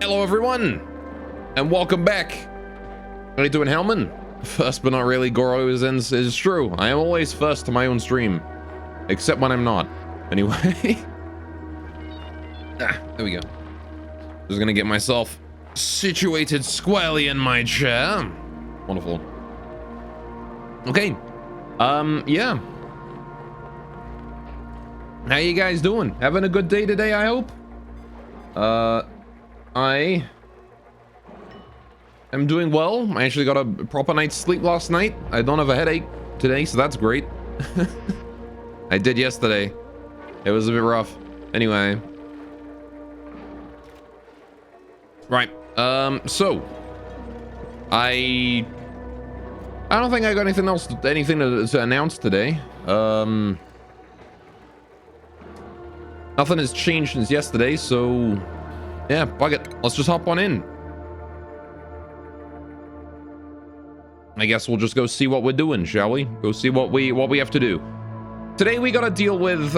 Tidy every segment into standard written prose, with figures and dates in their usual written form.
Hello everyone, and welcome back. How you doing, Hellman? First but not really, Goro is true. I am always first to my own stream. Except when I'm not. Anyway. There we go. Just gonna get myself situated squarely in my chair. Wonderful. Okay. Yeah. How you guys doing? Having a good day today, I hope? I am doing well. I actually got a proper night's sleep last night. I don't have a headache today, so that's great. I did yesterday. It was a bit rough. Anyway. Right. So I don't think I got anything else, anything to announce today. Nothing has changed since yesterday, so yeah, fuck it. Let's just hop on in. I guess we'll just go see what we're doing, shall we? Go see what we have to do. Today we gotta deal with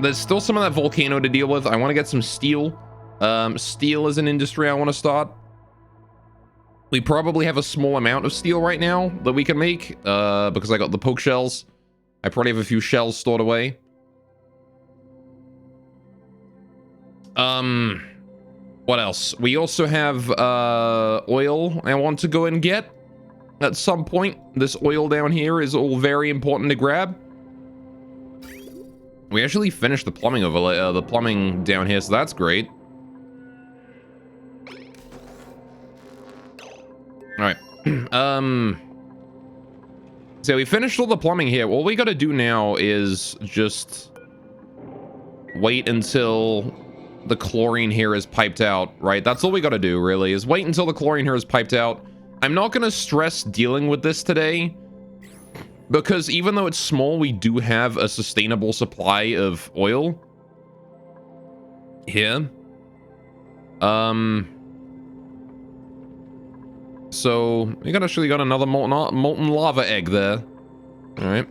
there's still some of that volcano to deal with. I want to get some steel. Steel is an industry I want to start. We probably have a small amount of steel right now that we can make because I got the poke shells. I probably have a few shells stored away. What else? We also have oil I want to go and get at some point. This oil down here is all very important to grab. We actually finished the plumbing overlay, the plumbing down here, so that's great. All right. So we finished all the plumbing here. All we got to do now is just wait until the chlorine here is piped out, right? That's all we got to do, really, is wait until the chlorine here is piped out. I'm not going to stress dealing with this today, because even though it's small, we do have a sustainable supply of oil here. So we actually got another molten lava egg there. All right.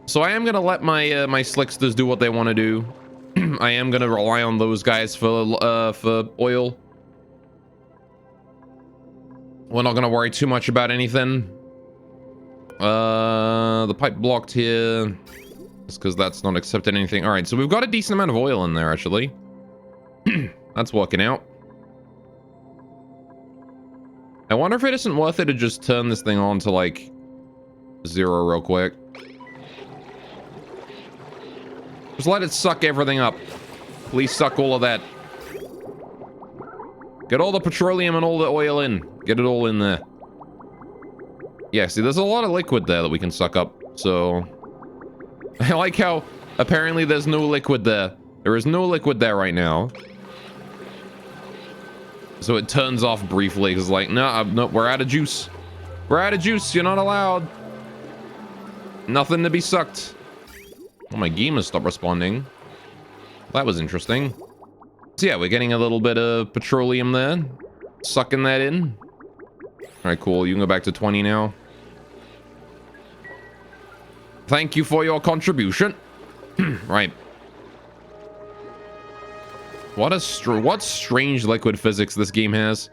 So I am gonna let my my slicksters do what they want to do. I am gonna rely on those guys for oil. We're not gonna worry too much about anything. The pipe blocked here. It's because that's not accepting anything. All right, so we've got a decent amount of oil in there actually. That's working out. I wonder if it isn't worth it to just turn this thing on to like 0 real quick. Just let it suck everything up. Please suck all of that. Get all the petroleum and all the oil in. Get it all in there. Yeah, see, there's a lot of liquid there that we can suck up. So I like how apparently there's no liquid there. There is no liquid there right now. So it turns off briefly because like, no, we're out of juice. We're out of juice. You're not allowed. Nothing to be sucked. Oh, my game has stopped responding. That was interesting. So yeah, we're getting a little bit of petroleum there. Sucking that in. All right, cool. You can go back to 20 now. Thank you for your contribution. Right. What strange liquid physics this game has.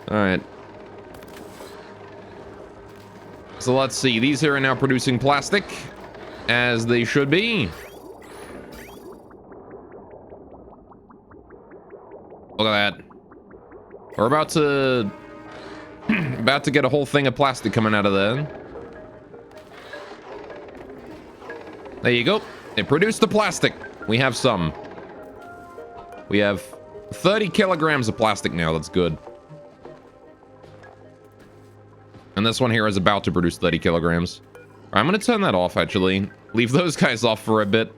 Alright. So let's see. These here are now producing plastic, as they should be. Look at that. We're about to get a whole thing of plastic coming out of there. There you go. It produced the plastic. We have some. We have 30 kilograms of plastic now. That's good. And this one here is about to produce 30 kilograms. All right, I'm going to turn that off, actually. Leave those guys off for a bit.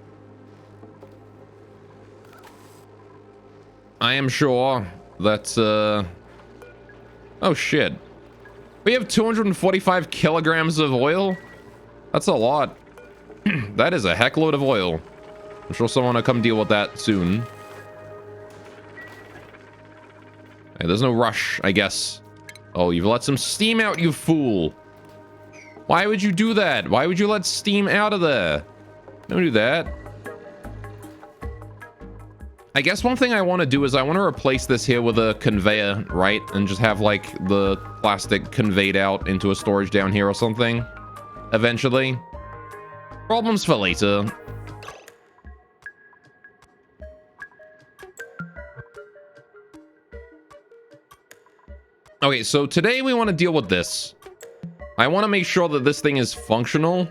I am sure that... Oh, shit. We have 245 kilograms of oil? That's a lot. That is a heck load of oil. I'm sure someone will come deal with that soon. Hey, there's no rush, I guess. Oh, you've let some steam out, you fool. Why would you do that? Why would you let steam out of there? Don't do that. I guess one thing I want to do is I want to replace this here with a conveyor, right? And just have, like, the plastic conveyed out into a storage down here or something. Eventually. Problems for later. Okay, so today we want to deal with this. I want to make sure that this thing is functional.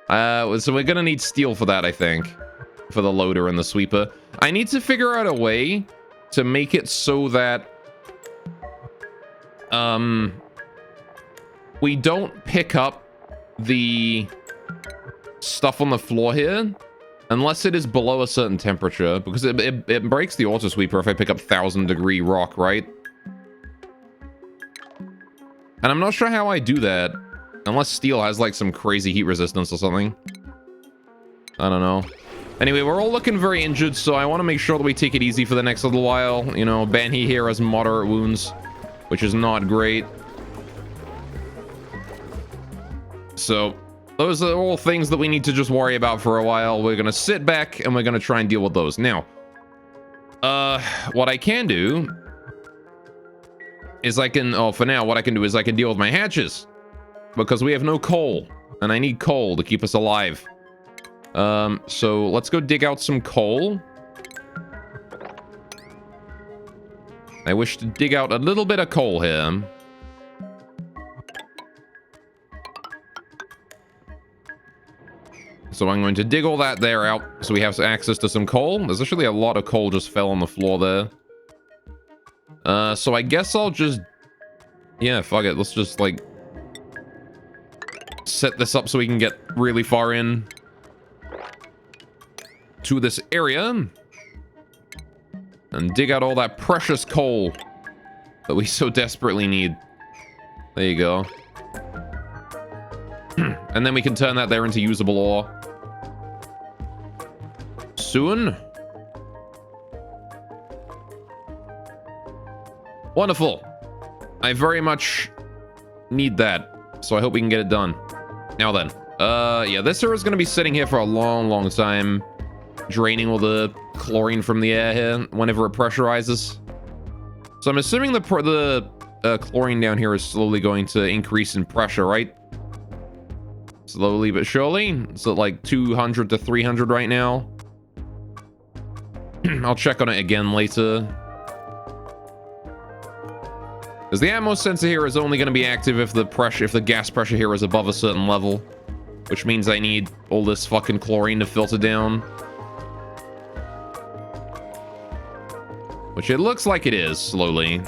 So we're gonna need steel for that, I think. For the loader and the sweeper. I need to figure out a way to make it so that we don't pick up the stuff on the floor here unless it is below a certain temperature, because it breaks the auto sweeper if I pick up 1,000-degree rock, right? And I'm not sure how I do that unless steel has like some crazy heat resistance or something. I don't know. Anyway, we're all looking very injured, so I want to make sure that we take it easy for the next little while. You know, Banhi here has moderate wounds, which is not great. So, those are all things that we need to just worry about for a while. We're going to sit back, and we're going to try and deal with those. Now, what I can do is for now, what I can do is I can deal with my hatches. Because we have no coal, and I need coal to keep us alive. So let's go dig out some coal. I wish to dig out a little bit of coal here. So I'm going to dig all that there out so we have access to some coal. There's actually a lot of coal just fell on the floor there. So I guess I'll just... Yeah, fuck it. Let's just, like... set this up so we can get really far in to this area and dig out all that precious coal that we so desperately need. There you go. And then we can turn that there into usable ore soon. Wonderful. I very much need that, so I hope we can get it done. Now then, yeah, this area is going to be sitting here for a long, long time, draining all the chlorine from the air here whenever it pressurizes. So I'm assuming the chlorine down here is slowly going to increase in pressure, right? Slowly but surely. It's at like 200 to 300 right now. I'll check on it again later. Because the ammo sensor here is only going to be active if the gas pressure here is above a certain level. Which means I need all this fucking chlorine to filter down. Which it looks like it is, slowly.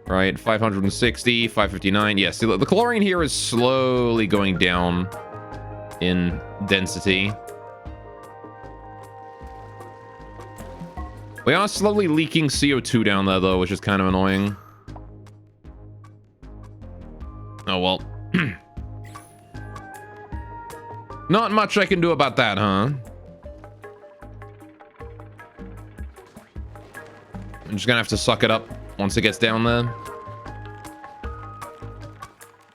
Right, 560, 559. Yeah, see, the chlorine here is slowly going down in density. We are slowly leaking CO2 down there, though, which is kind of annoying. Oh, well. Not much I can do about that, huh? I'm just gonna have to suck it up once it gets down there.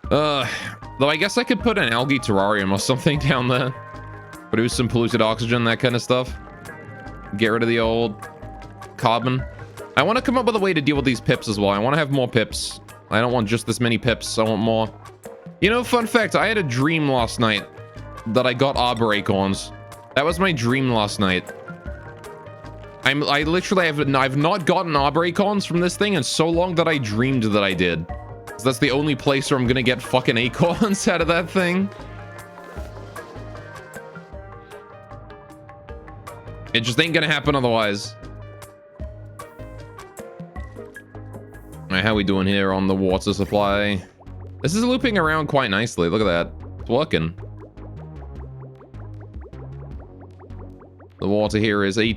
Though I guess I could put an algae terrarium or something down there. Produce some polluted oxygen, that kind of stuff. Get rid of the old carbon. I want to come up with a way to deal with these pips as well. I want to have more pips. I don't want just this many pips. I want more. You know, fun fact, I had a dream last night that I got arbor acorns. That was my dream last night. I literally I've not gotten arbor acorns from this thing in so long that I dreamed that I did. So that's the only place where I'm gonna get fucking acorns out of that thing. It just ain't gonna happen otherwise. Alright, how we doing here on the water supply? This is looping around quite nicely. Look at that. It's working. The water here is 3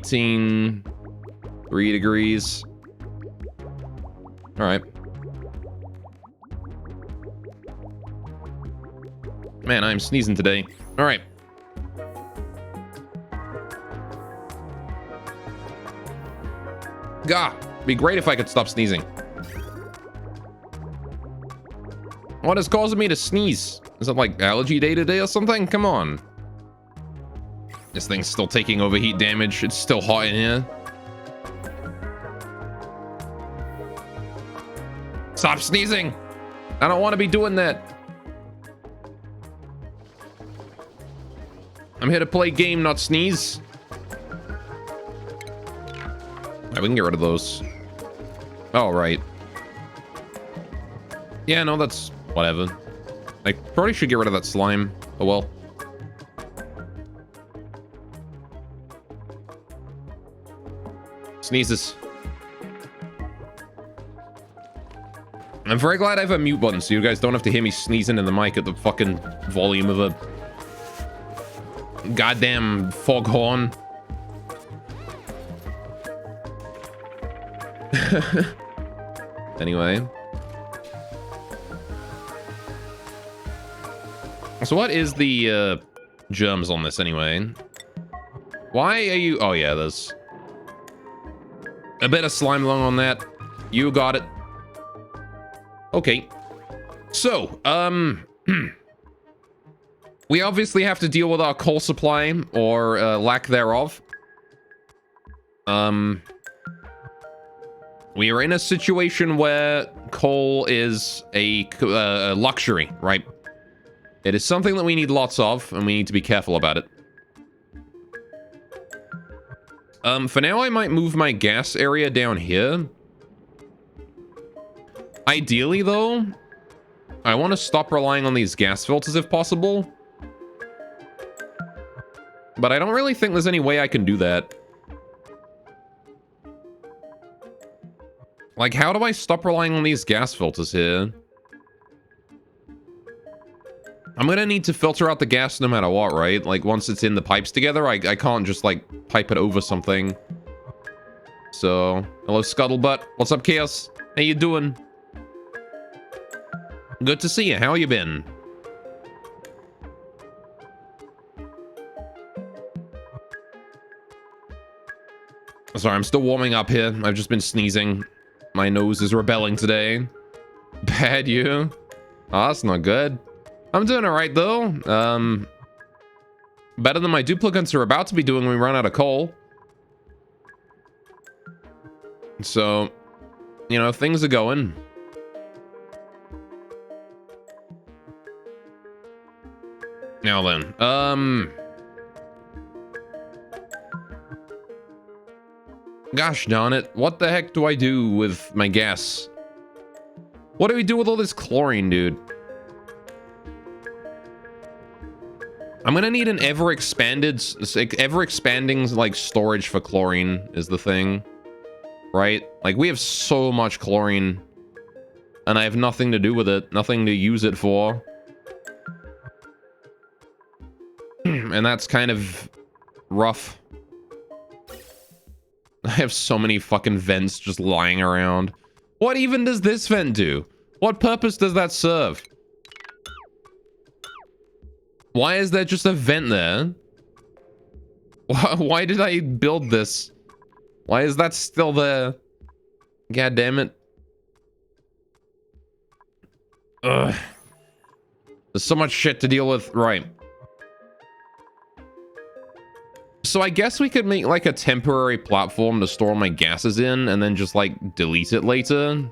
degrees. All right. Man, I'm sneezing today. All right. Gah, be great if I could stop sneezing. What is causing me to sneeze? Is it like allergy day today or something? Come on. This thing's still taking overheat damage. It's still hot in here. Stop sneezing. I don't want to be doing that. I'm here to play game, not sneeze. Right, we can get rid of those. Oh, right. Yeah, no, that's whatever. I probably should get rid of that slime. Oh, well. Sneezes. I'm very glad I have a mute button so you guys don't have to hear me sneezing in the mic at the fucking volume of a goddamn foghorn. Anyway. So what is the germs on this anyway? Why are you... Oh yeah, there's a bit of slime lung on that. You got it. Okay. So, we obviously have to deal with our coal supply, or lack thereof. We are in a situation where coal is a luxury, right? It is something that we need lots of, and we need to be careful about it. For now, I might move my gas area down here. Ideally, though, I want to stop relying on these gas filters if possible. But I don't really think there's any way I can do that. Like, how do I stop relying on these gas filters here? I'm gonna need to filter out the gas no matter what, right? Like, once it's in the pipes together, I can't just, like, pipe it over something. So, hello, Scuttlebutt. What's up, Chaos? How you doing? Good to see you. How you been? Sorry, I'm still warming up here. I've just been sneezing. My nose is rebelling today. Bad, you? Oh, that's not good. I'm doing alright, though. Better than my duplicates are about to be doing when we run out of coal. So, you know, things are going. Now then, gosh darn it. What the heck do I do with my gas? What do we do with all this chlorine, dude? I'm gonna need an ever-expanding, like, storage for chlorine is the thing. Right? Like, we have so much chlorine. And I have nothing to do with it. Nothing to use it for. And that's kind of rough. I have so many fucking vents just lying around. What even does this vent do? What purpose does that serve? Why is there just a vent there? Why did I build this? Why is that still there? God damn it. Ugh. There's so much shit to deal with. Right. So I guess we could make like a temporary platform to store my gases in and then just like delete it later.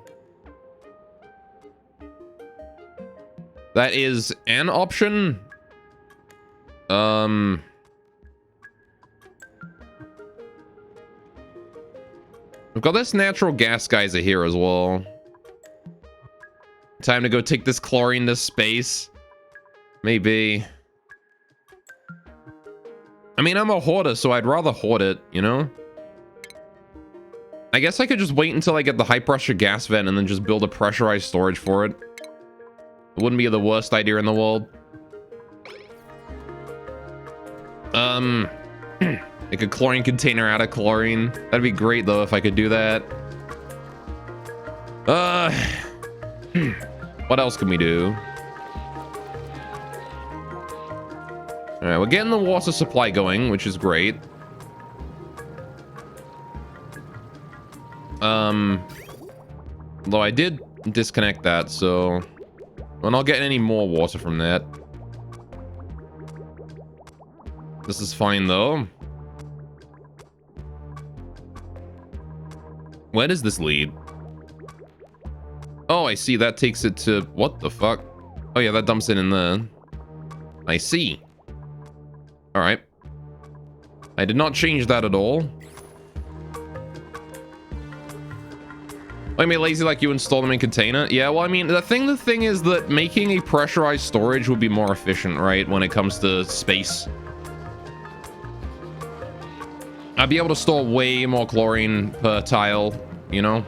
That is an option. We've got this natural gas geyser here as well. Time to go take this chlorine to space. Maybe. I mean, I'm a hoarder, so I'd rather hoard it, you know? I guess I could just wait until I get the high pressure gas vent and then just build a pressurized storage for it. It wouldn't be the worst idea in the world. Like a chlorine container out of chlorine. That'd be great though if I could do that. What else can we do? Alright, we're getting the water supply going, which is great. Though I did disconnect that, so we're not getting any more water from that. This is fine, though. Where does this lead? Oh, I see. That takes it to... What the fuck? Oh, yeah, that dumps it in there. I see. All right. I did not change that at all. I mean, lazy like you install them in container. Yeah, well, I mean, the thing is that making a pressurized storage would be more efficient, right? When it comes to space. I'd be able to store way more chlorine per tile, you know?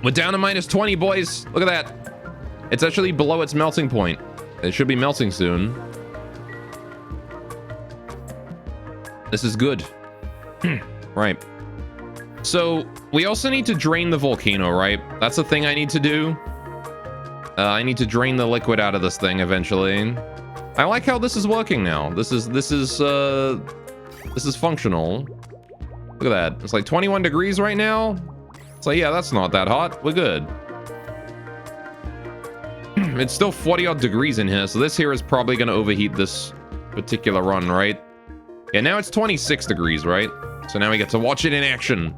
We're down to -20, boys. Look at that. It's actually below its melting point. It should be melting soon. This is good. Right. So, we also need to drain the volcano, right? That's the thing I need to do. I need to drain the liquid out of this thing eventually. I like how this is working now. This is functional. Look at that. It's like 21 degrees right now. It's like, yeah, that's not that hot. We're good. It's still 40 odd degrees in here, so this here is probably going to overheat this particular run, right? Yeah, now it's 26 degrees, right? So now we get to watch it in action.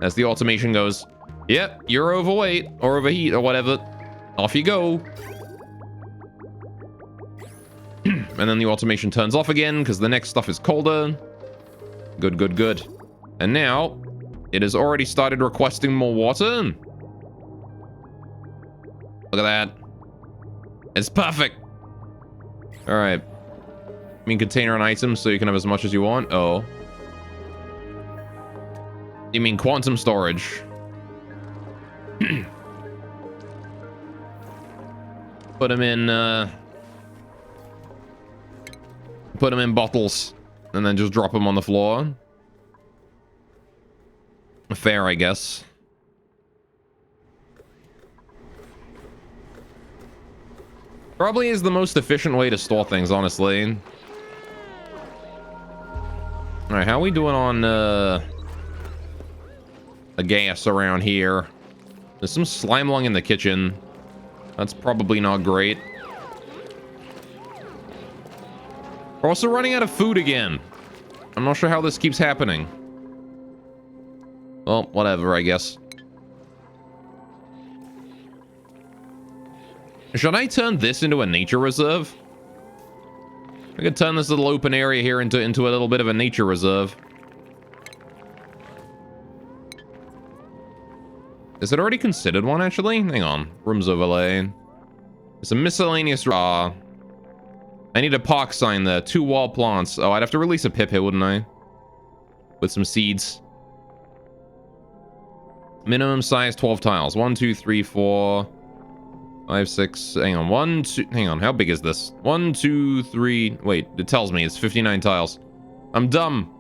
As the automation goes, yep, you're overweight or overheat or whatever. Off you go. And then the automation turns off again because the next stuff is colder. Good, good, good. And now it has already started requesting more water. Look at that. It's perfect. All right. I mean, container and items so you can have as much as you want. Oh. You mean quantum storage. Put them in, put them in bottles and then just drop them on the floor. Fair, I guess. Probably is the most efficient way to store things, honestly. All right, how are we doing on a gas around here? There's some slime lung in the kitchen. That's probably not great. We're also running out of food again. I'm not sure how this keeps happening. Well, whatever, I guess. Should I turn this into a nature reserve? I could turn this little open area here into a little bit of a nature reserve. Is it already considered one, actually? Hang on. Rooms overlay. It's a miscellaneous... I need a park sign there. 2 wall plants. Oh, I'd have to release a pip here, wouldn't I? With some seeds. Minimum size 12 tiles. 1, 2, 3, 4... 5, 6, hang on, 1, 2, hang on, how big is this? 1, 2, 3, wait, it tells me it's 59 tiles. I'm dumb.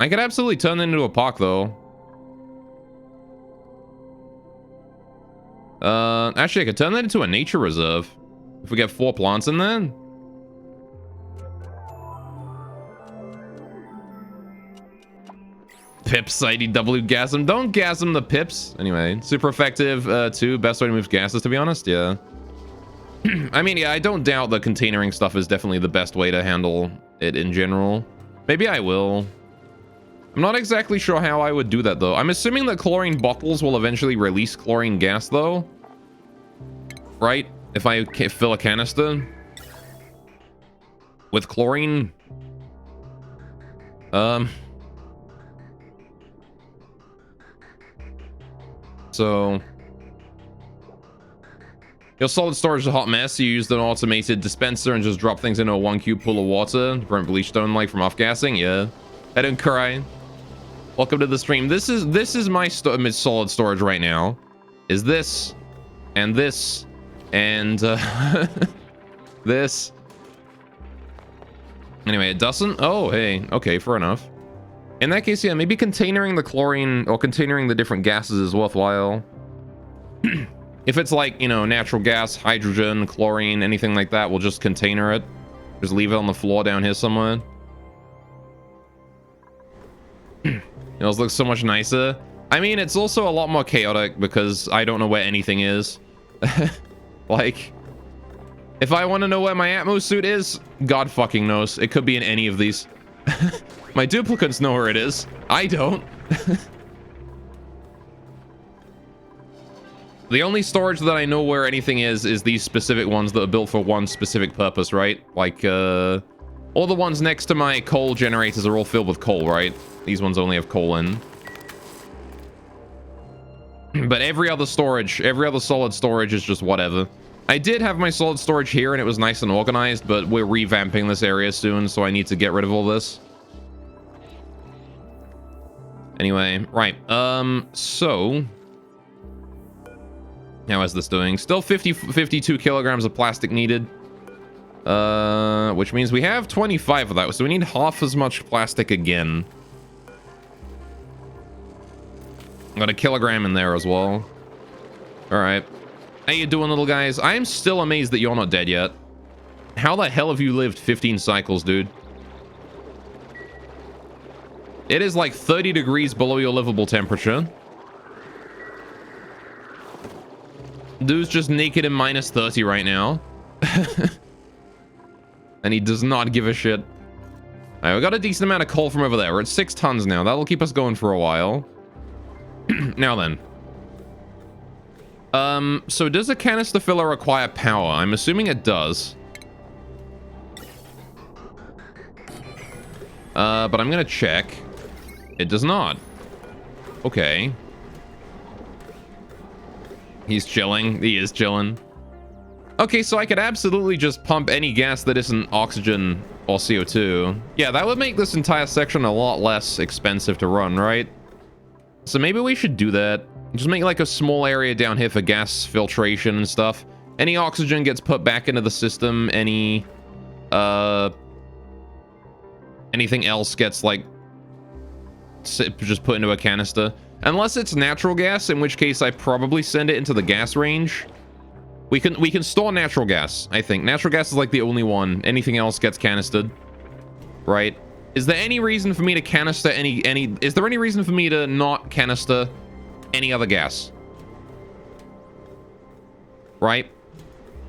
I could absolutely turn it into a park, though. Actually, I could turn that into a nature reserve. If we get 4 plants in there. Pips, IDW gas them. Don't gas them the pips. Anyway, super effective, too. Best way to move gases, to be honest, yeah. I mean, yeah, I don't doubt the containering stuff is definitely the best way to handle it in general. Maybe I will. I'm not exactly sure how I would do that, though. I'm assuming that chlorine bottles will eventually release chlorine gas, though. Right? If I fill a canister with chlorine. So, your solid storage is a hot mess. You used an automated dispenser and just drop things into a 1 cube pool of water to prevent bleach stone like from off-gassing. Yeah, I don't cry. Welcome to the stream. This is my solid storage right now. Is this and this and this. Anyway, it doesn't. Oh, hey. Okay, fair enough. In that case, yeah, maybe containering the chlorine or containering the different gases is worthwhile. If it's like, you know, natural gas, hydrogen, chlorine, anything like that, we'll just container it. Just leave it on the floor down here somewhere. It looks so much nicer. I mean, it's also a lot more chaotic because I don't know where anything is. Like, If I want to know where my Atmos suit is, God fucking knows. It could be in any of these. My duplicates know where it is. I don't. The only storage that I know where anything is these specific ones that are built for one specific purpose, right? Like, all the ones next to my coal generators are all filled with coal, right? These ones only have coal in. But every other storage, every other solid storage is just whatever. I did have my solid storage here and it was nice and organized, but we're revamping this area soon, so I need to get rid of all this. Anyway, right. So... how is this doing? Still 52 kilograms of plastic needed. Which means we have 25 of that, so we need half as much plastic again. Got a kilogram in there as well. Alright. How you doing, little guys? I am still amazed that you're not dead yet. How the hell have you lived 15 cycles, dude? It is like 30 degrees below your livable temperature. Dude's just naked and minus 30 right now. And he does not give a shit. Alright, we got a decent amount of coal from over there. We're at 6 tons now. That'll keep us going for a while. Now then. So does a canister filler require power? I'm assuming it does. But I'm gonna check. It does not. Okay. He's chilling. He is chilling. Okay, so I could absolutely just pump any gas that isn't oxygen or CO2. Yeah, that would make this entire section a lot less expensive to run, right? So maybe we should do that. Just make like a small area down here for gas filtration and stuff. Any oxygen gets put back into the system. Any, anything else gets like just put into a canister. Unless it's natural gas, in which case I probably send it into the gas range. We can store natural gas, I think. Natural gas is like the only one. Anything else gets canistered. Right? Is there any reason for me to canister is there any reason for me to not canister any other gas? Right?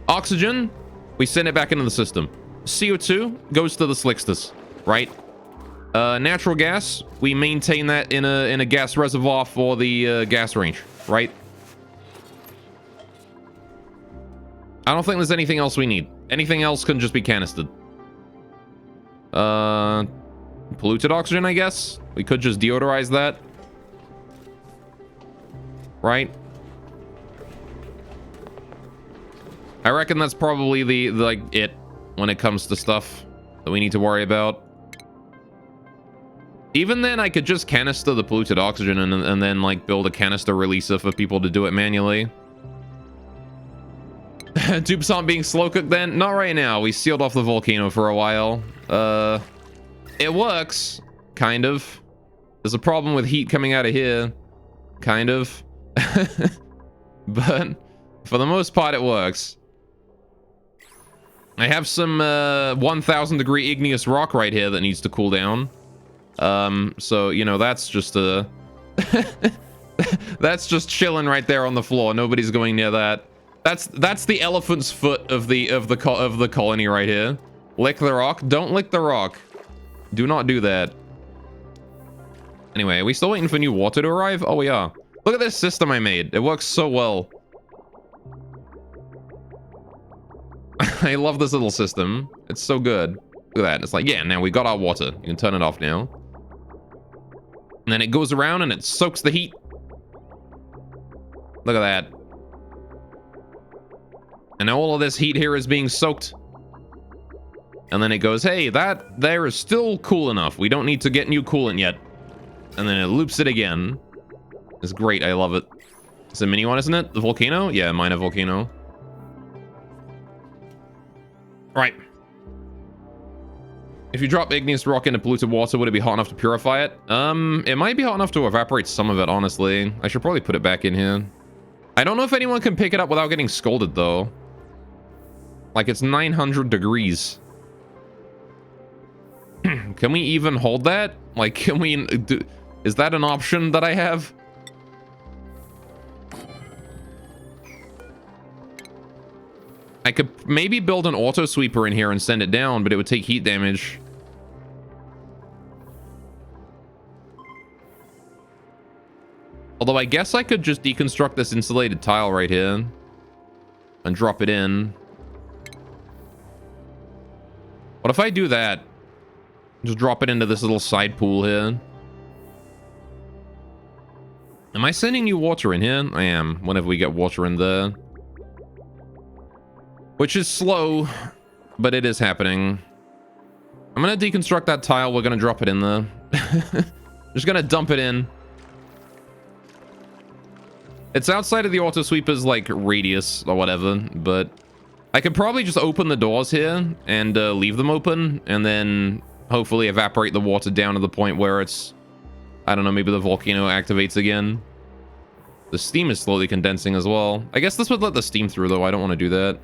Oxygen, we send it back into the system. CO2 goes to the slicksters, right? Natural gas, we maintain that in a gas reservoir for the gas range, right? I don't think there's anything else we need. Anything else can just be canistered. Polluted oxygen, I guess. We could just deodorize that. Right? I reckon that's probably the like it when it comes to stuff that we need to worry about. Even then, I could just canister the polluted oxygen and then like build a canister releaser for people to do it manually. Tubes aren't being slow cooked then? Not right now. We sealed off the volcano for a while. It works. Kind of. There's a problem with heat coming out of here. Kind of. But for the most part, it works. I have some 1,000 degree igneous rock right here that needs to cool down. So, you know, that's just a... that's just chilling right there on the floor. Nobody's going near that. That's the elephant's foot of the colony right here. Lick the rock. Don't lick the rock. Do not do that. Anyway, are we still waiting for new water to arrive? Oh, we are. Look at this system I made. It works so well. I love this little system. It's so good. Look at that. It's like, yeah, now we got our water. You can turn it off now. And then it goes around and it soaks the heat. Look at that. And all of this heat here is being soaked. And then it goes, hey, that there is still cool enough. We don't need to get new coolant yet. And then it loops it again. It's great. I love it. It's a mini one, isn't it? The volcano? Yeah, minor volcano. Right. If you drop igneous rock into polluted water, would it be hot enough to purify it? It might be hot enough to evaporate some of it, honestly. I should probably put it back in here. I don't know if anyone can pick it up without getting scolded, though. Like, it's 900 degrees. Can we even hold that? Like, can we... is that an option that I have? I could maybe build an auto sweeper in here and send it down, but it would take heat damage. Although I guess I could just deconstruct this insulated tile right here and drop it in. What if I do that? Just drop it into this little side pool here. Am I sending new water in here? I am, whenever we get water in there. Which is slow, but it is happening. I'm gonna deconstruct that tile. We're gonna drop it in there. Just gonna dump it in. It's outside of the auto sweeper's like radius or whatever, but I could probably just open the doors here and leave them open, and then hopefully evaporate the water down to the point where it's, I don't know, maybe the volcano activates again. The steam is slowly condensing as well. I guess this would let the steam through, though. I don't want to do that.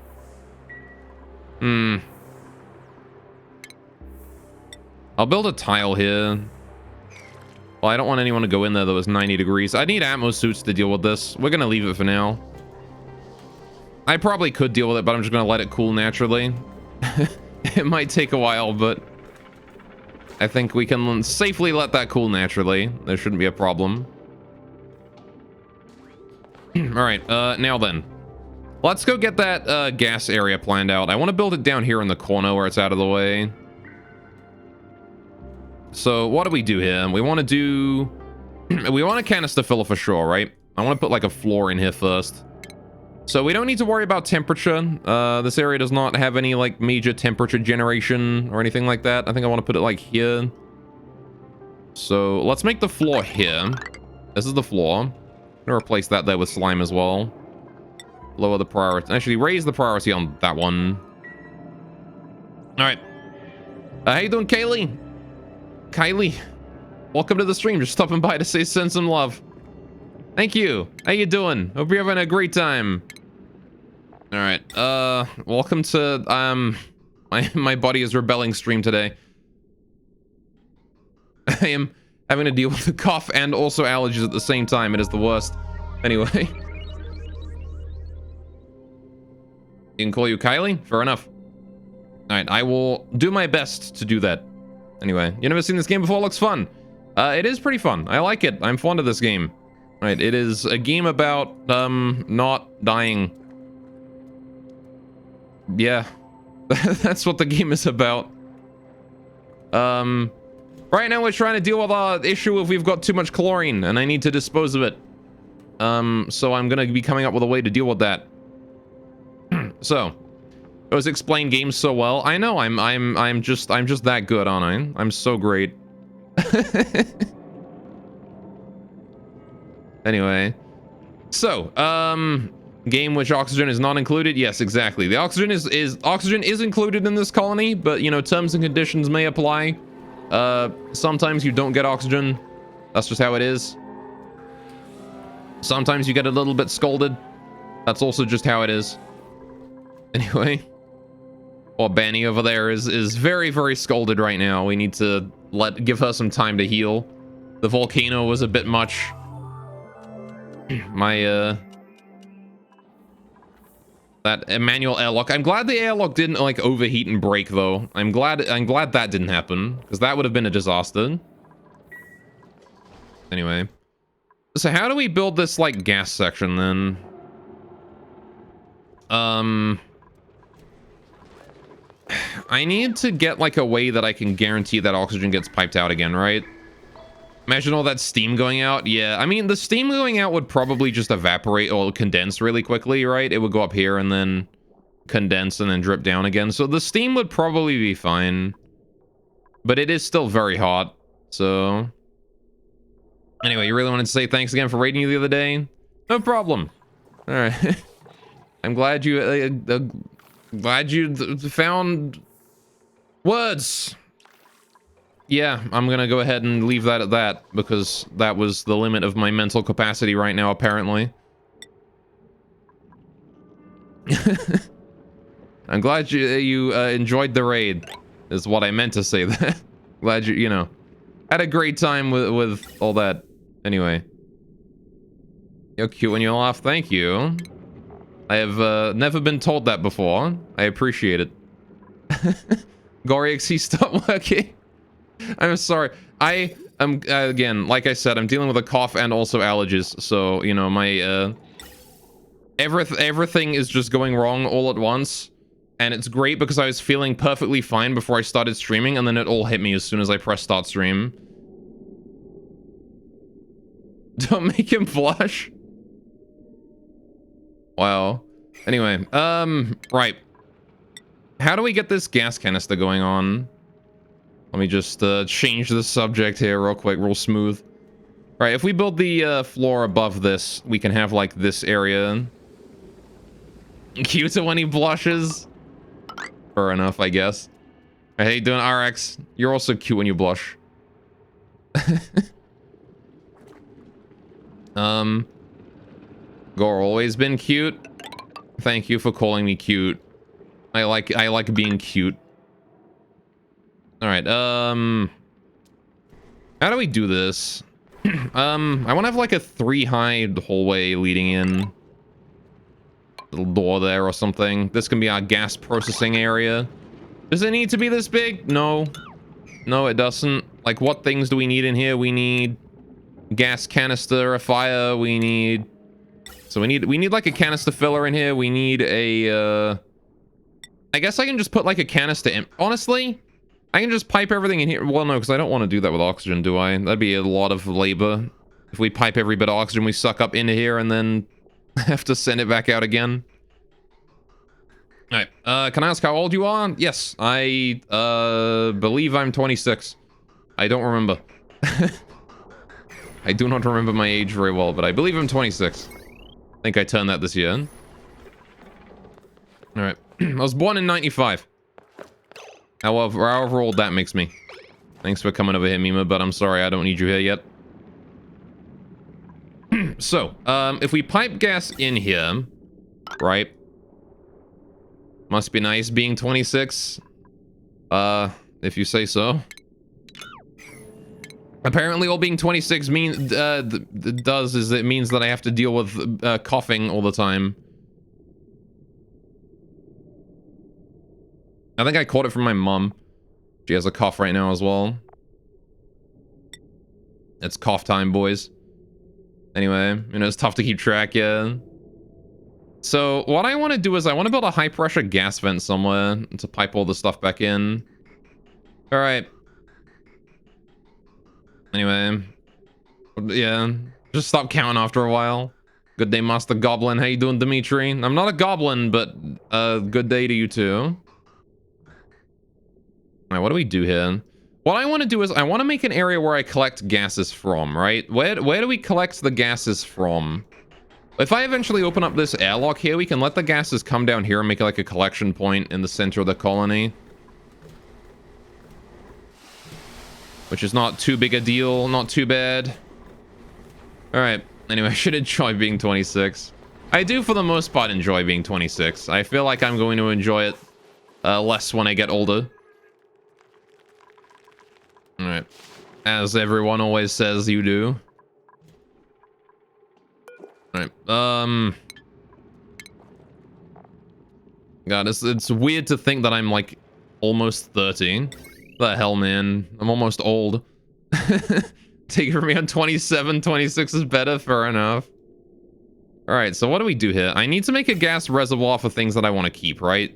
I'll build a tile here. Well, I don't want anyone to go in there that was 90 degrees. I need Atmos suits to deal with this. We're going to leave it for now. I probably could deal with it, but I'm just going to let it cool naturally. It might take a while, but I think we can safely let that cool naturally. There shouldn't be a problem. All right, now then. Let's go get that gas area planned out. I want to build it down here in the corner where it's out of the way. So what do we do here? We want to do... we want a canister filler for sure, right? I want to put like a floor in here first. So we don't need to worry about temperature. This area does not have any like major temperature generation or anything like that. I think I want to put it like here. So let's make the floor here. This is the floor. I'm gonna replace that there with slime as well. Lower the priority. Actually, raise the priority on that one. All right. How you doing, Kaylee? Kylie, welcome to the stream. Just stopping by to send some love. Thank you. How you doing? Hope you're having a great time. All right. Welcome to my body is rebelling stream today. I am having to deal with the cough and also allergies at the same time. It is the worst. Anyway. You can call you Kylie? Fair enough. All right, I will do my best to do that. Anyway, you never seen this game before? Looks fun. It is pretty fun. I like it. I'm fond of this game. All right, it is a game about not dying. Yeah, that's what the game is about. Right now we're trying to deal with our issue if we've got too much chlorine and I need to dispose of it. So I'm gonna be coming up with a way to deal with that. So, it was explain games so well. I know I'm just that good, aren't I? I'm so great. Anyway, so game which oxygen is not included. Yes, exactly. The oxygen oxygen is included in this colony, but you know, terms and conditions may apply. Sometimes you don't get oxygen. That's just how it is. Sometimes you get a little bit scolded. That's also just how it is. Anyway, well, Banny over there is very, very scolded right now. We need to give her some time to heal. The volcano was a bit much. My that manual airlock. I'm glad the airlock didn't like overheat and break though. I'm glad that didn't happen because that would have been a disaster. Anyway, so how do we build this like gas section then? I need to get like a way that I can guarantee that oxygen gets piped out again, right? Imagine all that steam going out. Yeah, I mean, the steam going out would probably just evaporate or condense really quickly, right? It would go up here and then condense and then drip down again. So the steam would probably be fine. But it is still very hot, so... Anyway, you really wanted to say thanks again for raiding you the other day? No problem. All right. I'm glad you... glad you found words. Yeah, I'm gonna go ahead and leave that at that because that was the limit of my mental capacity right now, apparently. I'm glad you enjoyed the raid, is what I meant to say. That glad you know had a great time with all that. Anyway, you're cute when you laugh. Thank you. I have never been told that before. I appreciate it. Goriex, stopped working. I'm sorry. I am, again, like I said, I'm dealing with a cough and also allergies. So, you know, my, everything is just going wrong all at once. And it's great because I was feeling perfectly fine before I started streaming, and then it all hit me as soon as I pressed start stream. Don't make him blush. Wow. Anyway, right. How do we get this gas canister going on? Let me just change the subject here real quick, real smooth. Right, if we build the floor above this, we can have like this area. Cute when he blushes. Fair enough, I guess. How you doing, RX? You're also cute when you blush. Gore always been cute. Thank you for calling me cute. I like being cute. All right. How do we do this? I want to have like a 3-high hallway leading in. Little door there or something. This can be our gas processing area. Does it need to be this big? No. No, it doesn't. Like, what things do we need in here? We need gas canister, a fire. We need... So we need like a canister filler in here. We need a, I guess I can just put like a canister in. Honestly, I can just pipe everything in here. Well, no, because I don't want to do that with oxygen, do I? That'd be a lot of labor. If we pipe every bit of oxygen we suck up into here and then have to send it back out again. All right, can I ask how old you are? Yes, I, believe I'm 26. I don't remember. I do not remember my age very well, but I believe I'm 26. I think I turned that this year. All right. I was born in 95. However old that makes me. Thanks for coming over here, Mima, but I'm sorry, I don't need you here yet. So, if we pipe gas in here, right? Must be nice being 26. If you say so. Apparently, all being 26 means it means that I have to deal with coughing all the time. I think I caught it from my mom. She has a cough right now as well. It's cough time, boys. Anyway, you know, it's tough to keep track, yeah. So what I want to do is I want to build a high pressure gas vent somewhere to pipe all the stuff back in. All right. Anyway, yeah, just stop counting after a while. Good day, Master Goblin. How you doing, Dimitri? I'm not a goblin, but good day to you too. All right, what do we do here? What I want to do is I want to make an area where I collect gases from, right? Where do we collect the gases from? If I eventually open up this airlock here, we can let the gases come down here and make like a collection point in the center of the colony. Which is not too big a deal, not too bad. Alright, anyway, I should enjoy being 26. I do, for the most part, enjoy being 26. I feel like I'm going to enjoy it less when I get older. Alright. As everyone always says you do. Alright, God, it's weird to think that I'm, like, almost 30. The hell, man? I'm almost old. Take it from me, I'm 27, 26 is better, fair enough. Alright, so what do we do here? I need to make a gas reservoir for things that I want to keep, right?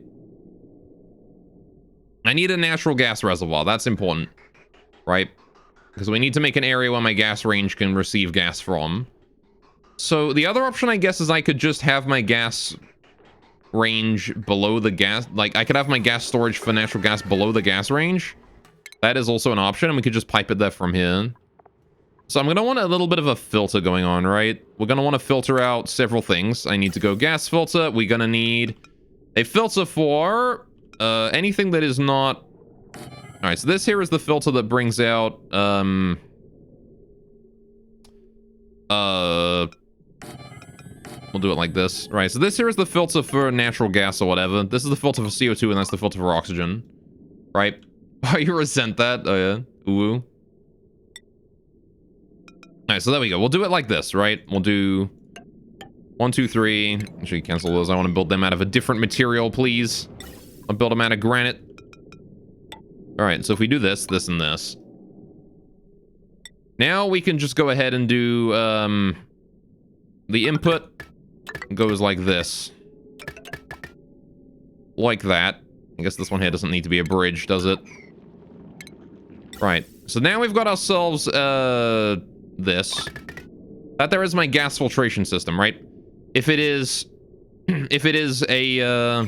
I need a natural gas reservoir, that's important. Right? Because we need to make an area where my gas range can receive gas from. So the other option, I guess, is I could just have my gas range below the gas. Like, I could have my gas storage for natural gas below the gas range. That is also an option, and we could just pipe it there from here. So I'm going to want a little bit of a filter going on, right? We're going to want to filter out several things. I need to go gas filter. We're going to need a filter for anything that is not... All right, so this here is the filter that brings out, we'll do it like this. Right, so this here is the filter for natural gas or whatever. This is the filter for CO2, and that's the filter for oxygen. Right? Oh, you resent that? Oh, yeah. Ooh. All right, so there we go. We'll do it like this, right? We'll do 1, 2, 3. Actually, cancel those. I want to build them out of a different material, please. I'll build them out of granite. All right, so if we do this, this, and this. Now we can just go ahead and do the input goes like this. Like that. I guess this one here doesn't need to be a bridge, does it? Right. So now we've got ourselves this. That there is my gas filtration system, right? If it is a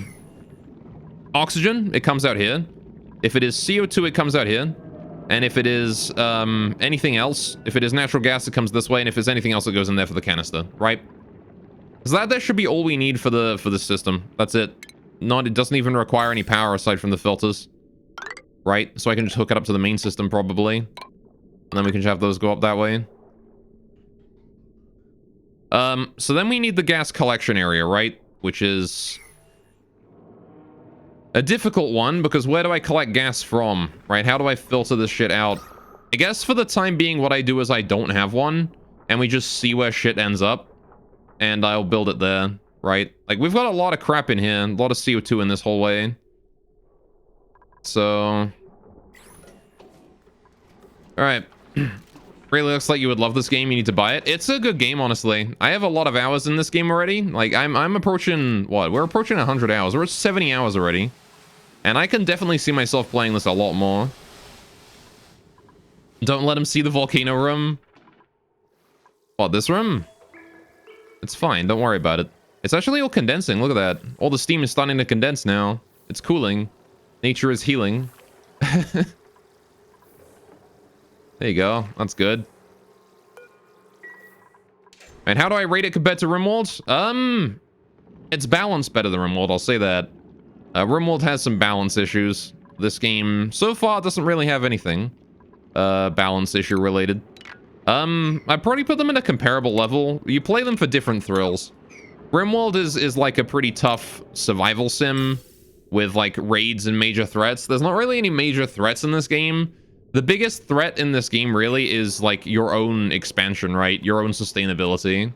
oxygen, it comes out here. If it is CO2, it comes out here. And if it is anything else, if it is natural gas, it comes this way, and if it's anything else, it goes in there for the canister, right? So that should be all we need for the system. That's it. It doesn't even require any power aside from the filters, right? So I can just hook it up to the main system probably, and then we can just have those go up that way. So then we need the gas collection area, right? Which is a difficult one, because where do I collect gas from, right? How do I filter this shit out? I guess for the time being, what I do is I don't have one, and we just see where shit ends up, and I'll build it there, right? Like, we've got a lot of crap in here, a lot of CO2 in this whole way. So... Alright. Really looks like you would love this game. You need to buy it. It's a good game, honestly. I have a lot of hours in this game already. Like, I'm approaching... What? We're approaching 100 hours. We're at 70 hours already. And I can definitely see myself playing this a lot more. Don't let him see the volcano room. What, this room? It's fine. Don't worry about it. It's actually all condensing. Look at that. All the steam is starting to condense now. It's cooling. Nature is healing. There you go. That's good. And how do I rate it compared to RimWorld? It's balanced better than RimWorld, I'll say that. RimWorld has some balance issues. This game, so far, doesn't really have anything balance issue related. I'd probably put them in a comparable level. You play them for different thrills. RimWorld is like a pretty tough survival sim with like raids and major threats. There's not really any major threats in this game. The biggest threat in this game really is like your own expansion, right? Your own sustainability.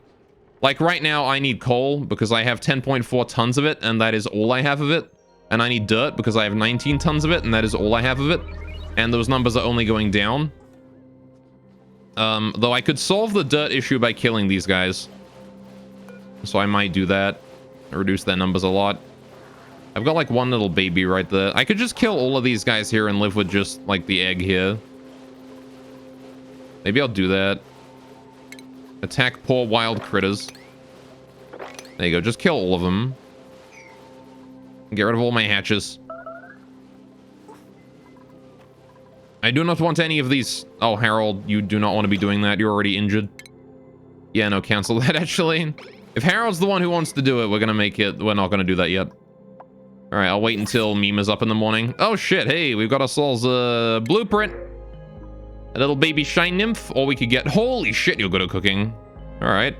Like right now I need coal because I have 10.4 tons of it and that is all I have of it. And I need dirt because I have 19 tons of it and that is all I have of it. And those numbers are only going down. Though I could solve the dirt issue by killing these guys. So I might do that. Reduce their numbers a lot. I've got like one little baby right there. I could just kill all of these guys here and live with just like the egg here. Maybe I'll do that. Attack poor wild critters. There you go. Just kill all of them. Get rid of all my hatches. I do not want any of these. Oh, Harold, you do not want to be doing that. You're already injured. Yeah, no, cancel that actually. If Harold's the one who wants to do it, we're going to make it. We're not going to do that yet. All right, I'll wait until Meme is up in the morning. Oh, shit. Hey, we've got ourselves a blueprint. A little baby shine nymph. Or we could get... Holy shit, you're good at cooking. All right.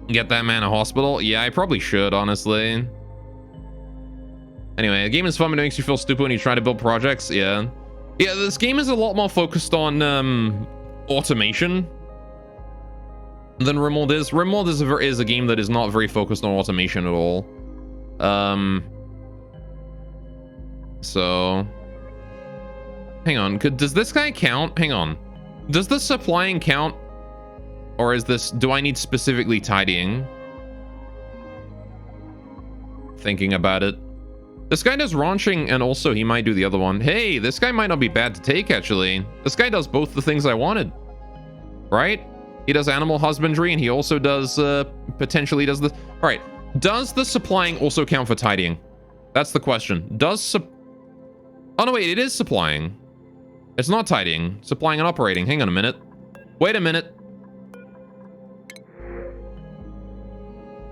Get that man a hospital. Yeah, I probably should, honestly. Anyway, the game is fun, but it makes you feel stupid when you try to build projects. Yeah. Yeah, this game is a lot more focused on automation than RimWorld is. RimWorld is a game that is not very focused on automation at all. So hang on, does this guy count? Hang on, does the supplying count, or is this, do I need specifically tidying? Thinking about it, this guy does ranching and also he might do the other one. Hey, this guy might not be bad to take actually. This guy does both the things I wanted, right? He does animal husbandry and he also does potentially does the... All right, does the supplying also count for tidying? That's the question. Does oh no, wait, it is supplying. It's not tidying. Supplying and operating. Hang on a minute. Wait a minute.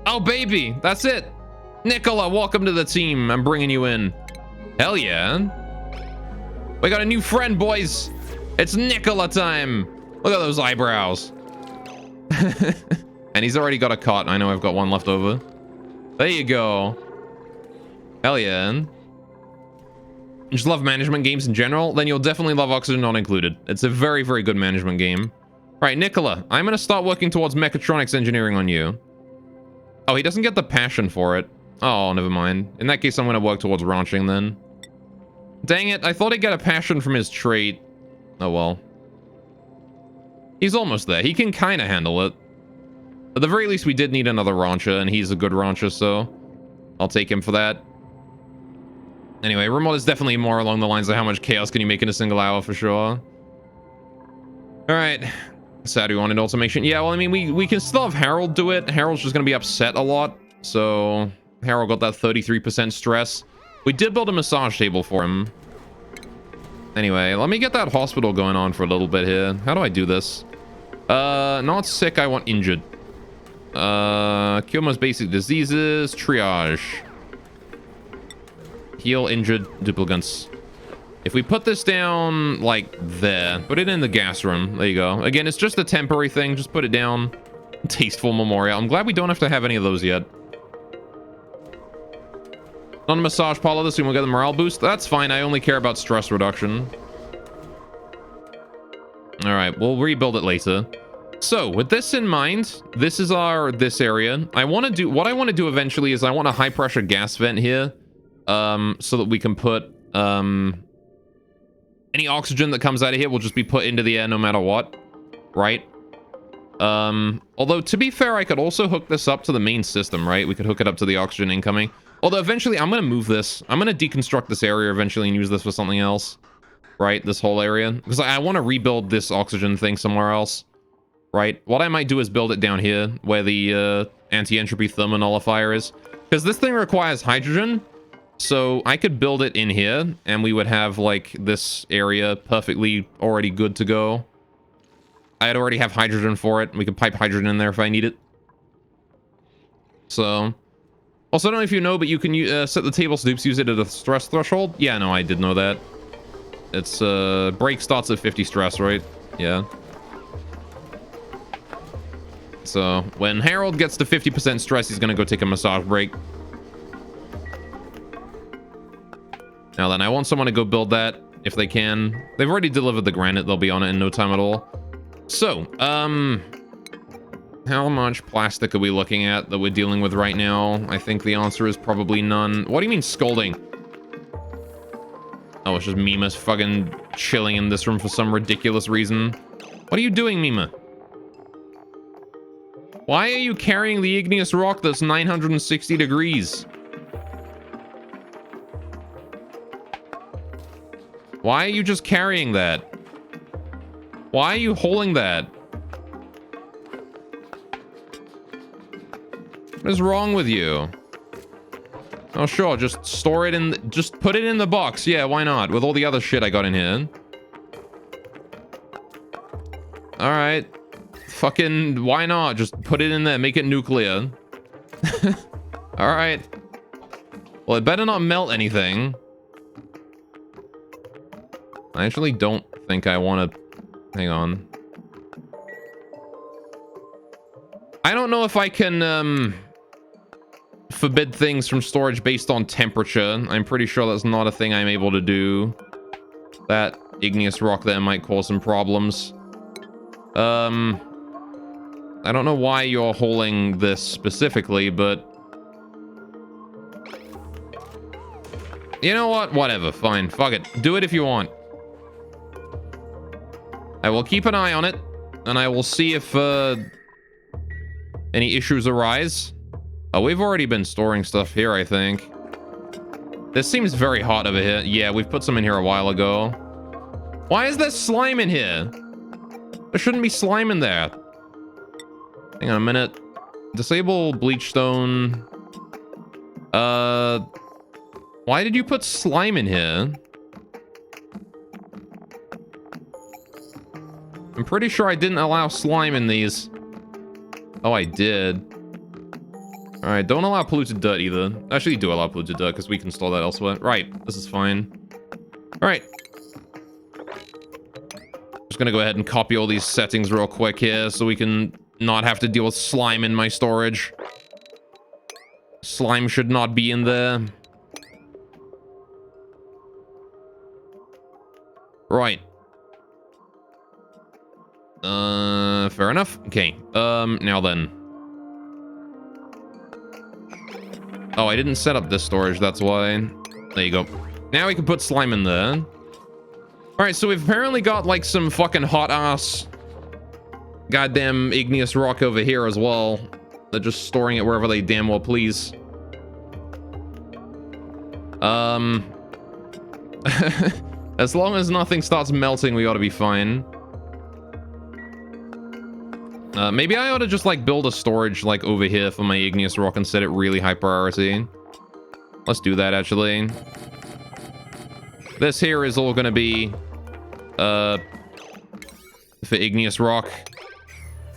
Oh baby, that's it. Nicola, welcome to the team. I'm bringing you in. Hell yeah. We got a new friend, boys. It's Nicola time. Look at those eyebrows. And he's already got a cot. I know I've got one left over. There you go. Hell yeah. You just love management games in general? Then you'll definitely love Oxygen Not Included. It's a very, very good management game. Right, Nicola, I'm gonna start working towards mechatronics engineering on you. Oh, he doesn't get the passion for it. Oh, never mind. In that case, I'm gonna work towards ranching then. Dang it, I thought he'd get a passion from his trait. Oh well. He's almost there. He can kind of handle it. At the very least, we did need another rancher, and he's a good rancher, so I'll take him for that. Anyway, remote is definitely more along the lines of how much chaos can you make in a single hour for sure. Alright. Saturday wanted automation. Yeah, well, I mean, we can still have Harold do it. Harold's just going to be upset a lot. So, Harold got that 33% stress. We did build a massage table for him. Anyway, let me get that hospital going on for a little bit here. How do I do this? Not sick, I want injured. Cure most basic diseases. Triage. Heal injured duplicants. If we put this down, like, there. Put it in the gas room. There you go. Again, it's just a temporary thing. Just put it down. Tasteful memorial. I'm glad we don't have to have any of those yet. On a massage parlor this week, we'll get the morale boost. That's fine. I only care about stress reduction. All right. We'll rebuild it later. So, with this in mind, this is this area. What I want to do eventually is I want a high-pressure gas vent here. So that we can put, any oxygen that comes out of here will just be put into the air no matter what, right? Although, to be fair, I could also hook this up to the main system, right? We could hook it up to the oxygen incoming. Although, eventually, I'm going to move this. I'm going to deconstruct this area eventually and use this for something else, right? This whole area. Because I want to rebuild this oxygen thing somewhere else, right? What I might do is build it down here, where the anti-entropy thermonullifier is. Because this thing requires hydrogen. So I could build it in here, and we would have, like, this area perfectly already good to go. I'd already have hydrogen for it. We could pipe hydrogen in there if I need it. So, also, I don't know if you know, but you can set the table snoops, use it at a stress threshold. Yeah, no, I did know that. It's, break starts at 50 stress, right? Yeah. So, when Harold gets to 50% stress, he's gonna go take a massage break. Now then, I want someone to go build that, if they can. They've already delivered the granite. They'll be on it in no time at all. So, how much plastic are we looking at that we're dealing with right now? I think the answer is probably none. What do you mean scolding? Oh, it's just Mima's fucking chilling in this room for some ridiculous reason. What are you doing, Mima? Why are you carrying the igneous rock that's 960 degrees? Why are you just carrying that? Why are you holding that? What is wrong with you? Oh, sure, just store it in... Just put it in the box. Yeah, why not? With all the other shit I got in here. Alright. Fucking... Why not? Just put it in there. Make it nuclear. Alright. Well, it better not melt anything. I actually don't think I want to... Hang on. I don't know if I can, forbid things from storage based on temperature. I'm pretty sure that's not a thing I'm able to do. That igneous rock there might cause some problems. I don't know why you're holding this specifically, but... You know what? Whatever. Fine. Fuck it. Do it if you want. I will keep an eye on it, and I will see if any issues arise. Oh, we've already been storing stuff here, I think. This seems very hot over here. Yeah, we've put some in here a while ago. Why is there slime in here? There shouldn't be slime in there. Hang on a minute. Disable bleachstone. Why did you put slime in here? I'm pretty sure I didn't allow slime in these. Oh, I did. All right, don't allow polluted dirt either. Actually, do allow polluted dirt because we can store that elsewhere. Right, this is fine. All right. Just gonna go ahead and copy all these settings real quick here so we can not have to deal with slime in my storage. Slime should not be in there. Right. Fair enough. Okay. Now then. Oh, I didn't set up this storage, that's why. There you go. Now we can put slime in there. Alright, so we've apparently got, like, some fucking hot-ass goddamn igneous rock over here as well. They're just storing it wherever they damn well please. As long as nothing starts melting, we ought to be fine. Maybe I ought to just, like, build a storage, like, over here for my igneous rock and set it really high priority. Let's do that, actually. This here is all gonna be, for igneous rock.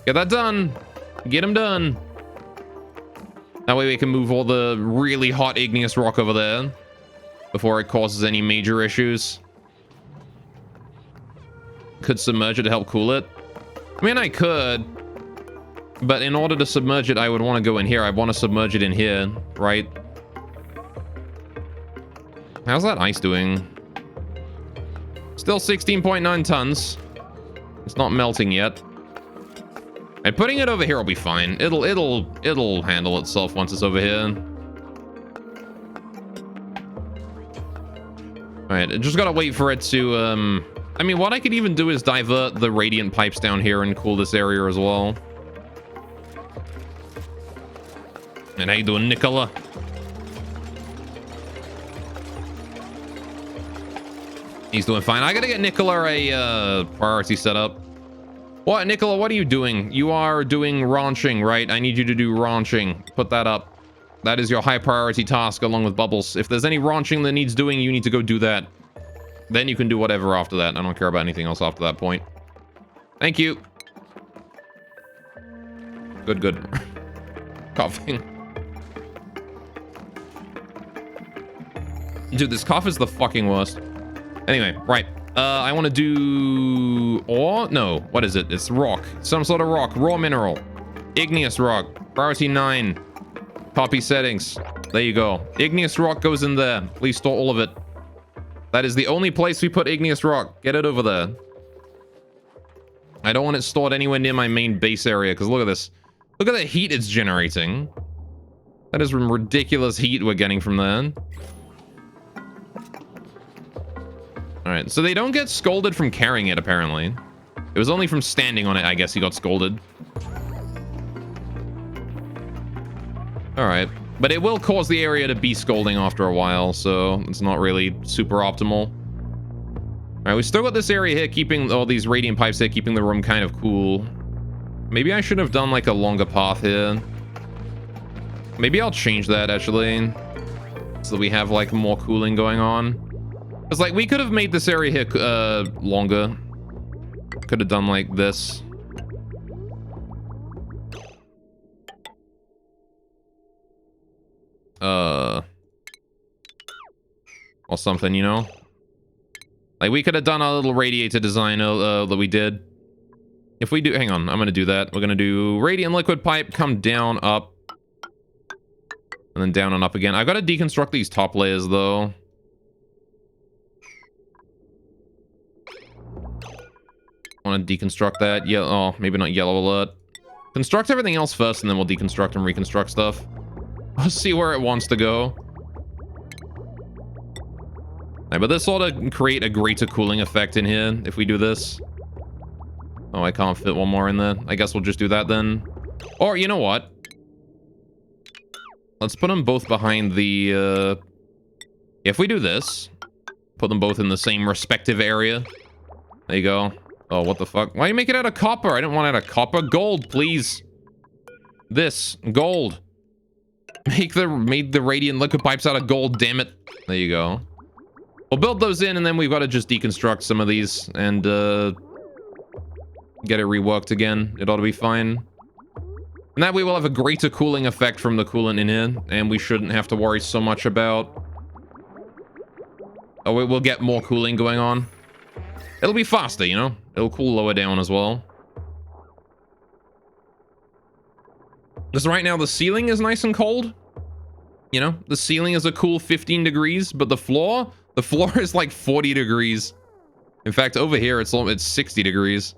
Get that done. Get them done. That way we can move all the really hot igneous rock over there before it causes any major issues. Could submerge it to help cool it. I mean, I could. But in order to submerge it, I would want to go in here. I want to submerge it in here, right? How's that ice doing? Still 16.9 tons. It's not melting yet. And putting it over here will be fine. It'll handle itself once it's over here. Alright, just gotta wait for it to, I mean, what I could even do is divert the radiant pipes down here and cool this area as well. And how you doing, Nicola? He's doing fine. I gotta get Nicola a priority set up. What, Nicola, what are you doing? You are doing ranching, right? I need you to do ranching. Put that up. That is your high priority task along with Bubbles. If there's any ranching that needs doing, you need to go do that. Then you can do whatever after that. I don't care about anything else after that point. Thank you. Good, good. Coughing. Dude, this cough is the fucking worst. Anyway, right. I want to do... Or? No. What is it? It's rock. Some sort of rock. Raw mineral. Igneous rock. Priority 9. Copy settings. There you go. Igneous rock goes in there. Please store all of it. That is the only place we put igneous rock. Get it over there. I don't want it stored anywhere near my main base area, because look at this. Look at the heat it's generating. That is some ridiculous heat we're getting from there. Alright, so they don't get scolded from carrying it, apparently. It was only from standing on it, I guess, he got scolded. Alright. But it will cause the area to be scolding after a while, so it's not really super optimal. Alright, we still got this area here keeping all these radiant pipes here, keeping the room kind of cool. Maybe I should have done like a longer path here. Maybe I'll change that actually, so that we have like more cooling going on. Because like we could have made this area here longer. Could have done like this. Or something, you know? Like, we could have done a little radiator design that we did. If we do... Hang on, I'm going to do that. We're going to do radiant liquid pipe, come down, up. And then down and up again. I've got to deconstruct these top layers, though. I want to deconstruct that. Yeah, oh, maybe not yellow alert. Construct everything else first, and then we'll deconstruct and reconstruct stuff. Let's see where it wants to go. Right, but this ought to create a greater cooling effect in here if we do this. Oh, I can't fit one more in there. I guess we'll just do that then. Or, you know what? Let's put them both behind the... If we do this, put them both in the same respective area. There you go. Oh, what the fuck? Why you make it out of copper? I didn't want it out of copper. Gold, please. This. Gold. Made the radiant liquid pipes out of gold, damn it. There you go. We'll build those in, and then we've got to just deconstruct some of these and get it reworked again. It ought to be fine. And that way we'll have a greater cooling effect from the coolant in here, and we shouldn't have to worry so much about... Oh, we'll get more cooling going on. It'll be faster, you know? It'll cool lower down as well. Because right now the ceiling is nice and cold. You know, the ceiling is a cool 15 degrees, but the floor is like 40 degrees. In fact, over here it's 60 degrees.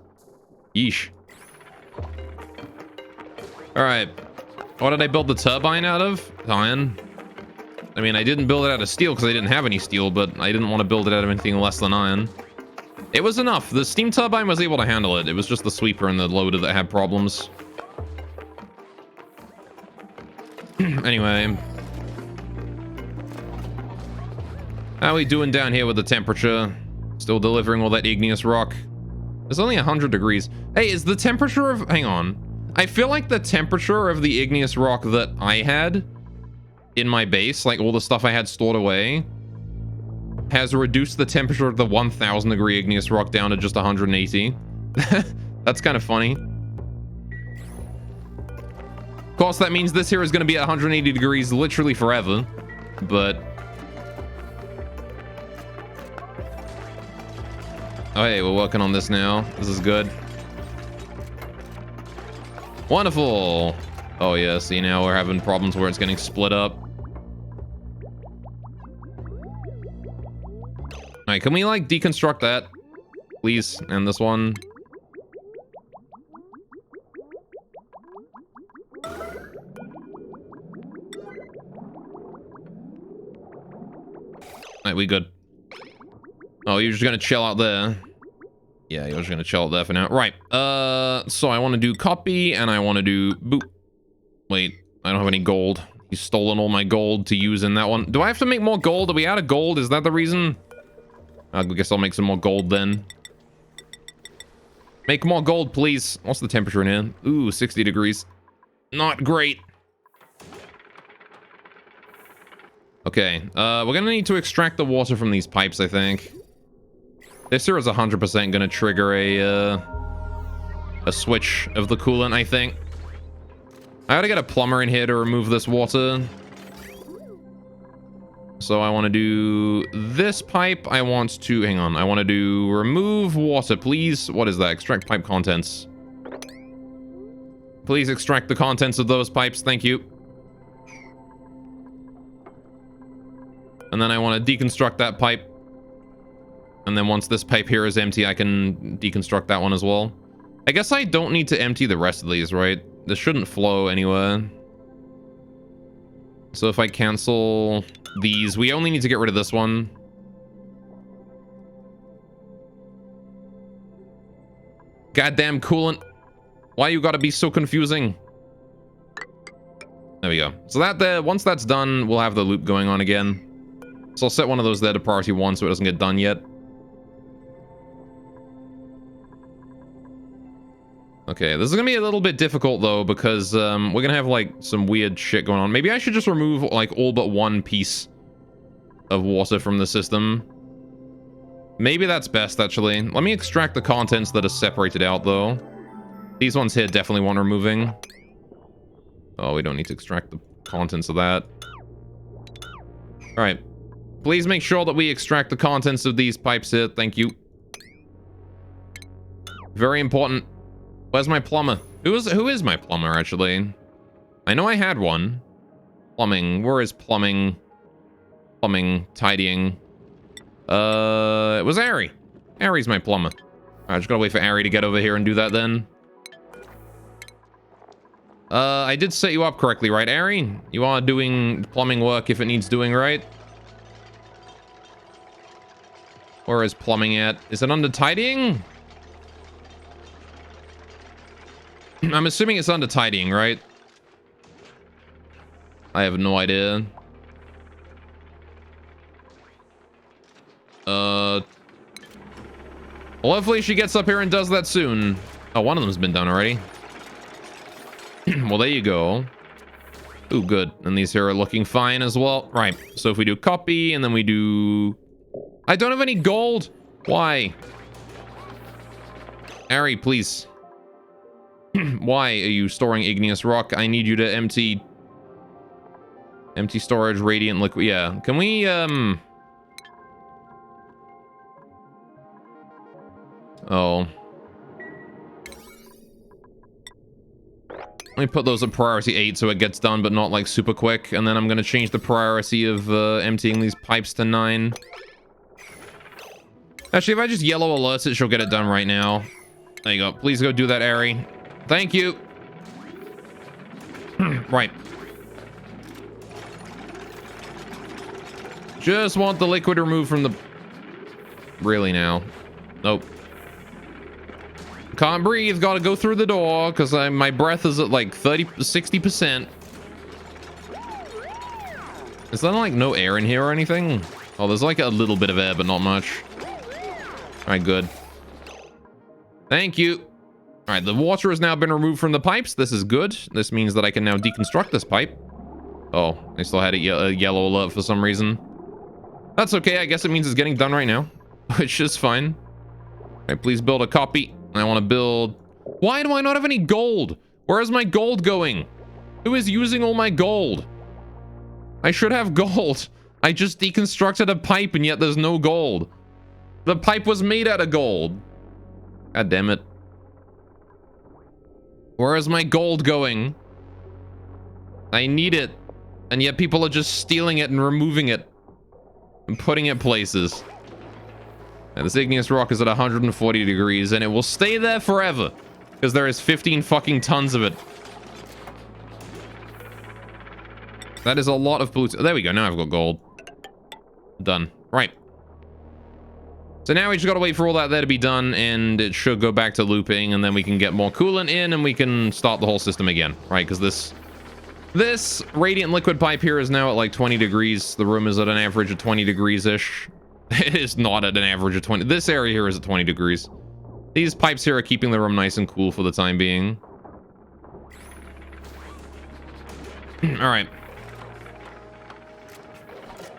Yeesh. All right. What did I build the turbine out of? Iron. I mean, I didn't build it out of steel because I didn't have any steel, but I didn't want to build it out of anything less than iron. It was enough. The steam turbine was able to handle it. It was just the sweeper and the loader that had problems. Anyway. How are we doing down here with the temperature? Still delivering all that igneous rock. It's only 100 degrees. Hey, is the temperature of... Hang on. I feel like the temperature of the igneous rock that I had in my base, like all the stuff I had stored away, has reduced the temperature of the 1000 degree igneous rock down to just 180. That's kind of funny. Of course, that means this here is going to be at 180 degrees literally forever, but... Oh, hey, we're working on this now. This is good. Wonderful. Oh, yeah, see, now we're having problems where it's getting split up. Alright, can we, like, deconstruct that? Please, and this one. Alright, we good. Oh, you're just gonna chill out there. Yeah, you're just gonna chill out there for now. Right, so I want to do copy, and I want to do... Boop. Wait, I don't have any gold. He's stolen all my gold to use in that one. Do I have to make more gold? Are we out of gold? Is that the reason? I guess I'll make some more gold then. Make more gold, please. What's the temperature in here? Ooh, 60 degrees. Not great. Okay, we're gonna need to extract the water from these pipes, I think. This here is 100% gonna trigger a switch of the coolant, I think. I gotta get a plumber in here to remove this water. So I want to do this pipe. I want to... Hang on. I want to do remove water, please. What is that? Extract pipe contents. Please extract the contents of those pipes. Thank you. And then I want to deconstruct that pipe. And then once this pipe here is empty, I can deconstruct that one as well. I guess I don't need to empty the rest of these, right? This shouldn't flow anywhere. So if I cancel these, we only need to get rid of this one. Goddamn coolant. Why you gotta be so confusing? There we go. So that there, once that's done, we'll have the loop going on again. So I'll set one of those there to priority 1 so it doesn't get done yet. Okay, this is gonna be a little bit difficult though, because we're gonna have like some weird shit going on. Maybe I should just remove like all but one piece of water from the system. Maybe that's best, actually. Let me extract the contents that are separated out though. These ones here definitely want removing. Oh, we don't need to extract the contents of that. Alright. Please make sure that we extract the contents of these pipes here. Thank you. Very important. Where's my plumber? Who is my plumber, actually? I know I had one. Plumbing. Where is plumbing? Plumbing. Tidying. It was Ari. Ari's my plumber. I just gotta wait for Ari to get over here and do that then. I did set you up correctly, right, Ari? You are doing plumbing work if it needs doing, right? Where is plumbing at? Is it under tidying? I'm assuming it's under tidying, right? I have no idea. Well, hopefully she gets up here and does that soon. Oh, one of them's been done already. Well, there you go. Ooh, good. And these here are looking fine as well. Right. So if we do copy and then we do... I don't have any gold. Why? Ari, please. Why are you storing igneous rock? I need you to empty storage, radiant liquid. Yeah. Can we, Oh. Let me put those at priority 8 so it gets done, but not like super quick. And then I'm going to change the priority of emptying these pipes to 9. Actually, if I just yellow alert it, she'll get it done right now. There you go. Please go do that, Ari. Thank you. Right. Just want the liquid removed from the... Really now? Nope. Can't breathe. Gotta go through the door because my breath is at like 60%. Is there like no air in here or anything? Oh, there's like a little bit of air, but not much. All right, good. Thank you. All right, the water has now been removed from the pipes. This is good. This means that I can now deconstruct this pipe. Oh, I still had a yellow alert for some reason. That's okay. I guess it means it's getting done right now, which is fine. All right, please build a copy. I want to build... Why do I not have any gold? Where is my gold going? Who is using all my gold? I should have gold. I just deconstructed a pipe and yet there's no gold. The pipe was made out of gold. God damn it. Where is my gold going? I need it. And yet people are just stealing it and removing it. And putting it places. And this igneous rock is at 140 degrees and it will stay there forever. Because there is 15 fucking tons of it. That is a lot of pollution. There we go. Now I've got gold. Done. Right. So now we just got to wait for all that there to be done and it should go back to looping and then we can get more coolant in and we can start the whole system again. Right? Because this radiant liquid pipe here is now at like 20 degrees. The room is at an average of 20 degrees-ish. It is not at an average of 20. This area here is at 20 degrees. These pipes here are keeping the room nice and cool for the time being. All right.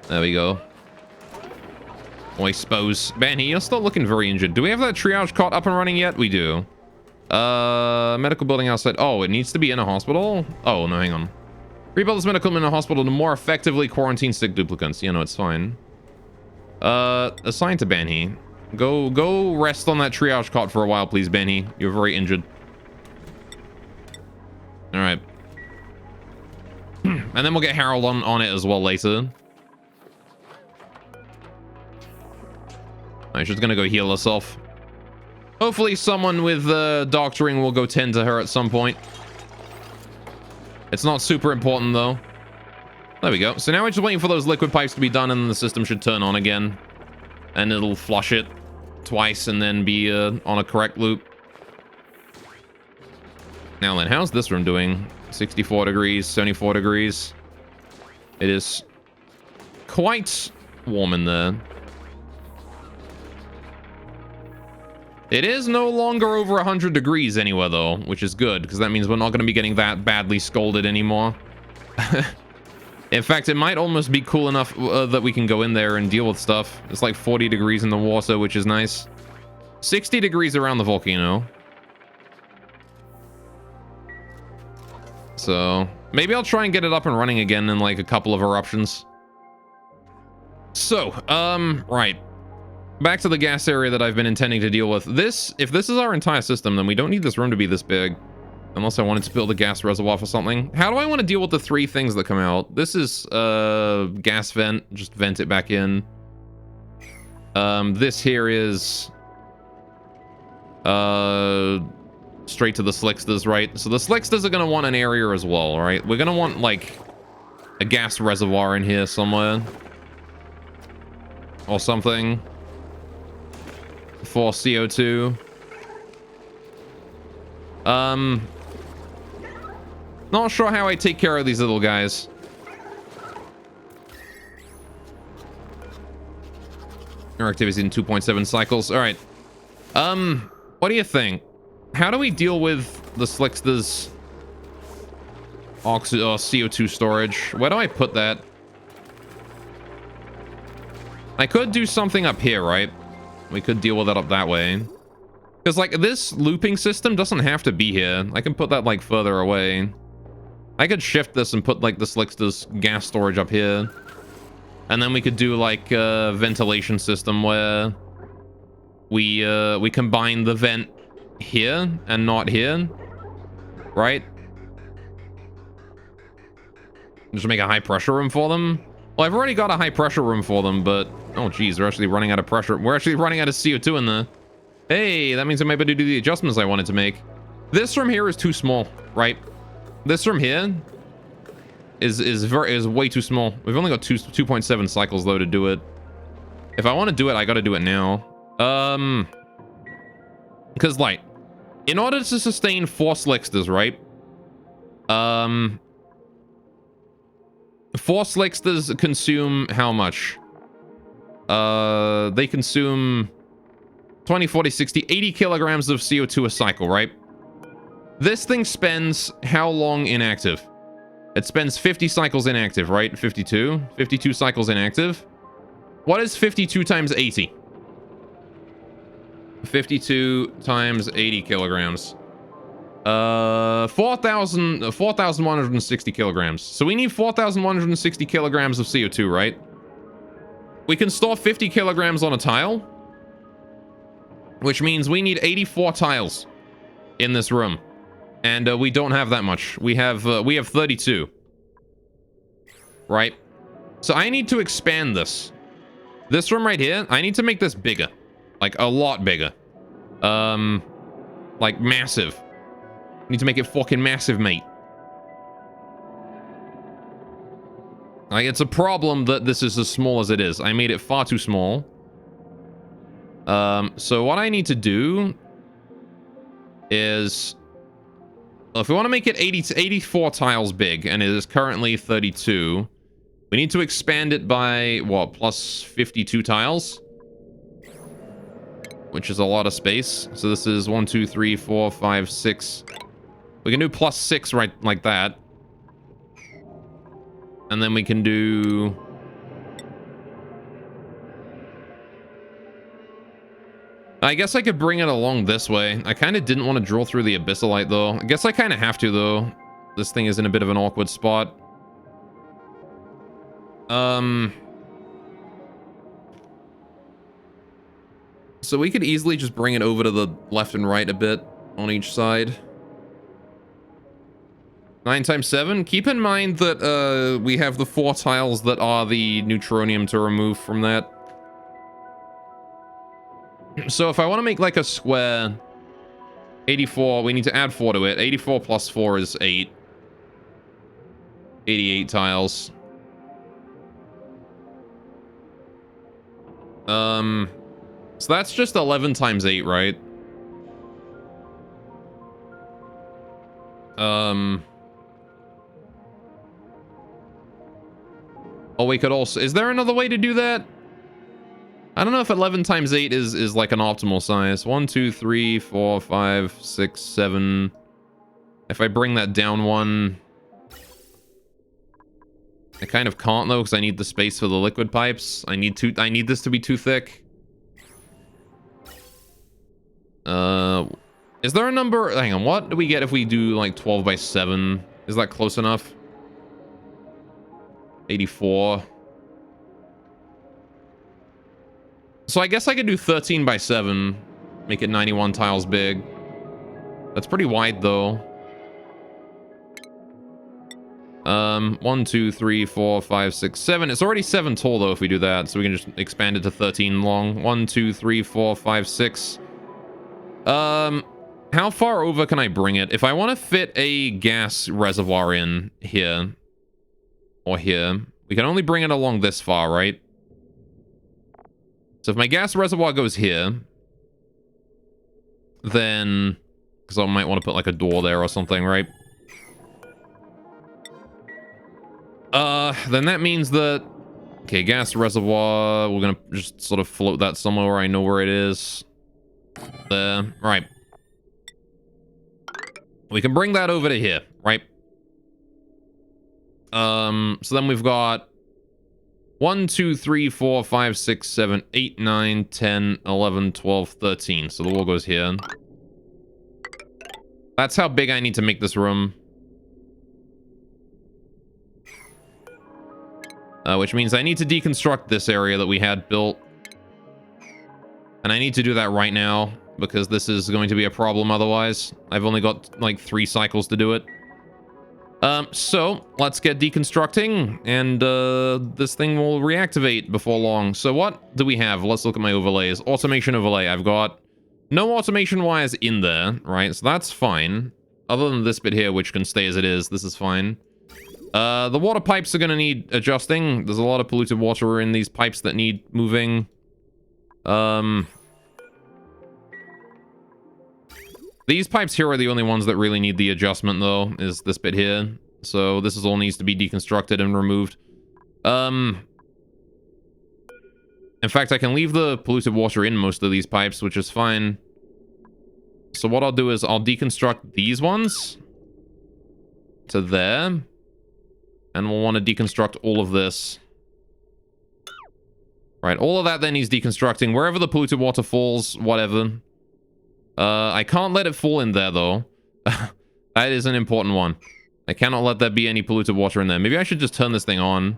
There we go. I suppose. Benny, you're still looking very injured. Do we have that triage cot up and running yet? We do. Medical building outside. Oh, it needs to be in a hospital? Oh, no, hang on. Rebuild this medical in a hospital to more effectively quarantine sick duplicants. Yeah, no, it's fine. Assign to Benny. Go rest on that triage cot for a while, please, Benny. You're very injured. All right. And then we'll get Harold on it as well later. She's just gonna go heal herself. Hopefully someone with doctoring will go tend to her at some point. It's not super important though. There we go. So now we're just waiting for those liquid pipes to be done and the system should turn on again. And it'll flush it twice and then be on a correct loop. Now then, how's this room doing? 64 degrees, 74 degrees. It is quite warm in there. It is no longer over 100 degrees anywhere, though, which is good, because that means we're not going to be getting that badly scolded anymore. In fact, it might almost be cool enough that we can go in there and deal with stuff. It's like 40 degrees in the water, which is nice. 60 degrees around the volcano. So, maybe I'll try and get it up and running again in like a couple of eruptions. So, right. Back to the gas area that I've been intending to deal with. If this is our entire system, then we don't need this room to be this big. Unless I wanted to build a gas reservoir for something. How do I want to deal with the three things that come out? This is gas vent. Just vent it back in. This here is straight to the slicksters, right? So the slicksters are going to want an area as well, right? We're going to want like a gas reservoir in here somewhere. Or something. For CO2. Not sure how I take care of these little guys. Our activity in 2.7 cycles. All right. What do you think? How do we deal with the slicksters CO2 storage? Where do I put that? I could do something up here, right? We could deal with it up that way. Because, like, this looping system doesn't have to be here. I can put that, like, further away. I could shift this and put, like, the slicksters gas storage up here. And then we could do, like, a ventilation system where we combine the vent here and not here. Right? Just make a high pressure room for them. Well, I've already got a high pressure room for them, but... Oh, geez, they're actually running out of pressure. We're actually running out of CO2 in there. Hey, that means I'm able to do the adjustments I wanted to make. This room here is too small, right? This room here is way too small. We've only got 2.7 cycles though to do it. If I want to do it, I got to do it now. Because like, in order to sustain 4 Slicksters, right? 4 Slicksters consume how much? They consume 20, 40, 60, 80 kilograms of CO2 a cycle, right? This thing spends how long inactive? It spends 50 cycles inactive, right? 52 cycles inactive. What is 52 times 80? 52 times 80 kilograms. 4,160 kilograms. So we need 4,160 kilograms of CO2, right? We can store 50 kilograms on a tile, which means we need 84 tiles in this room. And we don't have that much. We have 32. Right? So I need to expand this. This room right here, I need to make this bigger. Like a lot bigger. Like massive. Need to make it fucking massive, mate. Like, it's a problem that this is as small as it is. I made it far too small. So what I need to do is, if we want to make it 80 to 84 tiles big, and it is currently 32, we need to expand it by, what, plus 52 tiles? Which is a lot of space. So this is 1, 2, 3, 4, 5, 6. We can do plus 6 right like that. And then we can do... I guess I could bring it along this way. I kind of didn't want to drill through the abyssalite, though. I guess I kind of have to, though. This thing is in a bit of an awkward spot. So we could easily just bring it over to the left and right a bit on each side. 9 times 7. Keep in mind that we have the 4 tiles that are the neutronium to remove from that. So if I want to make like a square, 84, we need to add 4 to it. 84 plus 4 is 8. 88 tiles. So that's just 11 times 8, right? Oh, we could also... Is there another way to do that? I don't know if 11 times 8 is like an optimal size. 1, 2, 3, 4, 5, 6, 7. If I bring that down 1... I kind of can't, though, because I need the space for the liquid pipes. I need this to be too thick. Is there a number... Hang on, what do we get if we do, like, 12 by 7? Is that close enough? 84. So I guess I could do 13 by 7. Make it 91 tiles big. That's pretty wide, though. 1, 2, 3, 4, 5, 6, 7. It's already 7 tall, though, if we do that. So we can just expand it to 13 long. 1, 2, 3, 4, 5, 6. How far over can I bring it? If I want to fit a gas reservoir in here, or here, we can only bring it along this far, right? So if my gas reservoir goes here, then... Because I might want to put like a door there or something, right? Then that means that... Okay, gas reservoir, we're gonna just sort of float that somewhere where I know where it is. There, right. We can bring that over to here, right? So then we've got 1, 2, 3, 4, 5, 6, 7, 8, 9, 10, 11, 12, 13. So the wall goes here. That's how big I need to make this room. Which means I need to deconstruct this area that we had built. And I need to do that right now, because this is going to be a problem otherwise. I've only got, like, 3 cycles to do it. So, let's get deconstructing, and this thing will reactivate before long. So what do we have? Let's look at my overlays. Automation overlay. I've got No automation wires in there, right? So that's fine. Other than this bit here, which can stay as it is, this is fine. The water pipes are going to need adjusting. There's a lot of polluted water in these pipes that need moving. These pipes here are the only ones that really need the adjustment, though, is this bit here. So this is all needs to be deconstructed and removed. In fact, I can leave the polluted water in most of these pipes, which is fine. So what I'll do is I'll deconstruct these ones to there. And we'll want to deconstruct all of this. Right, all of that then needs deconstructing. Wherever the polluted water falls, whatever. I can't let it fall in there, though. That is an important one. I cannot let there be any polluted water in there. Maybe I should just turn this thing on.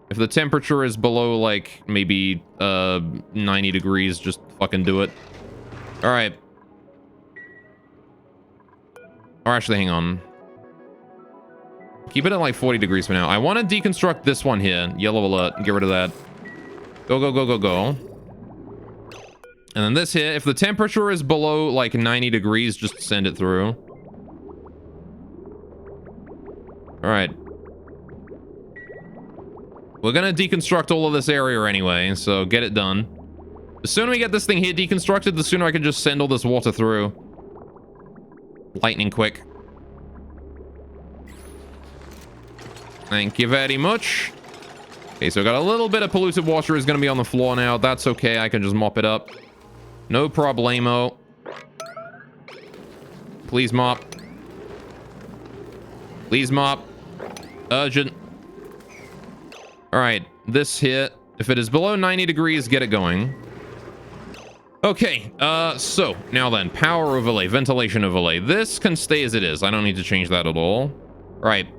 If the temperature is below, like, maybe 90 degrees, just fucking do it. Alright. Or actually, hang on. Keep it at like 40 degrees for now. I want to deconstruct this one here. Yellow alert. Get rid of that. Go, go, go, go, go. And then this here. If the temperature is below like 90 degrees, just send it through. Alright. We're going to deconstruct all of this area anyway, so get it done. The sooner we get this thing here deconstructed, the sooner I can just send all this water through. Lightning quick. Thank you very much. Okay, so we got a little bit of polluted water is going to be on the floor now. That's okay. I can just mop it up. No problemo. Please mop. Please mop. Urgent. All right. This here. If it is below 90 degrees, get it going. Okay. So now then, power overlay, ventilation overlay. This can stay as it is. I don't need to change that at all. Right.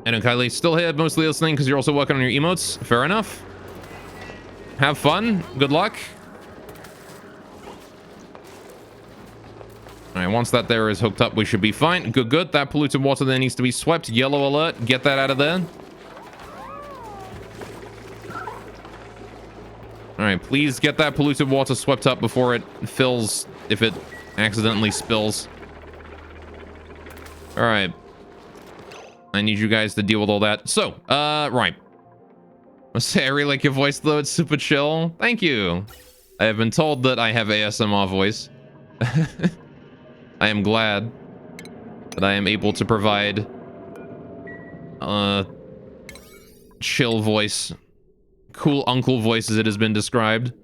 And Kylie, still here, mostly listening because you're also working on your emotes. Fair enough. Have fun. Good luck. All right, once that there is hooked up, we should be fine. Good, good. That polluted water there needs to be swept. Yellow alert. Get that out of there. All right, please get that polluted water swept up before it fills, if it accidentally spills. All right. I need you guys to deal with all that. So, right. I say I really like your voice, though. It's super chill. Thank you. I have been told that I have ASMR voice. I am glad that I am able to provide chill voice. Cool uncle voice, as it has been described.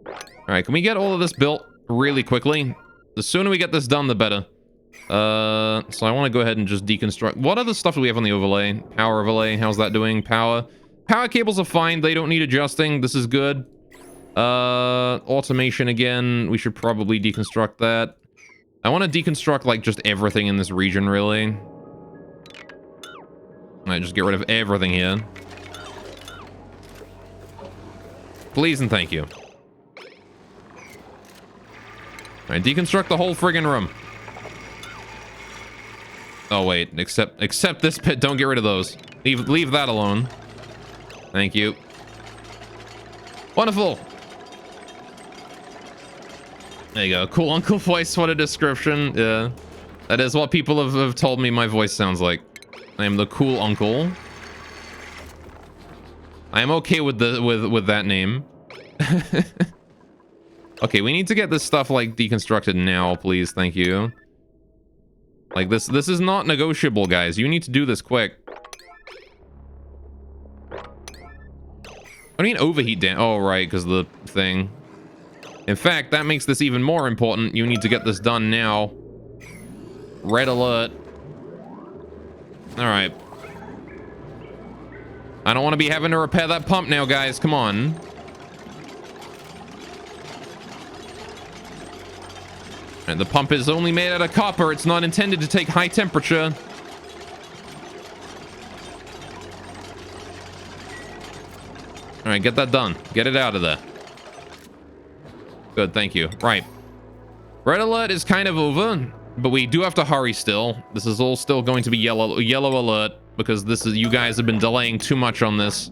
All right, can we get all of this built really quickly? The sooner we get this done, the better. So I want to go ahead and just deconstruct. What other stuff do we have on the overlay? Power overlay. How's that doing? Power cables are fine. They don't need adjusting. This is good. Automation again. We should probably deconstruct that. I want to deconstruct like just everything in this region, really. All right, just get rid of everything here. Please and thank you. All right, deconstruct the whole friggin' room. Oh wait, except this pit. Don't get rid of those. Leave that alone. Thank you. Wonderful. There you go. Cool uncle voice. What a description. Yeah, that is what people have told me my voice sounds like. I am the cool uncle. I am okay with that name. Okay, we need to get this stuff like deconstructed now, please. Thank you. Like this is not negotiable, guys. You need to do this quick. I mean overheat damage. Oh, right, because the thing. In fact, that makes this even more important. You need to get this done now. Red alert. All right. I don't want to be having to repair that pump now, guys. Come on. And the pump is only made out of copper. It's not intended to take high temperature. All right, get that done. Get it out of there. Good, thank you. Right. Red alert is kind of over, but we do have to hurry still. This is all still going to be yellow alert because you guys have been delaying too much on this.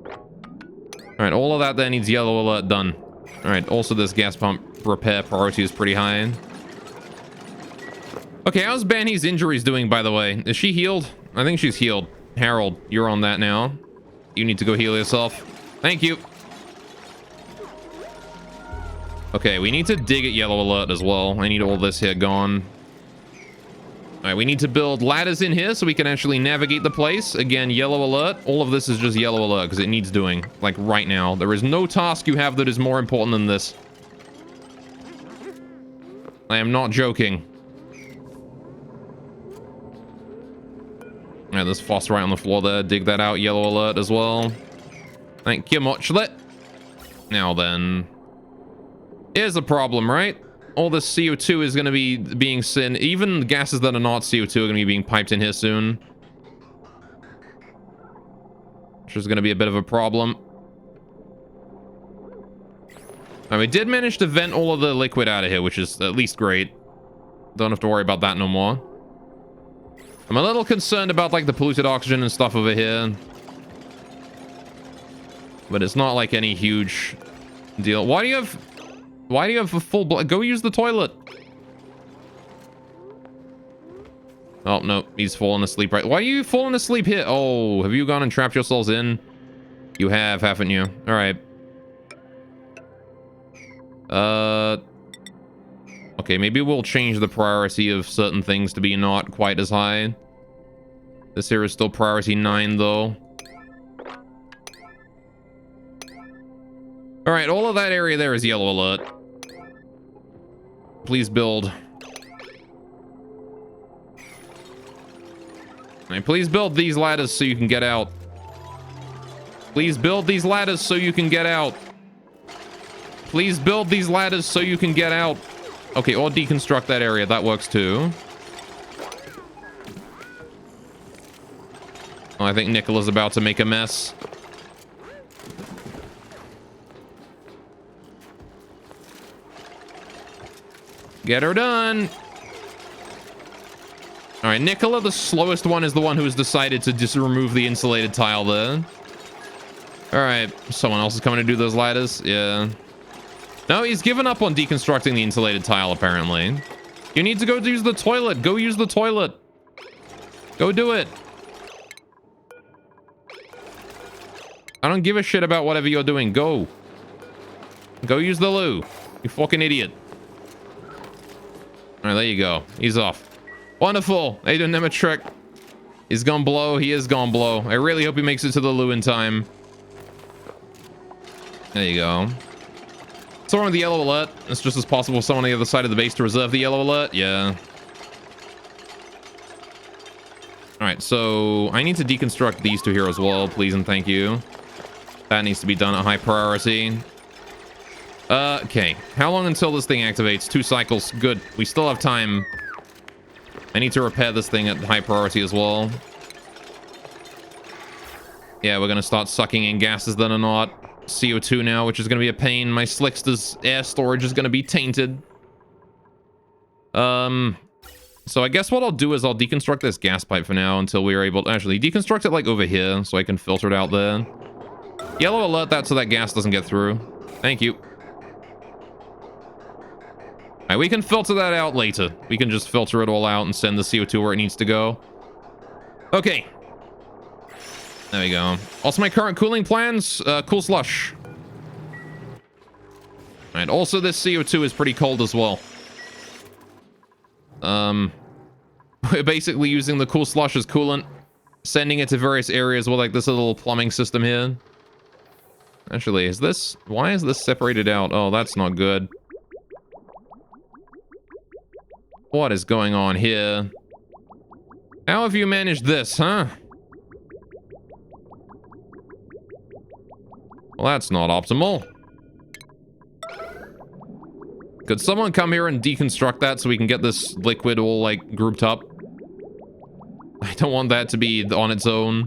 All right, all of that there needs yellow alert done. All right, also this gas pump repair priority is pretty high. Okay, how's Banny's injuries doing, by the way? Is she healed? I think she's healed. Harold, you're on that now. You need to go heal yourself. Thank you. Okay, we need to dig at yellow alert as well. I need all this here gone. All right, we need to build ladders in here so we can actually navigate the place. Again, yellow alert. All of this is just yellow alert because it needs doing, like right now. There is no task you have that is more important than this. I am not joking. All right, there's phos right on the floor there. Dig that out. Yellow alert as well. Thank you much. Now then, here's a problem, right? All this CO2 is going to be being sent. Even gases that are not CO2 are going to be being piped in here soon. Which is going to be a bit of a problem. Now, we did manage to vent all of the liquid out of here, which is at least great. Don't have to worry about that no more. I'm a little concerned about, like, the polluted oxygen and stuff over here. But it's not, like, any huge deal. Why do you have a full blood? Go use the toilet. Oh, no. He's falling asleep, right? Why are you falling asleep here? Oh, have you gone and trapped yourselves in? You have, haven't you? All right. Okay, maybe we'll change the priority of certain things to be not quite as high. This here is still priority 9, though. All right, all of that area there is yellow alert. Please build. All right, please build these ladders so you can get out. Please build these ladders so you can get out. Please build these ladders so you can get out. Okay, or deconstruct that area. That works too. Oh, I think Nicola's about to make a mess. Get her done. All right, Nicola, the slowest one, is the one who has decided to just remove the insulated tile there. All right, someone else is coming to do those ladders. Yeah. No, he's given up on deconstructing the insulated tile, apparently. You need to go use the toilet. Go use the toilet. Go do it. I don't give a shit about whatever you're doing. Go. Go use the loo. You fucking idiot. All right, there you go. He's off. Wonderful. They didn't have a trick. He's gone blow. He is gone blow. I really hope he makes it to the loo in time. There you go. What's wrong with the yellow alert? It's just as possible for someone on the other side of the base to reserve the yellow alert. Yeah. All right, so I need to deconstruct these two here as well, please and thank you. That needs to be done at high priority. Okay. How long until this thing activates? 2 cycles. Good. We still have time. I need to repair this thing at high priority as well. Yeah, we're going to start sucking in gases that are not CO2 now, which is going to be a pain. My Slickster's air storage is going to be tainted. So I guess what I'll do is I'll deconstruct this gas pipe for now until we are able to actually deconstruct it like over here so I can filter it out there. Yellow alert that so that gas doesn't get through. Thank you. All right, we can filter that out later. We can just filter it all out and send the CO2 where it needs to go. Okay. There we go. Also, my current cooling plans, cool slush. All right, also this CO2 is pretty cold as well. We're basically using the cool slush as coolant, sending it to various areas with like this little plumbing system here. Actually, is this... Why is this separated out? Oh, that's not good. What is going on here? How have you managed this, huh? Well, that's not optimal. Could someone come here and deconstruct that so we can get this liquid all, like, grouped up? I don't want that to be on its own.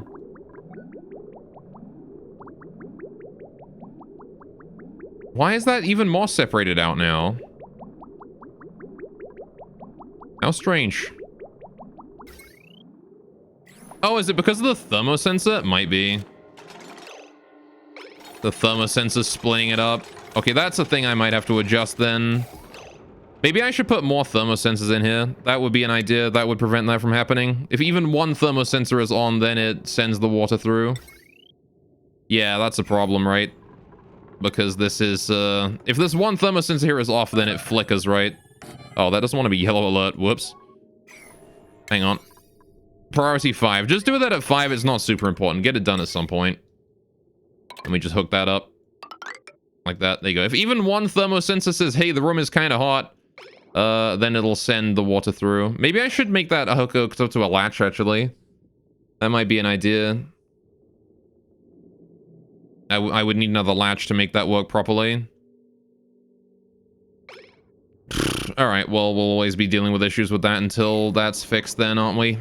Why is that even more separated out now? How strange. Oh, is it because of the thermosensor? It might be. The thermosensor's splitting it up. Okay, that's a thing I might have to adjust then. Maybe I should put more thermosensors in here. That would be an idea. That would prevent that from happening. If even one thermosensor is on, then it sends the water through. Yeah, that's a problem, right? Because this is, if this one thermosensor here is off, then it flickers, right? Oh, that doesn't want to be yellow alert. Whoops. Hang on. Priority 5. Just do that at 5. It's not super important. Get it done at some point. Let me just hook that up. Like that. There you go. If even one thermosensor says, hey, the room is kind of hot, then it'll send the water through. Maybe I should make that hooked up to a latch, actually. That might be an idea. I would need another latch to make that work properly. Alright, well, we'll always be dealing with issues with that until that's fixed then, aren't we?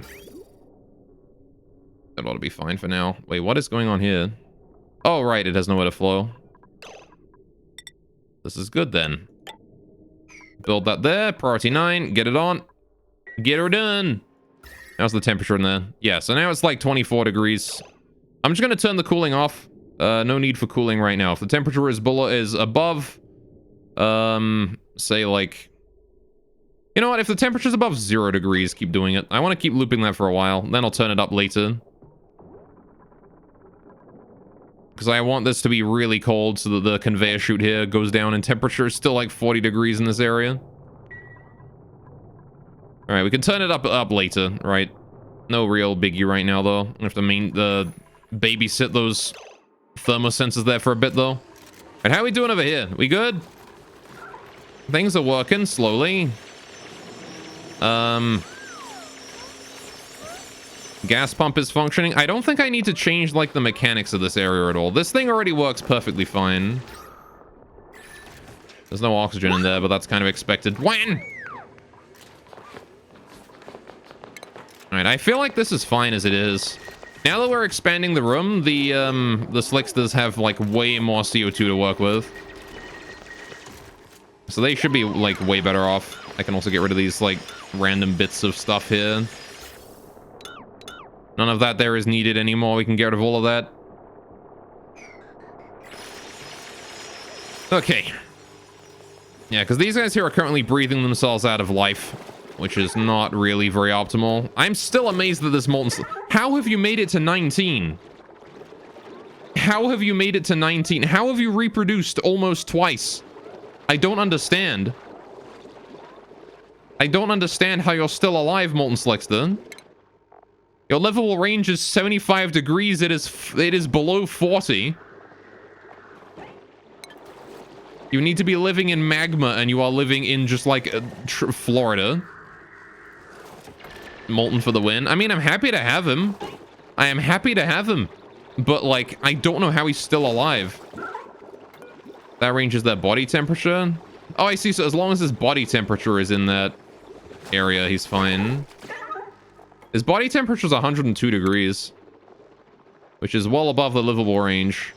That ought to be fine for now. Wait, what is going on here? Oh, right, it has nowhere to flow. This is good then. Build that there. Priority 9. Get it on. Get her done. How's the temperature in there? Yeah, so now it's like 24 degrees. I'm just going to turn the cooling off. No need for cooling right now. If the temperature is above, say like, you know what? If the temperature's above 0 degrees, keep doing it. I want to keep looping that for a while. Then I'll turn it up later. Because I want this to be really cold so that the conveyor chute here goes down in temperature. It's still like 40 degrees in this area. All right, we can turn it up later, right? No real biggie right now, though. I have to babysit those thermosensors there for a bit, though. And how are we doing over here? We good? Things are working slowly. Gas pump is functioning. I don't think I need to change, like, the mechanics of this area at all. This thing already works perfectly fine. There's no oxygen in there, but that's kind of expected. When? Alright, I feel like this is fine as it is. Now that we're expanding the room, the slicksters have, like, way more CO2 to work with. So they should be, like, way better off. I can also get rid of these, like, random bits of stuff here. None of that there is needed anymore. We can get rid of all of that. Okay. Yeah, because these guys here are currently breathing themselves out of life, which is not really very optimal. I'm still amazed that this molten... How have you made it to 19? How have you made it to 19? How have you reproduced almost twice? I don't understand. I don't understand how you're still alive, Molten Slickster. Your livable range is 75 degrees. It is below 40. You need to be living in magma, and you are living in just like Florida. Molten for the win. I mean, I'm happy to have him. I am happy to have him. But, like, I don't know how he's still alive. That ranges that body temperature. Oh, I see. So as long as his body temperature is in that area, he's fine. His body temperature is 102 degrees, which is well above the livable range.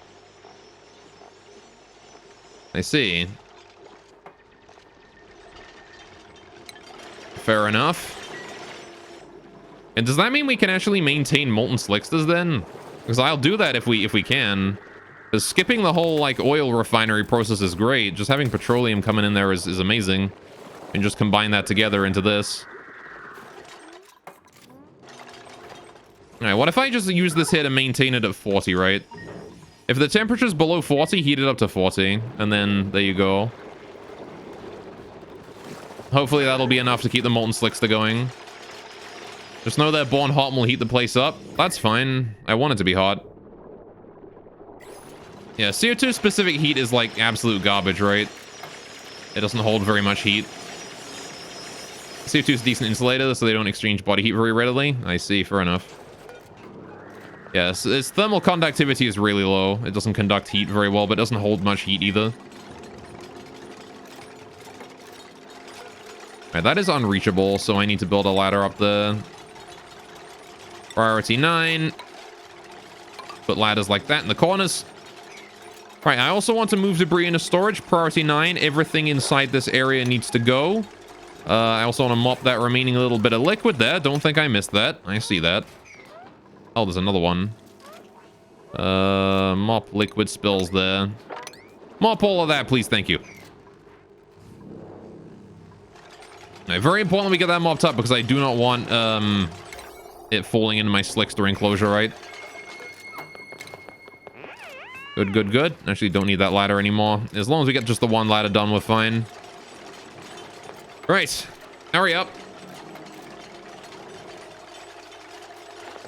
I see. Fair enough. And does that mean we can actually maintain molten slicksters then? Because I'll do that if we can. Because skipping the whole like oil refinery process is great. Just having petroleum coming in there is amazing. And just combine that together into this. Alright, what if I just use this here to maintain it at 40, right? If the temperature's below 40, heat it up to 40. And then, there you go. Hopefully that'll be enough to keep the molten slickster going. Just know that born hot will heat the place up. That's fine. I want it to be hot. Yeah, CO2 specific heat is like absolute garbage, right? It doesn't hold very much heat. CO2 is a decent insulator, so they don't exchange body heat very readily. I see, fair enough. Yes, its thermal conductivity is really low. It doesn't conduct heat very well, but it doesn't hold much heat either. Alright, that is unreachable, so I need to build a ladder up there. Priority 9. Put ladders like that in the corners. Right, I also want to move debris into storage. Priority 9. Everything inside this area needs to go. I also want to mop that remaining little bit of liquid there. Don't think I missed that. I see that. Oh, there's another one. Mop liquid spills there. Mop all of that, please. Thank you. Right, very important we get that mopped up because I do not want it falling into my slickster enclosure, right? Good, good, good. Actually, don't need that ladder anymore. As long as we get just the one ladder done, we're fine. Right. Hurry up.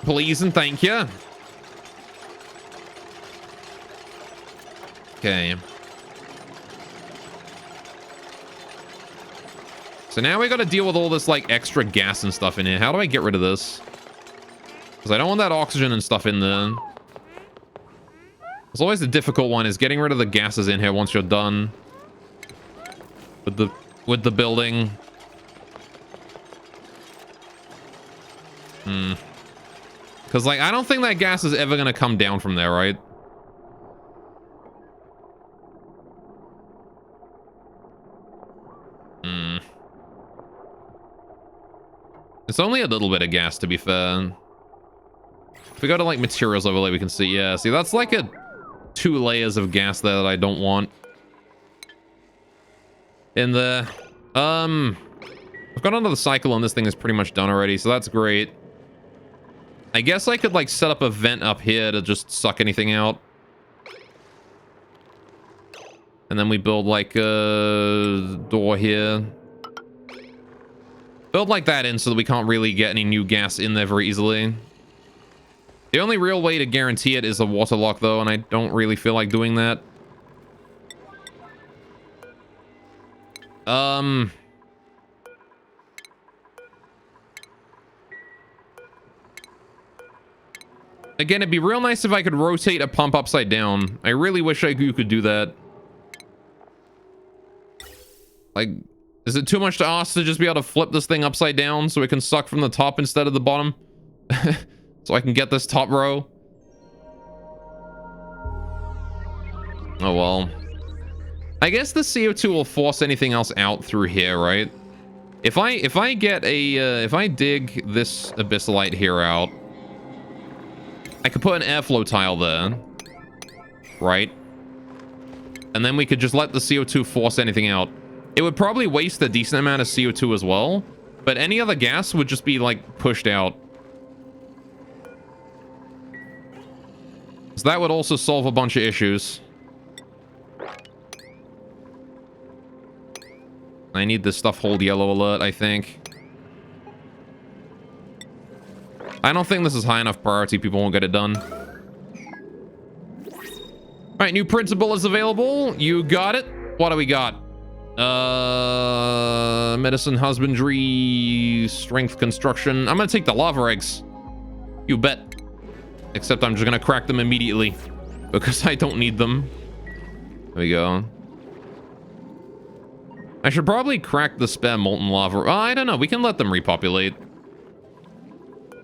Please and thank you. Okay. So now we got to deal with all this, like, extra gas and stuff in here. How do I get rid of this? Because I don't want that oxygen and stuff in there. It's always the difficult one, is getting rid of the gases in here once you're done with the building. Because, like, I don't think that gas is ever going to come down from there, right? It's only a little bit of gas, to be fair. If we go to, like, materials overlay, we can see, yeah. See, that's like a 2 layers of gas there that I don't want in there. I've got another cycle and this thing is pretty much done already, so that's great. I guess I could, like, set up a vent up here to just suck anything out. And then we build, like, a door here. Build like that in so that we can't really get any new gas in there very easily. The only real way to guarantee it is a water lock, though, and I don't really feel like doing that. Again, it'd be real nice if I could rotate a pump upside down. I really wish you could do that. Like, is it too much to ask to just be able to flip this thing upside down so it can suck from the top instead of the bottom? So I can get this top row? Oh, well. I guess the CO2 will force anything else out through here, right? If I get a, if I dig this abyssalite here out, I could put an airflow tile there, right? And then we could just let the CO2 force anything out. It would probably waste a decent amount of CO2 as well, but any other gas would just be, like, pushed out. So that would also solve a bunch of issues. I need this stuff hold yellow alert, I think. I don't think this is high enough priority. People won't get it done. All right, new principle is available. You got it. What do we got? Medicine, husbandry, strength, construction. I'm gonna take the lava eggs. You bet. Except I'm just gonna crack them immediately because I don't need them. There we go. I should probably crack the spare molten lava. I don't know. We can let them repopulate. All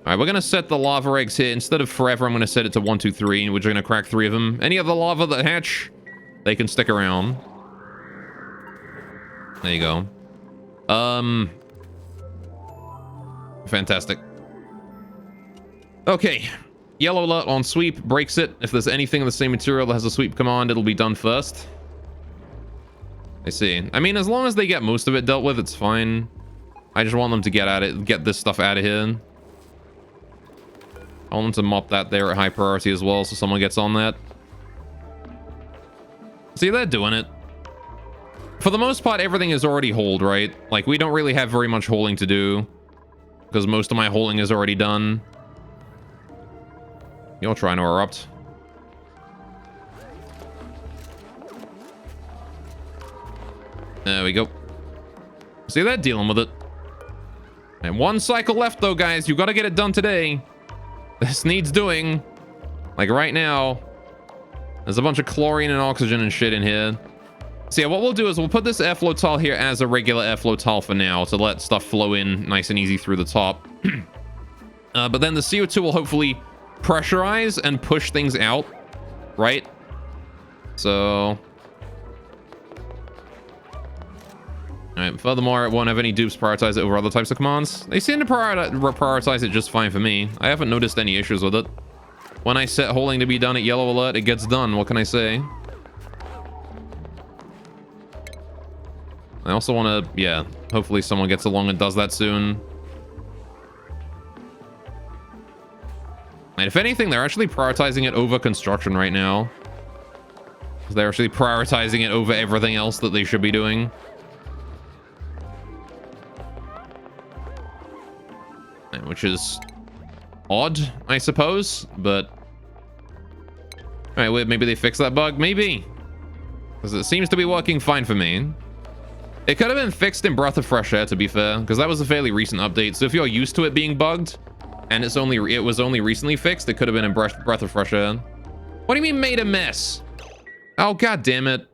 right, we're gonna set the lava eggs here. Instead of forever, I'm gonna set it to 1, 2, 3. We're just gonna crack 3 of them. Any of the lava that hatch, they can stick around. There you go. Fantastic. Okay. Yellow alert on sweep. Breaks it. If there's anything in the same material that has a sweep command, it'll be done first. I see. I mean, as long as they get most of it dealt with, it's fine. I just want them to get this stuff out of here. I want them to mop that there at high priority as well, so someone gets on that. See, they're doing it. For the most part, everything is already hauled, right? Like, we don't really have very much hauling to do, because most of my hauling is already done. You're trying to erupt. There we go. See, they're dealing with it. And 1 cycle left, though, guys. You got to get it done today. This needs doing. Like, right now. There's a bunch of chlorine and oxygen and shit in here. So yeah, what we'll do is we'll put this airflow tile here as a regular airflow tile for now to let stuff flow in nice and easy through the top. But then the CO2 will hopefully pressurize and push things out, right? So... Alright, furthermore, it won't have any dupes prioritize it over other types of commands. They seem to prioritize it just fine for me. I haven't noticed any issues with it. When I set hauling to be done at yellow alert, it gets done. What can I say? I also want to, yeah, hopefully someone gets along and does that soon. And if anything, they're actually prioritizing it over construction right now. They're actually prioritizing it over everything else that they should be doing. Which is odd, I suppose, but... Alright, wait, maybe they fixed that bug? Maybe! Because it seems to be working fine for me. It could have been fixed in Breath of Fresh Air, to be fair, because that was a fairly recent update. So if you're used to it being bugged, and it was only recently fixed, it could have been in Breath of Fresh Air. What do you mean made a mess? Oh, god damn it.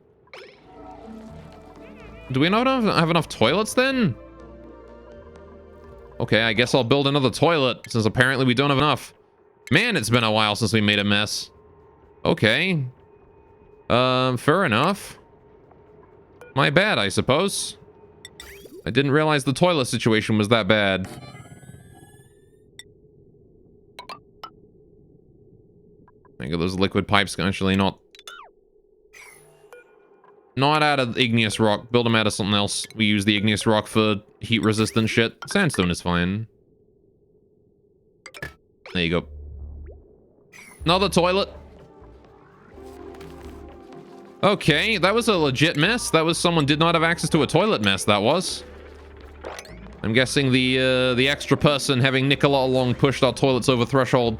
Do we not have enough toilets then? Okay, I guess I'll build another toilet, since apparently we don't have enough. Man, it's been a while since we made a mess. Okay. Fair enough. My bad, I suppose. I didn't realize the toilet situation was that bad. I think those liquid pipes actually not out of igneous rock. Build them out of something else. We use the igneous rock for heat resistant shit. Sandstone is fine. There you go. Another toilet. Okay, that was a legit mess. That was someone did not have access to a toilet mess, that was. I'm guessing the extra person having Nicola along pushed our toilets over threshold.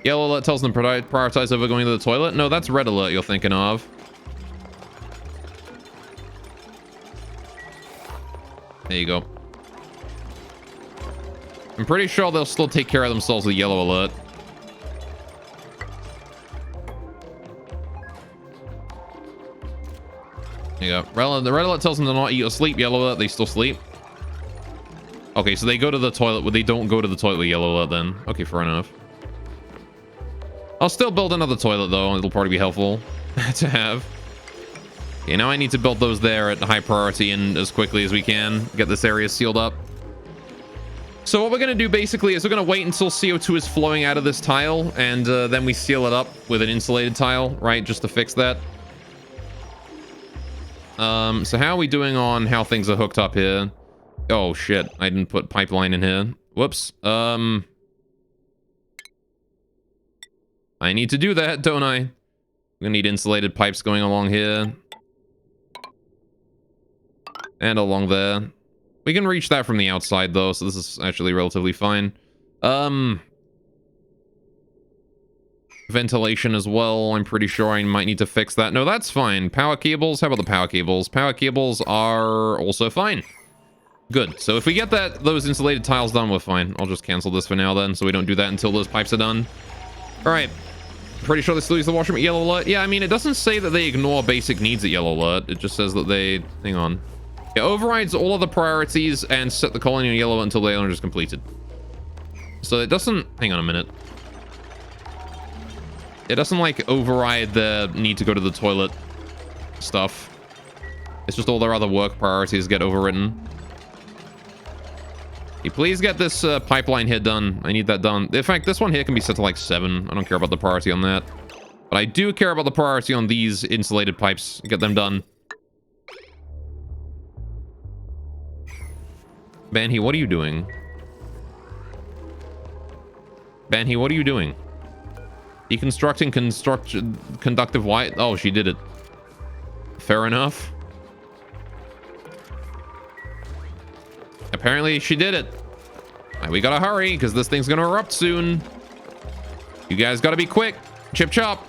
Yellow alert tells them prioritize over going to the toilet. No, that's red alert you're thinking of. There you go. I'm pretty sure they'll still take care of themselves with yellow alert. There you go. The red alert tells them to not eat or sleep. Yellow alert, they still sleep. Okay, so they go to the toilet, but they don't go to the toilet with yellow alert then. Okay, fair enough. I'll still build another toilet, though. It'll probably be helpful to have. Okay, now I need to build those there at high priority and as quickly as we can. Get this area sealed up. So what we're going to do, basically, is we're going to wait until CO2 is flowing out of this tile, and then we seal it up with an insulated tile, right? Just to fix that. So how are we doing on how things are hooked up here? Oh, shit. I didn't put pipeline in here. Whoops. I need to do that, don't I? I'm gonna need insulated pipes going along here. And along there. We can reach that from the outside, though, so this is actually relatively fine. Ventilation as well. I'm pretty sure I might need to fix that. No, that's fine. Power cables. How about the power cables? Power cables are also fine. Good. So if we get those insulated tiles done, we're fine. I'll just cancel this for now then, so we don't do that until those pipes are done. All right. Pretty sure they still use the washroom at yellow alert. Yeah, I mean, it doesn't say that they ignore basic needs at yellow alert. It just says that they... Hang on. It overrides all other priorities and set the colony on yellow alert until the alert is completed. So it doesn't... Hang on a minute. It doesn't, like, override the need to go to the toilet stuff. It's just all their other work priorities get overwritten. Hey, please get this pipeline here done. I need that done. In fact, this one here can be set to like 7. I don't care about the priority on that. But I do care about the priority on these insulated pipes. Get them done. Banhi, what are you doing? Banhi, what are you doing? Deconstructing conductive wire. Oh, she did it. Fair enough. Apparently she did it. Right, we gotta hurry because this thing's gonna erupt soon. You guys gotta be quick. Chip chop.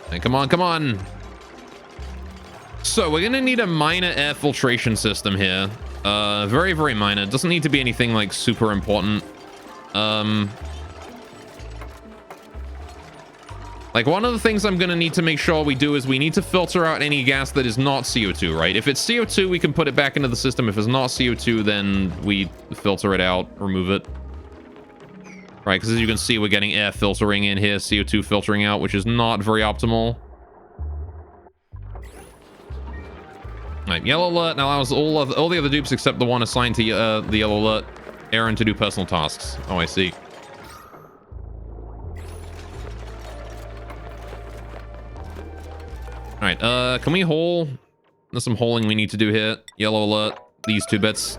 Hey, come on, come on. So we're gonna need a minor air filtration system here. Very, very minor. It doesn't need to be anything like super important. Like, one of the things I'm going to need to make sure we do is we need to filter out any gas that is not CO2, right? If it's CO2, we can put it back into the system. If it's not CO2, then we filter it out, remove it. Right, because as you can see, we're getting air filtering in here, CO2 filtering out, which is not very optimal. Right, yellow alert now allows all the other dupes except the one assigned to the yellow alert Aaron to do personal tasks. Oh, I see. Can we haul? There's some hauling we need to do here. Yellow alert. These 2 bits.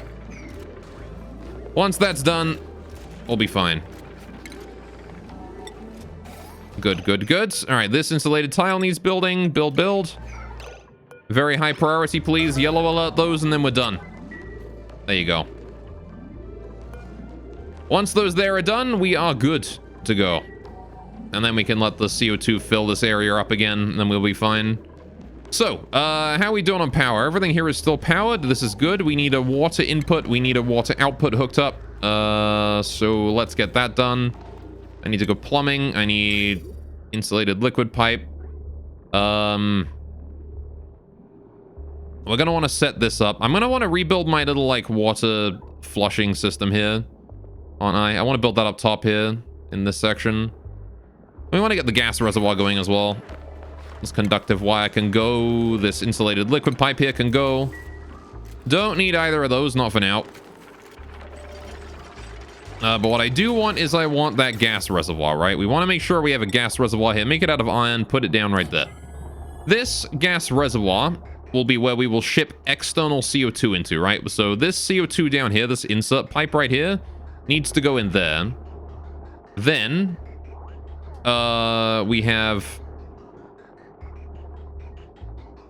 Once that's done, we'll be fine. Good, good, good. All right, this insulated tile needs building. Build, build. Very high priority, please. Yellow alert those, and then we're done. There you go. Once those there are done, we are good to go. And then we can let the CO2 fill this area up again, and then we'll be fine. So, how are we doing on power? Everything here is still powered. This is good. We need a water input. We need a water output hooked up. So let's get that done. I need to go plumbing. I need insulated liquid pipe. We're gonna want to set this up. I'm gonna want to rebuild my little, like, water flushing system here. I want to build that up top here in this section. We want to get the gas reservoir going as well. This conductive wire can go. This insulated liquid pipe here can go. Don't need either of those, not for now. But what I do want is I want that gas reservoir, right? We want to make sure we have a gas reservoir here. Make it out of iron, put it down right there. This gas reservoir will be where we will ship external CO2 into, right? So this CO2 down here, this insert pipe right here, needs to go in there. Then we have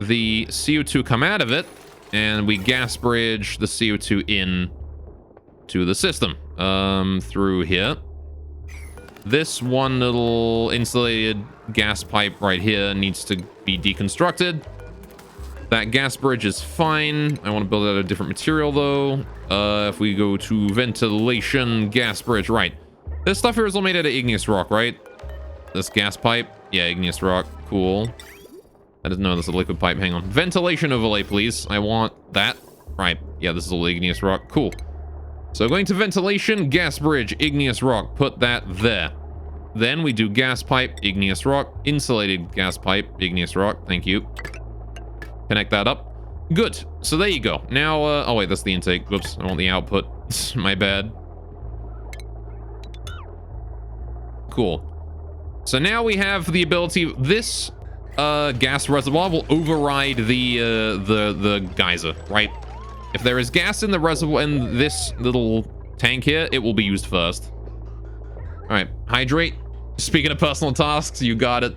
the CO2 come out of it, and we gas bridge the CO2 in to the system through here. This one little insulated gas pipe right here needs to be deconstructed. That gas bridge is fine. I want to build out a different material though. If we go to ventilation gas bridge, right. This stuff here is all made out of igneous rock, right? This gas pipe. Yeah, igneous rock. Cool. I didn't know this is a liquid pipe. Hang on. Ventilation overlay, please. I want that. Right. Yeah, this is all igneous rock. Cool. So going to ventilation, gas bridge, igneous rock. Put that there. Then we do gas pipe, igneous rock, insulated gas pipe, igneous rock. Thank you. Connect that up. Good. So there you go. Now, oh wait, that's the intake. Whoops, I want the output. My bad. Cool. So now we have the ability, this gas reservoir will override the geyser, right? If there is gas in the reservoir, in this little tank here, it will be used first. All right, hydrate. Speaking of personal tasks, you got it.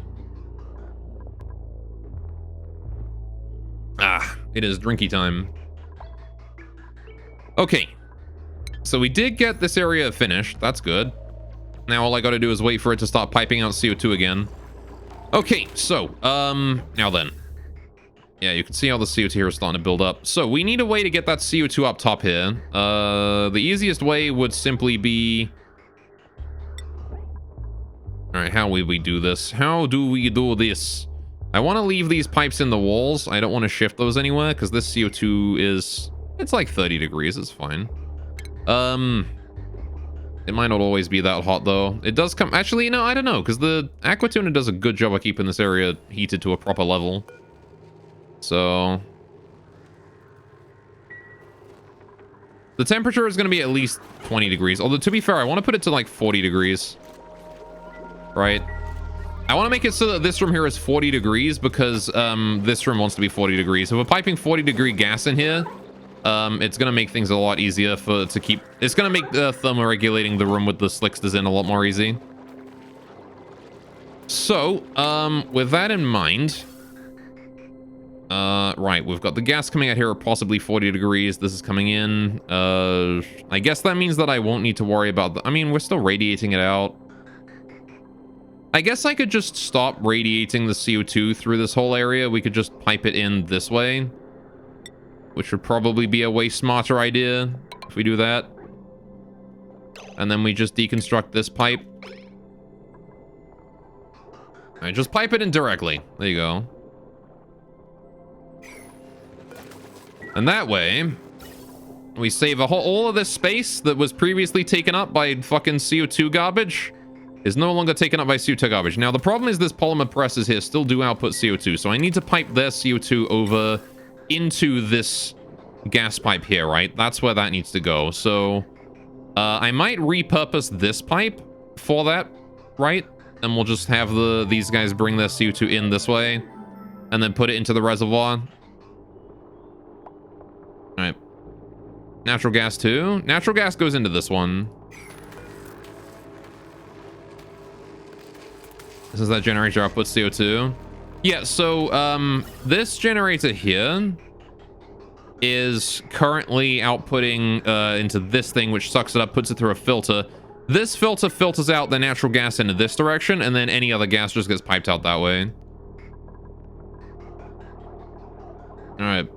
Ah, it is drinky time. Okay. So we did get this area finished. That's good. Now all I gotta do is wait for it to stop piping out CO2 again. Okay, so, now then. Yeah, you can see all the CO2 here is starting to build up. So we need a way to get that CO2 up top here. The easiest way would simply be... Alright, how will we do this? How do we do this? I want to leave these pipes in the walls. I don't want to shift those anywhere, because this CO2 is... It's like 30 degrees, it's fine. It might not always be that hot, though. It does come... Actually, no, I don't know, because the Aquatuna does a good job of keeping this area heated to a proper level. So... The temperature is going to be at least 20 degrees. Although, to be fair, I want to put it to, like, 40 degrees. Right? I want to make it so that this room here is 40 degrees, because this room wants to be 40 degrees. If we're piping 40-degree gas in here... it's gonna make things a lot easier to keep... It's gonna make thermoregulating the room with the slicksters in a lot more easy. So, with that in mind... right, we've got the gas coming out here at possibly 40 degrees. This is coming in. I guess that means that I won't need to worry about... I mean, we're still radiating it out. I guess I could just stop radiating the CO2 through this whole area. We could just pipe it in this way. Which would probably be a way smarter idea if we do that. And then we just deconstruct this pipe. Alright, just pipe it in directly. There you go. And that way, we save all of this space that was previously taken up by fucking CO2 garbage is no longer taken up by CO2 garbage. Now, the problem is this polymer presses here still do output CO2, so I need to pipe their CO2 over into this gas pipe here, right? That's where that needs to go. So I might repurpose this pipe for that, right? And we'll just have these guys bring their CO2 in this way. and then put it into the reservoir. All right. Natural gas too. Natural gas goes into this one. This is that generator outputs CO2. Yeah, so this generator here is currently outputting into this thing, which sucks it up, puts it through a filter. This filter filters out the natural gas into this direction, and then any other gas just gets piped out that way. All right.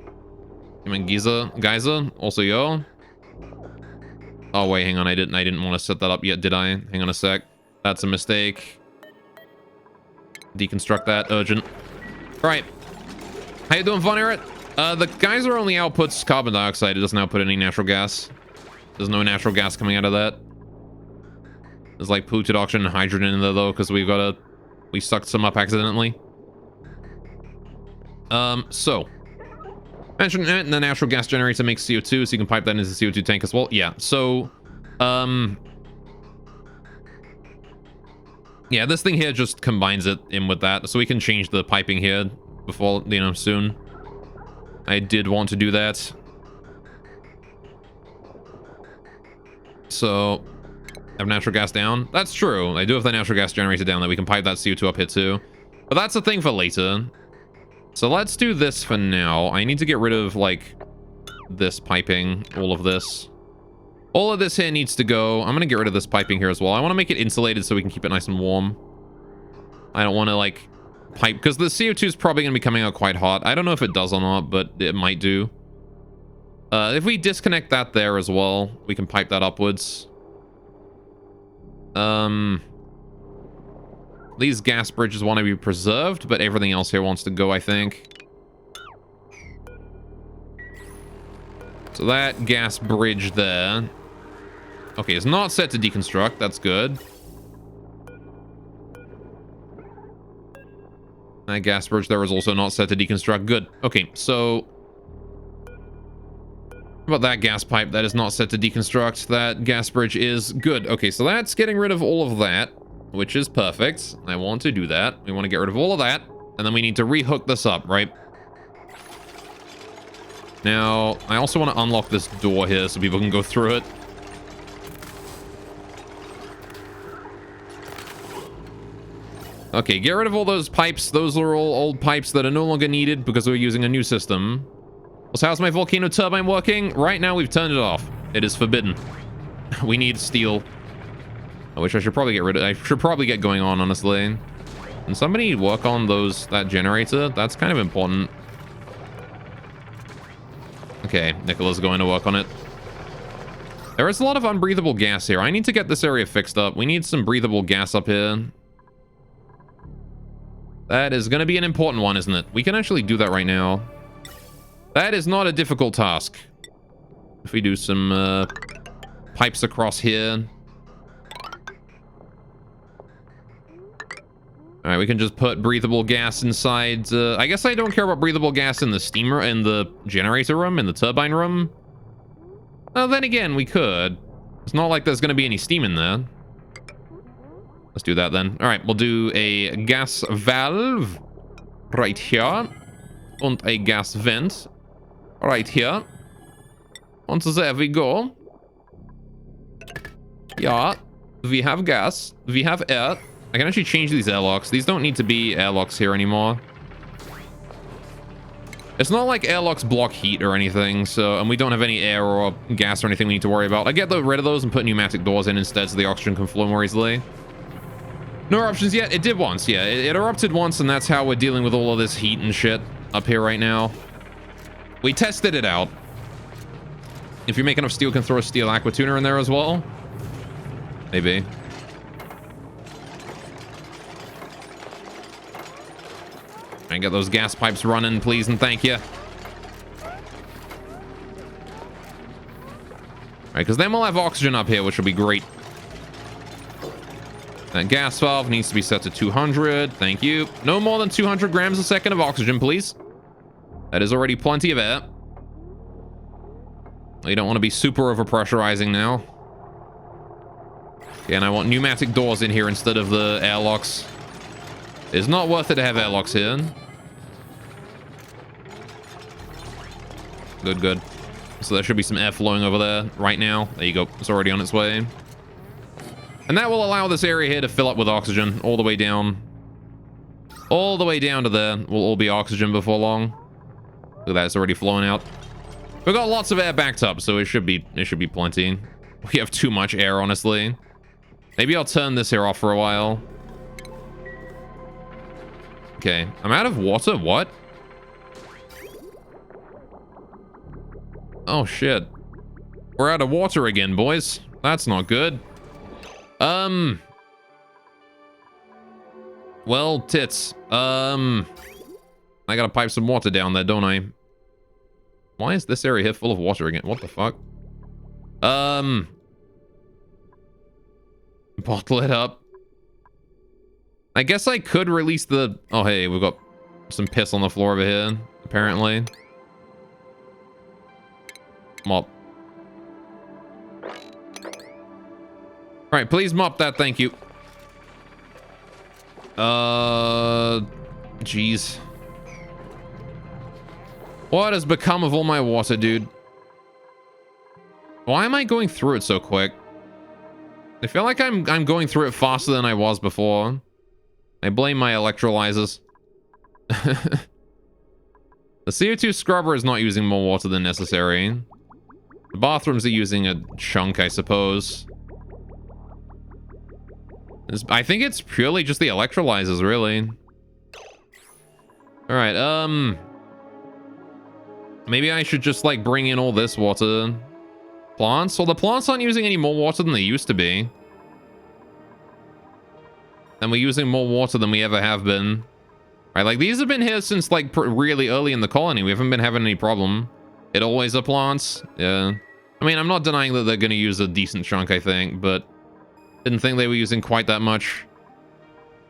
Come on, Geyser, also yo. Oh wait, hang on. I didn't want to set that up yet, did I? Hang on a sec. That's a mistake. Deconstruct that, urgent. All right. How you doing, Von Eric? The geyser only outputs carbon dioxide. It doesn't output any natural gas. There's no natural gas coming out of that. There's like polluted oxygen and hydrogen in there though, because we sucked some up accidentally. So mentioned it, and the natural gas generator makes CO2, so you can pipe that into the CO2 tank as well. Yeah, so yeah, this thing here just combines it in with that, so we can change the piping here before, you know, soon. I did want to do that. So have natural gas down. That's true. I do have the natural gas generator down that we can pipe that CO2 up here too. But that's a thing for later. So let's do this for now. I need to get rid of like this piping, all of this. All of this here needs to go. I'm going to get rid of this piping here as well. I want to make it insulated so we can keep it nice and warm. I don't want to like pipe, because the CO2 is probably going to be coming out quite hot. I don't know if it does or not, but it might do. If we disconnect that there as well, we can pipe that upwards. These gas bridges want to be preserved, but everything else here wants to go, I think. So that gas bridge there. Okay, it's not set to deconstruct. That's good. That gas bridge there is also not set to deconstruct. Good. Okay, so how about that gas pipe that is not set to deconstruct? That gas bridge is good. Okay, so that's getting rid of all of that, which is perfect. I want to do that. We want to get rid of all of that, and then we need to rehook this up, right? Now, I also want to unlock this door here so people can go through it. Okay, get rid of all those pipes. Those are all old pipes that are no longer needed because we're using a new system. So how's my volcano turbine working? Right now, we've turned it off. It is forbidden. We need steel. Which I should probably get rid of. I should probably get going on, honestly. Can somebody work on that generator? That's kind of important. Okay, Nicola's going to work on it. There is a lot of unbreathable gas here. I need to get this area fixed up. We need some breathable gas up here. That is going to be an important one, isn't it? We can actually do that right now. That is not a difficult task. If we do some pipes across here. All right, we can just put breathable gas inside. I guess I don't care about breathable gas in the steamer, in the generator room, in the turbine room. Well, then again, we could. It's not like there's going to be any steam in there. Let's do that then. All right, we'll do a gas valve right here. And a gas vent right here. And there we go. Yeah, we have gas. We have air. I can actually change these airlocks. These don't need to be airlocks here anymore. It's not like airlocks block heat or anything, so, and we don't have any air or gas or anything we need to worry about. I get rid of those and put pneumatic doors in instead so the oxygen can flow more easily. No eruptions yet? It did once, yeah. It erupted once, and that's how we're dealing with all of this heat and shit up here right now. We tested it out. If you make enough steel, you can throw a steel aqua tuner in there as well. Maybe. And get those gas pipes running, please and thank you. All right, because then we'll have oxygen up here, which will be great. That gas valve needs to be set to 200. Thank you. No more than 200 grams a second of oxygen, please. That is already plenty of air. You don't want to be super overpressurizing now. Okay, and I want pneumatic doors in here instead of the airlocks. It's not worth it to have airlocks here. Good, good. So there should be some air flowing over there right now. There you go. It's already on its way. And that will allow this area here to fill up with oxygen all the way down. All the way down to there will all be oxygen before long. Look at that, it's already flowing out. We've got lots of air backed up, so it should be plenty. We have too much air, honestly. Maybe I'll turn this here off for a while. Okay, I'm out of water. What? Oh shit. We're out of water again, boys. That's not good. Well, tits. I gotta pipe some water down there, don't I? Why is this area here full of water again? What the fuck? Bottle it up. I guess I could release the... Oh, hey, we've got some piss on the floor over here, apparently. Mop. Alright, please mop that, thank you. Jeez. What has become of all my water, dude? Why am I going through it so quick? I feel like I'm going through it faster than I was before. I blame my electrolyzers. The CO2 scrubber is not using more water than necessary. The bathrooms are using a chunk, I suppose. I think it's purely just the electrolyzers, really. Alright, maybe I should just, like, bring in all this water. Plants? Well, the plants aren't using any more water than they used to be. And we're using more water than we ever have been. Right, like, these have been here since, like, really early in the colony. We haven't been having any problem. It always are plants. Yeah. I mean, I'm not denying that they're going to use a decent chunk, I think, but didn't think they were using quite that much.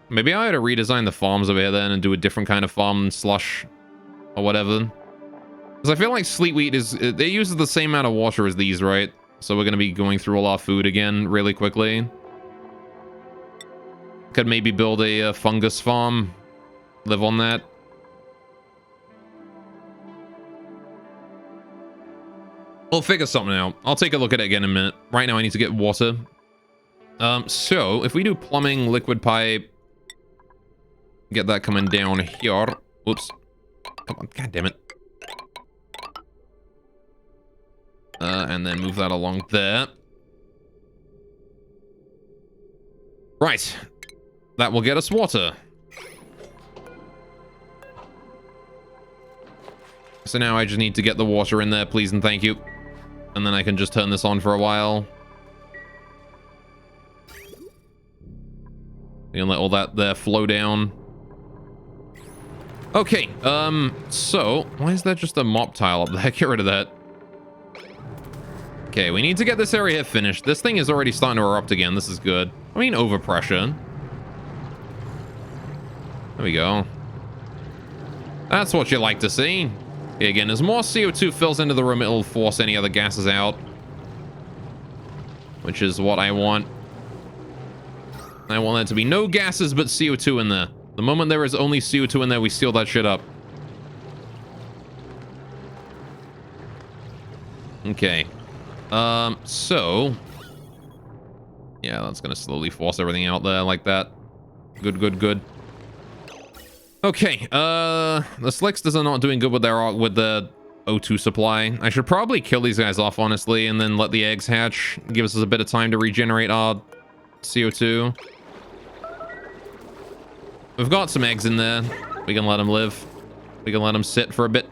Maybe I ought to redesign the farms over here then and do a different kind of farm than slush or whatever. Because I feel like sleet wheat is... It uses the same amount of water as these, right? So we're going to be going through all our food again really quickly. Could maybe build a fungus farm. Live on that. We'll figure something out. I'll take a look at it again in a minute. Right now I need to get water. So if we do plumbing, liquid pipe, get that coming down here. Oops. Come on, god damn it. And then move that along there. Right. That will get us water. So now I just need to get the water in there, please and thank you. And then I can just turn this on for a while. You can let all that there flow down. Okay, so why is there just a mop tile up there? Get rid of that. Okay, we need to get this area finished. This thing is already starting to erupt again. This is good. I mean, overpressure. There we go. That's what you like to see. Okay, again, as more CO2 fills into the room, it'll force any other gases out. Which is what I want. I want there to be no gases but CO2 in there. The moment there is only CO2 in there, we seal that shit up. Okay. So... Yeah, that's gonna slowly force everything out there like that. Good, good, good. Okay, the Slicksters are not doing good with the O2 supply. I should probably kill these guys off, honestly, and then let the eggs hatch. Give us a bit of time to regenerate our CO2. We've got some eggs in there. We can let them live. We can let them sit for a bit.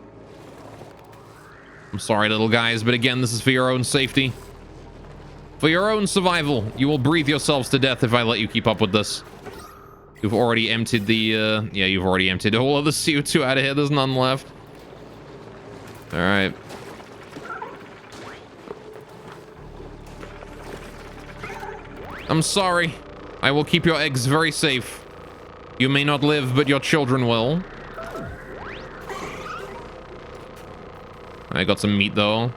I'm sorry, little guys, but again, this is for your own safety. For your own survival. You will breathe yourselves to death if I let you keep up with this. You've already emptied the, yeah, you've already emptied all of the CO2 out of here. There's none left. All right. I'm sorry. I will keep your eggs very safe. You may not live, but your children will. I got some meat, though.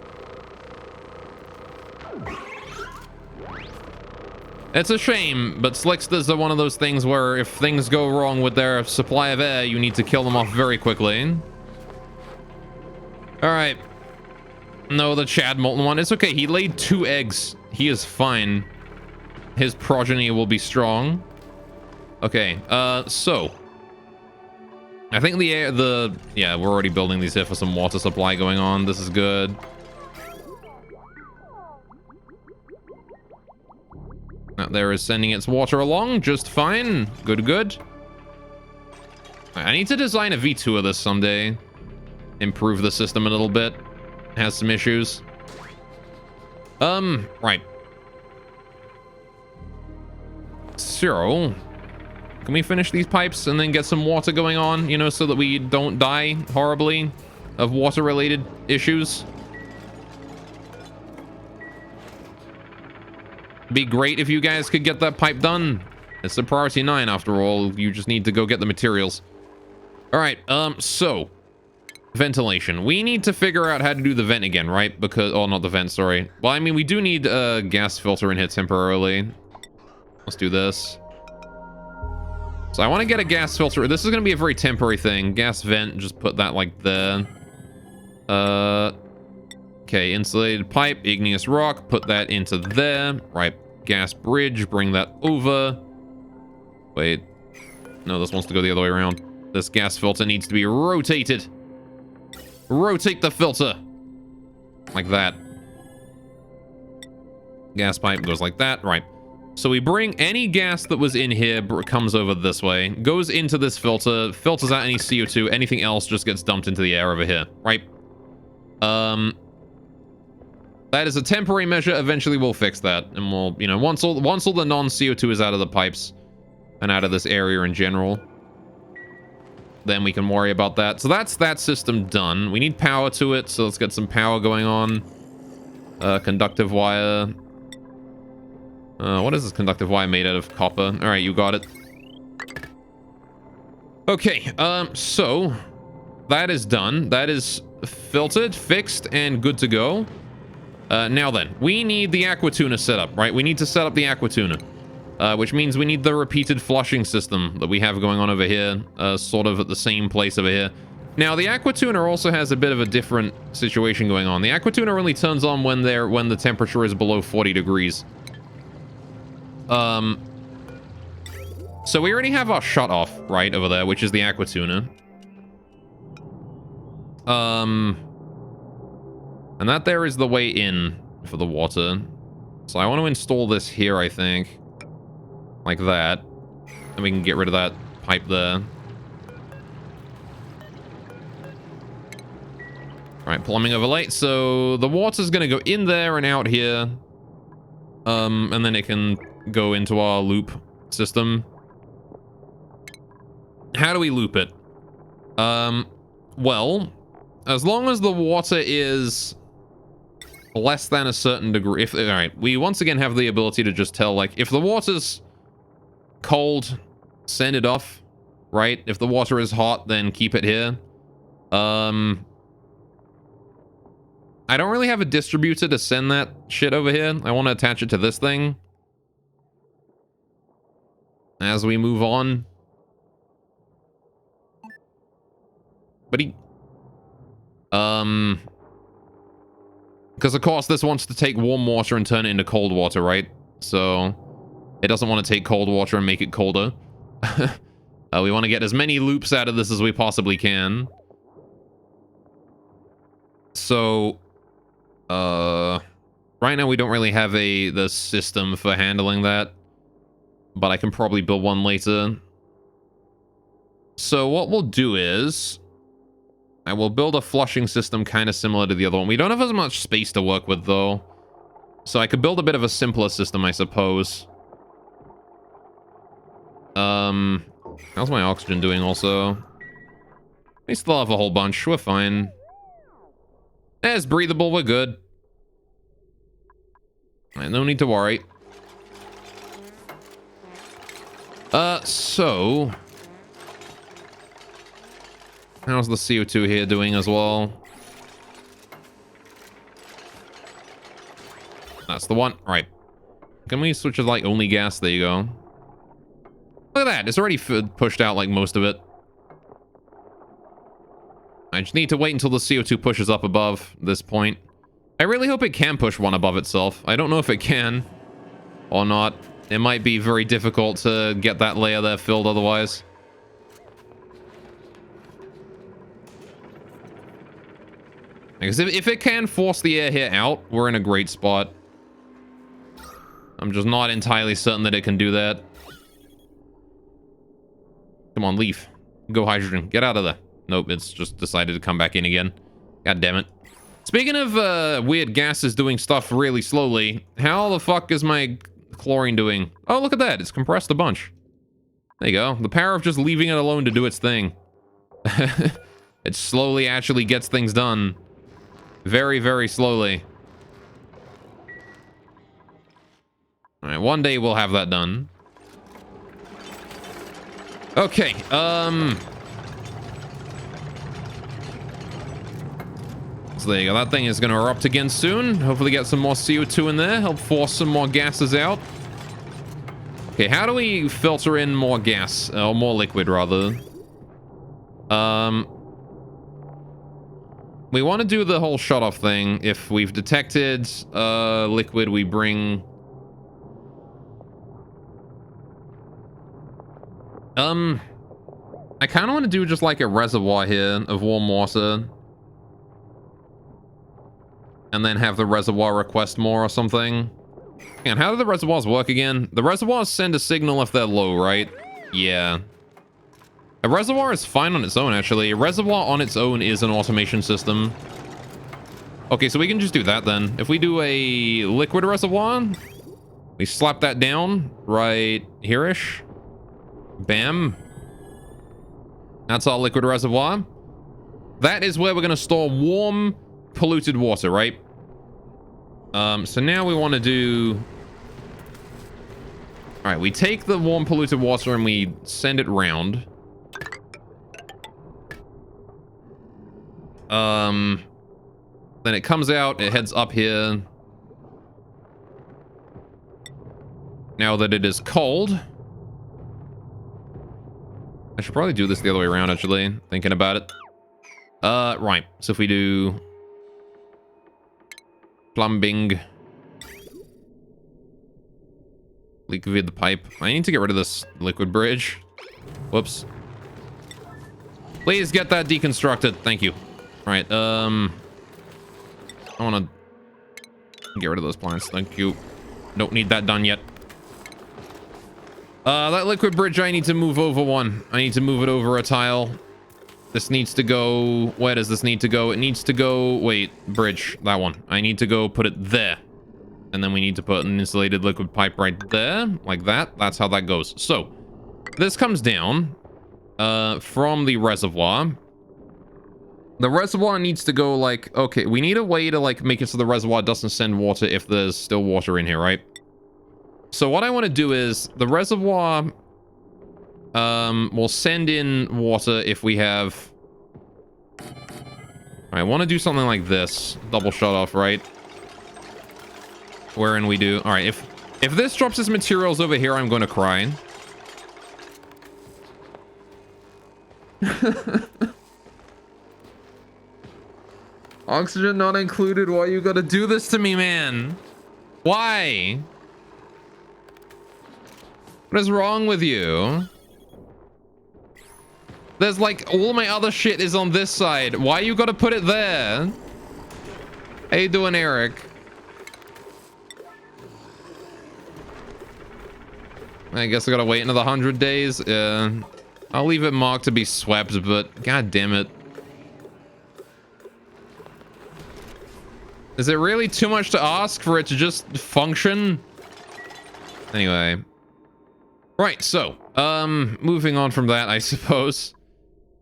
It's a shame, but Slicksters are one of those things where if things go wrong with their supply of air, you need to kill them off very quickly. Alright. No, the Chad Molten one. It's okay. He laid 2 eggs. He is fine. His progeny will be strong. Okay, so I think yeah, we're already building these here for some water supply going on. This is good. That there is sending its water along just fine. Good, good. I need to design a V2 of this someday. Improve the system a little bit. It has some issues. Right. So, can we finish these pipes and then get some water going on, you know, so that we don't die horribly of water-related issues? Be great if you guys could get that pipe done. It's a priority 9 after all. You just need to go get the materials. All right, so ventilation. We need to figure out how to do the vent again, right? Because, oh, not the vent, sorry. Well, I mean, we do need a gas filter in here temporarily. Let's do this. So I want to get a gas filter. This is going to be a very temporary thing. Gas vent, just put that like there. Okay, insulated pipe, igneous rock, put that into there. Right, gas bridge, bring that over. Wait. No, this wants to go the other way around. This gas filter needs to be rotated. Rotate the filter. Like that. Gas pipe goes like that. Right. So we bring any gas that was in here, comes over this way, goes into this filter, filters out any CO2, anything else just gets dumped into the air over here, right? That is a temporary measure. Eventually we'll fix that. And we'll, you know, once all the non-CO2 is out of the pipes and out of this area in general, then we can worry about that. So that's that system done. We need power to it, so let's get some power going on. Conductive wire. What is this conductive wire made out of? Copper. All right, you got it. Okay, so that is done. That is filtered, fixed, and good to go. Now then, we need the aqua tuna set up, right? We need to set up the aqua tuna, which means we need the repeated flushing system that we have going on over here, sort of at the same place over here. Now, the aqua tuna also has a bit of a different situation going on. The aqua tuna only turns on when the temperature is below 40 degrees. So we already have our shut off right over there, which is the aqua tuna. And that there is the way in for the water. So I want to install this here, I think. Like that. And we can get rid of that pipe there. Alright, plumbing overlay. So the water's going to go in there and out here. And then it can go into our loop system. How do we loop it? Well, as long as the water is less than a certain degree. All right, we once again have the ability to just tell, like, if the water's cold, send it off, right? If the water is hot, then keep it here. I don't really have a distributor to send that shit over here. I want to attach it to this thing as we move on. But because of course this wants to take warm water and turn it into cold water, right? So it doesn't want to take cold water and make it colder. We want to get as many loops out of this as we possibly can. So right now we don't really have the system for handling that, but I can probably build one later. So what we'll do is I will build a flushing system kind of similar to the other one. We don't have as much space to work with, though. So I could build a bit of a simpler system, I suppose. How's my oxygen doing, also? We still have a whole bunch. We're fine. It's breathable. We're good. No need to worry. So how's the CO2 here doing as well? That's the one. All right. Can we switch to, like, only gas? There you go. Look at that. It's already pushed out, like, most of it. I just need to wait until the CO2 pushes up above this point. I really hope it can push one above itself. I don't know if it can or not. It might be very difficult to get that layer there filled otherwise. Because if it can force the air here out, we're in a great spot. I'm just not entirely certain that it can do that. Come on, leaf. Go hydrogen. Get out of there. Nope, it's just decided to come back in again. God damn it. Speaking of weird gases doing stuff really slowly, how the fuck is my chlorine doing? Oh, look at that. It's compressed a bunch. There you go. The power of just leaving it alone to do its thing. It slowly actually gets things done. Very, very slowly. Alright, one day we'll have that done. Okay, so there you go. That thing is going to erupt again soon. Hopefully get some more CO2 in there. Help force some more gases out. Okay, how do we filter in more gas? Or more liquid, rather. We want to do the whole shut-off thing. If we've detected liquid, we bring... I kind of want to do just like a reservoir here of warm water. And then have the reservoir request more or something. And how do the reservoirs work again? The reservoirs send a signal if they're low, right? Yeah. A reservoir is fine on its own, actually. A reservoir on its own is an automation system. Okay, so we can just do that then. If we do a liquid reservoir, we slap that down right here-ish. Bam. That's our liquid reservoir. That is where we're going to store warm, polluted water, right? So now we want to do... Alright, we take the warm, polluted water and we send it round. Then it comes out, it heads up here. Now that it is cold... I should probably do this the other way around, actually, thinking about it. Right, so if we do... plumbing... liquid pipe. I need to get rid of this liquid bridge. Whoops. Please get that deconstructed. Thank you. Alright, I want to get rid of those plants. Thank you. Don't need that done yet. That liquid bridge, I need to move over one. I need to move it over a tile. This needs to go... Where does this need to go? It needs to go... Wait, bridge. That one. I need to go put it there. And then we need to put an insulated liquid pipe right there. Like that. That's how that goes. So, this comes down from the reservoir. The reservoir needs to go like... Okay, we need a way to like make it so the reservoir doesn't send water if there's still water in here, right? So what I want to do is the reservoir will send in water if we have... I want to do something like this. Double shut off, right? Wherein we do... Alright, if this drops its materials over here, I'm going to cry. Oxygen not included. Why you gotta do this to me, man? Why? What is wrong with you? There's like all my other shit is on this side. Why you gotta put it there? How you doing, Eric? I guess I gotta wait another 100 days. I'll leave it marked to be swept, but god damn it. Is it really too much to ask for it to just function? Anyway. Right, so, moving on from that, I suppose.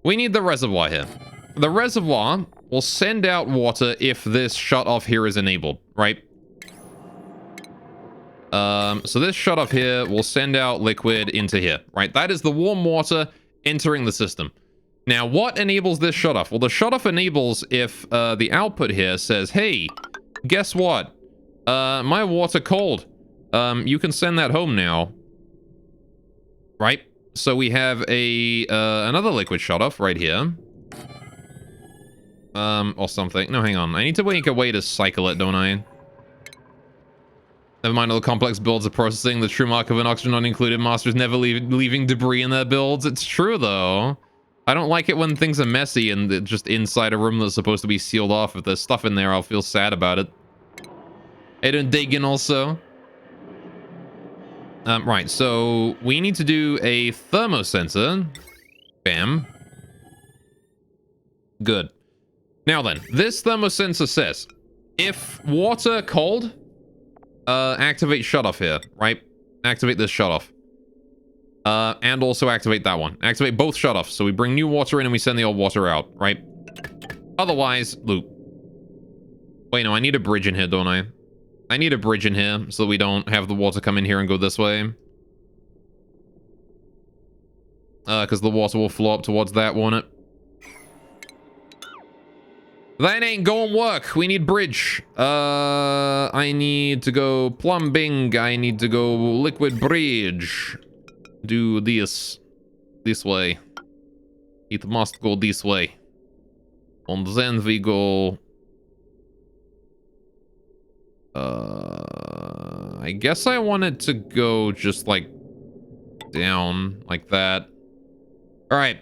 We need the reservoir here. The reservoir will send out water if this shut off here is enabled, right? So this shut off here will send out liquid into here, right? That is the warm water entering the system. Now, what enables this shut off? Well, the shut off enables if the output here says, hey, guess what? My water cold. You can send that home now. Right? So we have a another liquid shut off right here. Or something. No, hang on. I need to make a way to cycle it, don't I? Never mind all the complex builds of processing. The true mark of an oxygen not included. Masters never leaving debris in their builds. It's true, though. I don't like it when things are messy and they're just inside a room that's supposed to be sealed off. If there's stuff in there, I'll feel sad about it. I don't dig in also. Right, so we need to do a thermosensor. Bam. Good. Now then, this thermosensor says, if water cold, activate shutoff here, right? Activate this shutoff. And also activate that one. Activate both shutoffs. So we bring new water in and we send the old water out, right? Otherwise, loop. Wait, no, I need a bridge in here, don't I? I need a bridge in here so that we don't have the water come in here and go this way. Because the water will flow up towards that, won't it? That ain't gonna work. We need bridge. I need to go plumbing. I need to go liquid bridge. Do this way. It must go this way. And then we go... I guess I wanted to go just like down like that. All right.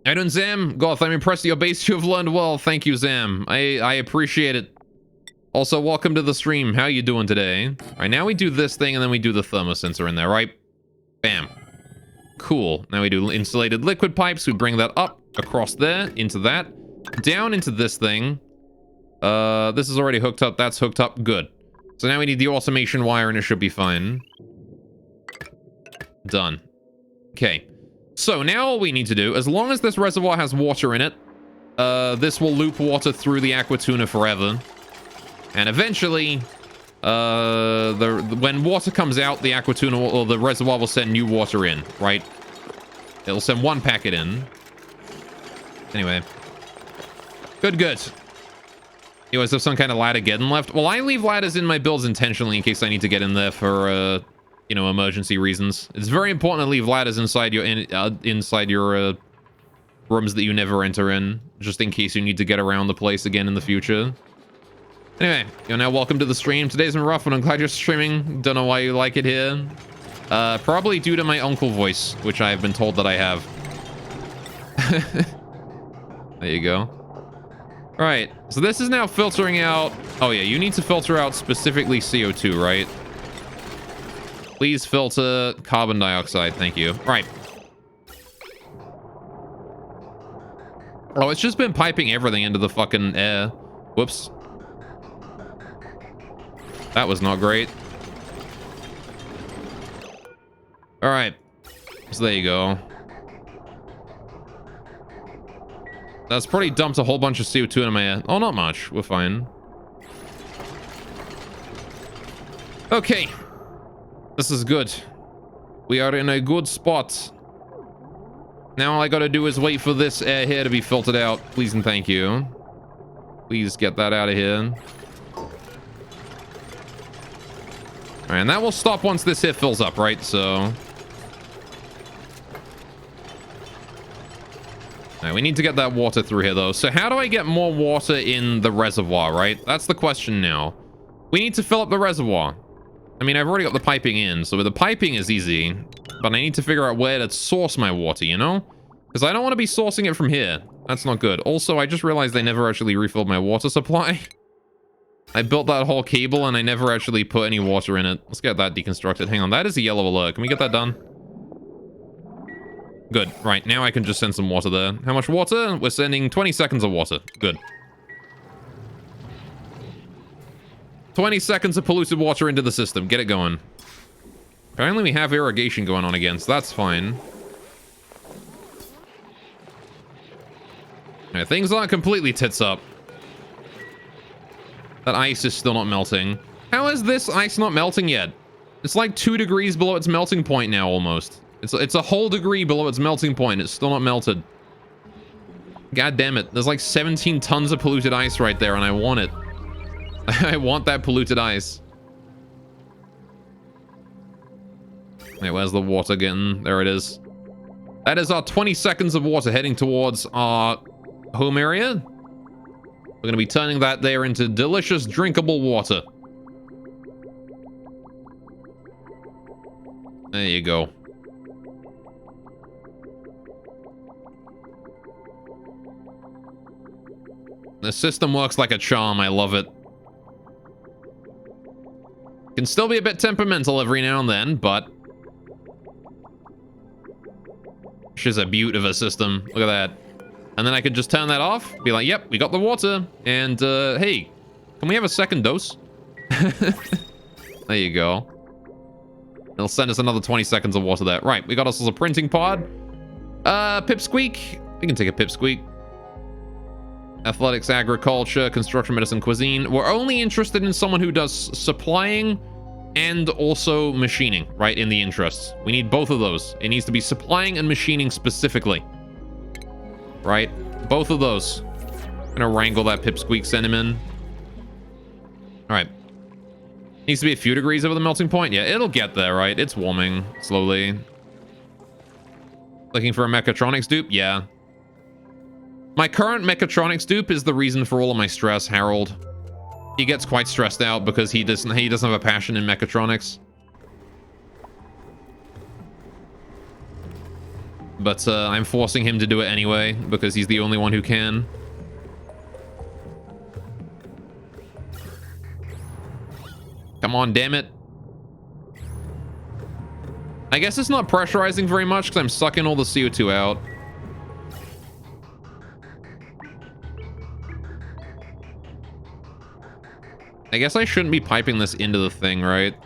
I don't, Zam. Goth, I'm impressed at your base. You have learned well. Thank you, Zam. I appreciate it. Also, welcome to the stream. How you doing today? All right, now we do this thing and then we do the thermosensor in there, right? Bam. Cool. Now we do insulated liquid pipes. We bring that up across there into that. Down into this thing. This is already hooked up. That's hooked up. Good. So now we need the automation wire and it should be fine. Done. Okay. So now all we need to do, as long as this reservoir has water in it, this will loop water through the aqua tuna forever. And eventually, when water comes out, the aqua tuna or the reservoir will send new water in, right? It'll send one packet in. Anyway. Good. Anyways, there's some kind of ladder getting left. Well, I leave ladders in my builds intentionally in case I need to get in there for, you know, emergency reasons. It's very important to leave ladders inside your rooms that you never enter in, just in case you need to get around the place again in the future. Anyway, you're now welcome to the stream. Today's been rough, and I'm glad you're streaming. Don't know why you like it here. Probably due to my uncle voice, which I have been told that I have. There you go. All right, so this is now filtering out... Oh yeah, you need to filter out specifically CO2, right? Please filter carbon dioxide, thank you. All right. Oh, it's just been piping everything into the fucking air. Whoops. That was not great. All right, so there you go. That's pretty dumped a whole bunch of CO2 in my air. Oh, not much. We're fine. Okay. This is good. We are in a good spot. Now all I gotta do is wait for this air here to be filtered out. Please and thank you. Please get that out of here. Alright, and that will stop once this here fills up, right? So... Alright, we need to get that water through here, though. So how do I get more water in the reservoir, right? That's the question now. We need to fill up the reservoir. I mean, I've already got the piping in, so the piping is easy. But I need to figure out where to source my water, you know? Because I don't want to be sourcing it from here. That's not good. Also, I just realized I never actually refilled my water supply. I built that whole cable and I never actually put any water in it. Let's get that deconstructed. Hang on, that is a yellow alert. Can we get that done? Good. Right, now I can just send some water there. How much water? We're sending 20 seconds of water. Good. 20 seconds of polluted water into the system. Get it going. Apparently we have irrigation going on again, so that's fine. Yeah, things aren't completely tits up. That ice is still not melting. How is this ice not melting yet? It's like 2 degrees below its melting point now, almost. It's a whole degree below its melting point. It's still not melted. God damn it. There's like 17 tons of polluted ice right there, and I want it. I want that polluted ice. Wait, where's the water getting? There it is. That is our 20 seconds of water heading towards our home area. We're going to be turning that there into delicious drinkable water. There you go. The system works like a charm. I love it. Can still be a bit temperamental every now and then, but she's a beaut of a system. Look at that. And then I could just turn that off, be like, yep, we got the water. And, hey, can we have a second dose? There you go. It'll send us another 20 seconds of water there. Right, we got ourselves a printing pod. Pipsqueak. We can take a pipsqueak. Athletics, agriculture, construction, medicine, cuisine. We're only interested in someone who does supplying and also machining, right, in the interests. We need both of those. It needs to be supplying and machining specifically. Right? Both of those. I'm gonna wrangle that pipsqueak, send him in. Alright. Needs to be a few degrees over the melting point. Yeah, it'll get there, right? It's warming slowly. Looking for a mechatronics dupe? Yeah. My current mechatronics dupe is the reason for all of my stress, Harold. He gets quite stressed out because he doesn't have a passion in mechatronics. But I'm forcing him to do it anyway because he's the only one who can. Come on, damn it. I guess it's not pressurizing very much because I'm sucking all the CO2 out. I guess I shouldn't be piping this into the thing, right?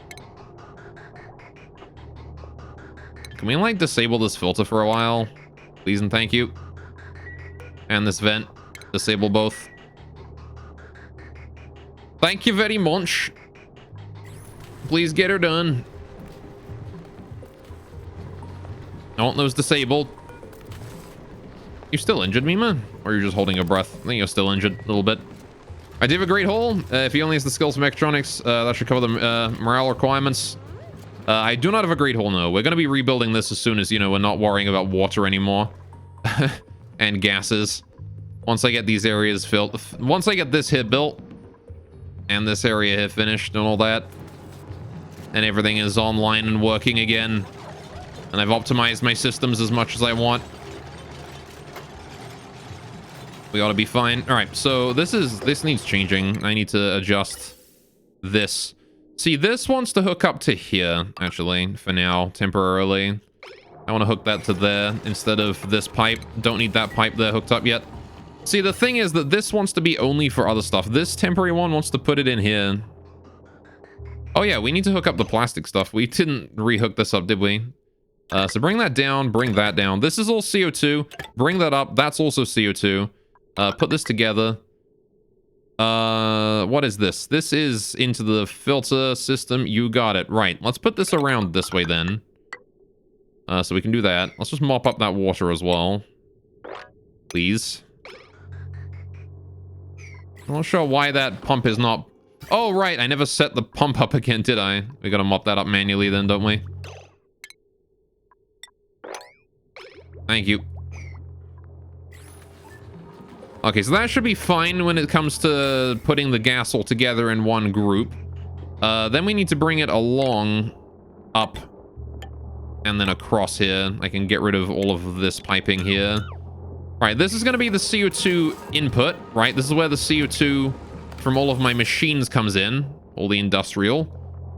Can we, like, disable this filter for a while? Please and thank you. And this vent. Disable both. Thank you very much. Please get her done. I want those disabled. You still injured, Mima? Or you're just holding your breath? I think you're still injured a little bit. I do have a great hole. If he only has the skills for mechatronics, that should cover the morale requirements. I do not have a great hole, no. We're going to be rebuilding this as soon as, you know, we're not worrying about water anymore. And gases. Once I get these areas filled. Once I get this here built. And this area here finished and all that. And everything is online and working again. And I've optimized my systems as much as I want. We ought to be fine. All right, so this needs changing. I need to adjust this. See, this wants to hook up to here, actually, for now, temporarily. I want to hook that to there instead of this pipe. Don't need that pipe there hooked up yet. See, the thing is that this wants to be only for other stuff. This temporary one wants to put it in here. Oh, yeah, we need to hook up the plastic stuff. We didn't rehook this up, did we? So bring that down, bring that down. This is all CO2. Bring that up. That's also CO2. Put this together. What is this? This is into the filter system. You got it. Right. Let's put this around this way then. So we can do that. Let's just mop up that water as well. Please. I'm not sure why that pump is not... Oh, right. I never set the pump up again, did I? We gotta mop that up manually then, don't we? Thank you. Okay, so that should be fine when it comes to putting the gas all together in one group. Then we need to bring it along, up, and then across here. I can get rid of all of this piping here. All right, this is going to be the CO2 input, right? This is where the CO2 from all of my machines comes in, all the industrial.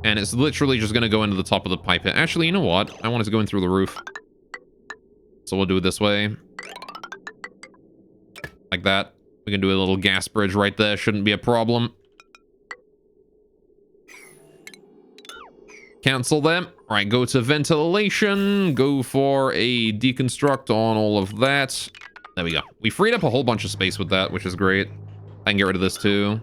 And it's literally just going to go into the top of the pipe. Actually, you know what? I want it to go in through the roof. So we'll do it this way. Like that. We can do a little gas bridge right there. Shouldn't be a problem. Cancel them. All right, go to ventilation. Go for a deconstruct on all of that. There we go. We freed up a whole bunch of space with that, which is great. I can get rid of this too.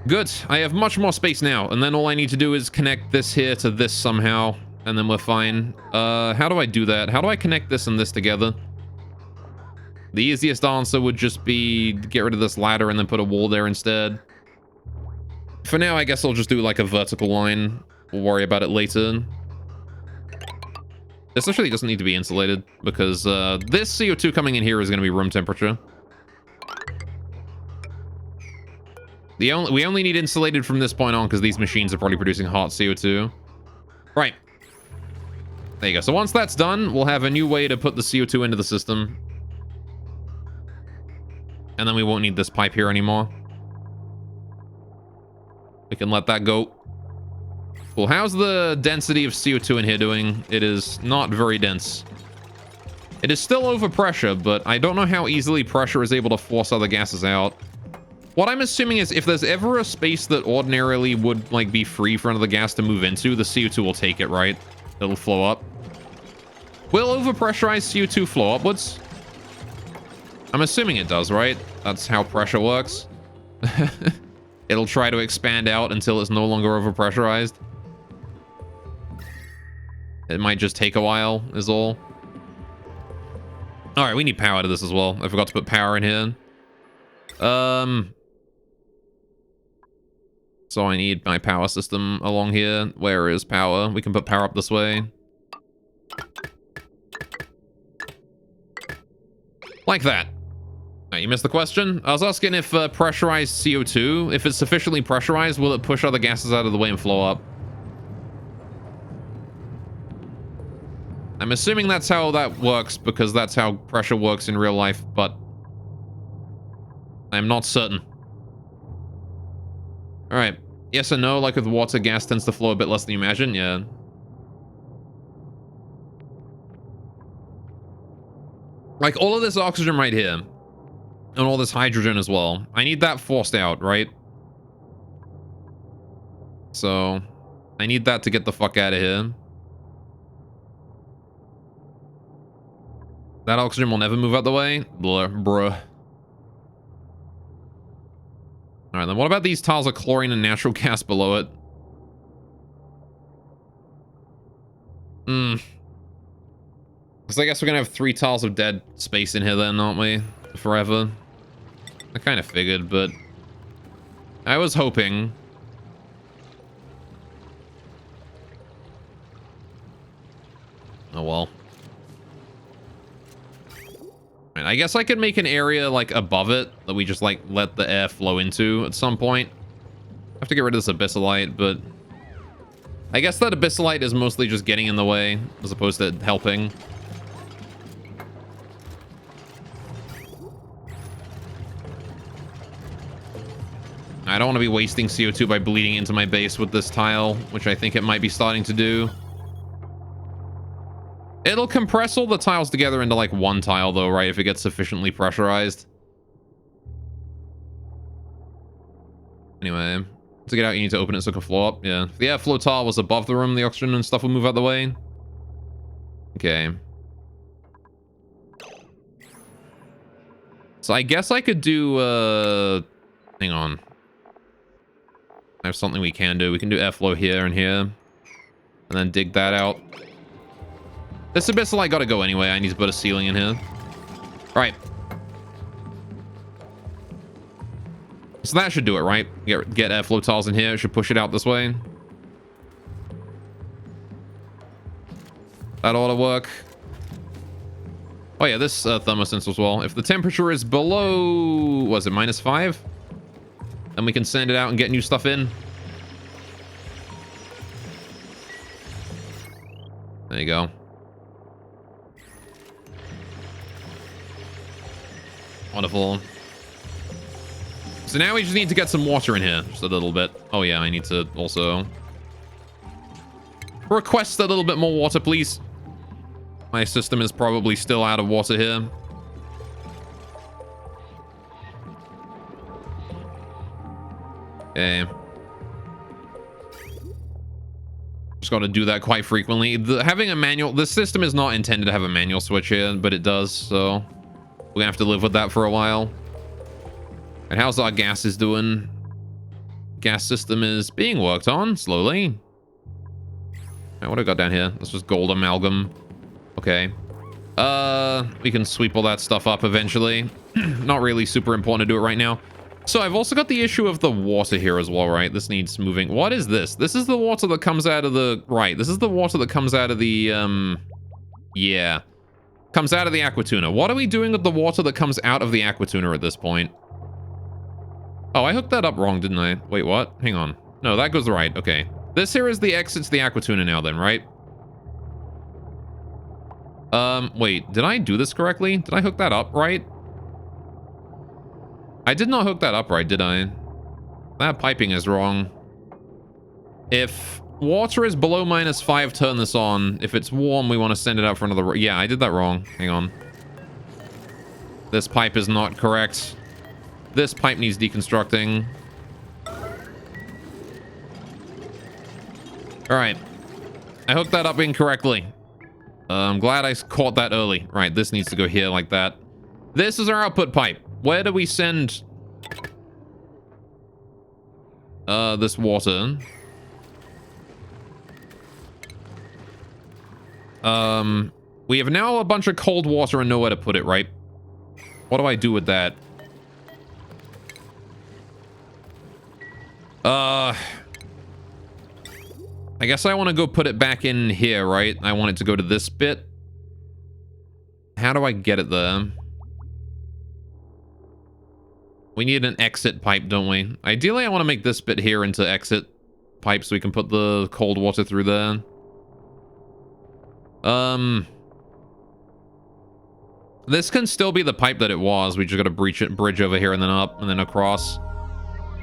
Good. I have much more space now. And then all I need to do is connect this here to this somehow. And then we're fine. How do I do that? How do I connect this and this together? The easiest answer would just be get rid of this ladder and then put a wall there instead. For now, I guess I'll just do like a vertical line. We'll worry about it later. This actually doesn't need to be insulated because this CO2 coming in here is going to be room temperature. We only need insulated from this point on because these machines are probably producing hot CO2. Right. There you go. So once that's done, we'll have a new way to put the CO2 into the system. And then we won't need this pipe here anymore. We can let that go. Cool. How's the density of CO2 in here doing? It is not very dense. It is still over pressure, but I don't know how easily pressure is able to force other gases out. What I'm assuming is if there's ever a space that ordinarily would like be free for another gas to move into, the CO2 will take it, right? It'll flow up. Will overpressurized CO2 flow upwards? I'm assuming it does, right? That's how pressure works. It'll try to expand out until it's no longer overpressurized. It might just take a while, is all. All right, we need power to this as well. I forgot to put power in here. So I need my power system along here. Where is power? We can put power up this way. Like that. Oh, you missed the question? I was asking if pressurized CO2, if it's sufficiently pressurized, will it push other gases out of the way and flow up? I'm assuming that's how that works because that's how pressure works in real life, but I'm not certain. All right. Yes or no? Like with water, gas tends to flow a bit less than you imagine. Yeah. Like all of this oxygen right here and all this hydrogen as well. I need that forced out, right? So I need that to get the fuck out of here. That oxygen will never move out the way. Bruh. All right, then what about these tiles of chlorine and natural gas below it? So I guess we're gonna have 3 tiles of dead space in here then, aren't we? Forever. I kind of figured, but I was hoping. Oh well. Right, I guess I could make an area like above it that we just like let the air flow into at some point. I have to get rid of this abyssalite, but I guess that abyssalite is mostly just getting in the way as opposed to helping. I don't want to be wasting CO2 by bleeding into my base with this tile, which I think it might be starting to do. It'll compress all the tiles together into like one tile though, right? If it gets sufficiently pressurized. Anyway, to get out, you need to open it so it can flow up. Yeah. If the airflow tile was above the room, the oxygen and stuff will move out the way. Okay. So I guess I could do, hang on. I have something we can do. We can do airflow here and here. And then dig that out. This abyssalite gotta go anyway. I need to put a ceiling in here. Alright. So that should do it, right? Get airflow tiles in here. It should push it out this way. That ought to work. Oh yeah, this thermosense as well. If the temperature is below... was it -5? Then we can send it out and get new stuff in. There you go. Wonderful. So now we just need to get some water in here. Just a little bit. Oh yeah, I need to also request a little bit more water, please. My system is probably still out of water here. Okay. Just got to do that quite frequently. Having a manual... this system is not intended to have a manual switch here, but it does, so... we're gonna have to live with that for a while. And how's our gases doing? Gas system is being worked on slowly. Right, what do I got down here? That's just gold amalgam. Okay. We can sweep all that stuff up eventually. Not really super important to do it right now. So I've also got the issue of the water here as well, right? This needs moving. What is this? This is the water that comes out of the... right. This is the water that comes out of the Yeah. Comes out of the aqua tuna. What are we doing with the water that comes out of the aqua tuna at this point? Oh, I hooked that up wrong, didn't I? Wait, what? Hang on. No, that goes right. Okay. This here is the exit to the aqua tuna now then, right? Wait, did I do this correctly? Did I hook that up right? I did not hook that up right, did I? That piping is wrong. If water is below -5, turn this on. If it's warm, we want to send it out for another... Yeah, I did that wrong. Hang on. This pipe is not correct. This pipe needs deconstructing. Alright. I hooked that up incorrectly. I'm glad I caught that early. Right, this needs to go here like that. This is our output pipe. Where do we send... this water? We have now a bunch of cold water and nowhere to put it, right? What do I do with that? I guess I want to go put it back in here, right? I want it to go to this bit. How do I get it there? We need an exit pipe, don't we? Ideally, I want to make this bit here into exit pipe so we can put the cold water through there. This can still be the pipe that it was. We just got to bridge over here and then up and then across.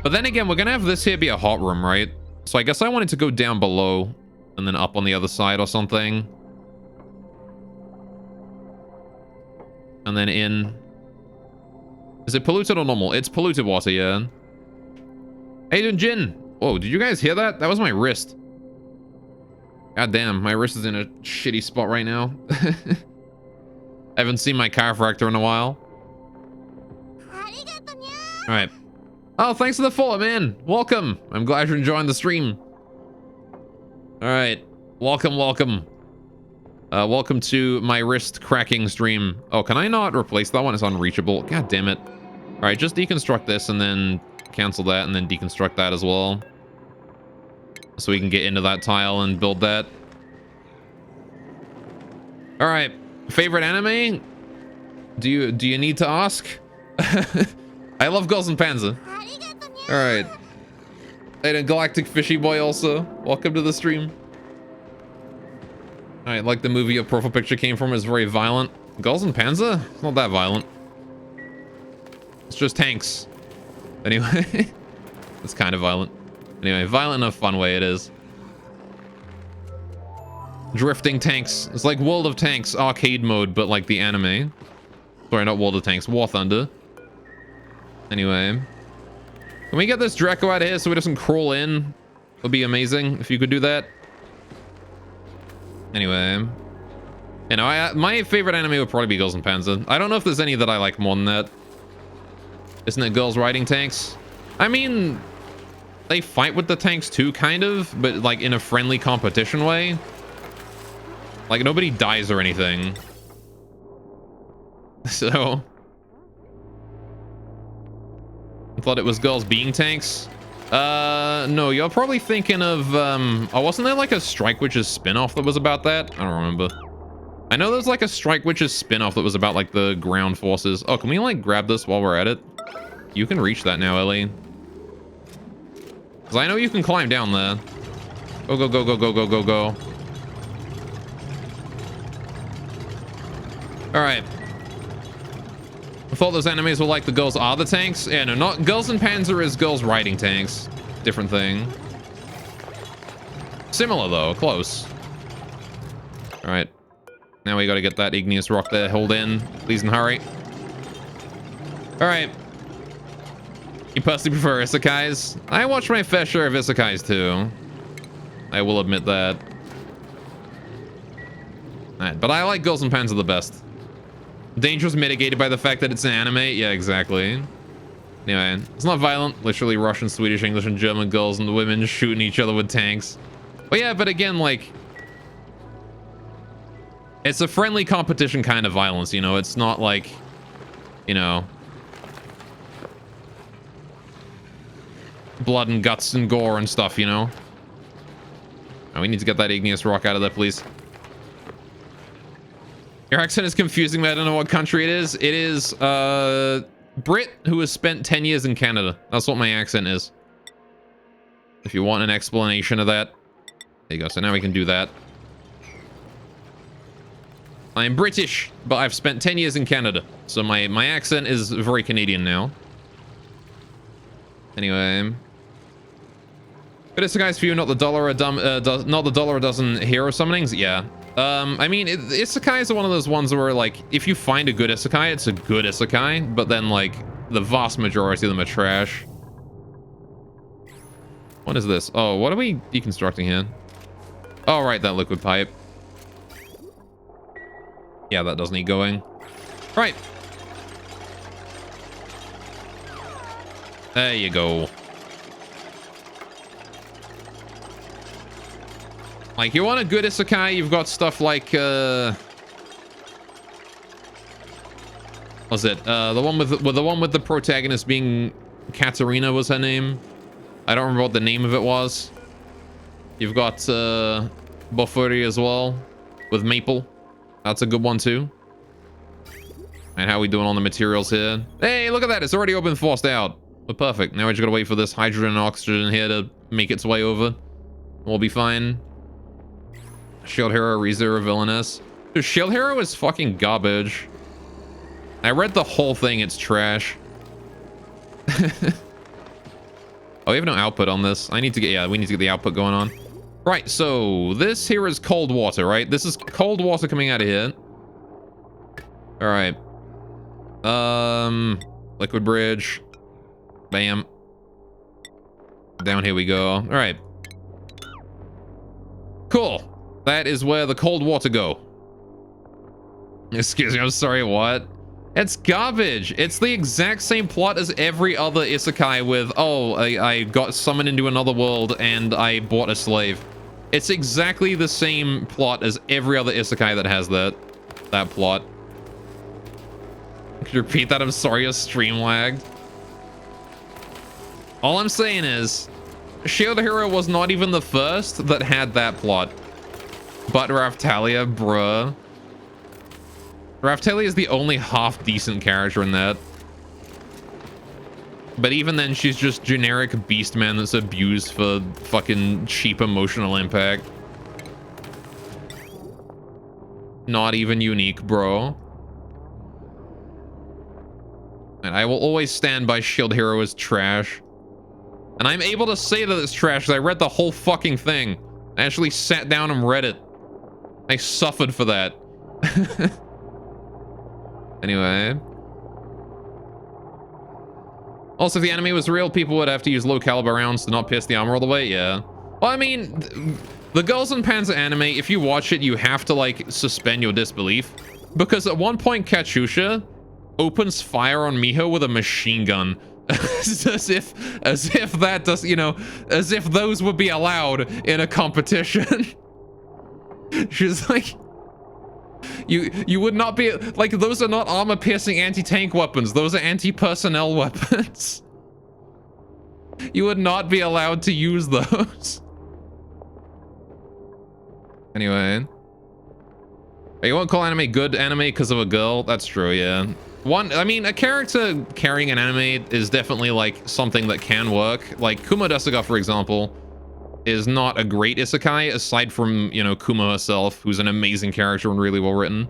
But then again, we're going to have this here be a hot room, right? So I guess I want it to go down below and then up on the other side or something. And then in. Is it polluted or normal? It's polluted water, yeah. Aiden Jin. Whoa, did you guys hear that? That was my wrist. God damn, my wrist is in a shitty spot right now. I haven't seen my chiropractor in a while. All right. Oh, thanks for the follow, man. Welcome. I'm glad you're enjoying the stream. All right. Welcome, welcome. Welcome to my wrist cracking stream. Oh, can I not replace that one? It's unreachable. God damn it. All right, just deconstruct this and then cancel that and then deconstruct that as well. So we can get into that tile and build that. All right. Favorite anime? Do you need to ask? I love Girls and Panzer. All right. And a Galactic Fishy Boy also. Welcome to the stream. All right, like the movie your profile picture came from is very violent. Girls and Panzer? It's not that violent. It's just tanks. Anyway, it's kind of violent. Anyway, violent in a fun way it is. Drifting tanks. It's like World of Tanks arcade mode, but like the anime. Sorry, not World of Tanks. War Thunder. Anyway. Can we get this Draco out of here so it doesn't crawl in? Would be amazing if you could do that. Anyway. You know, my favorite anime would probably be Girls and Panzer. I don't know if there's any that I like more than that. Isn't it girls riding tanks? I mean, they fight with the tanks too, kind of, but like in a friendly competition way. Like nobody dies or anything. So I thought it was girls being tanks. No, you're probably thinking of oh, wasn't there like a Strike Witches spin-off that was about that? I don't remember. I know there's like a Strike Witches spin-off that was about like the ground forces. Oh, can we like grab this while we're at it? You can reach that now, Ellie. Because I know you can climb down there. Go, go, go, go, go, go, go, go. All right. I thought those enemies were like the girls are the tanks. Yeah, no, not Girls and Panzer is girls riding tanks. Different thing. Similar though, close. All right. Now we got to get that igneous rock there. Hold in, please and hurry. All right. You personally prefer isekais? I watch my fair share of isekais too. I will admit that. All right, but I like Girls and Panzer the best. Danger is mitigated by the fact that it's an anime. Yeah, exactly. Anyway, it's not violent. Literally Russian, Swedish, English, and German girls and the women shooting each other with tanks. But yeah, but again, like, it's a friendly competition kind of violence, you know? It's not like, you know, blood and guts and gore and stuff, you know? Oh, we need to get that igneous rock out of there, please. Your accent is confusing me. I don't know what country it is. It is Brit who has spent 10 years in Canada. That's what my accent is. If you want an explanation of that. There you go. So now we can do that. I'm British, but I've spent 10 years in Canada. So my accent is very Canadian now. Anyway. But it's a guy's view, not the dollar a dozen hero summonings. Yeah. I mean, isekais are one of those ones where, like, if you find a good isekai, it's a good isekai, but then, like, the vast majority of them are trash. What is this? Oh, what are we deconstructing here? Oh, right, that liquid pipe. Yeah, that does need going. Right. There you go. Like, you want a good isekai, you've got stuff like, what's it? The one with the protagonist being Katarina was her name. I don't remember what the name of it was. You've got, Bofuri as well, with Maple. That's a good one, too. And how are we doing on the materials here? Hey, look at that. It's already open forced out. We're perfect. Now we just gotta wait for this hydrogen and oxygen here to make its way over. We'll be fine. Shield Hero, ReZero, Villainous. Dude, Shield Hero is fucking garbage. I read the whole thing. It's trash. Oh, we have no output on this. I need to get... Yeah, we need to get the output going on. Right, so this here is cold water, right? This is cold water coming out of here. All right. Liquid bridge. Bam. Down here we go. All right. Cool. That is where the cold water go. Excuse me, I'm sorry, what? It's garbage. It's the exact same plot as every other isekai with, oh, I got summoned into another world and I bought a slave. It's exactly the same plot as every other isekai that has that plot. Could you repeat that? I'm sorry, your stream lagged. All I'm saying is, Shield Hero was not even the first that had that plot. But Raftalia, bruh. Raftalia is the only half-decent character in that. But even then, she's just generic beastman that's abused for fucking cheap emotional impact. Not even unique, bro. And I will always stand by Shield Hero as trash. And I'm able to say that it's trash because I read the whole fucking thing. I actually sat down and read it. I suffered for that. Anyway. Also, if the enemy was real, people would have to use low caliber rounds to not pierce the armor all the way. Yeah. Well, I mean, the Girls in Panzer anime, if you watch it, you have to, like, suspend your disbelief. Because at one point, Katyusha opens fire on Miho with a machine gun. as if that does, you know, as if those would be allowed in a competition. She's like, you would not be, like, those are not armor-piercing anti-tank weapons. Those are anti-personnel weapons. You would not be allowed to use those. Anyway. You won't call anime good anime because of a girl? That's true, yeah. I mean, a character carrying an anime is definitely, like, something that can work. Like, Kuma Desuga, for example, is not a great isekai, aside from, you know, Kuma herself, who's an amazing character and really well written.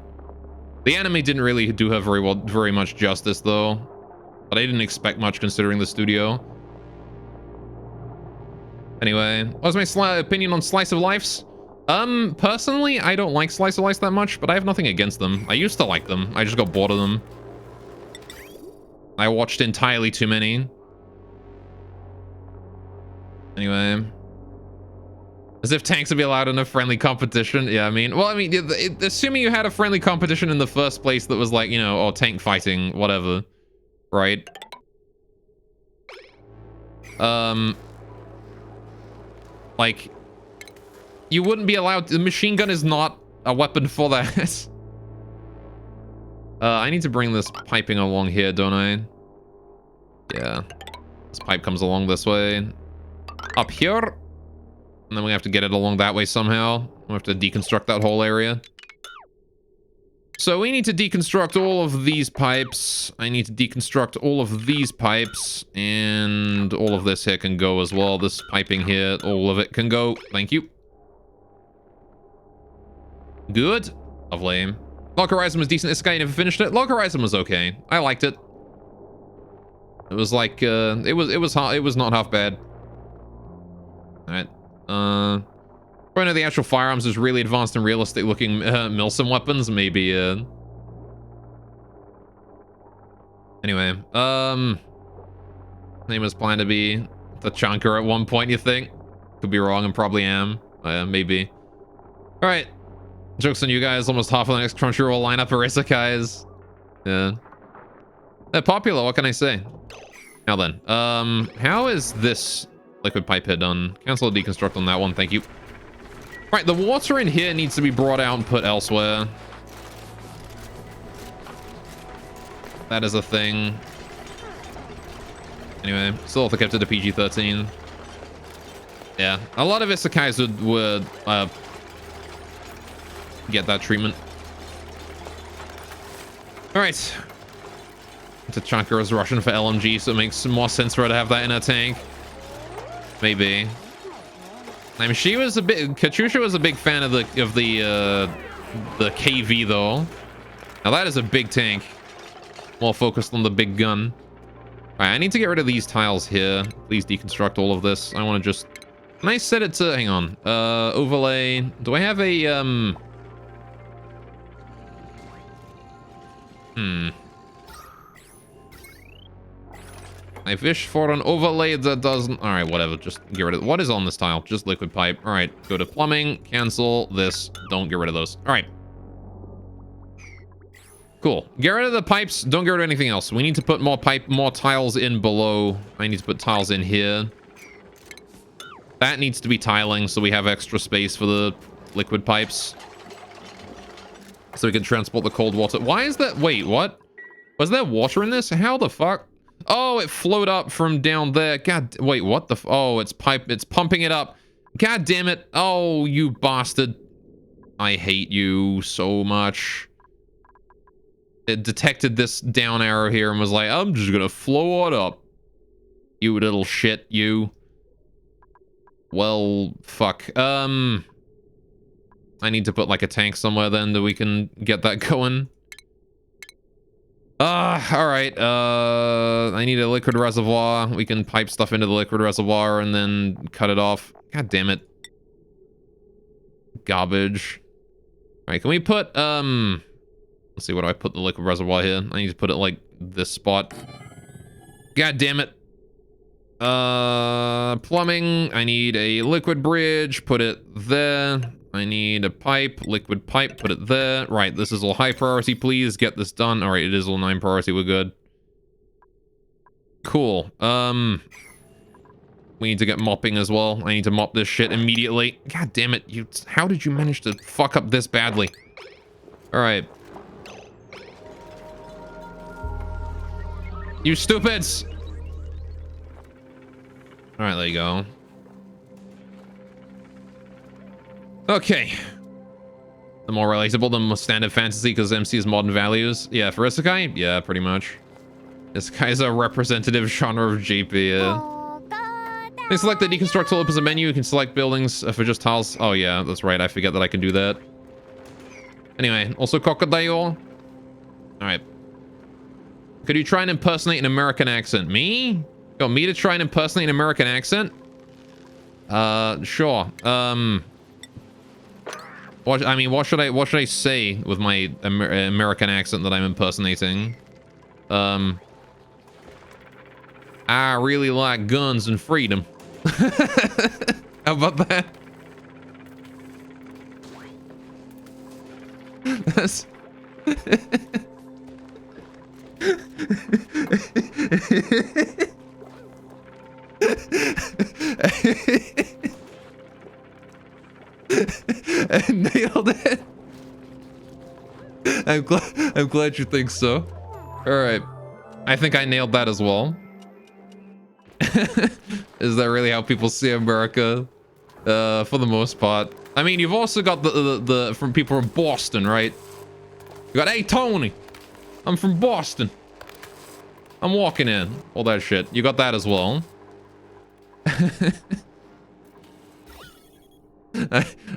The anime didn't really do her very much justice, though. But I didn't expect much considering the studio. Anyway, what's my opinion on Slice of Lives? Personally, I don't like Slice of Life that much, but I have nothing against them. I used to like them. I just got bored of them. I watched entirely too many. Anyway. As if tanks would be allowed in a friendly competition. Yeah, I mean, well, I mean, assuming you had a friendly competition in the first place that was like, you know, or tank fighting, whatever. Right? Like, you wouldn't be allowed to, the machine gun is not a weapon for that. I need to bring this piping along here, don't I? Yeah. This pipe comes along this way. Up here. And then we have to get it along that way somehow. We have to deconstruct that whole area. So we need to deconstruct all of these pipes. I need to deconstruct all of these pipes. And all of this here can go as well. This piping here, all of it can go. Thank you. Good. Lovely. Log Horizon was decent. This guy never finished it. Log Horizon was okay. I liked it. It was like, it was not half bad. Alright. One of the actual firearms is really advanced and realistic looking Milsim weapons. Maybe, Anyway, name was planned to be the Chunker at one point, you think? Could be wrong and probably am. Maybe. Alright. Joke's on you guys. Almost half of the next Crunchyroll lineup are isekais. Yeah. They're popular, what can I say? Now then, how is this liquid pipe here done? Cancel the deconstruct on that one, thank you. Right, the water in here needs to be brought out and put elsewhere. That is a thing. Anyway, still have to keep it to PG-13. Yeah, a lot of isekais would get that treatment. Alright. Tachanka is Russian for LMG, so it makes more sense for her to have that in her tank. Maybe. I mean, she was a bit. Katyusha was a big fan of the KV though. Now that is a big tank. More focused on the big gun. Alright, I need to get rid of these tiles here. Please deconstruct all of this. I want to just. Can I set it to? Hang on. Overlay. Do I have a I wish for an overlay that doesn't... Alright, whatever. Just get rid of... What is on this tile? Just liquid pipe. Alright, go to plumbing. Cancel this. Don't get rid of those. Alright. Cool. Get rid of the pipes. Don't get rid of anything else. We need to put more tiles in below. I need to put tiles in here. That needs to be tiling so we have extra space for the liquid pipes. So we can transport the cold water. Why is that? Wait, what? Was there water in this? How the fuck? Oh, it flowed up from down there. God, wait, what the? Oh, it's pumping it up. God damn it. Oh, you bastard. I hate you so much. It detected this down arrow here and was like, I'm just gonna flow it up. You little shit, you. Well, fuck. I need to put like a tank somewhere then that we can get that going. All right. I need a liquid reservoir. We can pipe stuff into the liquid reservoir and then cut it off. God damn it. Garbage. All right, can we put, let's see, what do I put the liquid reservoir here? I need to put it like this spot. God damn it. Plumbing. I need a liquid bridge. Put it there. I need a pipe, liquid pipe, put it there. Right, this is all high priority, please. Get this done. All right, it is all 9 priority, we're good. Cool. We need to get mopping as well. I need to mop this shit immediately. God damn it, how did you manage to fuck up this badly? All right. You stupids! All right, there you go. Okay. The more relatable, the more standard fantasy because MC is modern values. Yeah, for Isekai? Yeah, pretty much. Isekai is a representative genre of GP, yeah. They select the deconstruct tool opens a menu. You can select buildings for just tiles. Oh yeah, that's right. I forget that I can do that. Anyway, also crocodile. Alright. Could you try and impersonate an American accent? Me? Got me to try and impersonate an American accent? Sure. What should I say with my American accent that I'm impersonating? I really like guns and freedom. How about that? That's... I nailed it. I'm glad you think so. All right, I think I nailed that as well. Is that really how people see America? For the most part. I mean, you've also got the from people from Boston, right? got, hey, Tony, I'm from Boston. I'm walking in. All that shit. You got that as well.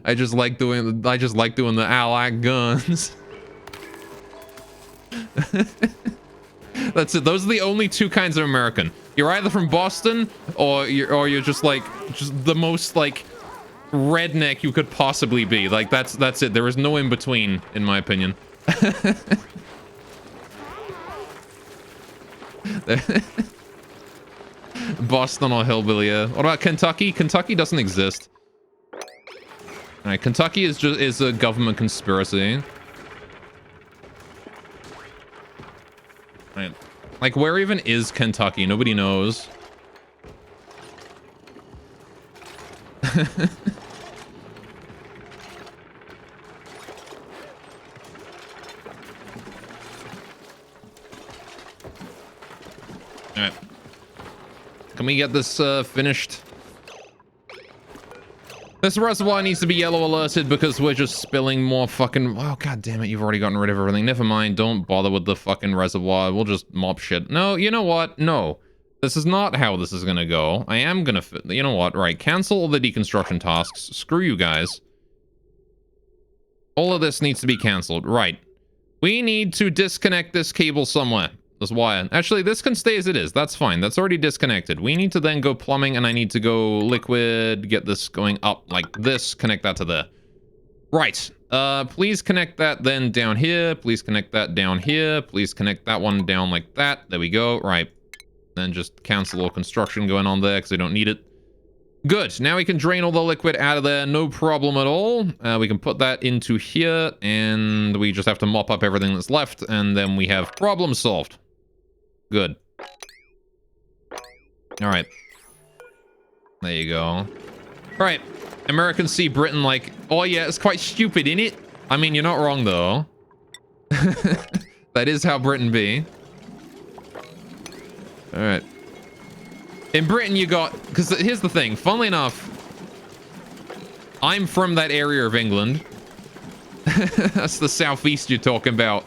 I just like doing the I like guns. That's it. Those are the only two kinds of American. You're either from Boston or you're just like the most like redneck you could possibly be. Like that's it. There is no in between, in my opinion. Boston or hillbilly. What about Kentucky? Kentucky doesn't exist. All right, Kentucky is a government conspiracy. Right. Like, where even is Kentucky? Nobody knows. Alright. Can we get this finished? This reservoir needs to be yellow alerted because we're just spilling more fucking... Oh, god damn it, you've already gotten rid of everything. Never mind, don't bother with the fucking reservoir. We'll just mop shit. No, you know what? No. This is not how this is gonna go. I am gonna... You know what? Right, cancel all the deconstruction tasks. Screw you guys. All of this needs to be canceled. Right. We need to disconnect this cable somewhere. This wire. Actually, this can stay as it is. That's fine. That's already disconnected. We need to then go plumbing, and I need to go liquid, get this going up like this, connect that to there. Right. Please connect that then down here. Please connect that down here. Please connect that one down like that. There we go. Right. Then just cancel all construction going on there because we don't need it. Good. Now we can drain all the liquid out of there. No problem at all. We can put that into here, and we just have to mop up everything that's left, and then we have problem solved. Good. All right. There you go. All right. Americans see Britain like, oh yeah, it's quite stupid, isn't it? I mean, you're not wrong, though. That is how Britain be. All right. In Britain, you got... Because here's the thing. Funnily enough, I'm from that area of England. That's the southeast you're talking about.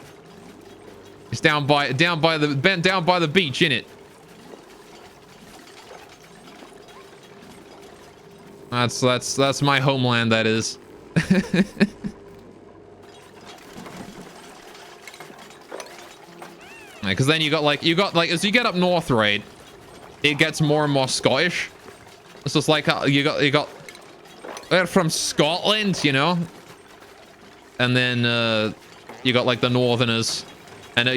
It's down by the beach, innit? That's my homeland, that is. Because then you got like as you get up north, right, it gets more and more Scottish. It's just like you got they're from Scotland, you know, and then you got like the Northerners. And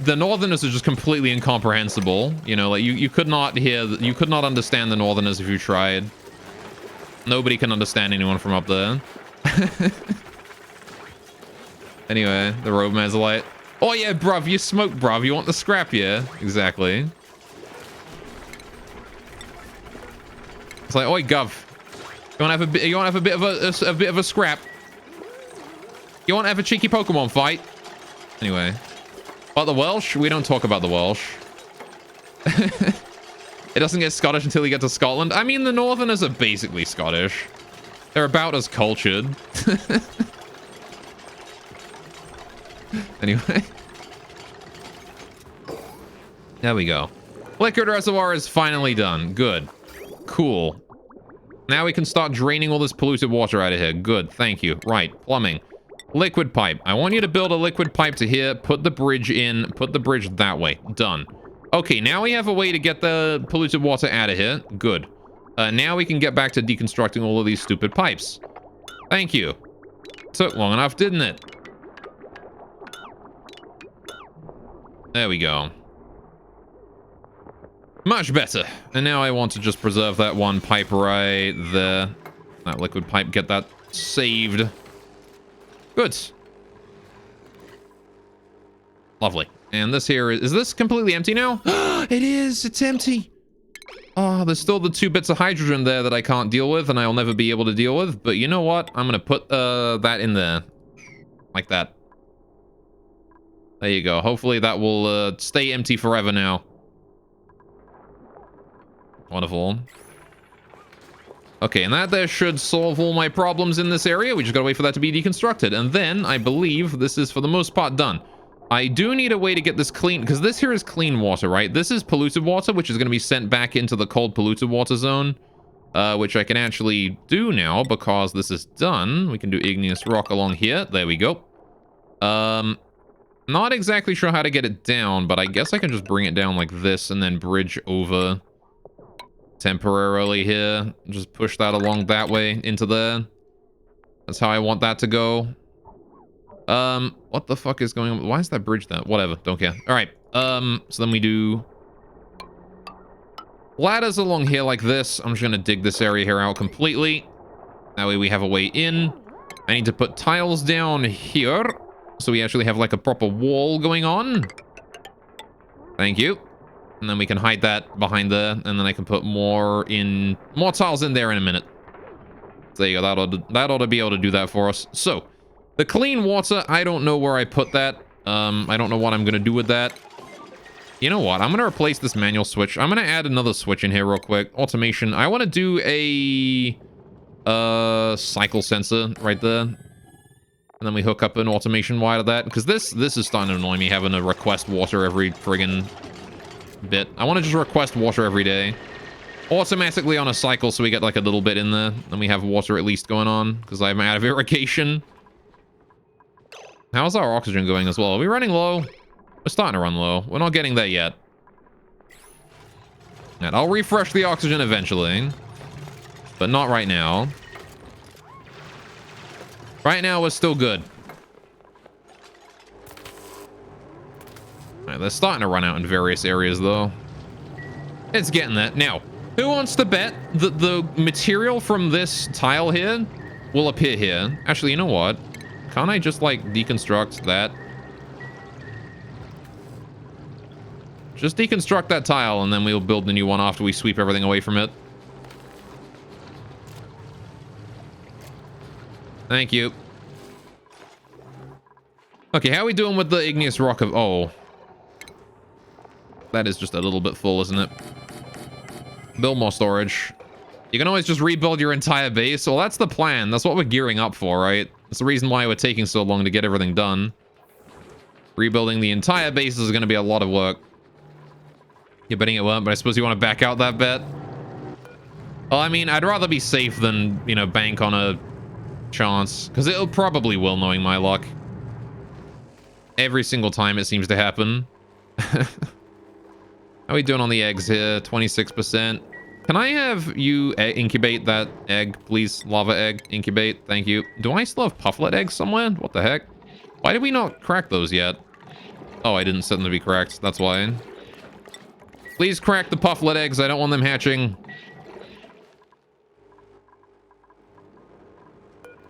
the Northerners are just completely incomprehensible. You know, like you could not understand the Northerners if you tried. Nobody can understand anyone from up there. Anyway, the roadman's like, oh yeah, bruv, you smoke, bruv. You want the scrap, yeah? Exactly. It's like, oi, gov. You want to have a bit of a scrap? You want to have a cheeky Pokemon fight? Anyway. About the Welsh? We don't talk about the Welsh. It doesn't get Scottish until you get to Scotland. I mean, the Northerners are basically Scottish. They're about as cultured. Anyway. There we go. Liquid reservoir is finally done. Good. Cool. Now we can start draining all this polluted water out of here. Good. Thank you. Right. Plumbing. Liquid pipe. I want you to build a liquid pipe to here. Put the bridge in. Put the bridge that way. Done. Okay, now we have a way to get the polluted water out of here. Good. Now we can get back to deconstructing all of these stupid pipes. Thank you. Took long enough, didn't it? There we go. Much better. And now I want to just preserve that one pipe right there. That liquid pipe, get that saved. Good. Lovely. And this here is this completely empty now? It is. It's empty. Oh, there's still the 2 bits of hydrogen there that I can't deal with, and I'll never be able to deal with. But you know what? I'm gonna put that in there, like that. There you go. Hopefully that will stay empty forever now. Wonderful. Okay, and that there should solve all my problems in this area. We just gotta wait for that to be deconstructed. And then, I believe, this is for the most part done. I do need a way to get this clean, because this here is clean water, right? This is polluted water, which is going to be sent back into the cold polluted water zone, which I can actually do now because this is done. We can do igneous rock along here. There we go. Not exactly sure how to get it down, but I guess I can just bring it down like this and then bridge over temporarily here. Just push that along that way into there. That's how I want that to go. What the fuck is going on? Why is that bridge there? Whatever, don't care. All right, so then we do ladders along here like this. I'm just gonna dig this area here out completely. That way we have a way in. I need to put tiles down here, so we actually have like a proper wall going on. Thank you. And then we can hide that behind there, and then I can put more tiles in there in a minute. So there you go, that ought to be able to do that for us. So, the clean water, I don't know where I put that. I don't know what I'm gonna do with that. You know what? I'm gonna replace this manual switch. I'm gonna add another switch in here real quick. Automation. I want to do a cycle sensor right there. And then we hook up an automation wire to that. Because this is starting to annoy me, having to request water every friggin' bit. I want to just request water every day. Automatically on a cycle, so we get like a little bit in there. And we have water at least going on. Because I'm out of irrigation. How's our oxygen going as well? Are we running low? We're starting to run low. We're not getting there yet. And I'll refresh the oxygen eventually. But not right now. Right now, we're still good. Alright, they're starting to run out in various areas, though. It's getting there. Now, who wants to bet that the material from this tile here will appear here? Actually, you know what? Can't I just, like, deconstruct that? Just deconstruct that tile, and then we'll build the new one after we sweep everything away from it. Thank you. Okay, how are we doing with the igneous rock of... Oh. That is just a little bit full, isn't it? Build more storage. You can always just rebuild your entire base. Well, that's the plan. That's what we're gearing up for, right? That's the reason why we're taking so long to get everything done. Rebuilding the entire base is going to be a lot of work. You're betting it won't, but I suppose you want to back out that bet? Well, I mean, I'd rather be safe than, you know, bank on a chance. Because it'll probably will, knowing my luck. Every single time it seems to happen. How are we doing on the eggs here? 26%. Can I have you incubate that egg, please? Lava egg, incubate. Thank you. Do I still have pufflet eggs somewhere? What the heck? Why did we not crack those yet? Oh, I didn't set them to be cracked. That's why. Please crack the pufflet eggs. I don't want them hatching.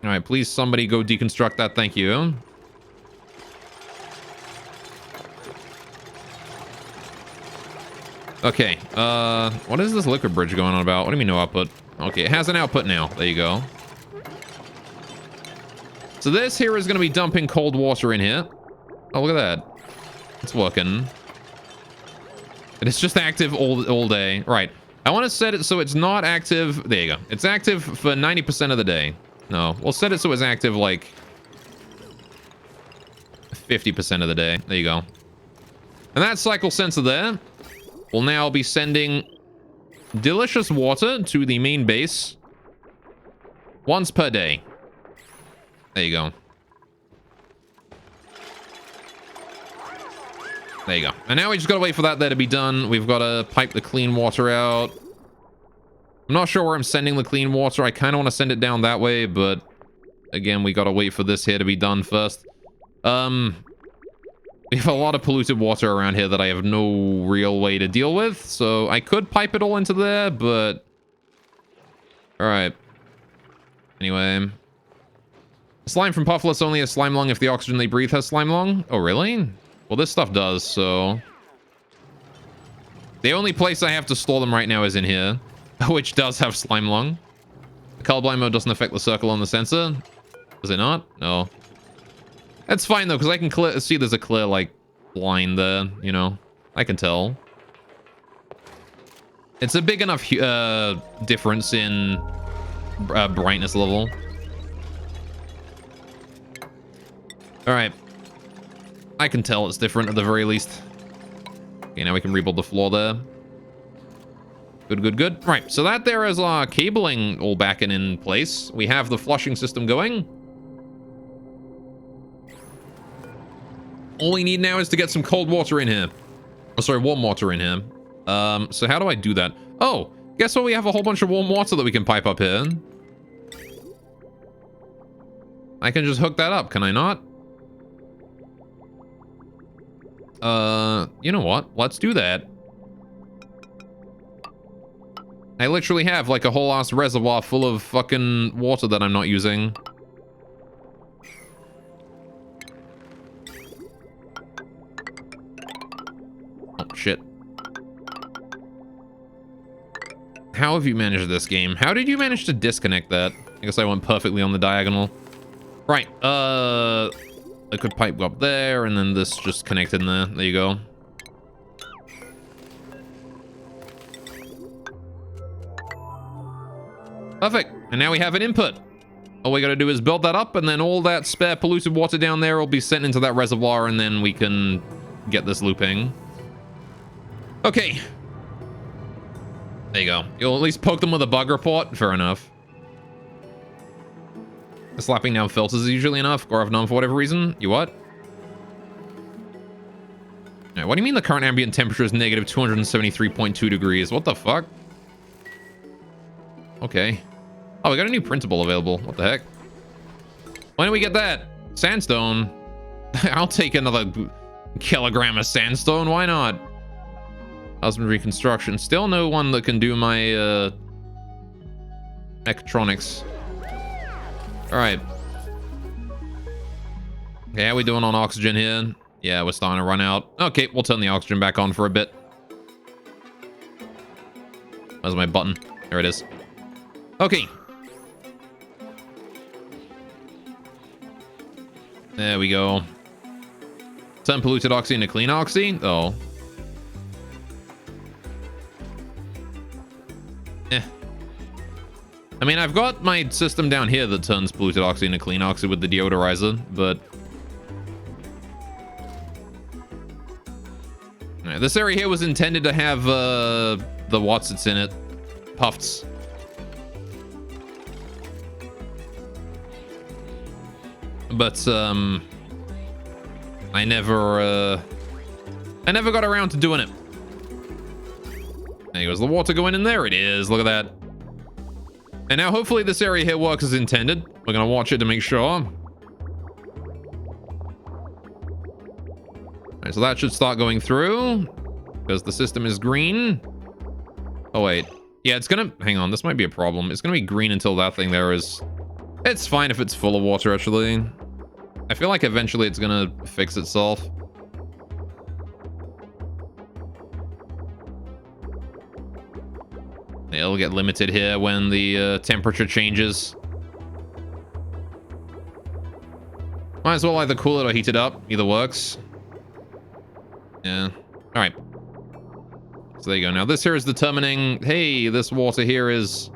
All right, please somebody go deconstruct that. Thank you. Okay, what is this liquid bridge going on about? What do you mean no output? Okay, it has an output now. There you go. So this here is going to be dumping cold water in here. Oh, look at that. It's working. And it's just active all day. Right. I want to set it so it's not active. There you go. It's active for 90% of the day. No, we'll set it so it's active like 50% of the day. There you go. And that cycle sensor there will now be sending delicious water to the main base once per day. There you go. There you go. And now we just gotta wait for that there to be done. We've got to pipe the clean water out. I'm not sure where I'm sending the clean water. I kind of want to send it down that way, but again, we gotta wait for this here to be done first. We have a lot of polluted water around here that I have no real way to deal with, so I could pipe it all into there, but... Alright. Anyway. Slime from Pufflets only has slime lung if the oxygen they breathe has slime lung? Oh, really? Well, this stuff does, so... The only place I have to store them right now is in here, which does have slime lung. The colorblind mode doesn't affect the circle on the sensor. Does it not? No. That's fine, though, because I can see there's a clear, like, line there, you know? I can tell. It's a big enough difference in brightness level. All right. I can tell it's different at the very least. Okay, now we can rebuild the floor there. Good, good, good. Right, so that there is our cabling all back and in place. We have the flushing system going. All we need now is to get some cold water in here. Oh, sorry, warm water in here. So how do I do that? Oh, guess what? We have a whole bunch of warm water that we can pipe up here. I can just hook that up, can I not? You know what? Let's do that. I literally have like a whole ass reservoir full of fucking water that I'm not using. Oh, shit. How have you managed this game? How did you manage to disconnect that? I guess I went perfectly on the diagonal. Right, I could pipe go up there, and then this just connected in there. There you go. Perfect. And now we have an input. All we gotta do is build that up, and then all that spare polluted water down there will be sent into that reservoir, and then we can get this looping. Okay. There you go. You'll at least poke them with a bug report. Fair enough. Slapping down filters is usually enough, or I've known for whatever reason. You what? Right, what do you mean the current ambient temperature is negative 273.2 degrees? What the fuck? Okay. Oh, we got a new printable available. What the heck? Why don't we get that? Sandstone? I'll take another kilogram of sandstone. Why not? Husbandry construction. Still no one that can do my mechatronics. All right. Okay, how are we doing on oxygen here? Yeah, we're starting to run out. Okay, we'll turn the oxygen back on for a bit. Where's my button? There it is. Okay. There we go. Turn polluted oxy into clean oxy? Oh. I mean, I've got my system down here that turns polluted oxy into clean oxy with the deodorizer, but... Right, this area here was intended to have, the what's-its in it. Puffs. But, I never got around to doing it. There goes the water going in there. It is. Look at that. And now hopefully this area here works as intended. We're going to watch it to make sure. All right, so that should start going through because the system is green. Oh, wait. Yeah, it's going to... Hang on. This might be a problem. It's going to be green until that thing there is... It's fine if it's full of water, actually. I feel like eventually it's going to fix itself. It'll get limited here when the temperature changes. Might as well either cool it or heat it up. Either works. Yeah. All right. So there you go. Now this here is determining, hey, this water here is...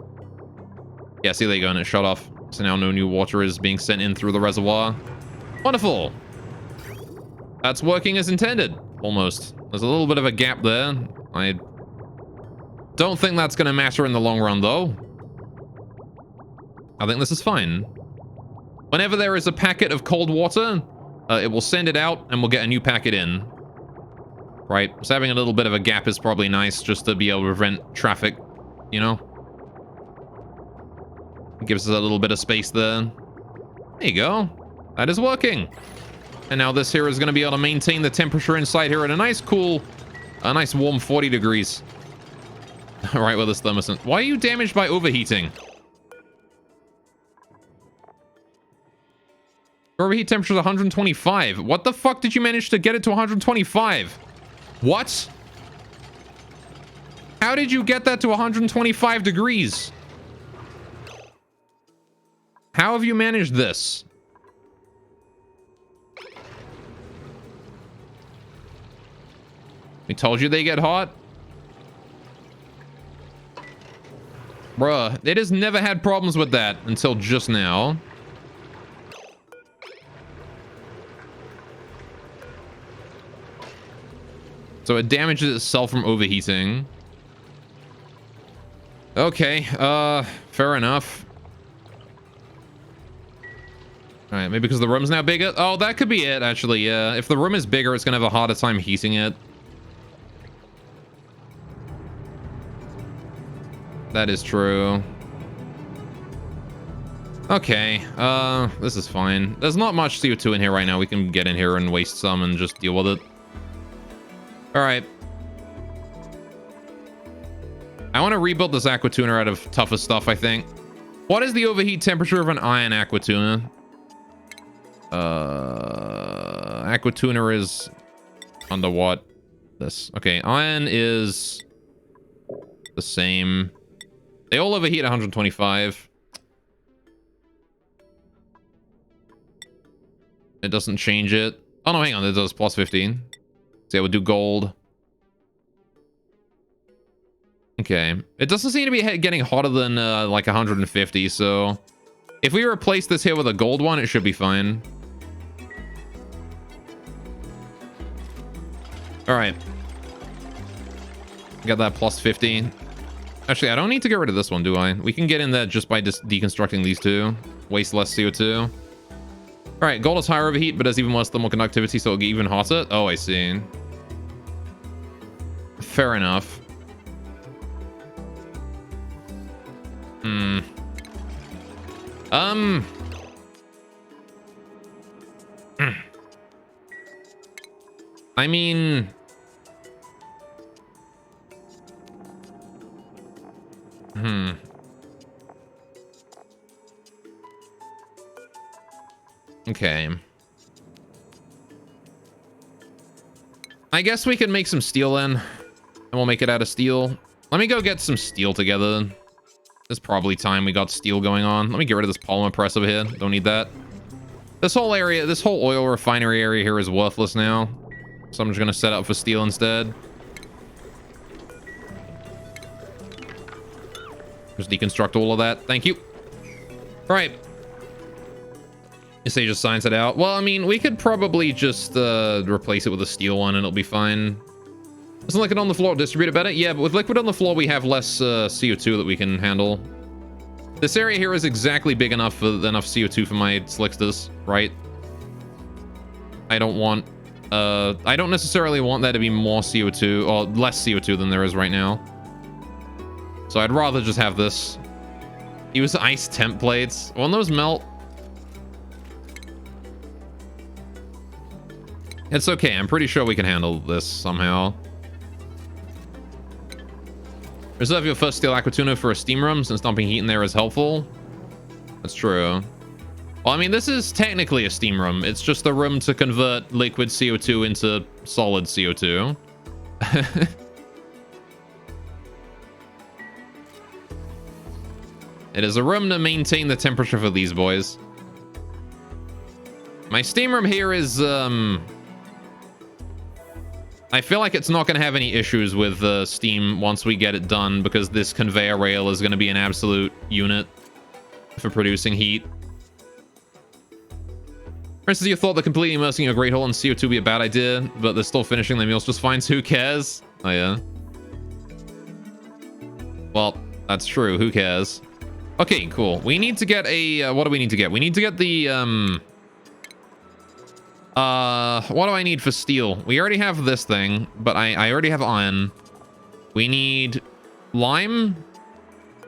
Yeah, see, there you go, and it shut off. So now no new water is being sent in through the reservoir. Wonderful. That's working as intended. Almost. There's a little bit of a gap there. I don't think that's going to matter in the long run, though. I think this is fine. Whenever there is a packet of cold water, it will send it out, and we'll get a new packet in. Right? So having a little bit of a gap is probably nice, just to be able to prevent traffic, you know? It gives us a little bit of space there. There you go. That is working. And now this here is going to be able to maintain the temperature inside here at a nice cool, a nice warm 40 degrees. Right with this thermostat. Why are you damaged by overheating? Your overheat temperature is 125. What the fuck did you manage to get it to 125? What? How did you get that to 125 degrees? How have you managed this? We told you they get hot. Bruh, it has never had problems with that until just now. So it damages itself from overheating. Okay, fair enough. All right, maybe because the room's now bigger. Oh, that could be it, actually, yeah. If the room is bigger, it's gonna have a harder time heating it. That is true. Okay, this is fine. There's not much CO2 in here right now. We can get in here and waste some and just deal with it. All right. I want to rebuild this aqua tuner out of tougher stuff, I think. What is the overheat temperature of an iron aqua tuner? Aqua tuner is under what? This. Okay, iron is the same. They all overheat 125. It doesn't change it. Oh no, hang on, it does plus 15. So yeah, we'll do gold. Okay. It doesn't seem to be getting hotter than like 150, so if we replace this here with a gold one, it should be fine. All right. Got that plus 50. Actually, I don't need to get rid of this one, do I? We can get in there just by deconstructing these two. Waste less CO2. All right, gold is higher overheat, but has even less thermal conductivity, so it'll get even hotter. Oh, I see. Fair enough. I mean... Okay. I guess we can make some steel then. And we'll make it out of steel. Let me go get some steel together. It's probably time we got steel going on. Let me get rid of this polymer press over here. Don't need that. This whole area, this whole oil refinery area here is worthless now. So I'm just going to set up for steel instead. Just deconstruct all of that. Thank you. All right. You say just signs it out. Well, I mean, we could probably just replace it with a steel one and it'll be fine. Doesn't liquid on the floor distribute it better? Yeah, but with liquid on the floor, we have less CO2 that we can handle. This area here is exactly big enough for enough CO2 for my slicksters, right? I don't want... I don't necessarily want there to be more CO2 or less CO2 than there is right now. So I'd rather just have this. Use ice temp plates. Won't those melt? It's okay. I'm pretty sure we can handle this somehow. Reserve your first steel aqua tuner for a steam room, since dumping heat in there is helpful. That's true. Well, I mean, this is technically a steam room. It's just a room to convert liquid CO2 into solid CO2. It is a room to maintain the temperature for these boys. My steam room here is, I feel like it's not going to have any issues with steam once we get it done, because this conveyor rail is going to be an absolute unit for producing heat. For instance, you thought that completely immersing your great hole in CO2 would be a bad idea, but they're still finishing their meals just fine, so who cares? Oh, yeah. Well, that's true. Who cares? Okay, cool. We need to get a... what do we need to get? We need to get the... what do I need for steel? We already have this thing, but I already have iron. We need lime.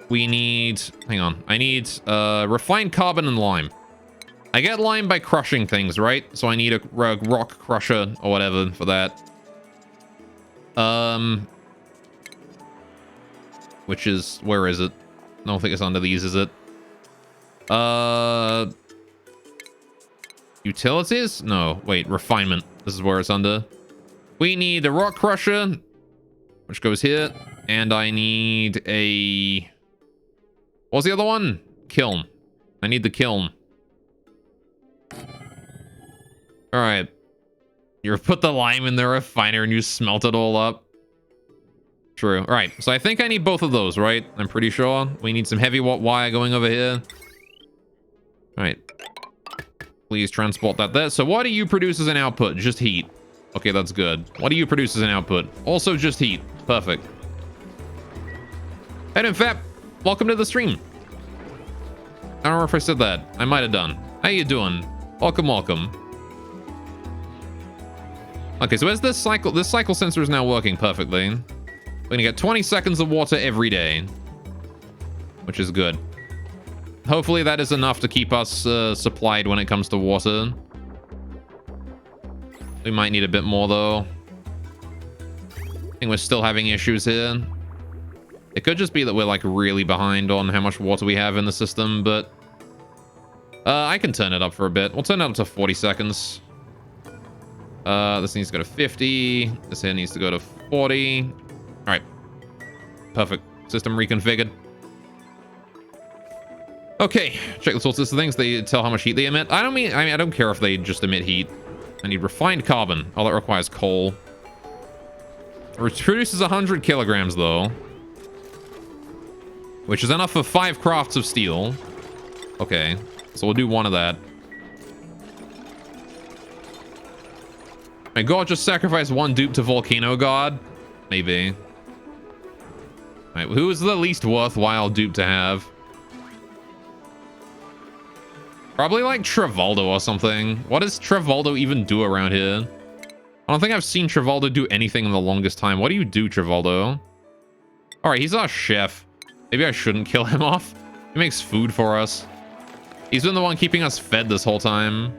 We need... Hang on. I need refined carbon and lime. I get lime by crushing things, right? So I need a rock crusher or whatever for that. Which is... Where is it? I don't think it's under these, is it? Utilities? No, wait, refinement. This is where it's under. We need a rock crusher, which goes here. And I need a... What's the other one? Kiln. I need the kiln. All right. You put the lime in the refiner and you smelt it all up. True. All right. So I think I need both of those, right? I'm pretty sure. We need some heavy wire going over here. All right. Please transport that there. So what do you produce as an output? Just heat. Okay, that's good. What do you produce as an output? Also just heat. Perfect. And in fact, welcome to the stream. I don't know if I said that. I might have done. How you doing? Welcome, welcome. Okay, so where's this cycle? This cycle sensor is now working perfectly. We're gonna get 20 seconds of water every day, which is good. Hopefully that is enough to keep us supplied when it comes to water. We might need a bit more though. I think we're still having issues here. It could just be that we're like really behind on how much water we have in the system, but I can turn it up for a bit. We'll turn it up to 40 seconds. This needs to go to 50. This here needs to go to 40. All right. Perfect. System reconfigured. Okay. Check the sources of things. They tell how much heat they emit. I mean, I don't care if they just emit heat. I need refined carbon. Oh, that requires coal. It produces 100 kilograms, though. Which is enough for 5 crafts of steel. Okay. So we'll do one of that. My god, just sacrifice one dupe to Volcano God? Maybe. Alright, who is the least worthwhile dupe to have? Probably like Travoldo or something. What does Travoldo even do around here? I don't think I've seen Travoldo do anything in the longest time. What do you do, Travoldo? Alright, he's our chef. Maybe I shouldn't kill him off. He makes food for us. He's been the one keeping us fed this whole time.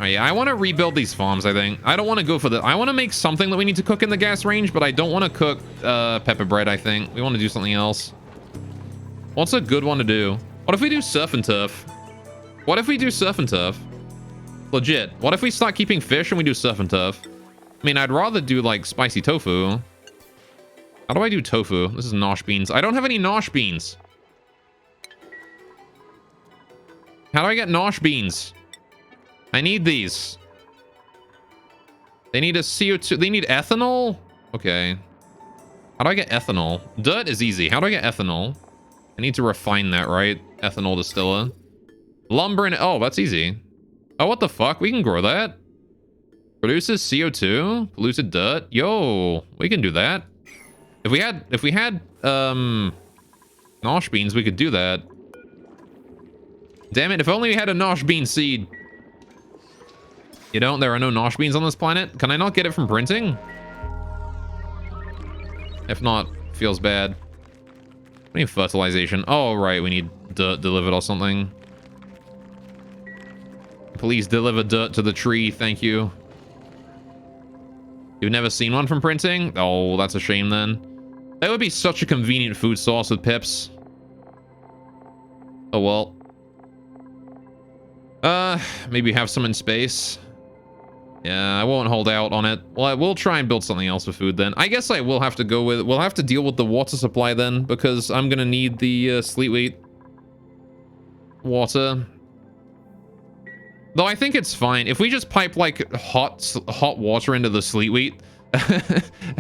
Oh, yeah, I want to rebuild these farms, I think. I don't want to go for the... I want to make something that we need to cook in the gas range, but I don't want to cook pepper bread, I think. We want to do something else. What's a good one to do? What if we do surf and turf? What if we do surf and turf? Legit. What if we start keeping fish and we do surf and turf? I mean, I'd rather do, like, spicy tofu. How do I do tofu? This is nosh beans. I don't have any nosh beans. How do I get nosh beans? I need these. They need a CO2. They need ethanol? Okay. How do I get ethanol? Dirt is easy. How do I get ethanol? I need to refine that, right? Ethanol distiller. Lumber and... Oh, that's easy. Oh, what the fuck? We can grow that. Produces CO2? Polluted dirt? Yo, we can do that. If we had nosh beans, we could do that. Damn it, if only we had a nosh bean seed. You don't? There are no nosh beans on this planet? Can I not get it from printing? If not, feels bad. We need fertilization. Oh, right, we need dirt delivered or something. Please deliver dirt to the tree, thank you. You've never seen one from printing? Oh, that's a shame then. That would be such a convenient food source with pips. Oh well. Maybe have some in space. Yeah, I won't hold out on it. Well, I will try and build something else for food then. I guess I will have to go with... We'll have to deal with the water supply then, because I'm gonna need the sleet wheat water. Though I think it's fine. If we just pipe, like, hot water into the sleet wheat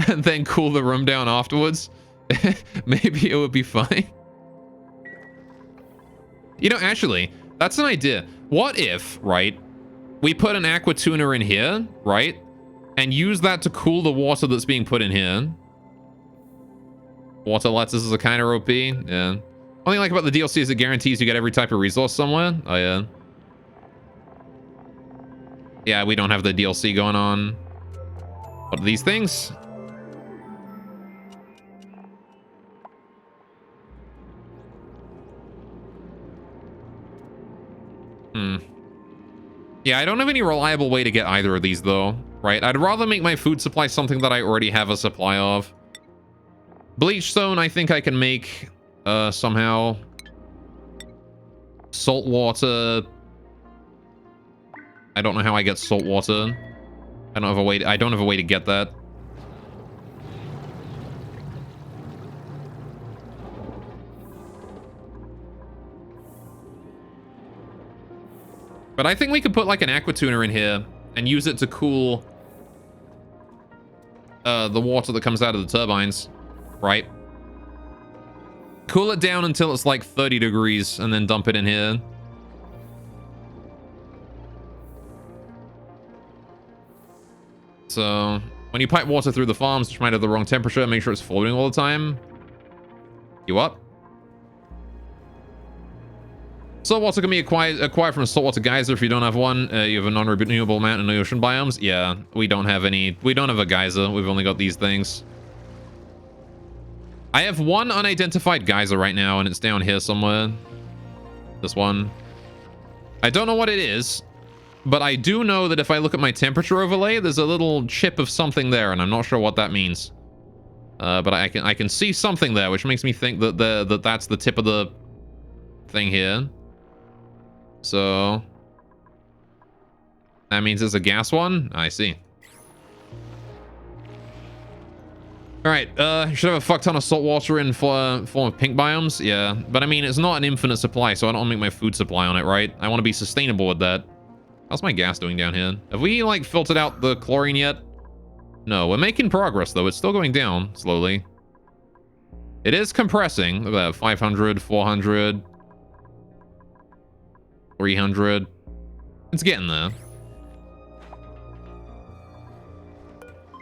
and then cool the room down afterwards, maybe it would be fine. You know, actually, that's an idea. What if, right, we put an aqua tuner in here, right, and use that to cool the water that's being put in here? Water lettuces are kind of OP. Yeah. Only like about the DLC is it guarantees you get every type of resource somewhere. Oh, yeah. Yeah, we don't have the DLC going on. What are these things? Yeah, I don't have any reliable way to get either of these, though. Right? I'd rather make my food supply something that I already have a supply of. Bleach stone, I think I can make somehow. Salt water. I don't know how I get salt water. I don't have a way to get that. But I think we could put like an aqua tuner in here and use it to cool the water that comes out of the turbines, right? Cool it down until it's like 30 degrees and then dump it in here. So when you pipe water through the farms, which might have the wrong temperature, make sure it's floating all the time. You up? Saltwater can be acquired from a saltwater geyser if you don't have one. You have a non-renewable mountain and ocean biomes. Yeah, we don't have any. We don't have a geyser. We've only got these things. I have one unidentified geyser right now, and it's down here somewhere. This one. I don't know what it is, but I do know that if I look at my temperature overlay, there's a little chip of something there, and I'm not sure what that means. But I can see something there, which makes me think that that's the tip of the thing here. So that means it's a gas one. I see. All right, you should have a fuck ton of salt water in form of pink biomes. Yeah, but I mean, it's not an infinite supply, so I don't make my food supply on it, right? I want to be sustainable with that. How's my gas doing down here? Have we, like, filtered out the chlorine yet? No, we're making progress, though. It's still going down slowly. It is compressing. Look at that, 500, 400, 300. It's getting there.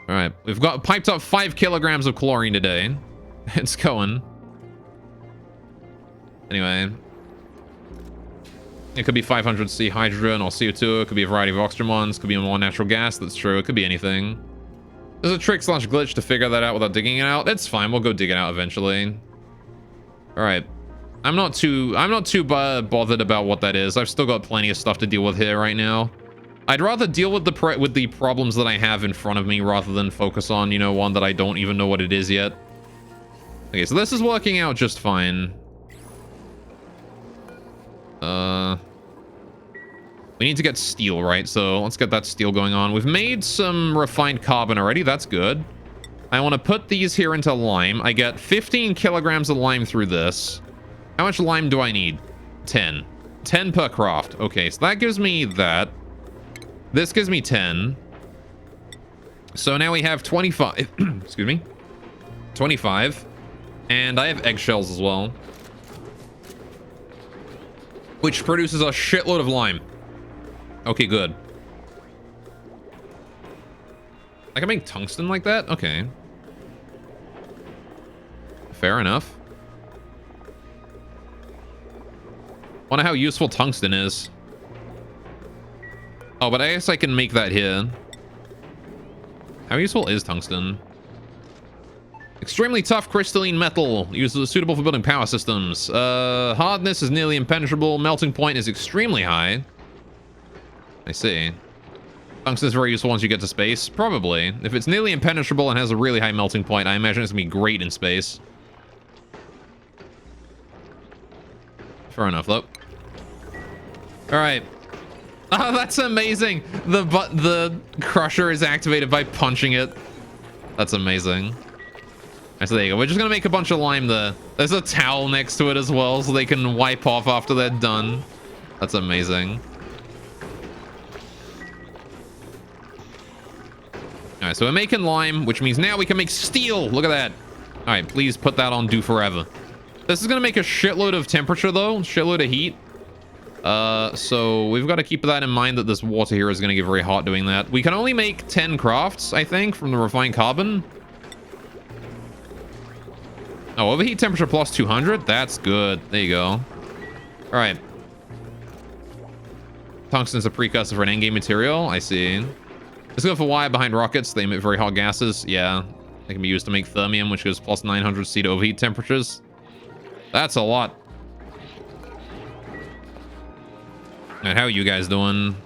All right, we've got piped up 5 kilograms of chlorine today. It's going. Anyway, it could be 500C hydrogen or CO2. It could be a variety of oxygen ones. Could be more natural gas. That's true. It could be anything. There's a trick / glitch to figure that out without digging it out. It's fine. We'll go dig it out eventually. All right. I'm not too bothered about what that is. I've still got plenty of stuff to deal with here right now. I'd rather deal with the problems that I have in front of me rather than focus on, you know, one that I don't even know what it is yet. Okay, so this is working out just fine. We need to get steel, right? So let's get that steel going on. We've made some refined carbon already. That's good. I want to put these here into lime. I get 15 kilograms of lime through this. How much lime do I need? 10. 10 per craft. Okay, so that gives me that. This gives me 10. So now we have 25. Excuse me. 25. And I have eggshells as well, which produces a shitload of lime. Okay, good. I can make tungsten like that? Okay. Fair enough. Wonder how useful tungsten is. Oh, but I guess I can make that here. How useful is tungsten? Extremely tough crystalline metal. Suitable for building power systems. Hardness is nearly impenetrable. Melting point is extremely high. I see. Tungsten is very useful once you get to space. Probably. If it's nearly impenetrable and has a really high melting point, I imagine it's going to be great in space. Fair enough, though. Alright. Oh, that's amazing. The crusher is activated by punching it. That's amazing. So there you go. We're just going to make a bunch of lime there. There's a towel next to it as well, so they can wipe off after they're done. That's amazing. All right, so we're making lime, which means now we can make steel. Look at that. All right, please put that on do forever. This is going to make a shitload of temperature, though. Shitload of heat. So we've got to keep that in mind that this water here is going to get very hot doing that. We can only make 10 crafts, I think, from the refined carbon. Oh, overheat temperature plus 200? That's good. There you go. All right. Tungsten's a precursor for an endgame material. I see. Let's go for wire behind rockets. They emit very hot gases. Yeah. They can be used to make thermium, which goes plus 900 C to overheat temperatures. That's a lot. And how are you guys doing?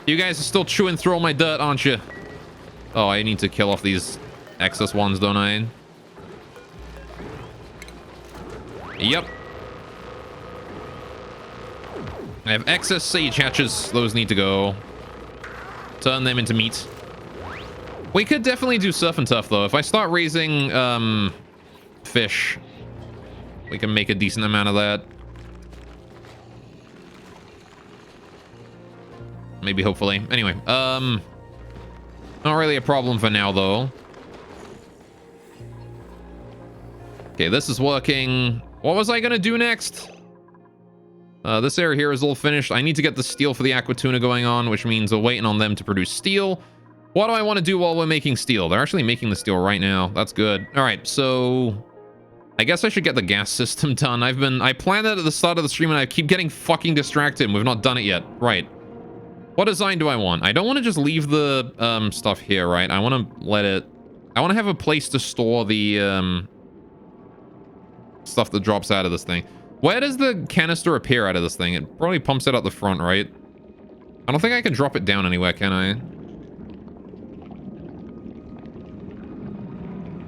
You guys are still chewing through all my dirt, aren't you? Oh, I need to kill off these excess ones, don't I? Yep. I have excess sage hatches. Those need to go. Turn them into meat. We could definitely do surf and turf, though. If I start raising fish, we can make a decent amount of that. Maybe, hopefully. Anyway, not really a problem for now, though. Okay, this is working. What was I gonna do next? This area here is all finished. I need to get the steel for the aqua tuna going on, which means we're waiting on them to produce steel. What do I want to do while we're making steel? They're actually making the steel right now. That's good. All right, so I guess I should get the gas system done. I planned that at the start of the stream and I keep getting fucking distracted and we've not done it yet. Right. What design do I want? I don't want to just leave the stuff here, right? I want to I want to have a place to store the stuff that drops out of this thing. Where does the canister appear out of this thing? It probably pumps it out the front, right? I don't think I can drop it down anywhere, can I?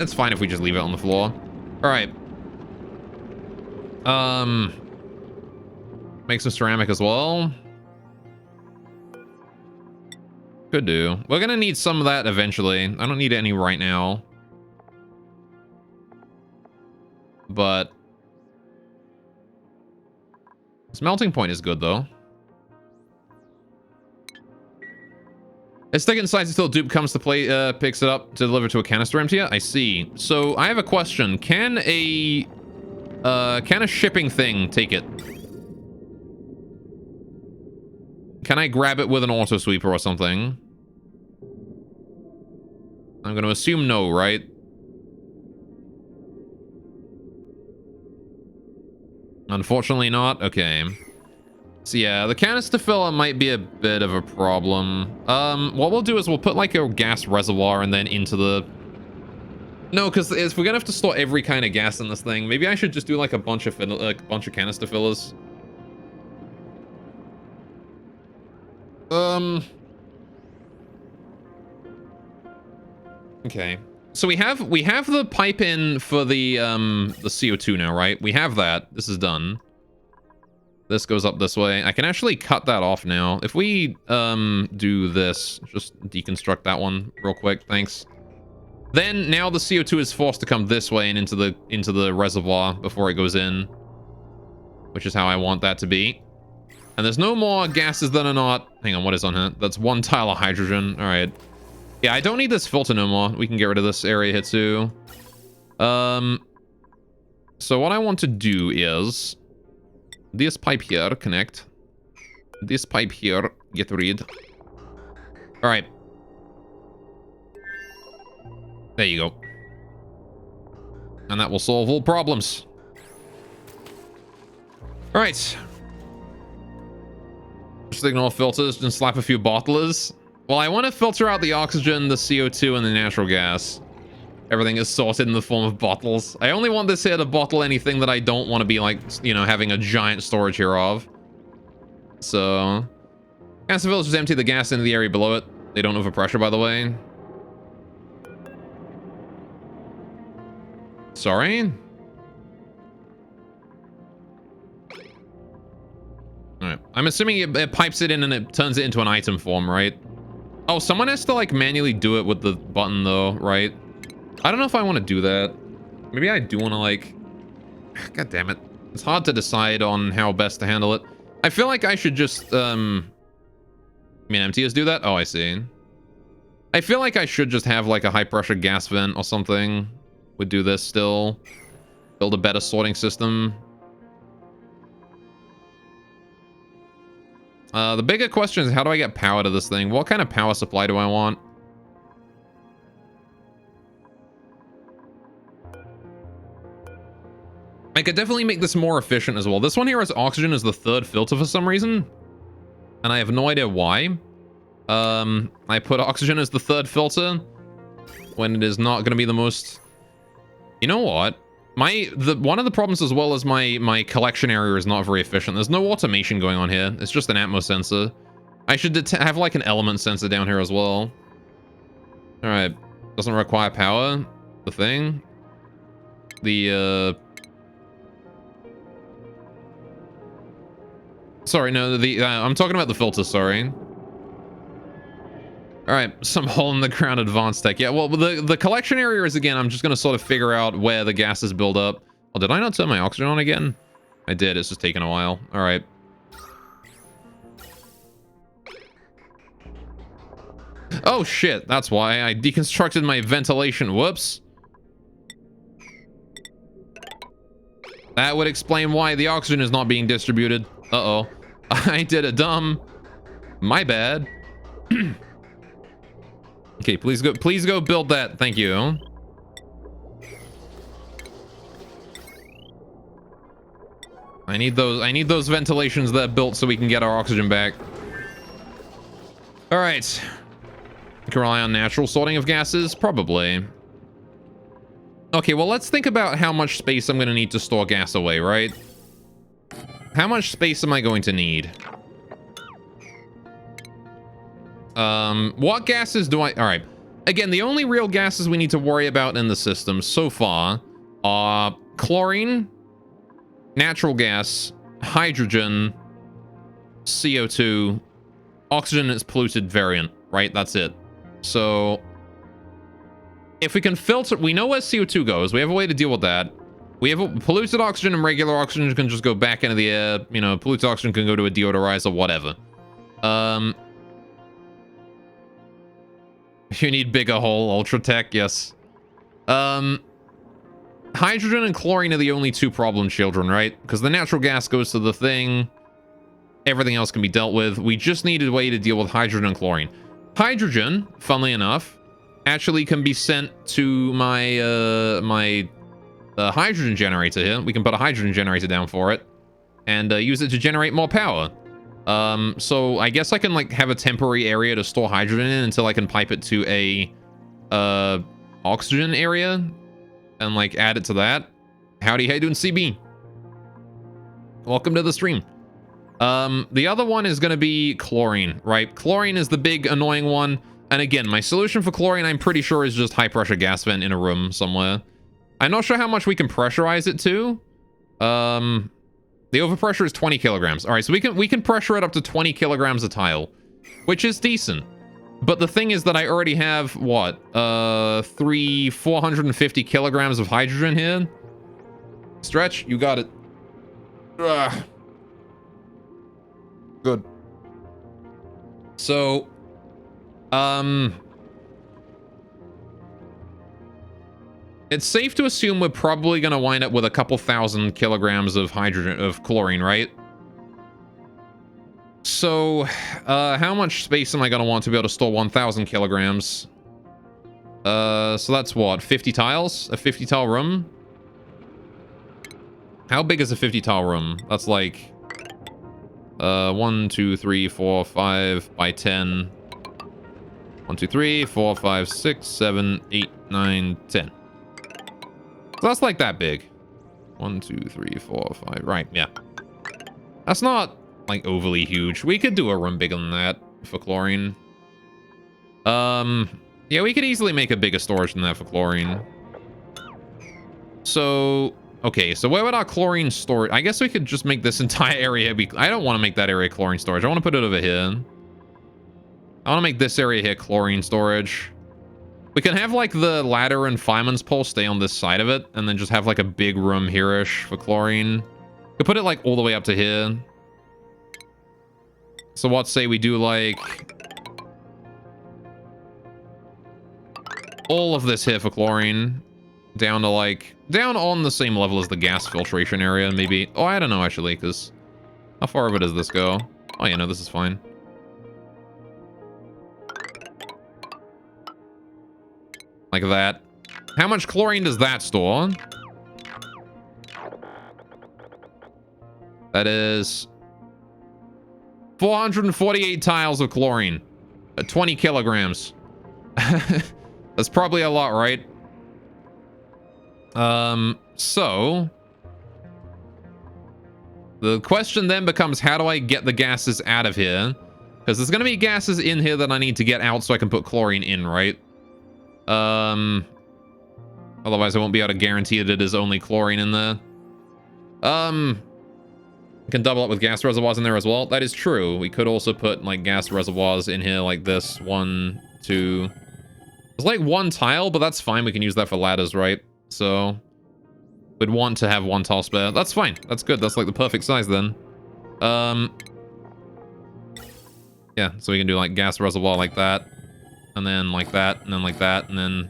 It's fine if we just leave it on the floor. All right. Make some ceramic as well. Could do. We're gonna need some of that eventually. I don't need any right now. But smelting point is good though. It's taking size until dupe comes to play, picks it up to deliver to a canister emptier. I see. So I have a question. Can a shipping thing take it? Can I grab it with an auto sweeper or something? I'm going to assume no, right? Unfortunately not. Okay. So yeah, the canister filler might be a bit of a problem. What we'll do is we'll put like a gas reservoir and then into the... No, because if we're gonna have to store every kind of gas in this thing, maybe I should just do like a bunch of canister fillers. Okay. So we have the pipe in for the CO2 now, right? We have that. This is done. This goes up this way. I can actually cut that off now. If we do this, just deconstruct that one real quick. Thanks. Then now the CO2 is forced to come this way and into the reservoir before it goes in, which is how I want that to be. And there's no more gases that are not... Hang on, what is on here? That's 1 tile of hydrogen. All right. Yeah, I don't need this filter no more. We can get rid of this area here too. So what I want to do is this pipe here connect. This pipe here get rid. All right. There you go. And that will solve all problems. All right. Just ignore filters and slap a few bottlers. Well, I want to filter out the oxygen, the CO2, and the natural gas. Everything is sorted in the form of bottles. I only want this here to bottle anything that I don't want to be like, you know, having a giant storage here of. So, gas filters just empty the gas into the area below it. They don't overpressure, by the way. Sorry? Alright. I'm assuming it pipes it in and it turns it into an item form, right? Oh, someone has to, like, manually do it with the button, though, right? I don't know if I want to do that. Maybe I do want to, like... God damn it. It's hard to decide on how best to handle it. I feel like I should just, I mean, emptiers do that? Oh, I see. I feel like I should just have, like, a high-pressure gas vent or something. Would do this still. Build a better sorting system. The bigger question is, how do I get power to this thing? What kind of power supply do I want? I could definitely make this more efficient as well. This one here has oxygen as the 3rd filter for some reason. And I have no idea why. I put oxygen as the 3rd filter when it is not going to be the most... You know what? One of the problems as well is my collection area is not very efficient. There's no automation going on here. It's just an atmos sensor. I should have like an element sensor down here as well. All right. Doesn't require power. The thing. Sorry, no. I'm talking about the filter. Sorry. All right, some hole in the ground advanced tech. Yeah, well, the collection area is, again, I'm just going to sort of figure out where the gases build up. Oh, did I not turn my oxygen on again? I did. It's just taking a while. All right. Oh, shit. That's why I deconstructed my ventilation. Whoops. That would explain why the oxygen is not being distributed. Uh-oh. I did a dumb. My bad. Okay, please go build that. Thank you. I need those ventilations that built so we can get our oxygen back. All right. We can rely on natural sorting of gases? Probably. Okay, well, let's think about how much space I'm going to need to store gas away, right? How much space am I going to need? What gases do I... All right. Again, the only real gases we need to worry about in the system so far are chlorine, natural gas, hydrogen, CO2, oxygen and its polluted variant, right? That's it. So if we can filter, we know where CO2 goes. We have a way to deal with that. We have a polluted oxygen and regular oxygen can just go back into the air. You know, polluted oxygen can go to a deodorizer, whatever. You need bigger hole, ultra tech, yes. Hydrogen and chlorine are the only two problem children, right? Because the natural gas goes to the thing. Everything else can be dealt with. We just needed a way to deal with hydrogen and chlorine. Hydrogen, funnily enough, actually can be sent to my hydrogen generator here. We can put a hydrogen generator down for it and use it to generate more power. So I guess I can like have a temporary area to store hydrogen in until I can pipe it to a oxygen area and like add it to that. Howdy, how you doing, CB? Welcome to the stream. The other one is going to be chlorine, right? Chlorine is the big annoying one. And again, my solution for chlorine, I'm pretty sure, is just high pressure gas vent in a room somewhere. I'm not sure how much we can pressurize it to. The overpressure is 20 kilograms. All right, so we can pressure it up to 20 kilograms a tile, which is decent. But the thing is that I already have, what, 450 kilograms of hydrogen here. Stretch, you got it. Ugh. Good. So, it's safe to assume we're probably going to wind up with a couple thousand kilograms of hydrogen, of chlorine, right? So, how much space am I going to want to be able to store 1,000 kilograms? So that's what, 50 tiles? A 50 tile room? How big is a 50 tile room? That's like, 1, 2, 3, 4, 5 by 10. 1, 2, 3, 4, 5, 6, 7, 8, 9, 10. So that's like that big. 1, 2, 3, 4, 5. Right, yeah. That's not like overly huge. We could do a room bigger than that for chlorine. Yeah, we could easily make a bigger storage than that for chlorine. So, okay, so where would our chlorine store? I guess we could just make this entire area be... I don't want to make that area chlorine storage. I want to put it over here. I want to make this area here chlorine storage. We can have like the ladder and fireman's pole stay on this side of it, and then just have like a big room here-ish for chlorine. We could put it like all the way up to here. So what, say we do like all of this here for chlorine, down to like, down on the same level as the gas filtration area, maybe. Oh, I don't know actually, because how far of it does this go? Oh yeah, no, this is fine. Like that. How much chlorine does that store? That is 448 tiles of chlorine at 20 kilograms. That's probably a lot, right? So the question then becomes, how do I get the gases out of here? Because there's going to be gases in here that I need to get out so I can put chlorine in, right? Otherwise I won't be able to guarantee that it is only chlorine in there. We can double up with gas reservoirs in there as well. That is true. We could also put like gas reservoirs in here like this. 1, 2. It's like one tile, but that's fine. We can use that for ladders, right? So we'd want to have one tile spare. That's fine. That's good. That's like the perfect size then. Yeah, so we can do like gas reservoir like that. And then like that, and then like that, and then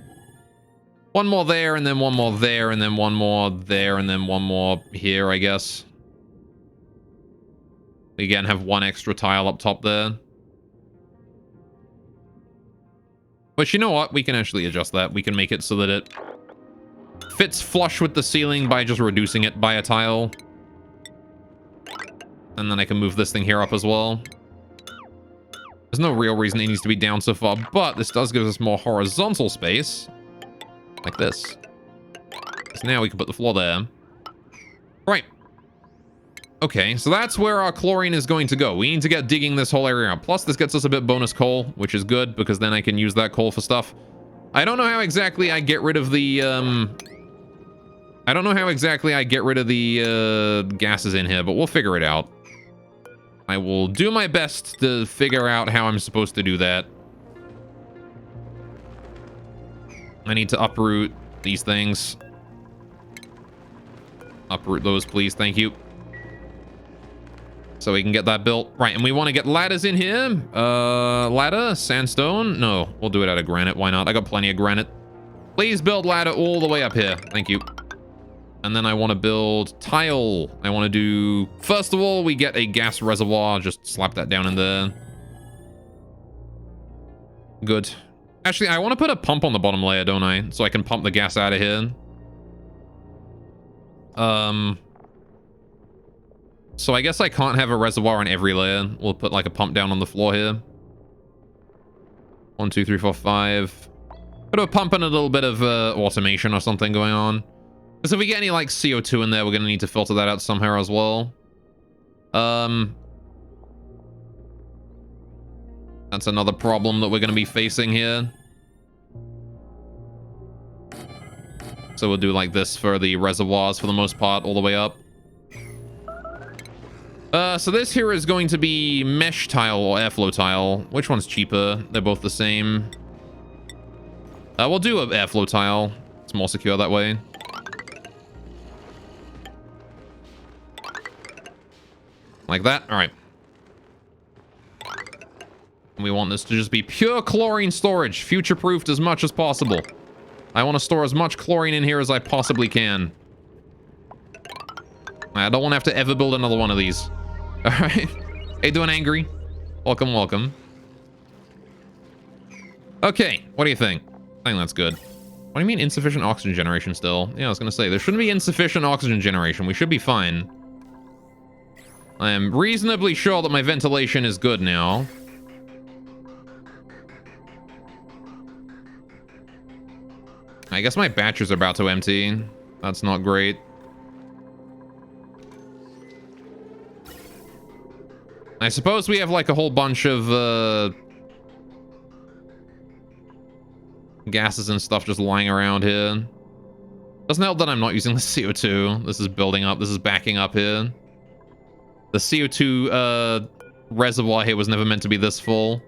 one more there, and then one more there, and then one more there, and then one more here, I guess. We again have one extra tile up top there. But you know what? We can actually adjust that. We can make it so that it fits flush with the ceiling by just reducing it by a tile. And then I can move this thing here up as well. There's no real reason it needs to be down so far, but this does give us more horizontal space. Like this. So now we can put the floor there. Right. Okay, so that's where our chlorine is going to go. We need to get digging this whole area out. Plus, this gets us a bit bonus coal, which is good, because then I can use that coal for stuff. I don't know how exactly I get rid of the, gases in here, but we'll figure it out. I will do my best to figure out how I'm supposed to do that. I need to uproot these things. Uproot those, please. Thank you. So we can get that built. Right, and we want to get ladders in here. Ladder? Sandstone? No, we'll do it out of granite. Why not? I got plenty of granite. Please build ladder all the way up here. Thank you. And then I want to build tile. I want to do... First of all, we get a gas reservoir. Just slap that down in there. Good. Actually, I want to put a pump on the bottom layer, don't I? So I can pump the gas out of here. So I guess I can't have a reservoir on every layer. We'll put like a pump down on the floor here. 1, 2, 3, 4, 5. Put a pump and a little bit of automation or something going on. Because if we get any like CO2 in there, we're going to need to filter that out somehow as well. That's another problem that we're going to be facing here. So we'll do like this for the reservoirs for the most part, all the way up. So this here is going to be mesh tile or airflow tile. Which one's cheaper? They're both the same. We'll do an airflow tile. It's more secure that way. Like that. All right. We want this to just be pure chlorine storage, future-proofed as much as possible. I want to store as much chlorine in here as I possibly can. I don't want to have to ever build another one of these. All right. Hey, doing angry? Welcome, welcome. Okay, what do you think? I think that's good. What do you mean insufficient oxygen generation still? Yeah, I was going to say, there shouldn't be insufficient oxygen generation. We should be fine. I am reasonably sure that my ventilation is good now. I guess my batteries are about to empty. That's not great. I suppose we have like a whole bunch of gases and stuff just lying around here. Doesn't help that I'm not using the CO2. This is building up. This is backing up here. The CO2 reservoir here was never meant to be this full.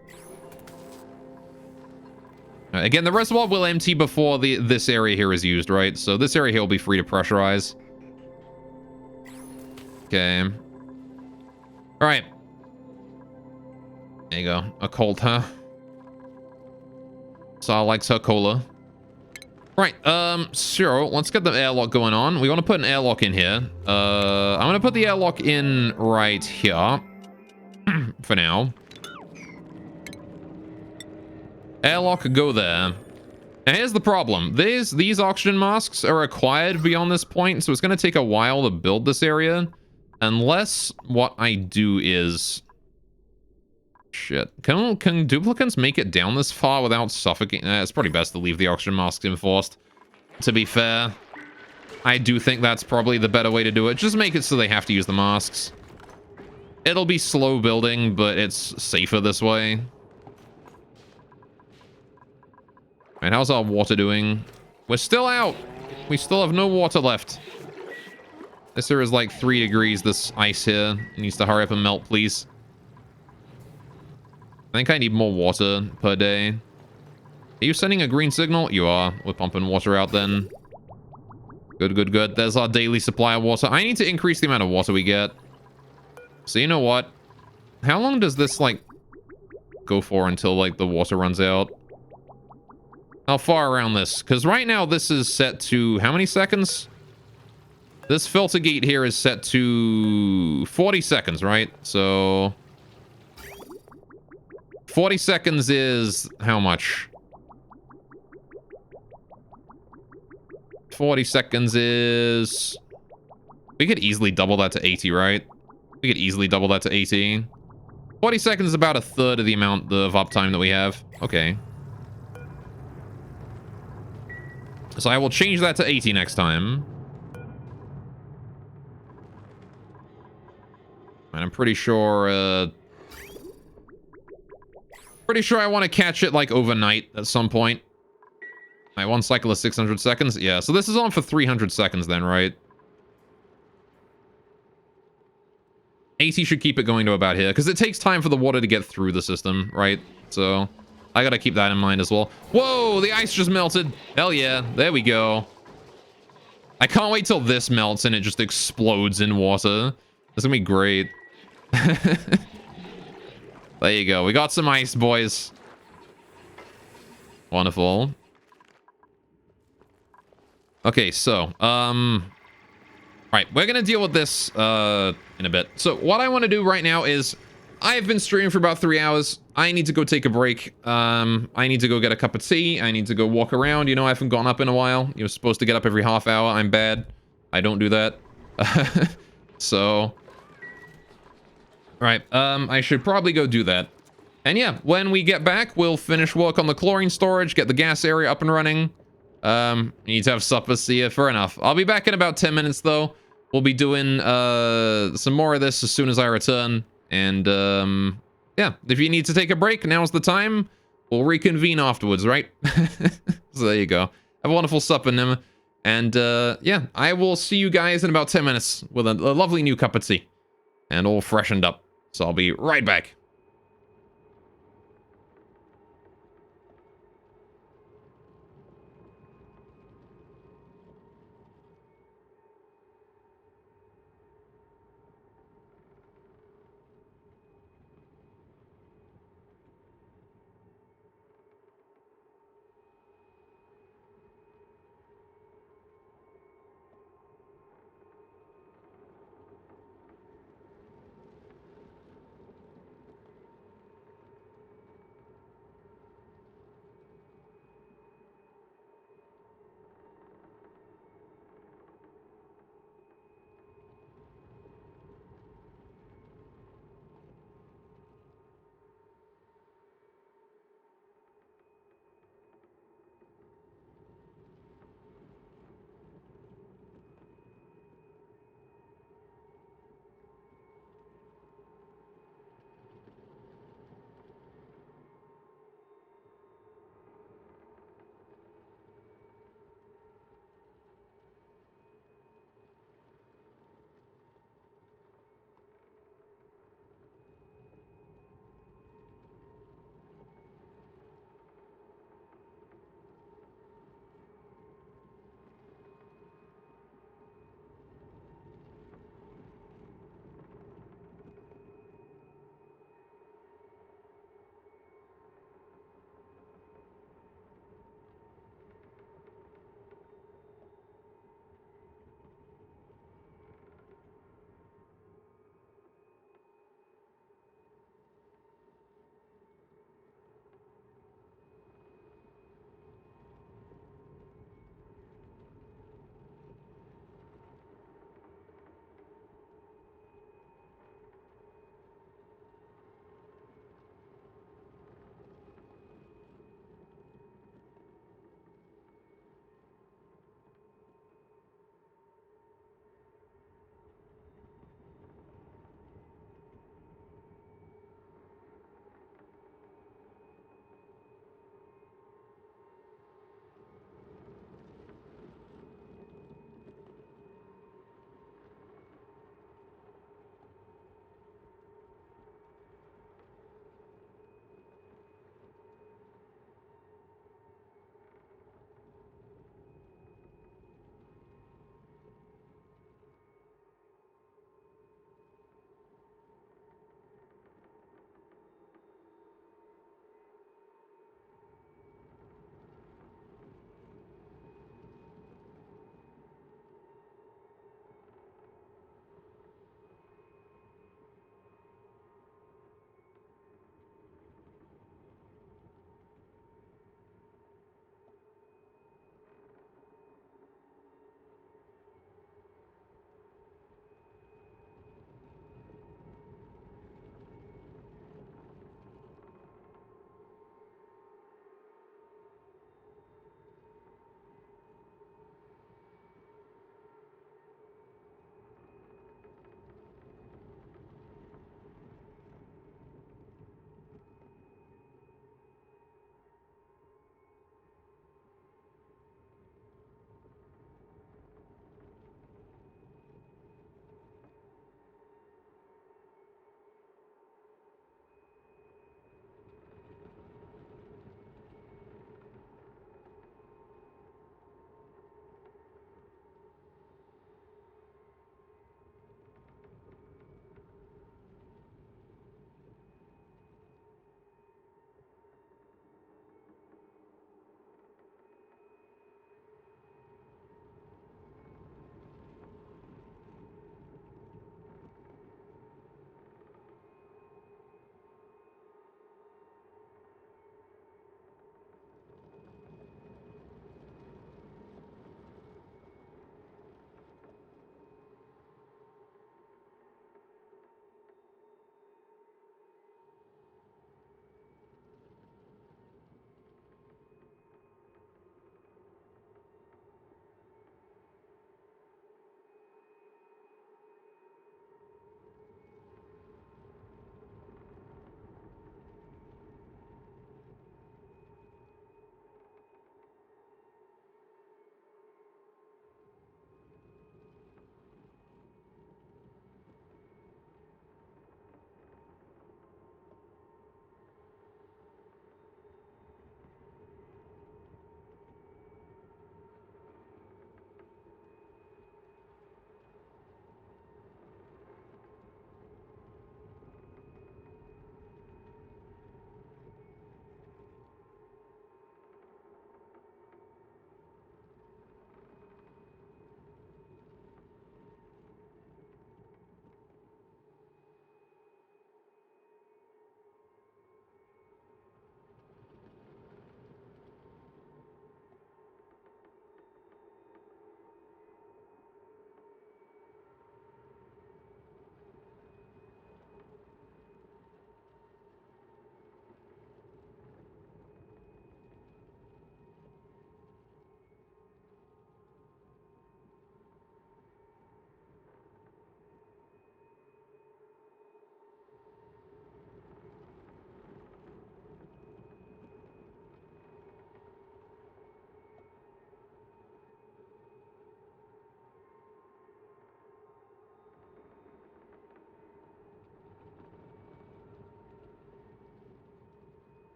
Again, the reservoir will empty before this area here is used, right? So this area here will be free to pressurize. Okay. All right. There you go. A cold, huh? Saw likes her cola. Right, so let's get the airlock going on. We want to put an airlock in here. I'm going to put the airlock in right here. For now. Airlock, go there. Now here's the problem. These oxygen masks are acquired beyond this point, so it's going to take a while to build this area. Unless what I do is... Shit. Can duplicants make it down this far without suffocating? It's probably best to leave the oxygen masks enforced. To be fair, I do think that's probably the better way to do it. Just make it so they have to use the masks. It'll be slow building, but it's safer this way. Alright, how's our water doing? We're still out. We still have no water left. This here is like 3 degrees, this ice here. It needs to hurry up and melt, please. I think I need more water per day. Are you sending a green signal? You are. We're pumping water out then. Good, good, good. There's our daily supply of water. I need to increase the amount of water we get. So you know what? How long does this, like, go for until, like, the water runs out? How far around this? Because right now this is set to... How many seconds? This filter gate here is set to 40 seconds, right? So... 40 seconds is how much? 40 seconds is... We could easily double that to 80, right? We could easily double that to 80. 40 seconds is about a third of the amount of uptime that we have. Okay. So I will change that to 80 next time. And I'm pretty sure, I want to catch it, like, overnight at some point. My one cycle is 600 seconds. Yeah, so this is on for 300 seconds then, right? 80 should keep it going to about here, because it takes time for the water to get through the system, right? So I gotta keep that in mind as well. Whoa, the ice just melted. Hell yeah, there we go. I can't wait till this melts and it just explodes in water. This is gonna be great. There you go. We got some ice, boys. Wonderful. Okay, so, alright, we're gonna deal with this, in a bit. So, what I want to do right now is, I've been streaming for about 3 hours. I need to go take a break. I need to go get a cup of tea. I need to go walk around. You know, I haven't gone up in a while. You're supposed to get up every half hour. I'm bad. I don't do that. So... Alright, I should probably go do that. And yeah, when we get back, we'll finish work on the chlorine storage, get the gas area up and running. Need to have supper, see ya. Fair enough. I'll be back in about 10 minutes, though. We'll be doing, some more of this as soon as I return. And, yeah, if you need to take a break, now's the time. We'll reconvene afterwards, right? So there you go. Have a wonderful supper, Nim. And, yeah, I will see you guys in about 10 minutes with a lovely new cup of tea. And all freshened up. So I'll be right back.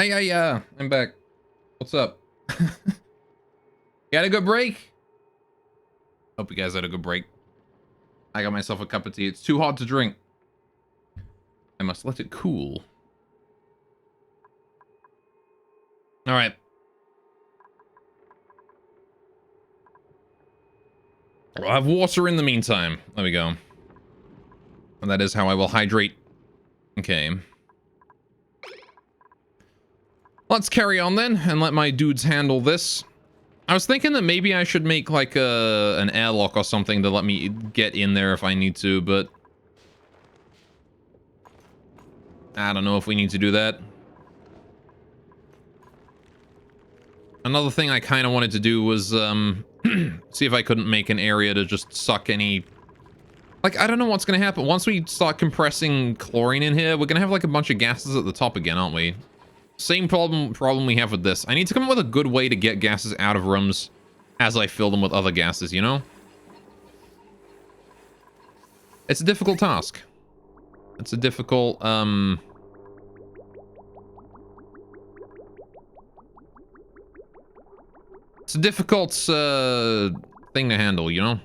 I'm back. What's up? You had a good break? Hope you guys had a good break. I got myself a cup of tea. It's too hot to drink. I must let it cool. All right. I'll have water in the meantime. There we go. And that is how I will hydrate. Okay. Let's carry on then and let my dudes handle this. I was thinking that maybe I should make like an airlock or something to let me get in there if I need to, but I don't know if we need to do that. Another thing I kind of wanted to do was see if I couldn't make an area to just suck any... Like, I don't know what's going to happen. Once we start compressing chlorine in here, we're going to have like a bunch of gases at the top again, aren't we? Same problem we have with this. I need to come up with a good way to get gases out of rooms as I fill them with other gases, you know? It's a difficult task. It's a difficult, it's a difficult, thing to handle, you know?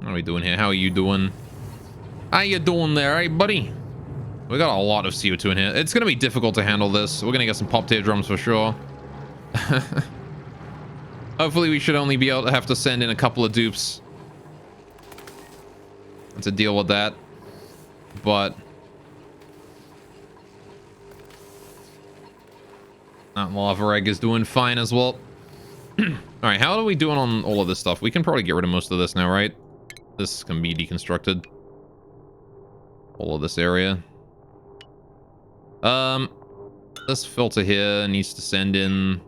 What are we doing here? How are you doing? How you doing there, hey, buddy? We got a lot of CO2 in here. It's going to be difficult to handle this. We're going to get some pop teardrums for sure. Hopefully we should only be able to have to send in a couple of dupes to deal with that. But that lava egg is doing fine as well. Alright, how are we doing on all of this stuff? We can probably get rid of most of this now, right? This can be deconstructed. All of this area. This filter here needs to send in...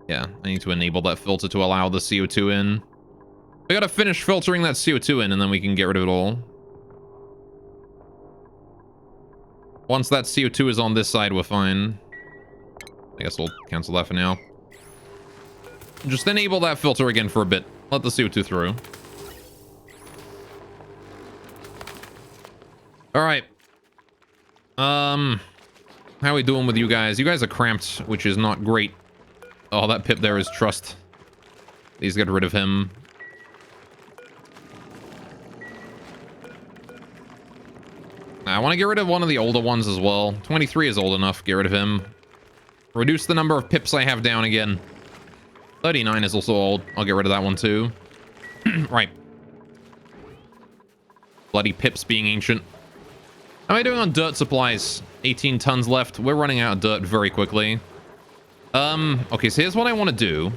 Yeah, I need to enable that filter to allow the CO2 in. We gotta finish filtering that CO2 in and then we can get rid of it all. Once that CO2 is on this side, we're fine. I guess we'll cancel that for now. Just enable that filter again for a bit. Let the CO2 through. Alright. How are we doing with you guys? You guys are cramped, which is not great. Oh, that pip there is trust. Please get rid of him. I want to get rid of one of the older ones as well. 23 is old enough. Get rid of him. Reduce the number of pips I have down again. 39 is also old. I'll get rid of that one too. Right. Bloody pips being ancient. How am I doing on dirt supplies? 18 tons left. We're running out of dirt very quickly. Okay, so here's what I want to do.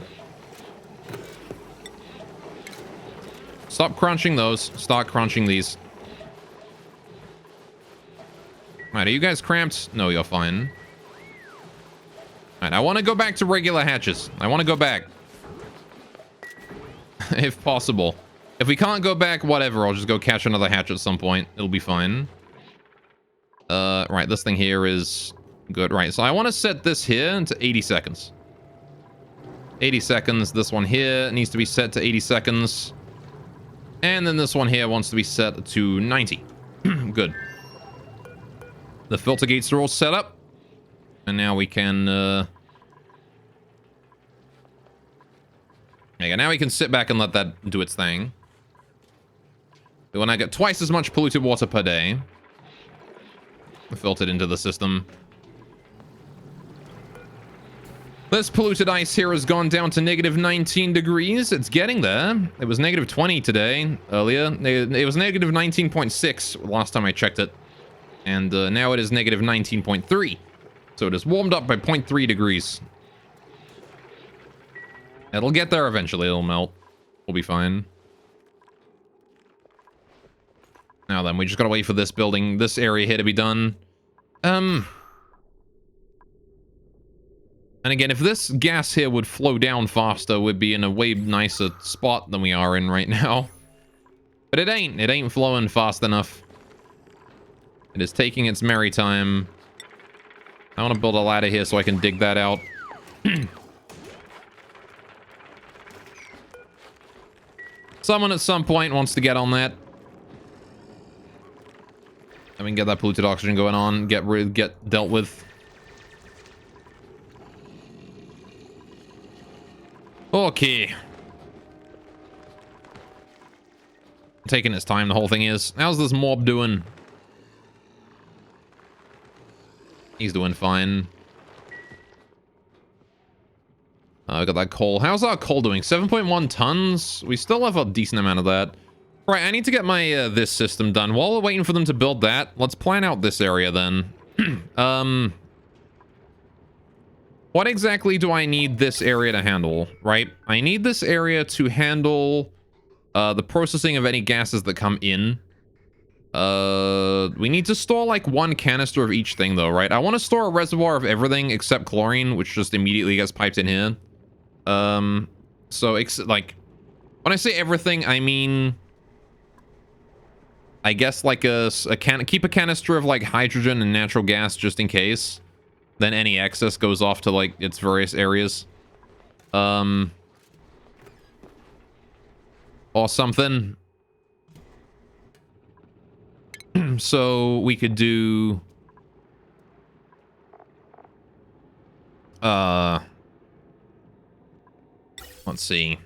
Stop crunching those. Start crunching these. Alright, are you guys cramped? No, you're fine. Alright, I want to go back to regular hatches. I want to go back. If possible. If we can't go back, whatever. I'll just go catch another hatch at some point. It'll be fine. Right, this thing here is good. Right, so I want to set this here into 80 seconds. 80 seconds. This one here needs to be set to 80 seconds. And then this one here wants to be set to 90. Good. The filter gates are all set up. And now we can, yeah, now we can sit back and let that do its thing. We want to get twice as much polluted water per day filtered into the system. This polluted ice here has gone down to negative 19 degrees. It's getting there. It was negative 20 today, earlier. It was negative 19.6 last time I checked it. And now it is negative 19.3. So it has warmed up by 0.3 degrees. It'll get there eventually. It'll melt. We'll be fine. Now then, we just gotta wait for this building, this area here to be done. And again, if this gas here would flow down faster, we'd be in a way nicer spot than we are in right now. But it ain't. It ain't flowing fast enough. It is taking its merry time. I want to build a ladder here so I can dig that out. Someone at some point wants to get on that. And we can get that polluted oxygen going on, get dealt with. Okay. Taking its time, the whole thing is. How's this mob doing? He's doing fine. I got that coal. How's our coal doing? 7.1 tons? We still have a decent amount of that. Right, I need to get my this system done. While we're waiting for them to build that, let's plan out this area then. What exactly do I need this area to handle, right? I need this area to handle the processing of any gases that come in. We need to store like one canister of each thing though, right? I want to store a reservoir of everything except chlorine, which just immediately gets piped in here. So like when I say everything, I mean, I guess like keep a canister of like hydrogen and natural gas just in case. Then any excess goes off to like its various areas. Or something. So we could do let's see.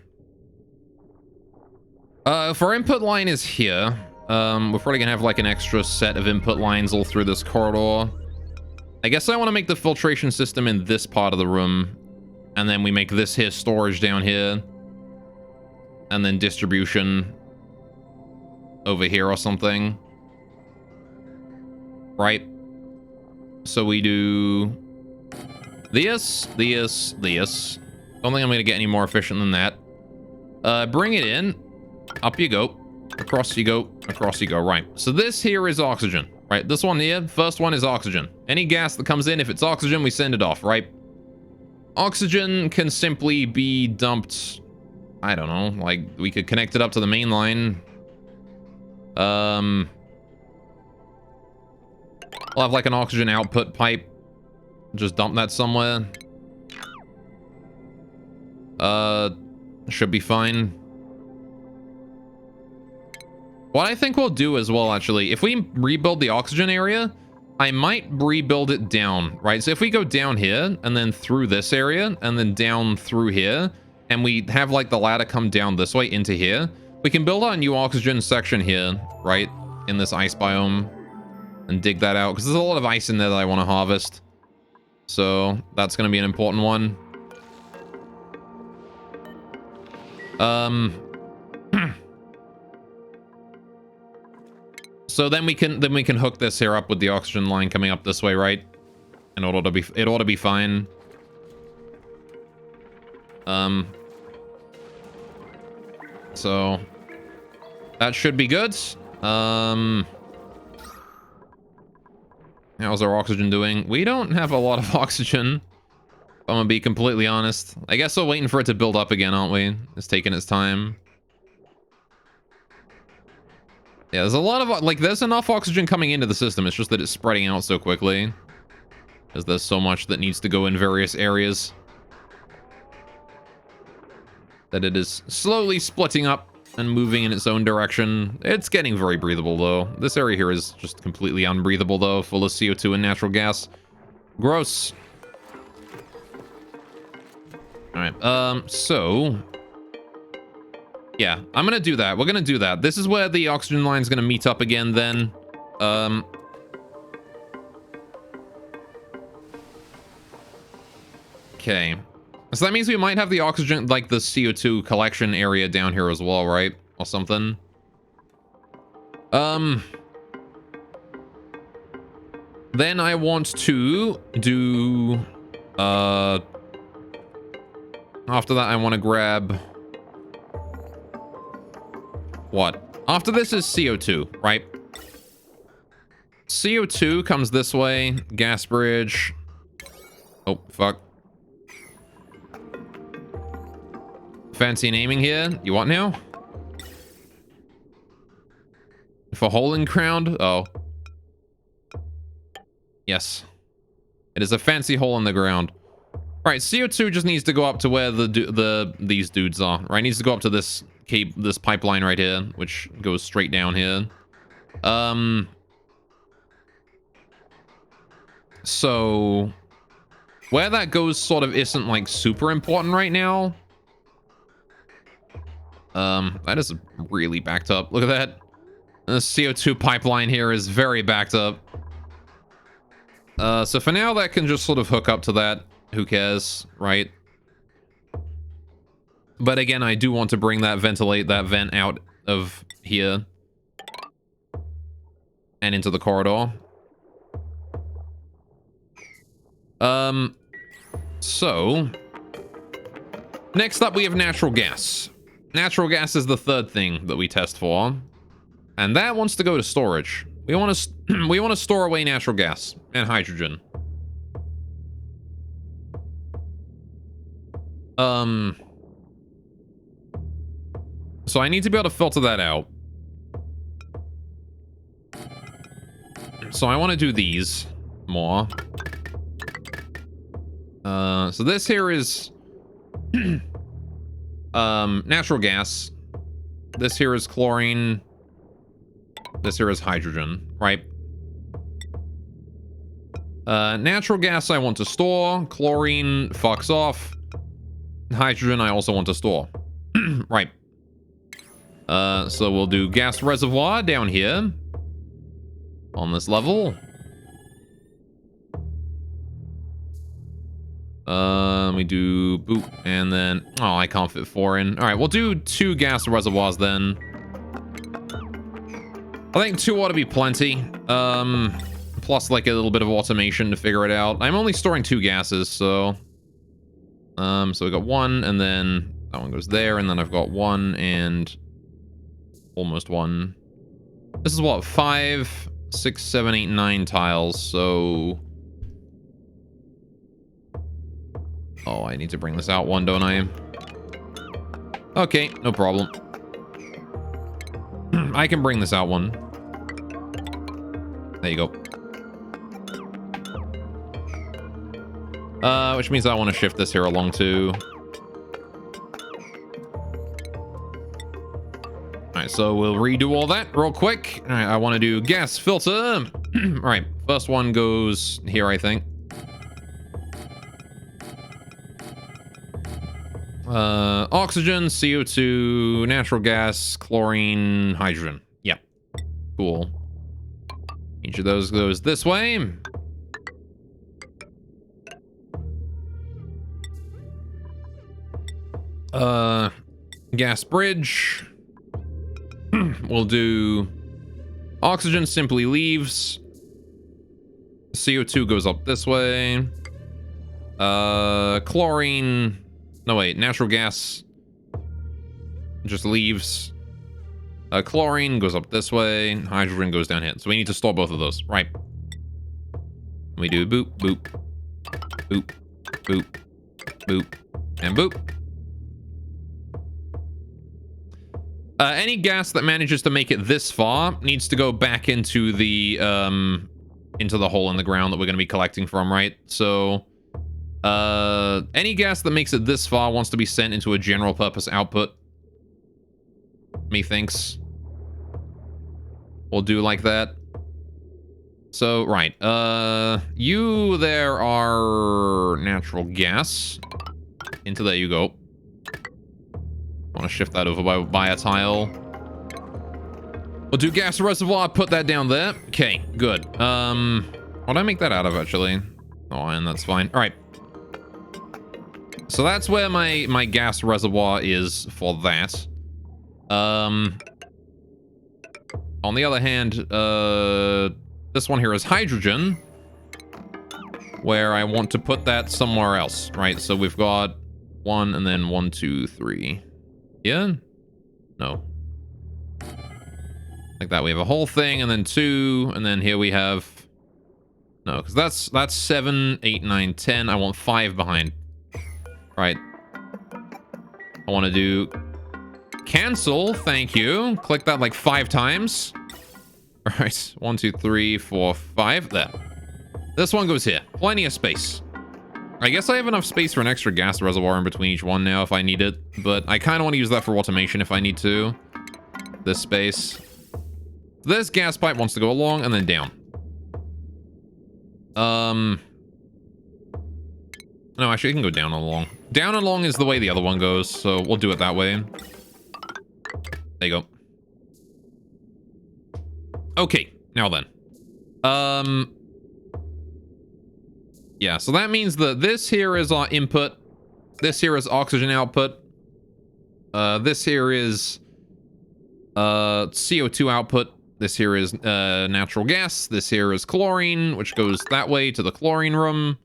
If our input line is here, we're probably gonna have like an extra set of input lines all through this corridor. I guess I want to make the filtration system in this part of the room, and then we make this here storage down here, and then distribution over here or something. Right? So we do this. Don't think I'm going to get any more efficient than that. Bring it in. Up you go. Across you go. Across you go. Right. So this here is oxygen. Right? This one here, first one is oxygen. Any gas that comes in, if it's oxygen, we send it off, right? Oxygen can simply be dumped, I don't know, like we could connect it up to the main line. We'll have like an oxygen output pipe. Just dump that somewhere. Should be fine. What I think we'll do as well, actually, if we rebuild the oxygen area, I might rebuild it down, right? So if we go down here and then through this area and then down through here, and we have like the ladder come down this way into here, we can build our new oxygen section here, right? In this ice biome and dig that out because there's a lot of ice in there that I want to harvest. So that's going to be an important one. So then we can hook this here up with the oxygen line coming up this way, right? And it ought to be fine. So that should be good. How's our oxygen doing? We don't have a lot of oxygen. I'm gonna be completely honest. I guess we're waiting for it to build up again, aren't we? It's taking its time. Yeah, there's a lot of, like, there's enough oxygen coming into the system. It's just that it's spreading out so quickly. Because there's so much that needs to go in various areas. That it is slowly splitting up and moving in its own direction. It's getting very breathable, though. This area here is just completely unbreathable, though, full of CO2 and natural gas. Gross. Alright, so... yeah, I'm gonna do that. We're gonna do that. This is where the oxygen line is gonna meet up again then. Okay. So that means we might have the oxygen, like the CO2 collection area down here as well, right? Or something. Then I want to do... after that, I want to grab... what? After this is CO2, right? CO2 comes this way. Gas bridge. Oh, fuck. Fancy naming here. You want now? For hole in ground? Oh. Yes. It is a fancy hole in the ground. Right, CO2 just needs to go up to where these dudes are. Right, it needs to go up to this pipeline right here, which goes straight down here. So where that goes sort of isn't like super important right now. That is really backed up. Look at that. The CO2 pipeline here is very backed up. So for now, that can just sort of hook up to that. Who cares, right? But again, I do want to bring that ventilate that vent out of here and into the corridor. So next up we have natural gas. Natural gas is the third thing that we test for, and that wants to go to storage. We want to store away natural gas and hydrogen. So I need to be able to filter that out. So I want to do these more. So this here is natural gas. This here is chlorine. This here is hydrogen, right? Natural gas I want to store. Chlorine fucks off. Hydrogen I also want to store. Right. So we'll do gas reservoir down here on this level. We do boop, and then oh, I can't fit 4 in. All right, we'll do 2 gas reservoirs then. I think 2 ought to be plenty. Plus like a little bit of automation to figure it out. I'm only storing 2 gases, so so we got 1, and then that one goes there, and then I've got 1 and almost 1. This is what, 5, 6, 7, 8, 9 tiles, so oh, I need to bring this out 1, don't I? Okay, no problem. I can bring this out 1. There you go. Which means I want to shift this here along too. Alright, so we'll redo all that real quick. Alright, I want to do gas filter. Alright, first one goes here, I think. Oxygen, CO2, natural gas, chlorine, hydrogen. Yep. Cool. Each of those goes this way. Gas bridge. We'll do oxygen simply leaves. CO2 goes up this way. Chlorine. No, wait. Natural gas just leaves. Chlorine goes up this way. Hydrogen goes down here. So we need to store both of those. Right. We do boop, boop, boop, boop, boop, and boop. Any gas that manages to make it this far needs to go back into the hole in the ground that we're going to be collecting from, right? So any gas that makes it this far wants to be sent into a general purpose output. Methinks. We'll do like that. So, right. You there are natural gas. Into there you go. Want to shift that over by a tile. We'll do gas reservoir, put that down there. Okay, good. What'd I make that out of, actually? Oh, and that's fine. All right. So that's where my gas reservoir is for that. On the other hand, this one here is hydrogen, where I want to put that somewhere else, right? So we've got 1 and then 1, 2, 3. Yeah? No. Like that, we have a whole thing, and then 2, and then here we have... No, because that's 7, 8, 9, 10. I want 5 behind. Right. I want to do... Cancel, thank you. Click that like 5 times. All right, 1, 2, 3, 4, 5. There. This one goes here. Plenty of space. I guess I have enough space for an extra gas reservoir in between each one now if I need it, but I kind of want to use that for automation if I need to. This space. This gas pipe wants to go along and then down. No, actually, you can go down and along. Down and along is the way the other one goes, so we'll do it that way. There you go. Okay, now then. Yeah, so that means that this here is our input. This here is oxygen output. This here is CO2 output. This here is natural gas. This here is chlorine, which goes that way to the chlorine room.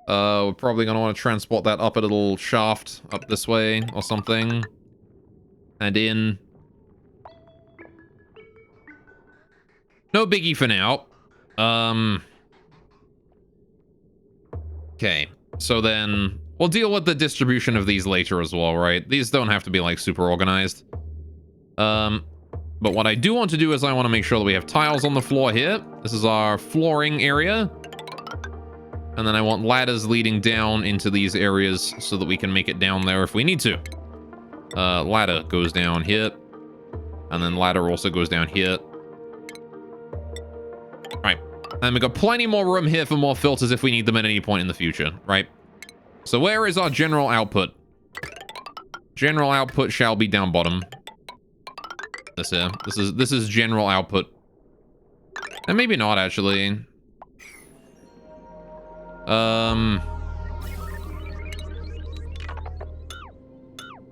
We're probably going to want to transport that up a little shaft up this way or something. And in. No biggie for now. Okay, so then we'll deal with the distribution of these later as well, right? These don't have to be like super organized. But what I do want to do is I want to make sure that we have tiles on the floor here. This is our flooring area. And then I want ladders leading down into these areas so that we can make it down there if we need to. Ladder goes down here. And then ladder also goes down here. Right. And we've got plenty more room here for more filters if we need them at any point in the future, right? So where is our general output? General output shall be down bottom. This here. This is general output. And maybe not, actually.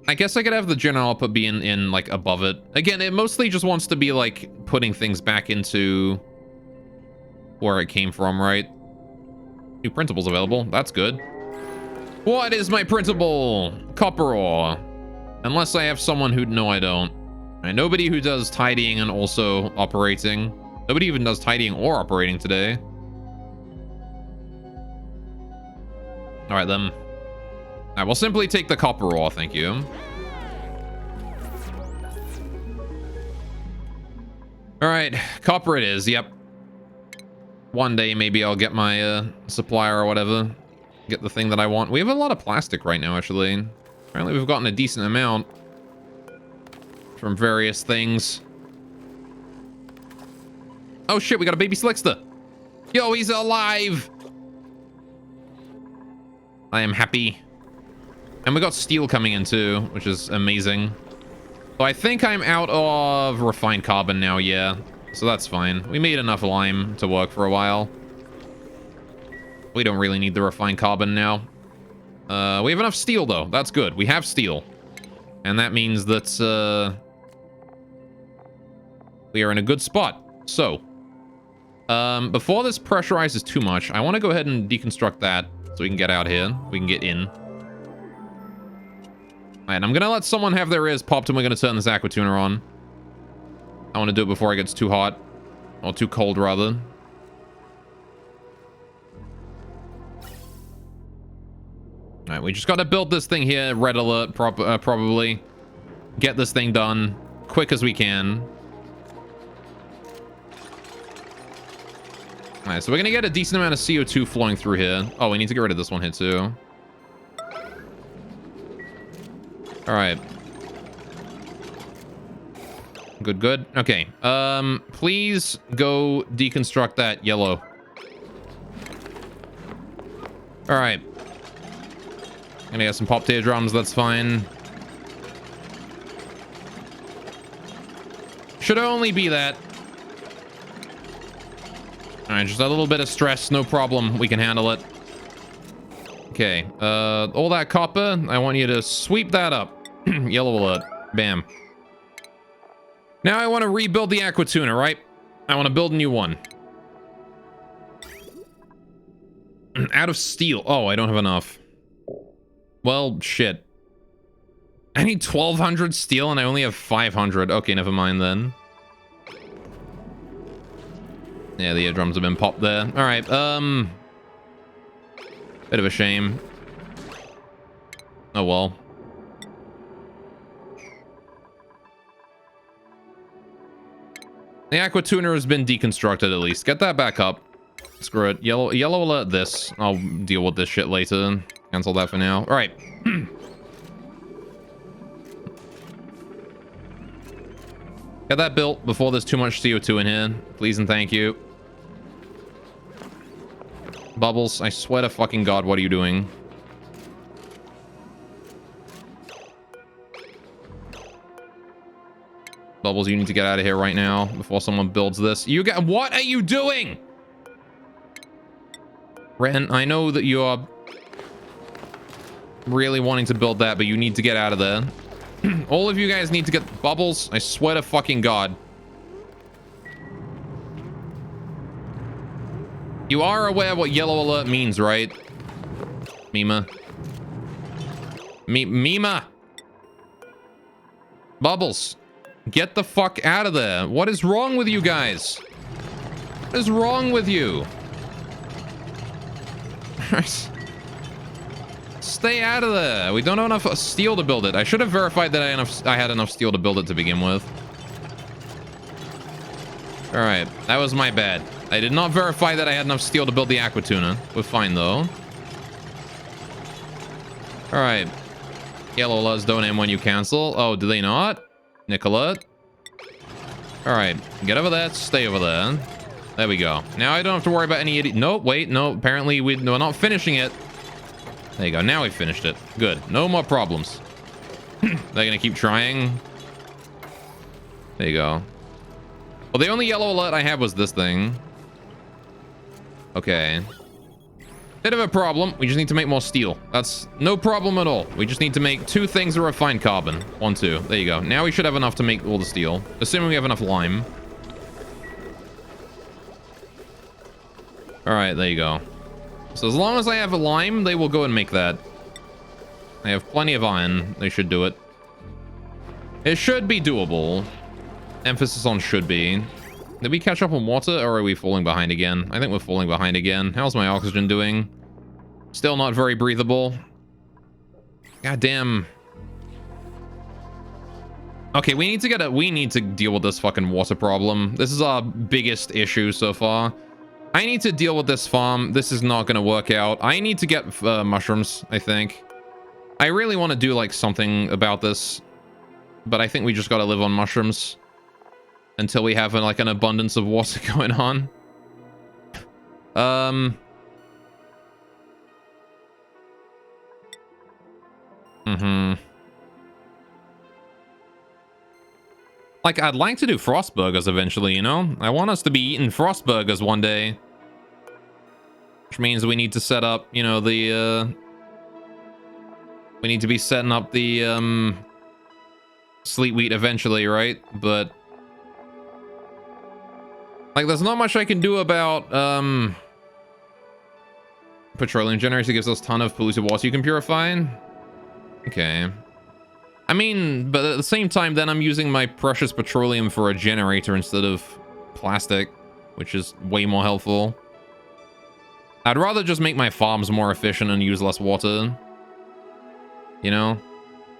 I guess I could have the general output be in like above it. Again, it mostly just wants to be like putting things back into where it came from, right? New printables available. That's good. What is my printable? Copper ore. Unless I have someone who... No, I don't. And nobody who does tidying and also operating. Nobody even does tidying or operating today. All right, then. I will simply take the copper ore, thank you. All right, copper it is, yep. One day, maybe I'll get my supplier or whatever. Get the thing that I want. We have a lot of plastic right now, actually. Apparently, we've gotten a decent amount from various things. Oh, shit, we got a baby Slickster. Yo, he's alive. I am happy. And we got steel coming in, too, which is amazing. So I think I'm out of refined carbon now, yeah. So that's fine. We made enough lime to work for a while. We don't really need the refined carbon now. We have enough steel, though. That's good. We have steel. And that means that we are in a good spot. So, before this pressurizes too much, I want to go ahead and deconstruct that so we can get out here. We can get in. All right, I'm going to let someone have their ears popped and we're going to turn this aquatuner on. I want to do it before it gets too hot. Or too cold, rather. All right, we just got to build this thing here. Red alert, probably. Get this thing done quick as we can. All right, so we're going to get a decent amount of CO2 flowing through here. Oh, we need to get rid of this one here, too. All right. Good, good. Okay. Please go deconstruct that yellow. All right. Gonna get some pop teardrums. That's fine. Should only be that. All right, just a little bit of stress. No problem. We can handle it. Okay. All that copper, I want you to sweep that up. Yellow alert. Bam. Now I want to rebuild the aquatuner, right? I want to build a new one. Out of steel. Oh, I don't have enough. Well, shit. I need 1,200 steel and I only have 500. Okay, never mind then. Yeah, the eardrums have been popped there. All right, bit of a shame. Oh, well. The aquatuner has been deconstructed at least. Get that back up. Screw it. Yellow alert this. I'll deal with this shit later. Cancel that for now. All right. Get that built before there's too much CO2 in here. Please and thank you. Bubbles, I swear to fucking God, what are you doing? Bubbles, you need to get out of here right now before someone builds this. What are you doing? Ren, I know that you are really wanting to build that, but you need to get out of there. All of you guys need to get Bubbles. I swear to fucking God. You are aware what yellow alert means, right? Mima. Mima. Bubbles. Get the fuck out of there. What is wrong with you guys? What is wrong with you? Stay out of there. We don't have enough steel to build it. I should have verified that I had enough steel to build it to begin with. All right, that was my bad. I did not verify that I had enough steel to build the aqua tuna. We're fine though. All right. Yellow alerts don't end when you cancel. Oh, do they not? Nicola. All right, get over there. Stay over there. There we go. Now I don't have to worry about any idiot. Nope, wait, no. Apparently we're not finishing it. There you go. Now we finished it. Good. No more problems. They're gonna keep trying. There you go. Well, the only yellow alert I had was this thing. Okay. Bit of a problem. We just need to make more steel. That's no problem at all. We just need to make 2 things of refined carbon. 1, 2. There you go. Now we should have enough to make all the steel. Assuming we have enough lime. All right, there you go. So as long as I have a lime, they will go and make that. I have plenty of iron. They should do it. It should be doable. Emphasis on should be. Did we catch up on water, or are we falling behind again? I think we're falling behind again. How's my oxygen doing? Still not very breathable. God damn. Okay, we need to deal with this fucking water problem. This is our biggest issue so far. I need to deal with this farm. This is not going to work out. I need to get mushrooms, I think. I really want to do like something about this, but I think we just got to live on mushrooms until we have like an abundance of water going on. Like, I'd like to do frost burgers eventually, you know? I want us to be eating frost burgers one day. Which means we need to set up, you know, the, we need to be setting up the, sleet wheat eventually, right? But like, there's not much I can do about, petroleum generator gives us a ton of polluted water you can purify. Okay. I mean, but at the same time, then I'm using my precious petroleum for a generator instead of plastic, which is way more helpful. I'd rather just make my farms more efficient and use less water. You know?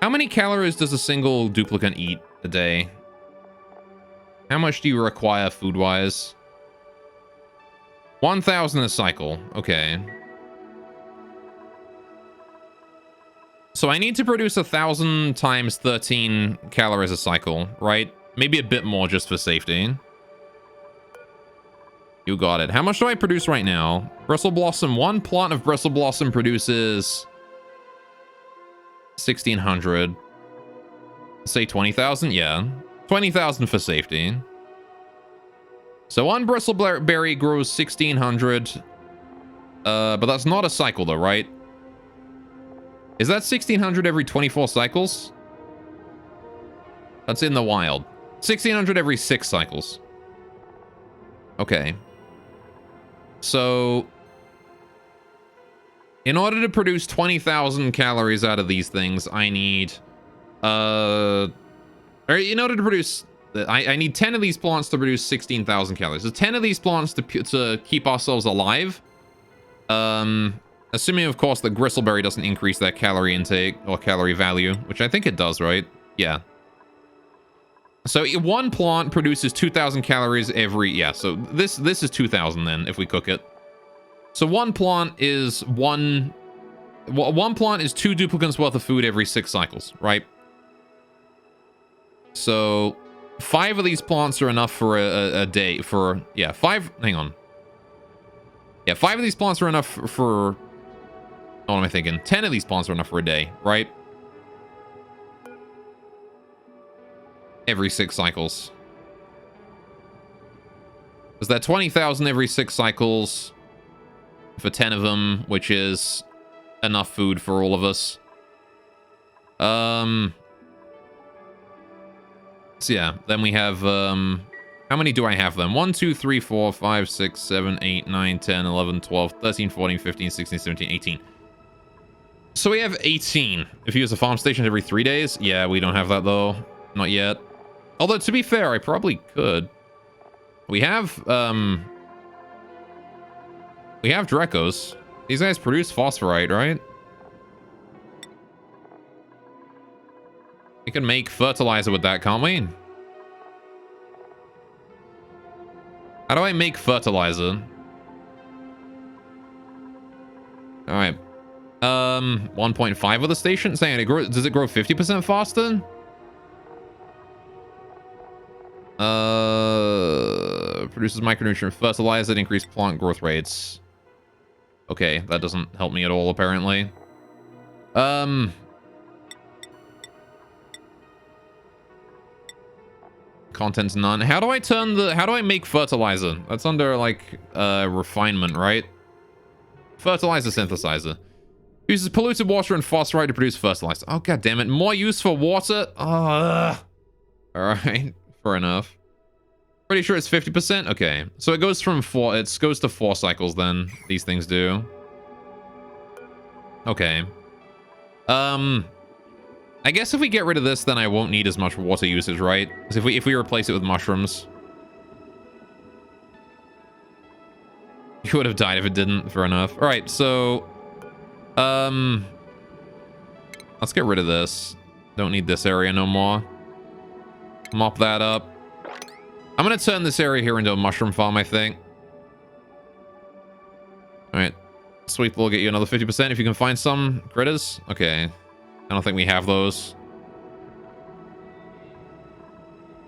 How many calories does a single duplicate eat a day? How much do you require food-wise? 1,000 a cycle. Okay. So I need to produce 1,000 times 13 calories a cycle, right? Maybe a bit more just for safety. You got it. How much do I produce right now? Bristle Blossom. 1 plant of Bristle Blossom produces 1,600. Say 20,000? Yeah. 20,000 for safety. So 1 bristleberry grows 1,600. But that's not a cycle though, right? Is that 1,600 every 24 cycles? That's in the wild. 1,600 every 6 cycles. Okay. So, in order to produce 20,000 calories out of these things, I need, or in order to produce, I need 10 of these plants to produce 16,000 calories. So 10 of these plants to keep ourselves alive. Assuming, of course, that Gristleberry doesn't increase their calorie intake or calorie value, which I think it does, right? Yeah. So 1 plant produces 2,000 calories every... Yeah, so this is 2,000 then, if we cook it. So 1 plant is 1 plant is 2 duplicates worth of food every 6 cycles, right? So 5 of these plants are enough for a day. For... Yeah, 5... Hang on. Yeah, 5 of these plants are enough for... What am I thinking? 10 of these plants are enough for a day, right? Every 6 cycles. Is that 20,000 every 6 cycles for 10 of them, which is enough food for all of us. So yeah, then we have, how many do I have then? 1, 2, 3, 4, 5, 6, 7, 8, 9, 10, 11, 12, 13, 14, 15, 16, 17, 18. So we have 18. If you use a farm station every 3 days, yeah, we don't have that though. Not yet. Although, to be fair, I probably could. We have Drecos. These guys produce phosphorite, right? We can make fertilizer with that, can't we? How do I make fertilizer? All right. 1.5 with the station saying it grows. Does it grow 50% faster? Produces micronutrient fertilizer that increase plant growth rates. Okay, that doesn't help me at all, apparently. Content's none. How do I make fertilizer? That's under, like, refinement, right? Fertilizer synthesizer. Uses polluted water and phosphorite to produce fertilizer. Oh, god damn it. More use for water? Alright, fair enough. Pretty sure it's 50%? Okay. So it goes from 4, it goes to 4 cycles then, these things do. Okay. I guess if we get rid of this, then I won't need as much water usage, right? Because if we replace it with mushrooms. You would have died if it didn't, fair enough. Alright, so... let's get rid of this. Don't need this area no more. Mop that up. I'm gonna turn this area here into a mushroom farm, I think. Alright. Sweet, we'll get you another 50% if you can find some critters. Okay. I don't think we have those.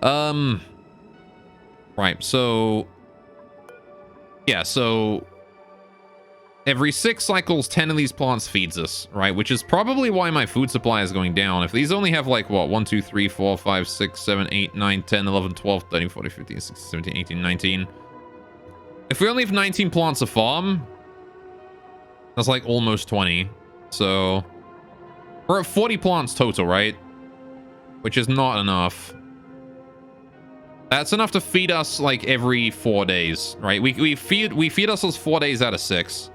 Right, so... Yeah, so... Every 6 cycles, 10 of these plants feeds us, right? Which is probably why my food supply is going down. If these only have, like, what? 1, 2, 3, 4, 5, 6, 7, 8, 9, 10, 11, 12, 13, 14, 15, 16, 17, 18, 19. If we only have 19 plants a farm, that's, like, almost 20. So... We're at 40 plants total, right? Which is not enough. That's enough to feed us, like, every 4 days, right? We feed ourselves 4 days out of 6.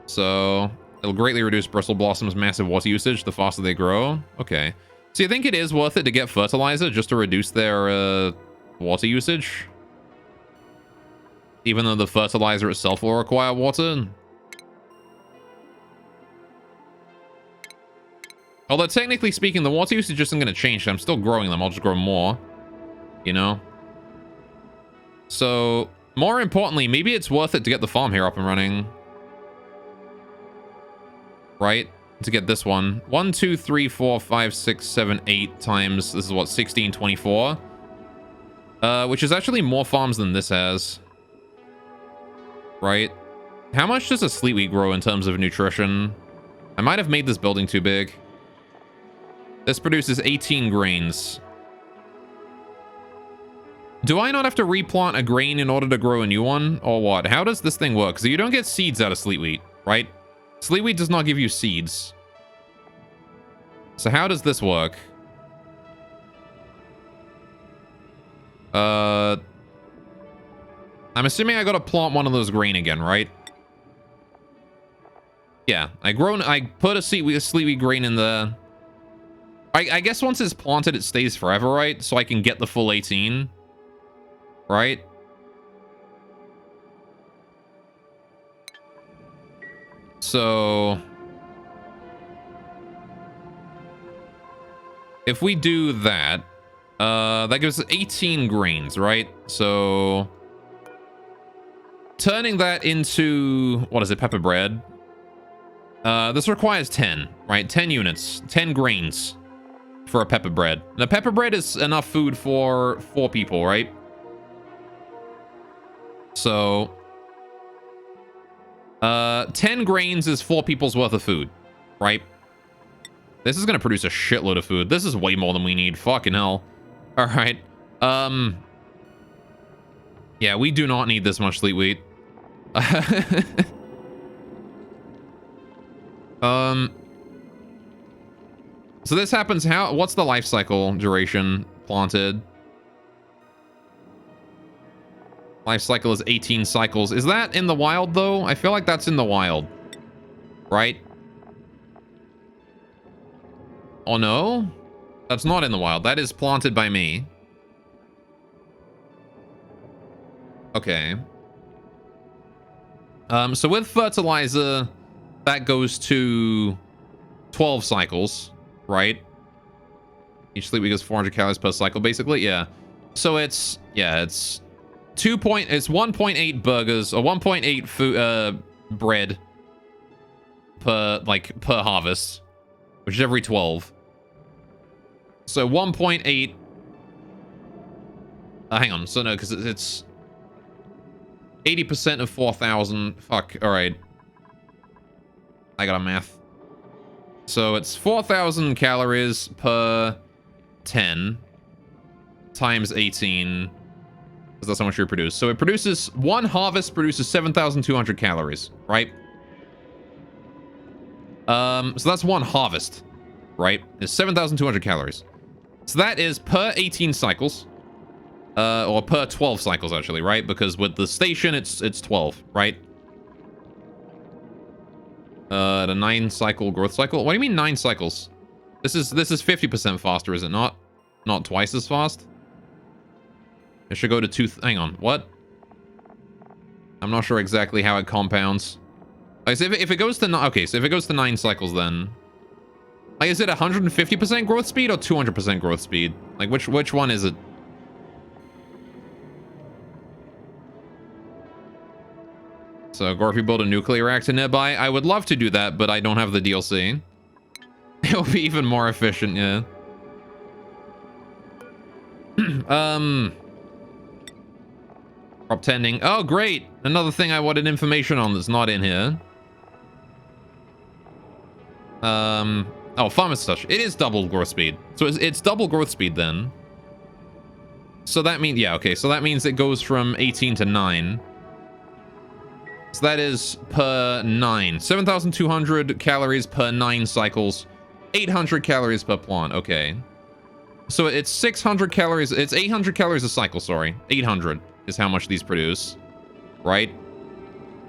So it'll greatly reduce bristle blossom's massive water usage the faster they grow. Okay. So you think it is worth it to get fertilizer just to reduce their water usage? Even though the fertilizer itself will require water? Although technically speaking, the water usage isn't going to change. I'm still growing them. I'll just grow more. You know? So, more importantly, maybe it's worth it to get the farm here up and running. Right? To get this one. 1, 2, 3, 4, 5, 6, 7, 8 times... This is what? 16, 24? Which is actually more farms than this has. Right? How much does a sleet wheat grow in terms of nutrition? I might have made this building too big. This produces 18 grains. Do I not have to replant a grain in order to grow a new one? Or what? How does this thing work? So you don't get seeds out of sleet wheat, right? Sleet wheat does not give you seeds. So how does this work? I'm assuming I gotta plant one of those grain again, right? Yeah, I put a sleet wheat grain in the... I guess once it's planted, it stays forever, right? So I can get the full 18. Right? So... If we do that... that gives us 18 grains, right? So... Turning that into... What is it? Pepper bread. This requires 10, right? 10 units. 10 grains. For a pepper bread. Now, pepper bread is enough food for 4 people, right? So, 10 grains is 4 people's worth of food, right? This is gonna produce a shitload of food. This is way more than we need. Fucking hell. All right. Yeah, we do not need this much sleet wheat. So this happens how? What's the life cycle duration planted? Life cycle is 18 cycles. Is that in the wild though? I feel like that's in the wild, right? Oh no, that's not in the wild. That is planted by me. Okay. So with fertilizer, that goes to 12 cycles, right? Each sleep week is 400 calories per cycle, basically. Yeah. So it's 1.8 burgers or 1.8 food bread per harvest, which is every 12. So 1.8. Hang on. So no, because it's 80% of 4,000. Fuck. All right. I got a math. So it's 4,000 calories per 10 times 18. Because that's how much you produce. So it produces, one harvest produces 7,200 calories, right? So that's one harvest, right? It's 7,200 calories. So that is per 18 cycles. Or per 12 cycles, actually, right? Because with the station, it's 12, right? The 9-cycle growth cycle. What do you mean 9 cycles? This is 50% faster, is it not? Not twice as fast? It should go to 2... Hang on, what? I'm not sure exactly how it compounds. Like, so if it goes to... Okay, so if it goes to 9 cycles, then... Like, is it 150% growth speed or 200% growth speed? Like, which one is it? So, or if you build a nuclear reactor nearby, I would love to do that, but I don't have the DLC. It'll be even more efficient, yeah. Crop tending. Oh, great! Another thing I wanted information on that's not in here. Oh, farmer's touch. It is double growth speed. So it's double growth speed then. So that means, yeah, okay. So that means it goes from 18 to 9. So that is per 9. 7,200 calories per 9 cycles. 800 calories per plant. Okay. So it's 600 calories. It's 800 calories a cycle, sorry. 800 is how much these produce. Right?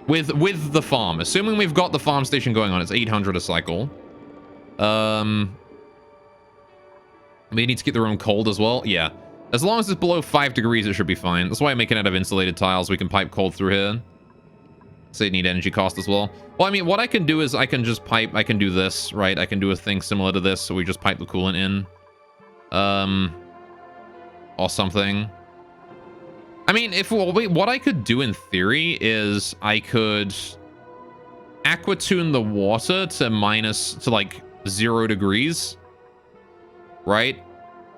With the farm. Assuming we've got the farm station going on, it's 800 a cycle. We need to keep the room cold as well. Yeah. As long as it's below 5 degrees, it should be fine. That's why I'm making it out of insulated tiles. We can pipe cold through here. So you need energy cost as well. Well, I mean, what I can do is I can just pipe... I can do this, right? I can do a thing similar to this. So we just pipe the coolant in. Or something. I mean, what I could do in theory is I could aquatune the water to like 0 degrees, right?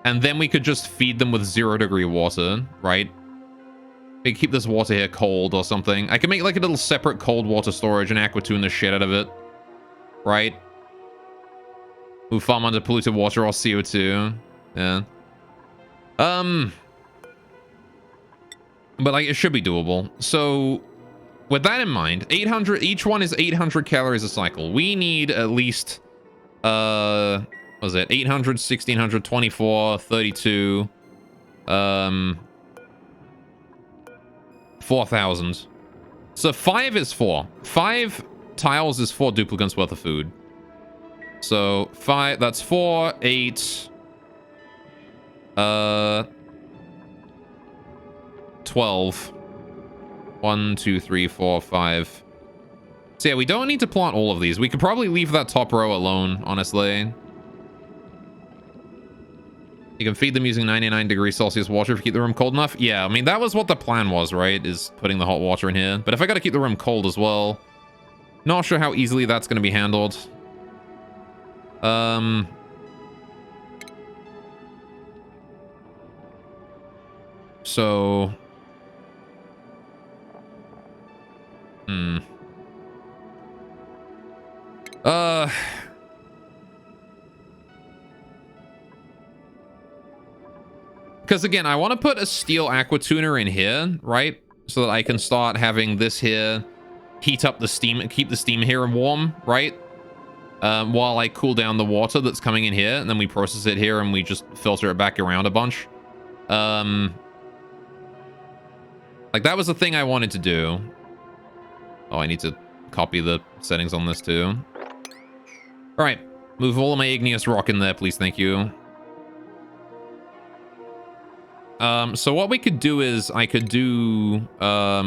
And then we could just feed them with 0-degree water, right? We could keep this water here cold or something. I can make like a little separate cold water storage and aquatune the shit out of it, right? Move farm under polluted water or CO2. Yeah. But like it should be doable. So with that in mind, 800, each one is 800 calories a cycle. We need at least what was it? 800, 1600, 24, 32, 4,000. So 5 is 4. 5 tiles is 4 duplicants worth of food. So 5, that's 4, 8, 12. 1, 2, 3, 4, 5. So yeah, we don't need to plant all of these. We could probably leave that top row alone, honestly. You can feed them using 99 degrees Celsius water if you keep the room cold enough. Yeah, I mean, that was what the plan was, right? Is putting the hot water in here. But if I gotta keep the room cold as well, not sure how easily that's gonna be handled. So... Because again, I want to put a steel aqua tuner in here, right? So that I can start having this here heat up the steam, keep the steam here warm, right? While I cool down the water that's coming in here, and then we process it here and we just filter it back around a bunch. Like that was the thing I wanted to do. Oh, I need to copy the settings on this too. All right, move all of my igneous rock in there, please. Thank you. So what we could do is I could do, all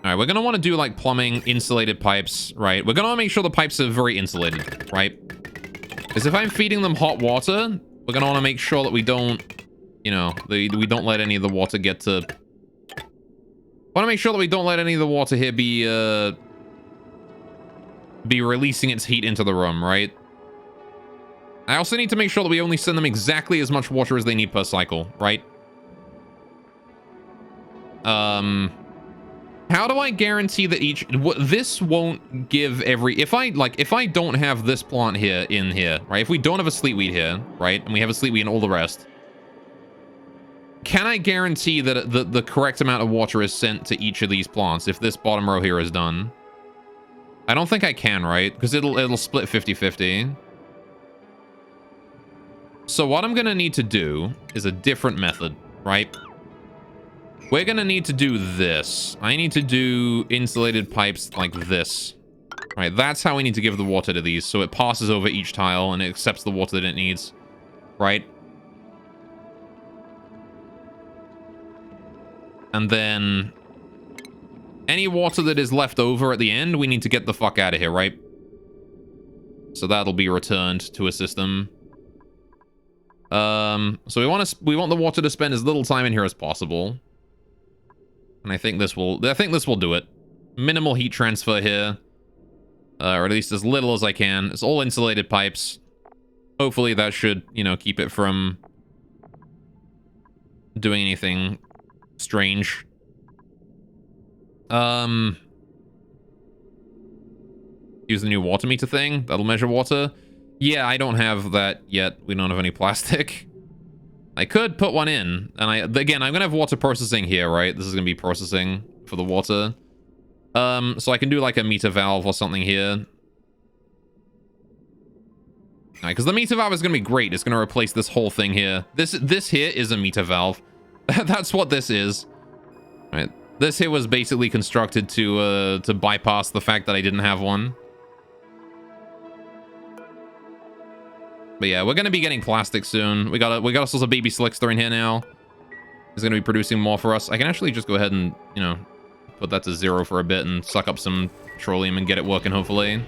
right, we're going to want to do like plumbing, insulated pipes, right? We're going to want to make sure the pipes are very insulated, right? Because if I'm feeding them hot water, we're going to want to make sure that we don't, you know, we don't let any of the water get to... want to make sure that we don't let any of the water here be releasing its heat into the room, right? I also need to make sure that we only send them exactly as much water as they need per cycle, right? How do I guarantee that each... this won't give every... If I don't have this plant here in here, right? If we don't have a sleetweed here, right? And we have a sleetweed and all the rest. Can I guarantee that the correct amount of water is sent to each of these plants if this bottom row here is done? I don't think I can, right? Because it'll split 50-50. So what I'm going to need to do is a different method, right? We're going to need to do this. I need to do insulated pipes like this. Right, that's how we need to give the water to these. So it passes over each tile and it accepts the water that it needs. Right? And then any water that is left over at the end, we need to get the fuck out of here, right? So that'll be returned to a system. So we want the water to spend as little time in here as possible. And I think this will do it. Minimal heat transfer here. Or at least as little as I can. It's all insulated pipes. Hopefully that should, you know, keep it from doing anything strange. Use the new water meter thing. That'll measure water. Yeah, I don't have that yet. We don't have any plastic. I could put one in. And again, I'm going to have water processing here, right? This is going to be processing for the water. So I can do like a meter valve or something here. Alright, because the meter valve is going to be great. It's going to replace this whole thing here. This here is a meter valve. That's what this is. Right. This here was basically constructed to bypass the fact that I didn't have one. But yeah, we're gonna be getting plastic soon. We got ourselves a baby slickster in here now. He's gonna be producing more for us. I can actually just go ahead and, you know, put that to 0 for a bit and suck up some petroleum and get it working, hopefully.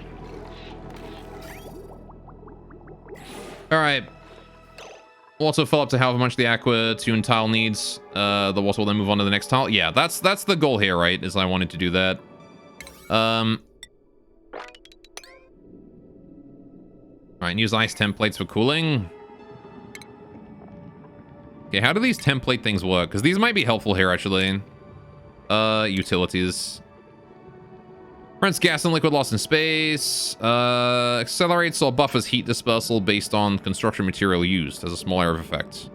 Alright. Water fill up to however much the aqua tune tile needs. The water will then move on to the next tile. Yeah, that's the goal here, right? Is I wanted to do that. Alright, use ice templates for cooling. Okay, how do these template things work? Because these might be helpful here, actually. Utilities. Prevents gas and liquid loss in space. Accelerates or buffers heat dispersal based on construction material used. Has a small area of effect.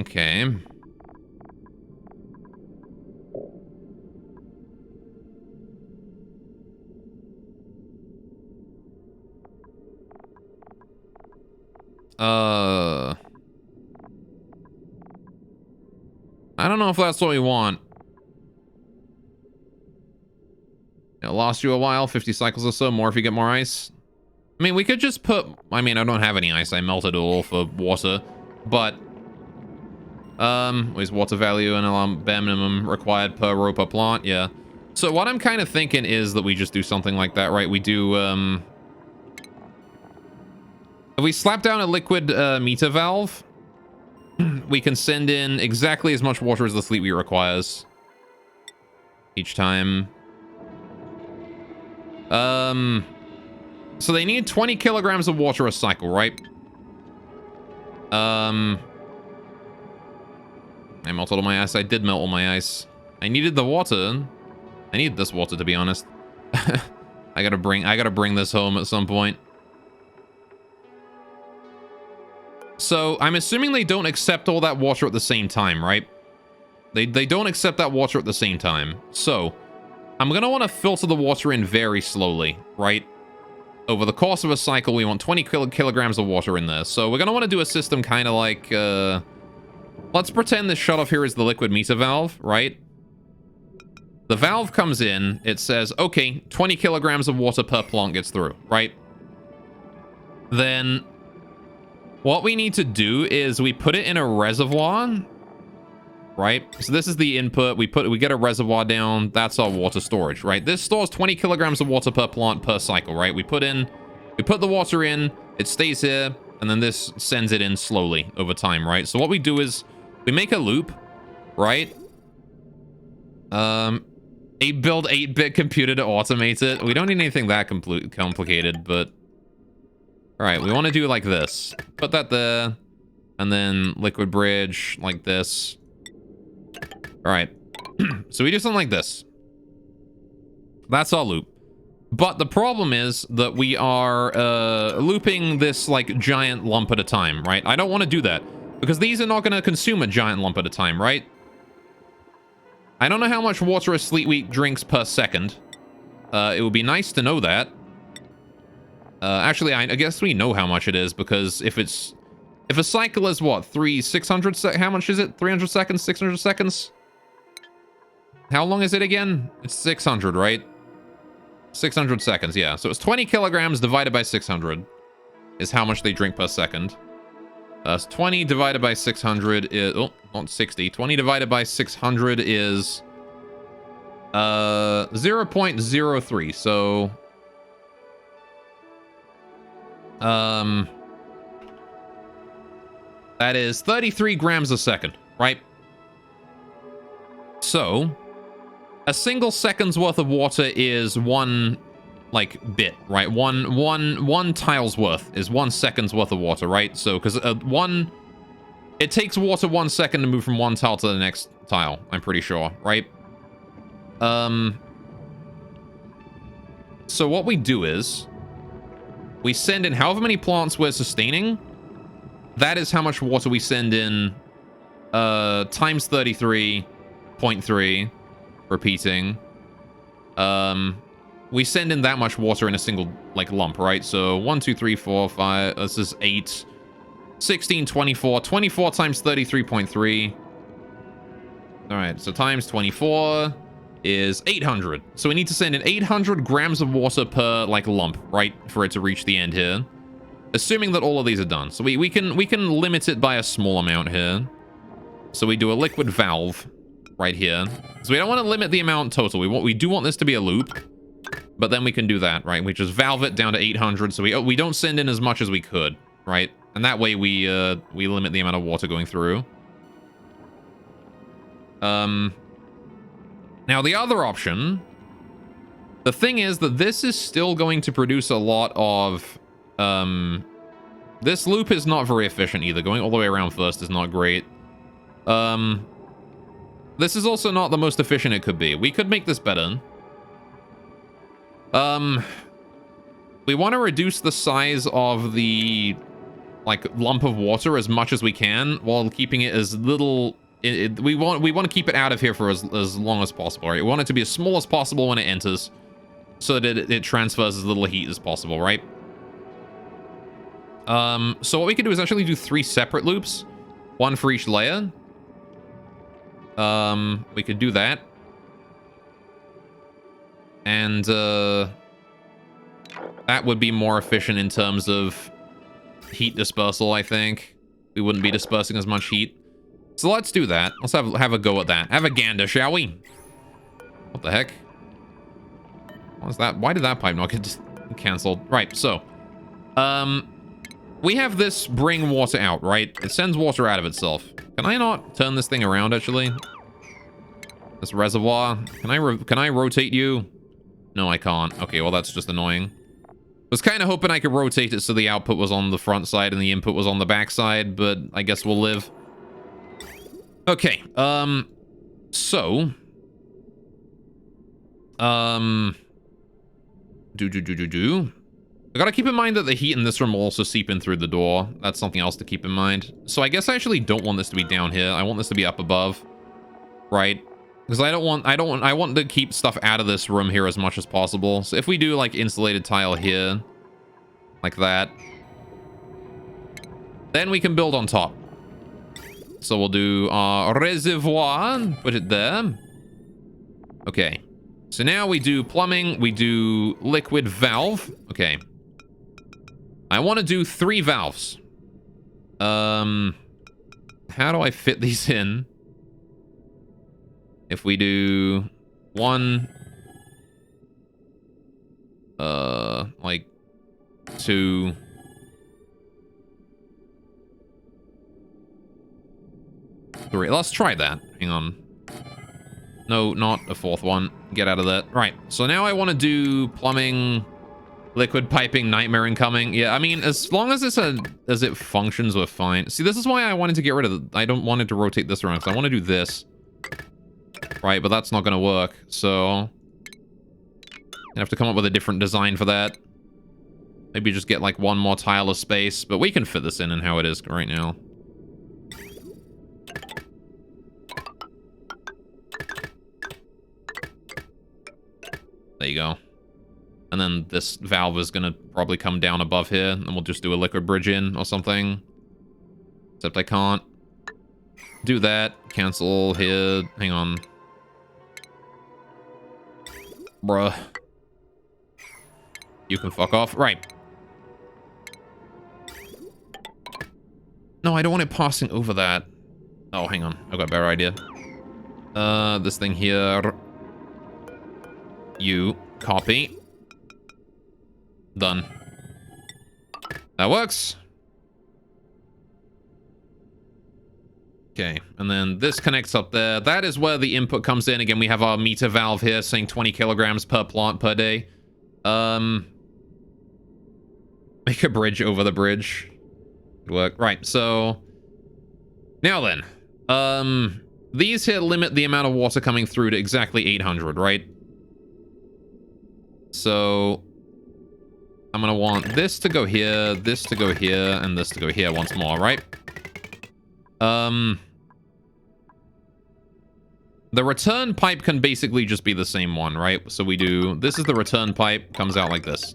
Okay. I don't know if that's what we want. It lost you a while, 50 cycles or so, more if you get more ice. I mean, we could just put... I mean, I don't have any ice. I melted it all for water. But... where's water value and bare minimum required per row per plant? Yeah. So what I'm kind of thinking is that we just do something like that, right? We do, if we slap down a liquid meter valve, we can send in exactly as much water as the sleetweed requires each time. So they need 20 kilograms of water a cycle, right? I melted all my ice. I did melt all my ice. I needed the water. I need this water, to be honest. I gotta bring this home at some point. So, I'm assuming they don't accept all that water at the same time, right? They don't accept that water at the same time. So, I'm gonna want to filter the water in very slowly, right? Over the course of a cycle, we want 20 kilograms of water in there. So, we're gonna want to do a system kind of like, let's pretend this shutoff here is the liquid meter valve, right? The valve comes in, it says, okay, 20 kilograms of water per plant gets through, right? Then what we need to do is we put it in a reservoir, right? So this is the input. We get a reservoir down. That's our water storage, right? This stores 20 kilograms of water per plant per cycle, right? We put the water in, it stays here, and then this sends it in slowly over time, right? So what we do is we make a loop, right? Build 8-bit computer to automate it. We don't need anything that complicated, but all right, we want to do like this. Put that there, and then liquid bridge like this. All right, so we do something like this. That's our loop. But the problem is that we are looping this like giant lump at a time, right? I don't want to do that because these are not going to consume a giant lump at a time, right? I don't know how much water a sleet wheat drinks per second. It would be nice to know that. Actually, I guess we know how much it is because if a cycle is what, 600 how much is it? 300 seconds, 600 seconds? How long is it again? It's 600, right? 600 seconds, yeah. So it's 20 kilograms divided by 600 is how much they drink per second. So 20 divided by 600 is... Oh, not 60. 20 divided by 600 is... 0.03. So... that is 33 grams a second, right? So... a single second's worth of water is one, like, bit, right? One tile's worth is 1 second's worth of water, right? So, because it takes water 1 second to move from one tile to the next tile, I'm pretty sure, right? So what we do is, we send in however many plants we're sustaining, that is how much water we send in, times 33.3, repeating. We send in that much water in a single, like, lump, right? So 1, 2, 3, 4, 5, this is 8, 16, 24, 24 times 33.3. All right, so times 24 is 800. So we need to send in 800 grams of water per, like, lump, right? For it to reach the end here. Assuming that all of these are done. So we can limit it by a small amount here. So we do a liquid valve right here. So we don't want to limit the amount total. We do want this to be a loop. But then we can do that, right? We just valve it down to 800, so we don't send in as much as we could, right? And that way we limit the amount of water going through. Now the other option, the thing is that this is still going to produce a lot of, this loop is not very efficient either. Going all the way around first is not great. This is also not the most efficient it could be. We could make this better. We want to reduce the size of the, like, lump of water as much as we can while keeping it as little... we want to keep it out of here for as long as possible, right? We want it to be as small as possible when it enters so that it transfers as little heat as possible, right? So what we could do is actually do 3 separate loops, 1 for each layer. We could do that. And, that would be more efficient in terms of heat dispersal, I think. We wouldn't be dispersing as much heat. So let's do that. Let's have a go at that. Have a gander, shall we? What the heck? What was that? Why did that pipe not get cancelled? Right, so. We have this bring water out, right? It sends water out of itself. Can I not turn this thing around, actually? This reservoir. Can I rotate you? No, I can't. Okay, well, that's just annoying. I was kind of hoping I could rotate it so the output was on the front side and the input was on the back side, but I guess we'll live. Okay, so... I gotta keep in mind that the heat in this room will also seep in through the door. That's something else to keep in mind. So I guess I actually don't want this to be down here. I want this to be up above, right? Because I want to keep stuff out of this room here as much as possible. So if we do like insulated tile here, like that, then we can build on top. So we'll do our reservoir, put it there. Okay. So now we do plumbing, we do liquid valve. Okay. I want to do 3 valves. How do I fit these in? If we do 1, like 2, three. Let's try that. Hang on. No, not a 4th one. Get out of that. Right. So now I want to do plumbing, liquid piping, nightmare incoming. Yeah, I mean, as long as as it functions, we're fine. See, this is why I wanted to get rid of it. I don't want it to rotate this around, because I want to do this. Right, but that's not going to work. So I have to come up with a different design for that. Maybe just get like 1 more tile of space, but we can fit this in how it is right now. There you go. And then this valve is going to probably come down above here, and we'll just do a liquid bridge in or something. Except I can't do that. Cancel here. Hang on. Bruh. You can fuck off. Right. No, I don't want it passing over that. Oh, hang on. I've got a better idea. This thing here. You copy. Done. That works. Okay, and then this connects up there. That is where the input comes in. Again, we have our meter valve here saying 20 kilograms per plant per day. Make a bridge over the bridge. Good work. Right, so now then. These here limit the amount of water coming through to exactly 800, right? So I'm gonna want this to go here, this to go here, and this to go here once more, right? The return pipe can basically just be the same one, right? So we do, this is the return pipe, comes out like this.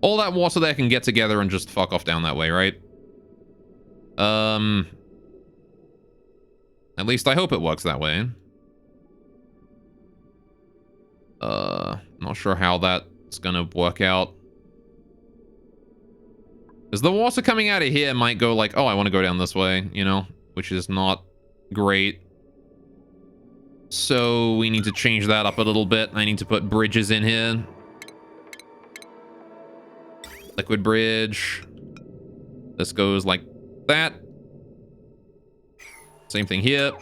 All that water there can get together and just fuck off down that way, right? At least I hope it works that way. Not sure how that's gonna work out. Because the water coming out of here might go like, oh, I want to go down this way, you know? Which is not great. So we need to change that up a little bit. I need to put bridges in here. Liquid bridge. This goes like that. Same thing here.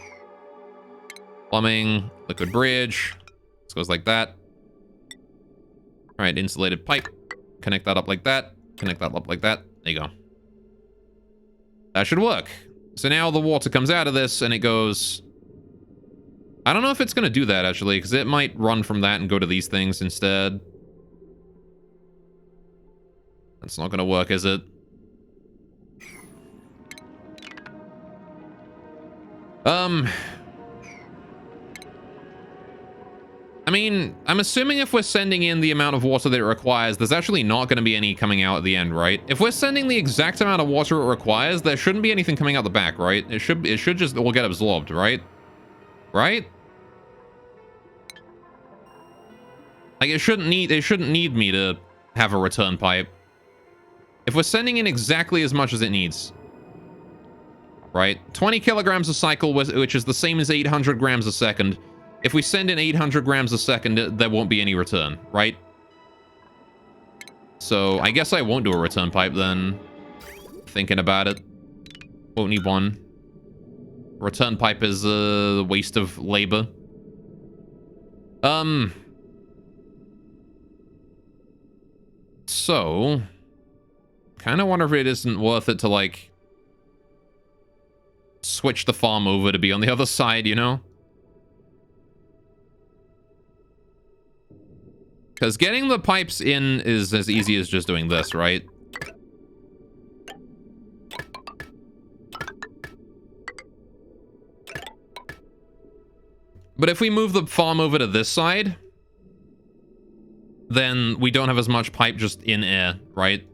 Plumbing, liquid bridge. This goes like that. All right, insulated pipe. Connect that up like that. Connect that up like that. There you go. That should work. So now the water comes out of this and it goes... I don't know if it's going to do that, actually, because it might run from that and go to these things instead. That's not going to work, is it? I mean, I'm assuming if we're sending in the amount of water that it requires, there's actually not going to be any coming out at the end, right? If we're sending the exact amount of water it requires, there shouldn't be anything coming out the back, right? It should just all get absorbed, right? Right? Like, it shouldn't need me to have a return pipe. If we're sending in exactly as much as it needs, right? 20 kilograms a cycle, which is the same as 800 grams a second. If we send in 800 grams a second, there won't be any return, right? So I guess I won't do a return pipe then. Thinking about it. Won't need one. Return pipe is a waste of labor. So... kind of wonder if it isn't worth it to, like, switch the farm over to be on the other side, you know? Because getting the pipes in is as easy as just doing this, right? But if we move the farm over to this side, then we don't have as much pipe just in air, right?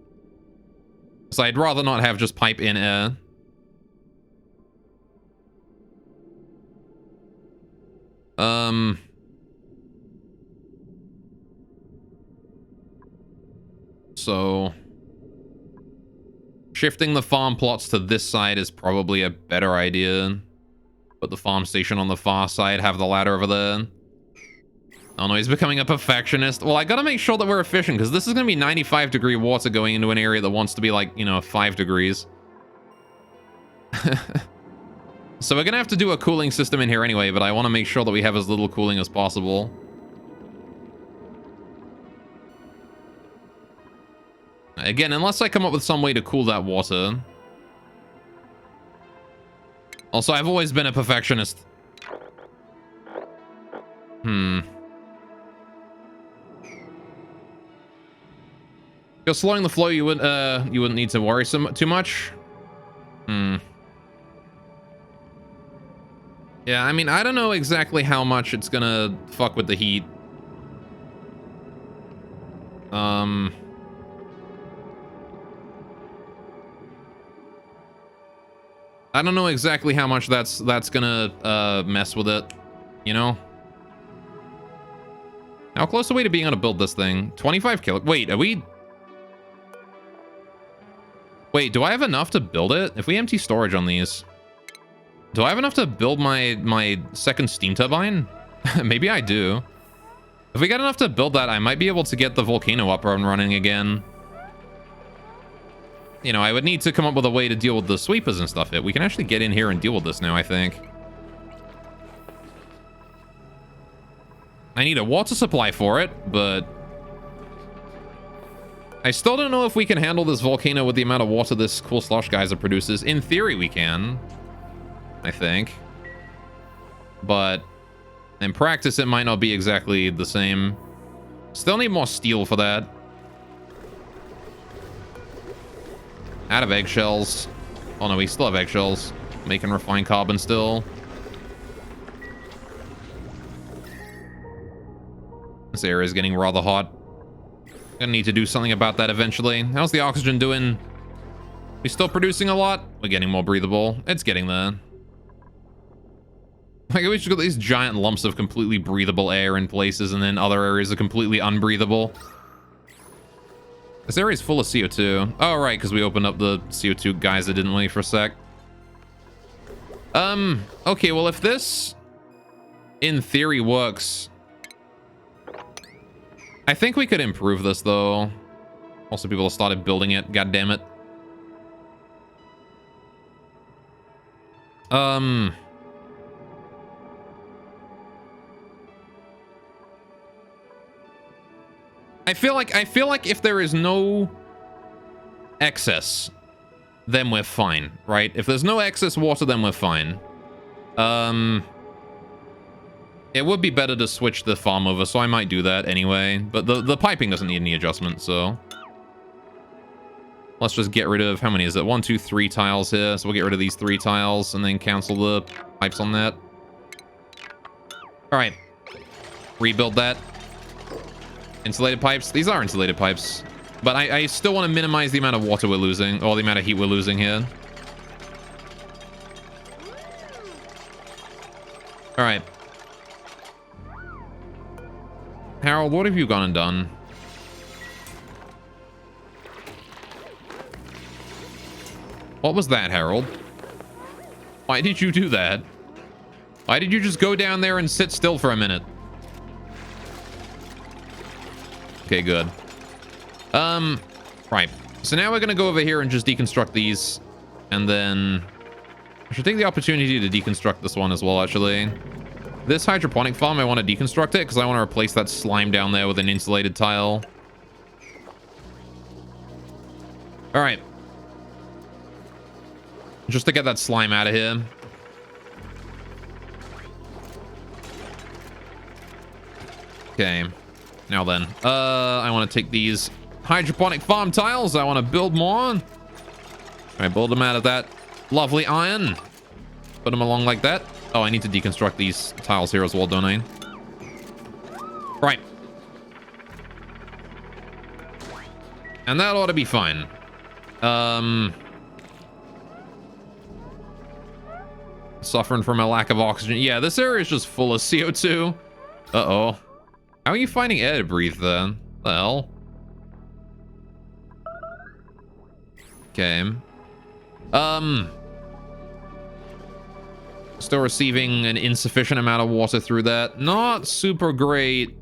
So I'd rather not have just pipe in air. So shifting the farm plots to this side is probably a better idea. Put the farm station on the far side, have the ladder over there. Oh no, he's becoming a perfectionist. Well, I gotta make sure that we're efficient, because this is gonna be 95-degree water going into an area that wants to be like, you know, 5 degrees. So we're gonna have to do a cooling system in here anyway, but I want to make sure that we have as little cooling as possible. Again, unless I come up with some way to cool that water. Also, I've always been a perfectionist. If you're slowing the flow, you wouldn't need to worry too much. Yeah, I mean, I don't know exactly how much it's gonna fuck with the heat. I don't know exactly how much that's gonna mess with it, you know? How close are we to being able to build this thing? 25 kilo. Wait, are we? Wait, do I have enough to build it? If we empty storage on these, do I have enough to build my second steam turbine? Maybe I do. If we got enough to build that, I might be able to get the volcano up and running again. You know, I would need to come up with a way to deal with the sweepers and stuff. We can actually get in here and deal with this now, I think. I need a water supply for it, but I still don't know if we can handle this volcano with the amount of water this cool slosh geyser produces. In theory, we can, I think. But in practice, it might not be exactly the same. Still need more steel for that. Out of eggshells. Oh no, we still have eggshells. Making refined carbon still. This area is getting rather hot. Gonna need to do something about that eventually. How's the oxygen doing? We still producing a lot? We're getting more breathable. It's getting there. Like, we just got these giant lumps of completely breathable air in places, and then other areas are completely unbreathable. This area is full of CO2. Oh, right, because we opened up the CO2 geyser, didn't we, for a sec? Okay, well, if this, in theory, works, I think we could improve this, though. Also, people have started building it, god damn it. I feel like if there is no excess, then we're fine, right? If there's no excess water, then we're fine. It would be better to switch the farm over, so I might do that anyway. But the piping doesn't need any adjustment, so let's just get rid of, how many is it? 1, 2, 3 tiles here. So we'll get rid of these 3 tiles and then cancel the pipes on that. All right, rebuild that. Insulated pipes. These are insulated pipes, but I still want to minimize the amount of water we're losing, or the amount of heat we're losing here. All right, Harold, what have you gone and done? What was that, Harold? Why did you do that? Why did you just go down there and sit still for a minute? Okay, good. Right. So now we're gonna go over here and just deconstruct these, and then I should take the opportunity to deconstruct this one as well, actually. This hydroponic farm, I want to deconstruct it because I want to replace that slime down there with an insulated tile. All right. Just to get that slime out of here. Okay. Now then. I want to take these hydroponic farm tiles. I want to build more. All right, build them out of that lovely iron. Put them along like that. Oh, I need to deconstruct these tiles here as well, don't I? Right. And that ought to be fine. Suffering from a lack of oxygen. Yeah, this area is just full of CO2. Uh-oh. How are you finding air to breathe then? The hell? Okay. Still receiving an insufficient amount of water through that. Not super great.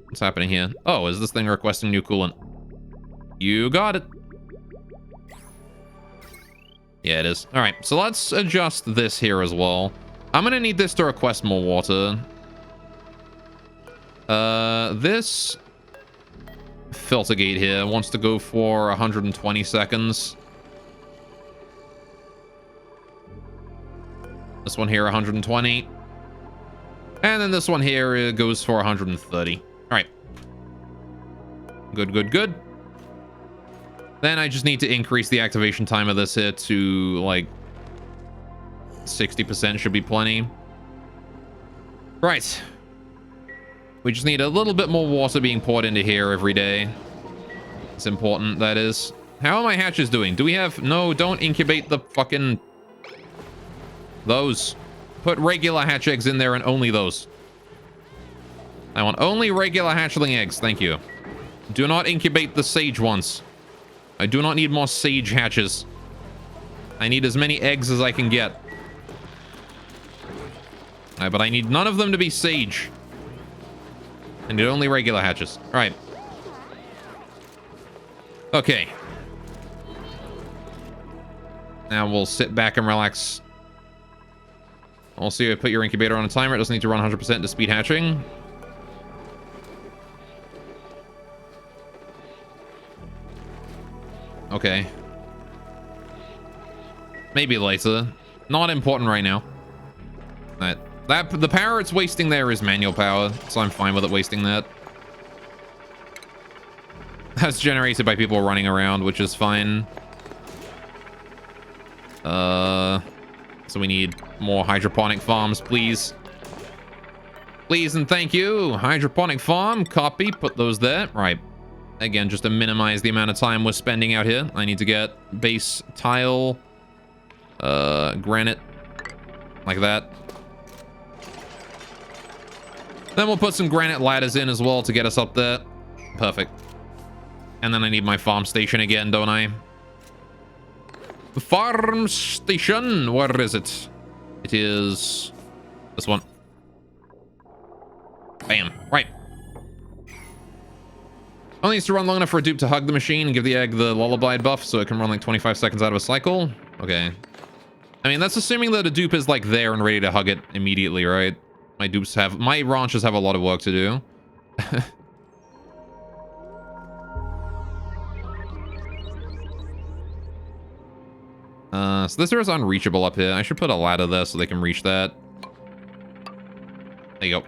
What's happening here? Oh, is this thing requesting new coolant? You got it. Yeah, it is. All right, so let's adjust this here as well. I'm gonna need this to request more water. This filter gate here wants to go for 120 seconds. This one here, 120. And then this one here goes for 130. All right. Good, good, good. Then I just need to increase the activation time of this here to, like, 60% should be plenty. Right. We just need a little bit more water being poured into here every day. It's important, that is. How are my hatches doing? Do we have... No, don't incubate the fucking... Those. Put regular hatch eggs in there and only those. I want only regular hatchling eggs. Thank you. Do not incubate the sage ones. I do not need more sage hatches. I need as many eggs as I can get. But I need none of them to be sage. I need only regular hatches. All right. Okay. Now we'll sit back and relax. Also, you put your incubator on a timer. It doesn't need to run 100% to speed hatching. Okay. Maybe later. Not important right now. The power it's wasting there is manual power, so I'm fine with it wasting that. That's generated by people running around, which is fine. So we need more hydroponic farms, please. Please and thank you. Hydroponic farm, copy, put those there. Right. Again, just to minimize the amount of time we're spending out here. I need to get base tile, granite, like that. Then we'll put some granite ladders in as well to get us up there. Perfect. And then I need my farm station again, don't I? Farm station, where is it? It is this one. Bam, right. Only needs to run long enough for a dupe to hug the machine and give the egg the lullaby buff so it can run like 25 seconds out of a cycle. Okay. I mean, that's assuming that a dupe is like there and ready to hug it immediately, right? My ranchers have a lot of work to do. So this is unreachable up here. I should put a ladder there so they can reach that. There you go.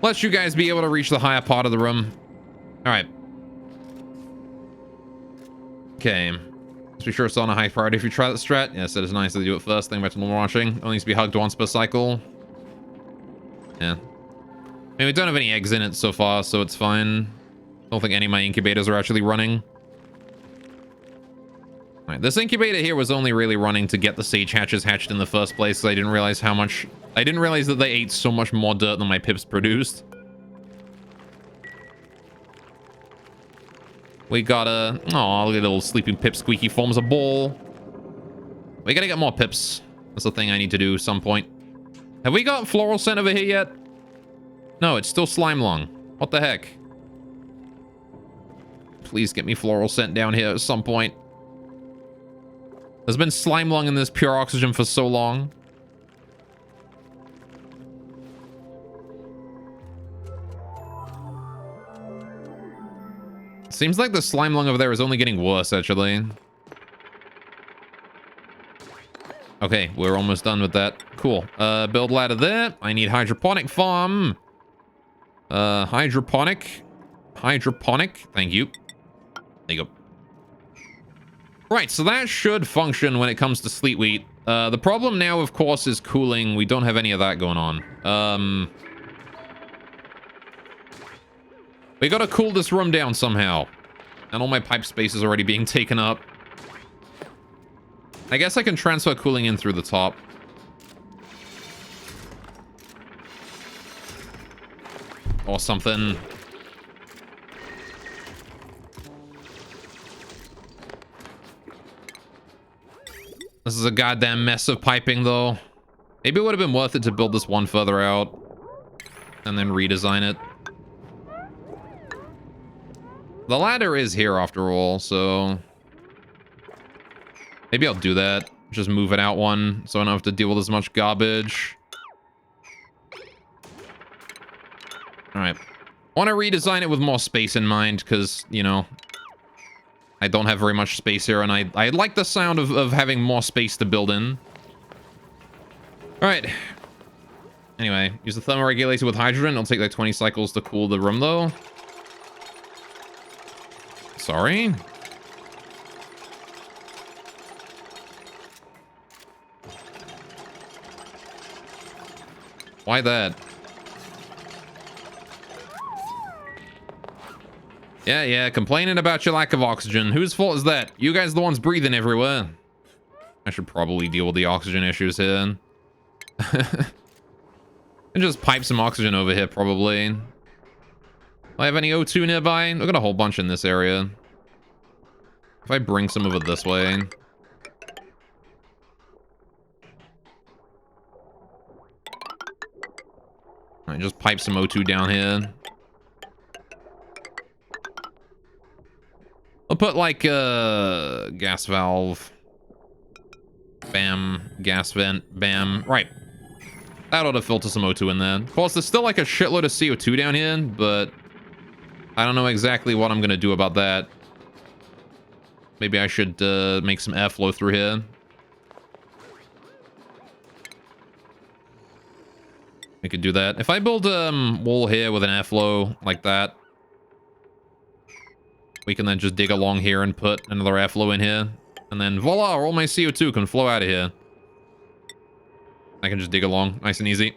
Let you guys be able to reach the higher part of the room. All right. Okay. Let's be sure it's on a high priority if you try that strat. Yes, it is nice to do it first. Thing about normal launching. Only needs to be hugged once per cycle. Yeah. I mean, we don't have any eggs in it so far, so it's fine. I don't think any of my incubators are actually running. All right, this incubator here was only really running to get the sage hatches hatched in the first place. I didn't realize how much... I didn't realize that they ate so much more dirt than my pips produced. We got a... Oh, look at little sleeping pip squeaky forms a ball. We gotta get more pips. That's the thing I need to do at some point. Have we got floral scent over here yet? No, it's still slime lung. What the heck? Please get me floral scent down here at some point. There's been slime lung in this pure oxygen for so long. Seems like the slime lung over there is only getting worse, actually. Okay, we're almost done with that. Cool. Build ladder there. I need hydroponic farm. Hydroponic. Hydroponic. Thank you. There you go. Right, so that should function when it comes to sleet wheat. The problem now, of course, is cooling. We don't have any of that going on. We gotta cool this room down somehow. And all my pipe space is already being taken up. I guess I can transfer cooling in through the top. Or something. This is a goddamn mess of piping, though. Maybe it would have been worth it to build this one further out. And then redesign it. The ladder is here, after all, so... Maybe I'll do that. Just move it out one, so I don't have to deal with as much garbage. Alright. I want to redesign it with more space in mind, because, you know... I don't have very much space here, and I like the sound of having more space to build in. Alright. Anyway, use the thermoregulator with hydrogen. It'll take like 20 cycles to cool the room, though. Sorry. Why that? Yeah, complaining about your lack of oxygen. Whose fault is that? You guys are the ones breathing everywhere. I should probably deal with the oxygen issues here. And just pipe some oxygen over here, probably. Do I have any O2 nearby? I've got a whole bunch in this area. If I bring some of it this way... Alright, just pipe some O2 down here. I'll put, like, a gas valve. Bam. Gas vent. Bam. Right. That ought to filter some O2 in there. Of course, there's still, like, a shitload of CO2 down here, but... I don't know exactly what I'm gonna do about that. Maybe I should, make some airflow through here. We could do that. If I build a wall here with an airflow like that, we can then just dig along here and put another airflow in here. And then voila, all my CO2 can flow out of here. I can just dig along, nice and easy.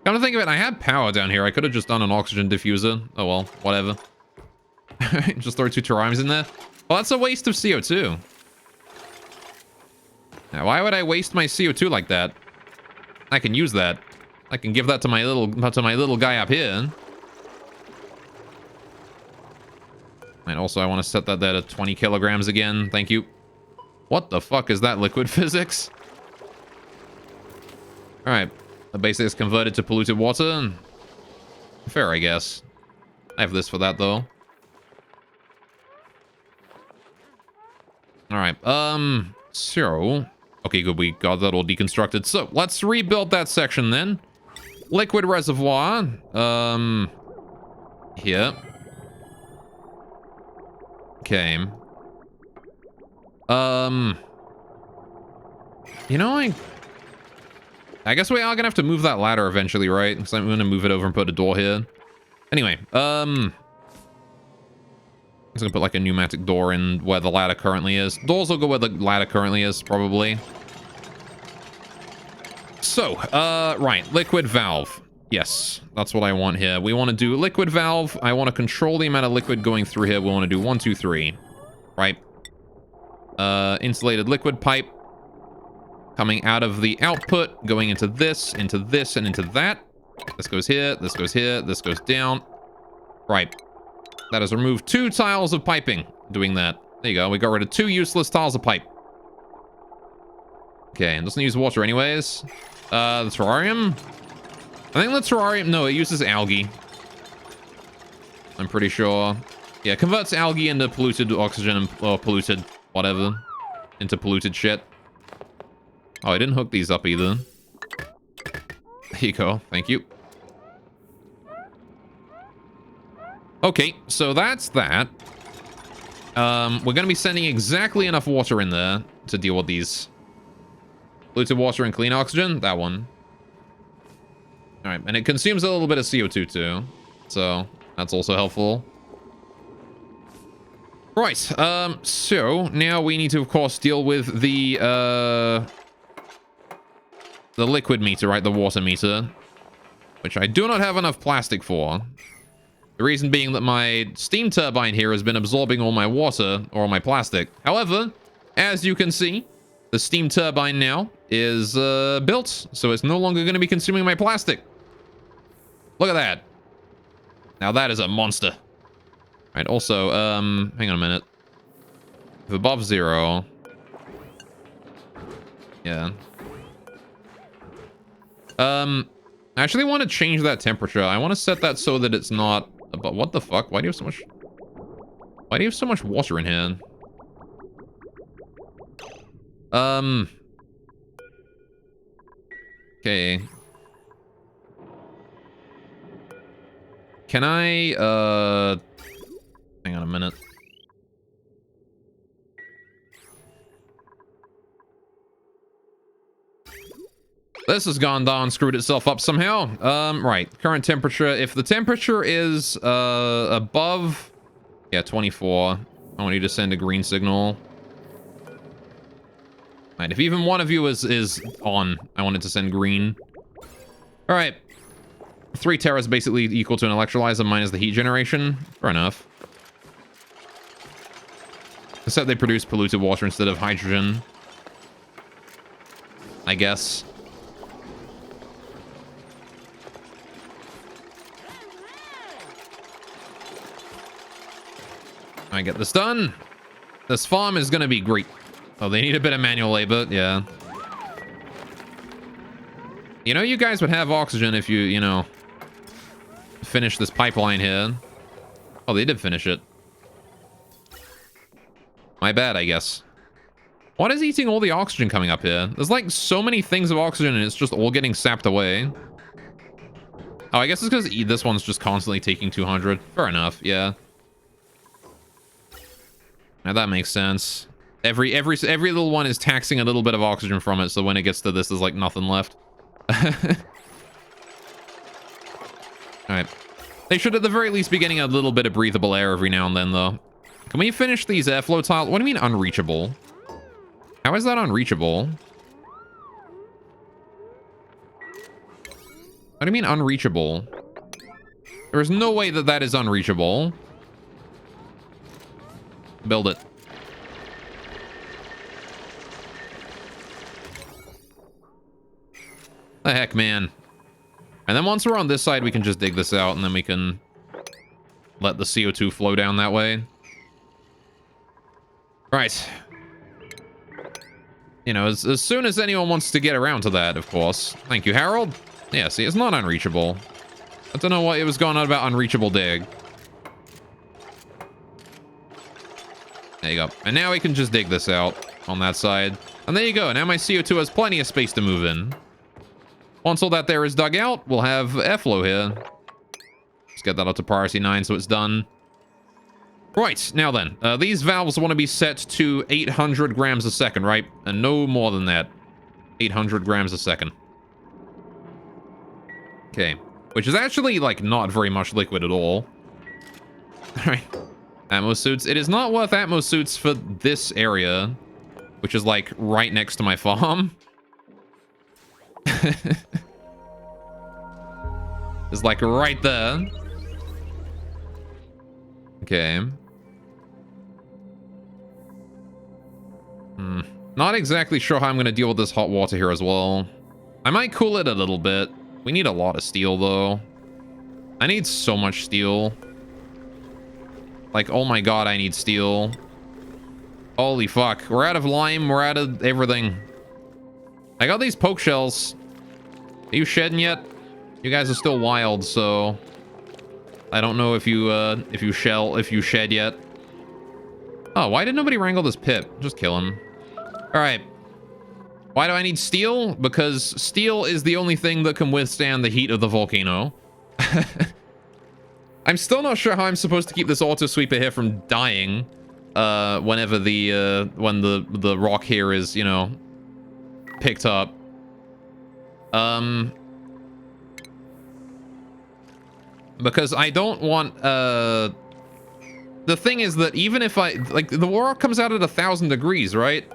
Come to think of it, I had power down here. I could have just done an oxygen diffuser. Oh well, whatever. Just throw 2 terrariums in there. Well, that's a waste of CO2. Now, why would I waste my CO2 like that? I can use that. I can give that to my little guy up here. And also, I want to set that there to 20 kilograms again. Thank you. What the fuck is that, liquid physics? Alright. The basic is converted to polluted water. Fair, I guess. I have this for that, though. Alright. So... Okay, good. We got that all deconstructed. So, let's rebuild that section, then. Liquid reservoir. Here. Okay. You know, I guess we are gonna have to move that ladder eventually, right? Because I'm gonna move it over and put a door here. Anyway, I'm just gonna put like a pneumatic door in where the ladder currently is. Doors will go where the ladder currently is, probably. So, right, liquid valve. Yes, that's what I want here. We want to do liquid valve. I want to control the amount of liquid going through here. We want to do 1, 2, 3. Right. Insulated liquid pipe. Coming out of the output, going into this, and into that. This goes here, this goes here, this goes down. Right. That has removed 2 tiles of piping doing that. There you go. We got rid of 2 useless tiles of pipe. Okay, and doesn't use water anyways. The terrarium. I think the terrarium... No, it uses algae. I'm pretty sure. Yeah, converts algae into polluted oxygen or polluted whatever. Into polluted shit. Oh, I didn't hook these up either. There you go. Thank you. Okay, so that's that. We're going to be sending exactly enough water in there to deal with these. Polluted water and clean oxygen. That one. All right. And it consumes a little bit of CO2 too. So that's also helpful. Right. So now we need to, of course, deal with the liquid meter, right? The water meter, which I do not have enough plastic for. The reason being that my steam turbine here has been absorbing all my water or all my plastic. However, as you can see, the steam turbine now is built, so it's no longer going to be consuming my plastic. Look at that. Now that is a monster. Right, also, hang on a minute. If above 0. Yeah. I actually want to change that temperature. I want to set that so that it's not... But what the fuck? Why do you have so much... Why do you have so much water in here? Okay. Can I, hang on a minute. This has gone down, screwed itself up somehow. Right. Current temperature. If the temperature is, above... Yeah, 24. I want you to send a green signal. Right, if even one of you is on, I wanted to send green. Alright. 3 tera is basically equal to an electrolyzer minus the heat generation. Fair enough. Except they produce polluted water instead of hydrogen. I guess. I get this done. This farm is gonna be great. Oh, they need a bit of manual labor, yeah. You know, you guys would have oxygen if you know, finish this pipeline here. Oh, they did finish it. My bad, I guess. What is eating all the oxygen coming up here? There's like so many things of oxygen and it's just all getting sapped away. Oh, I guess it's because this one's just constantly taking 200. Fair enough, yeah. Now that makes sense. Every little one is taxing a little bit of oxygen from it, so when it gets to this, there's like nothing left. Alright. They should at the very least be getting a little bit of breathable air every now and then, though. Can we finish these airflow tiles? What do you mean unreachable? How is that unreachable? What do you mean unreachable? There is no way that that is unreachable. Build it. The heck, man. And then once we're on this side, we can just dig this out, and then we can let the CO2 flow down that way. Right. You know, as soon as anyone wants to get around to that, of course. Thank you, Harold. Yeah, see, it's not unreachable. I don't know what it was going on about unreachable dig. There you go. And now we can just dig this out on that side. And there you go. Now my CO2 has plenty of space to move in. Once all that there is dug out, we'll have airflow here. Let's get that up to priority 9 so it's done. Right, now then. These valves want to be set to 800 grams a second, right? And no more than that. 800 grams a second. Okay. Which is actually, like, not very much liquid at all. Alright. Atmo suits. It is not worth Atmo suits for this area, which is, like, right next to my farm. It's like right there. Okay. Not exactly sure how I'm going to deal with this hot water here as well. I might cool it a little bit. We need a lot of steel, though. I need so much steel. Like, oh my god, I need steel. Holy fuck. We're out of lime. We're out of everything. I got these poke shells. Are you shedding yet? You guys are still wild, so I don't know if you shed yet. Oh, why did nobody wrangle this pit? Just kill him. All right. Why do I need steel? Because steel is the only thing that can withstand the heat of the volcano. I'm still not sure how I'm supposed to keep this auto sweeper here from dying. whenever when the rock here is, you know, picked up. Because I don't want, the thing is that even if I, like, the rock comes out at 1,000 degrees, right?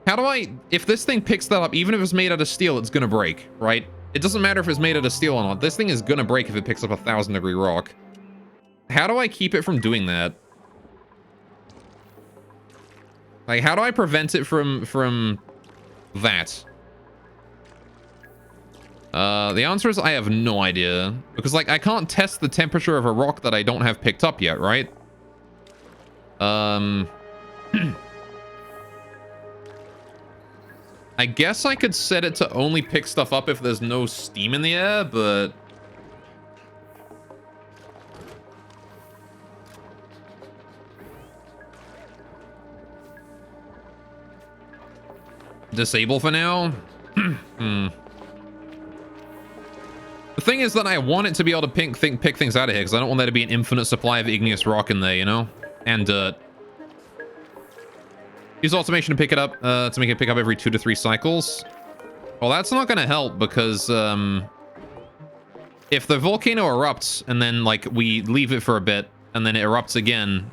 How do I, if this thing picks that up, even if it's made out of steel, it's gonna break, right? It doesn't matter if it's made out of steel or not. This thing is gonna break if it picks up a 1,000-degree rock. How do I keep it from doing that? Like, how do I prevent it from that? The answer is I have no idea. Because, like, I can't test the temperature of a rock that I don't have picked up yet, right? I guess I could set it to only pick stuff up if there's no steam in the air, but... Disable for now? The thing is that I want it to be able to pick things out of here, because I don't want there to be an infinite supply of igneous rock in there, you know? And dirt. Use automation to pick it up, to make it pick up every 2 to 3 cycles. Well, that's not going to help, because if the volcano erupts, and then, like, we leave it for a bit, and then it erupts again,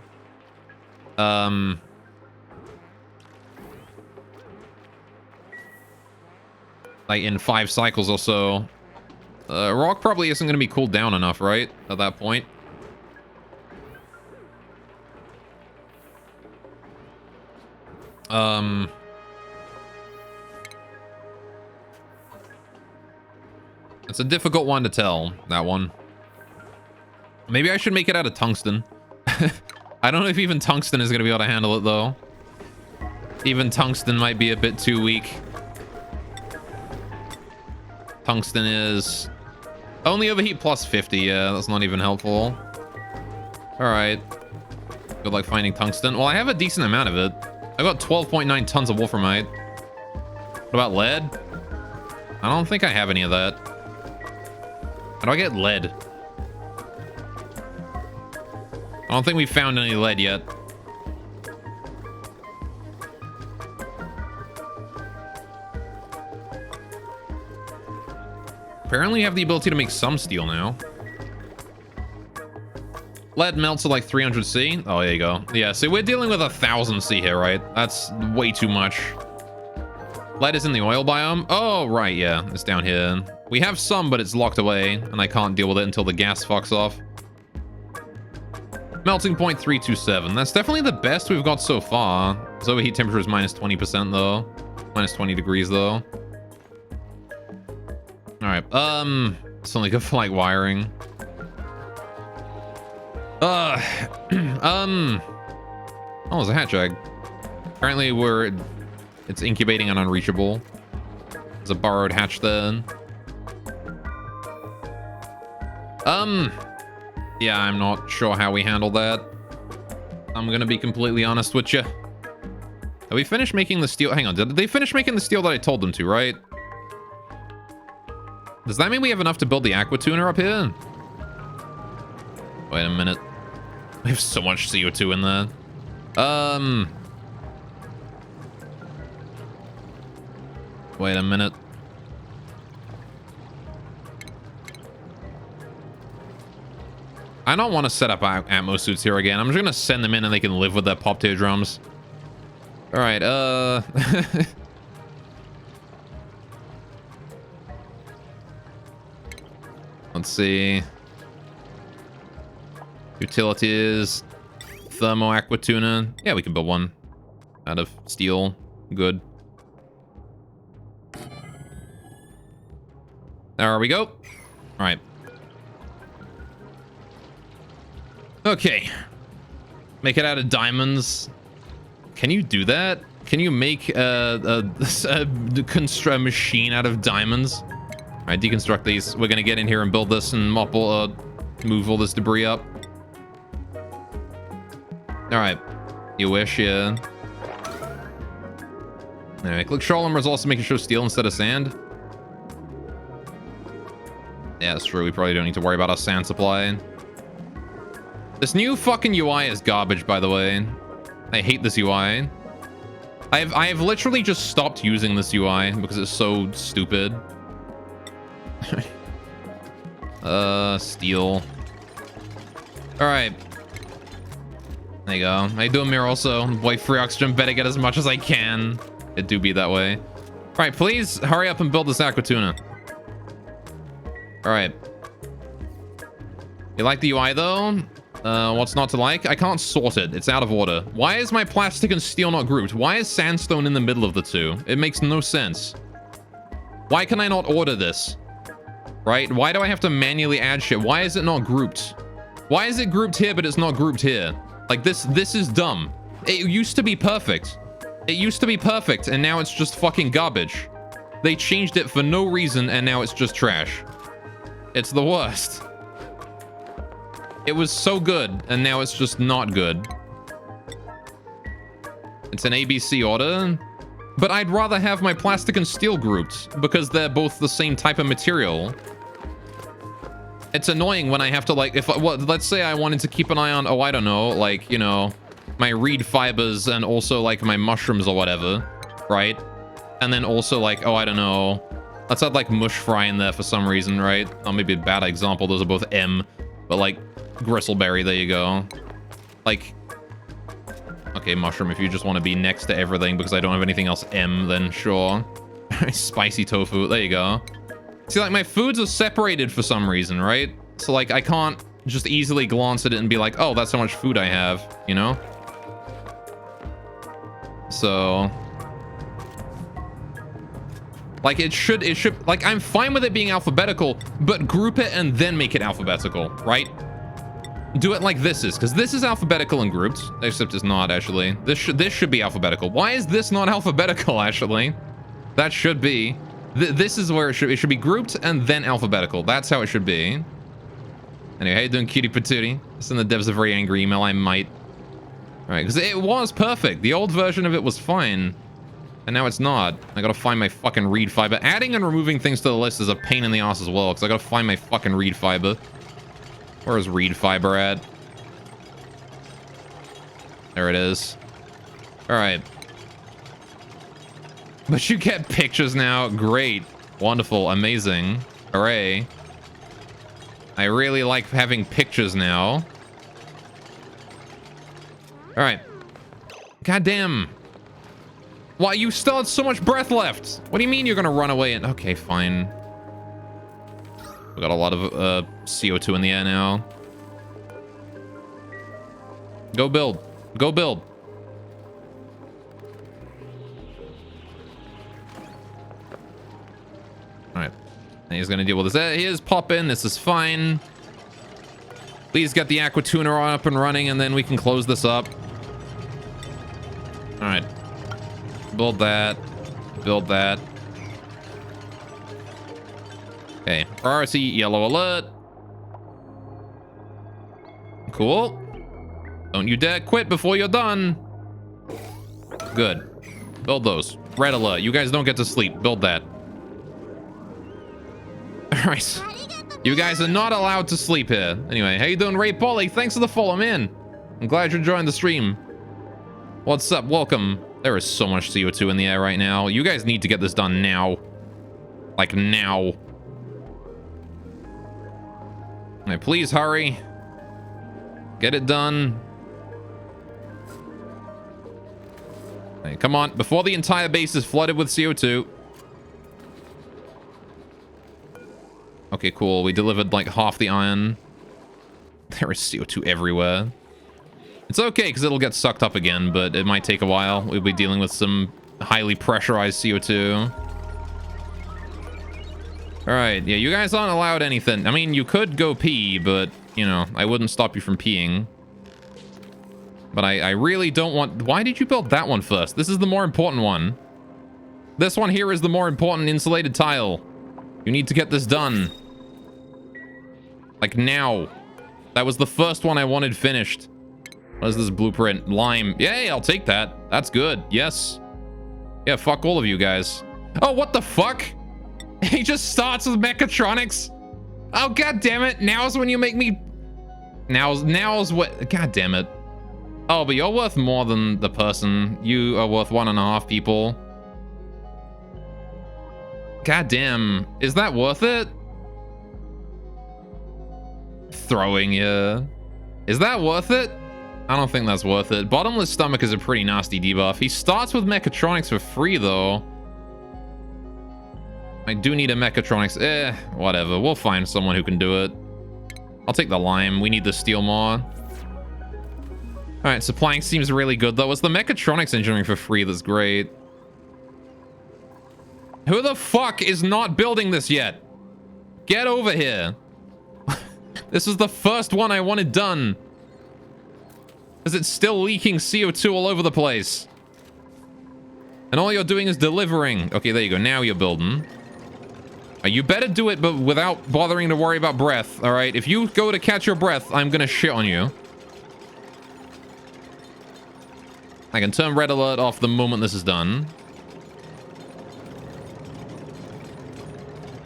like, in 5 cycles or so, rock probably isn't going to be cooled down enough, right? At that point. It's a difficult one to tell, that one. Maybe I should make it out of tungsten. I don't know if even tungsten is going to be able to handle it, though. Even tungsten might be a bit too weak. Tungsten is only overheat plus 50. Yeah, that's not even helpful. All right. Good luck finding tungsten. Well, I have a decent amount of it. I got 12.9 tons of wolframite. What about lead? I don't think I have any of that. How do I get lead? I don't think we found any lead yet. Apparently you have the ability to make some steel now. Lead melts at like 300 C. Oh, there you go. Yeah, see, we're dealing with 1,000 C here, right? That's way too much. Lead is in the oil biome. Oh, right, yeah. It's down here. We have some, but it's locked away, and I can't deal with it until the gas fucks off. Melting point 327. That's definitely the best we've got so far. Its overheat temperature is minus 20%, though. Minus 20 degrees, though. Alright, it's only good for, like, wiring. Oh, there's a hatch egg. Apparently it's incubating on unreachable. There's a borrowed hatch there. Yeah, I'm not sure how we handle that. I'm gonna be completely honest with you. Have we finished making the steel? Hang on, did they finish making the steel that I told them to, right? Does that mean we have enough to build the aqua tuner up here? Wait a minute. We have so much CO2 in there. Wait a minute. I don't want to set up atmo suits here again. I'm just gonna send them in and they can live with their pop teardrums. All right, let's see. Utilities. Thermo aqua tuna. Yeah, we can build one out of steel. Good. There we go. All right. Okay. Make it out of diamonds. Can you do that? Can you make a machine out of diamonds? All right, deconstruct these. We're gonna get in here and build this and move all this debris up. All right, you wish, yeah. All right, click Sharlam results to make it show steel instead of sand. Yeah, that's true. We probably don't need to worry about our sand supply. This new fucking UI is garbage, by the way. I hate this UI. I have literally just stopped using this UI because it's so stupid. Steel. Alright. There you go. I do a mirror also. Boy, free oxygen. Better get as much as I can. It do be that way. Alright, please hurry up and build this aqua tuna. Alright. You like the UI though? What's not to like? I can't sort it. It's out of order. Why is my plastic and steel not grouped? Why is sandstone in the middle of the two? It makes no sense. Why can I not order this? Right? Why do I have to manually add shit? Why is it not grouped? Why is it grouped here, but it's not grouped here? Like, this is dumb. It used to be perfect. It used to be perfect, and now it's just fucking garbage. They changed it for no reason, and now it's just trash. It's the worst. It was so good, and now it's just not good. It's an ABC order, but I'd rather have my plastic and steel grouped because they're both the same type of material. It's annoying when I have to, like, let's say I wanted to keep an eye on, oh, I don't know, like, you know, my reed fibers and also, like, my mushrooms or whatever, right? And then also, like, oh, I don't know, let's add, like, mush fry in there for some reason, right? Oh, maybe a bad example, those are both M, but, like, gristleberry, there you go. Like, okay, mushroom, if you just want to be next to everything because I don't have anything else M, then sure. Spicy tofu, there you go. See, like, my foods are separated for some reason, right? So, like, I can't just easily glance at it and be like, oh, that's how much food I have, you know? So, like, it should, like, I'm fine with it being alphabetical, but group it and then make it alphabetical, right? Do it like this is, because this is alphabetical and grouped, except it's not, actually. This should be alphabetical. Why is this not alphabetical, actually? That should be. This is where it should be grouped and then alphabetical. That's how it should be. Anyway, how you doing, cutie patootie? Send the devs a very angry email, I might. Alright, because it was perfect. The old version of it was fine. And now it's not. I gotta find my fucking reed fiber. Adding and removing things to the list is a pain in the ass as well, because I gotta find my fucking reed fiber. Where is reed fiber at? There it is. Alright. But you get pictures now. Great. Wonderful. Amazing. Hooray. I really like having pictures now. Alright. Goddamn. Why, you still had so much breath left. What do you mean you're gonna run away? And okay, fine. We got a lot of CO2 in the air now. Go build. Go build. Alright. He's gonna deal with this. Here's pop in. This is fine. Please get the aqua tuner up and running, and then we can close this up. Alright. Build that. Build that. Okay. Priority yellow alert. Cool. Don't you dare quit before you're done. Good. Build those. Red alert. You guys don't get to sleep. Build that. Alright. You guys are not allowed to sleep here. Anyway, how you doing, Ray Polly? Thanks for the follow, man. I'm glad you're enjoying the stream. What's up? Welcome. There is so much CO2 in the air right now. You guys need to get this done now. Like, now. Alright, please hurry. Get it done. Hey, come on, before the entire base is flooded with CO2. Okay, cool. We delivered like half the iron. There is CO2 everywhere. It's okay, because it'll get sucked up again, but it might take a while. We'll be dealing with some highly pressurized CO2. Alright, yeah, you guys aren't allowed anything. I mean, you could go pee, but, you know, I wouldn't stop you from peeing. But I really don't want... Why did you build that one first? This is the more important one. This one here is the more important insulated tile. You need to get this done. Like, now. That was the first one I wanted finished. What is this blueprint? Lime. Yay, I'll take that. That's good. Yes. Yeah, fuck all of you guys. Oh, what the fuck? He just starts with mechatronics. Oh, god damn it. Now's when you make me... Now's what... God damn it. Oh, but you're worth more than the person. You are worth 1.5 people. God damn. Is that worth it? Throwing you. Is that worth it? I don't think that's worth it. Bottomless Stomach is a pretty nasty debuff. He starts with Mechatronics for free, though. I do need a Mechatronics. Whatever. We'll find someone who can do it. I'll take the Lime. We need the Steel Maw. Alright, supplying seems really good, though. It's the Mechatronics engineering for free that's great. Who the fuck is not building this yet? Get over here. This is the first one I wanted done. Because it's still leaking CO2 all over the place. And all you're doing is delivering. Okay, there you go. Now you're building. You better do it, but without bothering to worry about breath. All right? If you go to catch your breath, I'm going to shit on you. I can turn red alert off the moment this is done.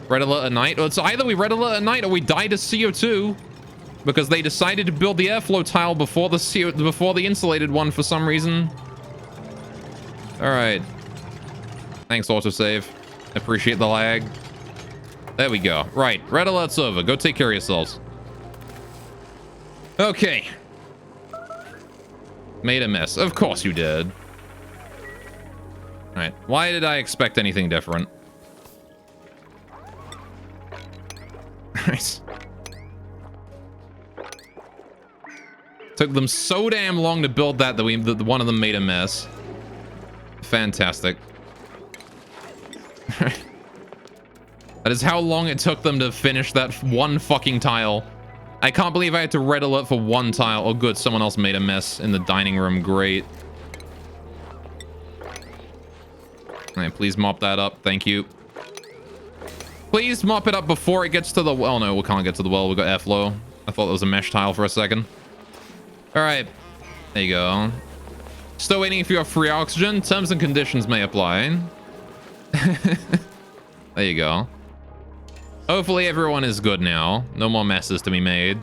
Red alert at night. It's either we red alert at night or we die to CO2 because they decided to build the airflow tile before the insulated one for some reason. All right. Thanks, autosave. Appreciate the lag. There we go. Right. Red alert's over. Go take care of yourselves. Okay. Made a mess. Of course you did. All right. Why did I expect anything different? Nice. Took them so damn long to build that that one of them made a mess. Fantastic. That is how long it took them to finish that one fucking tile. I can't believe I had to red alert for one tile. Oh, good. Someone else made a mess in the dining room. Great. All right, please mop that up. Thank you. Please mop it up before it gets to the well. No, we can't get to the well. We've got airflow. I thought it was a mesh tile for a second. All right. There you go. Still waiting for your free oxygen. Terms and conditions may apply. There you go. Hopefully everyone is good now. No more messes to be made.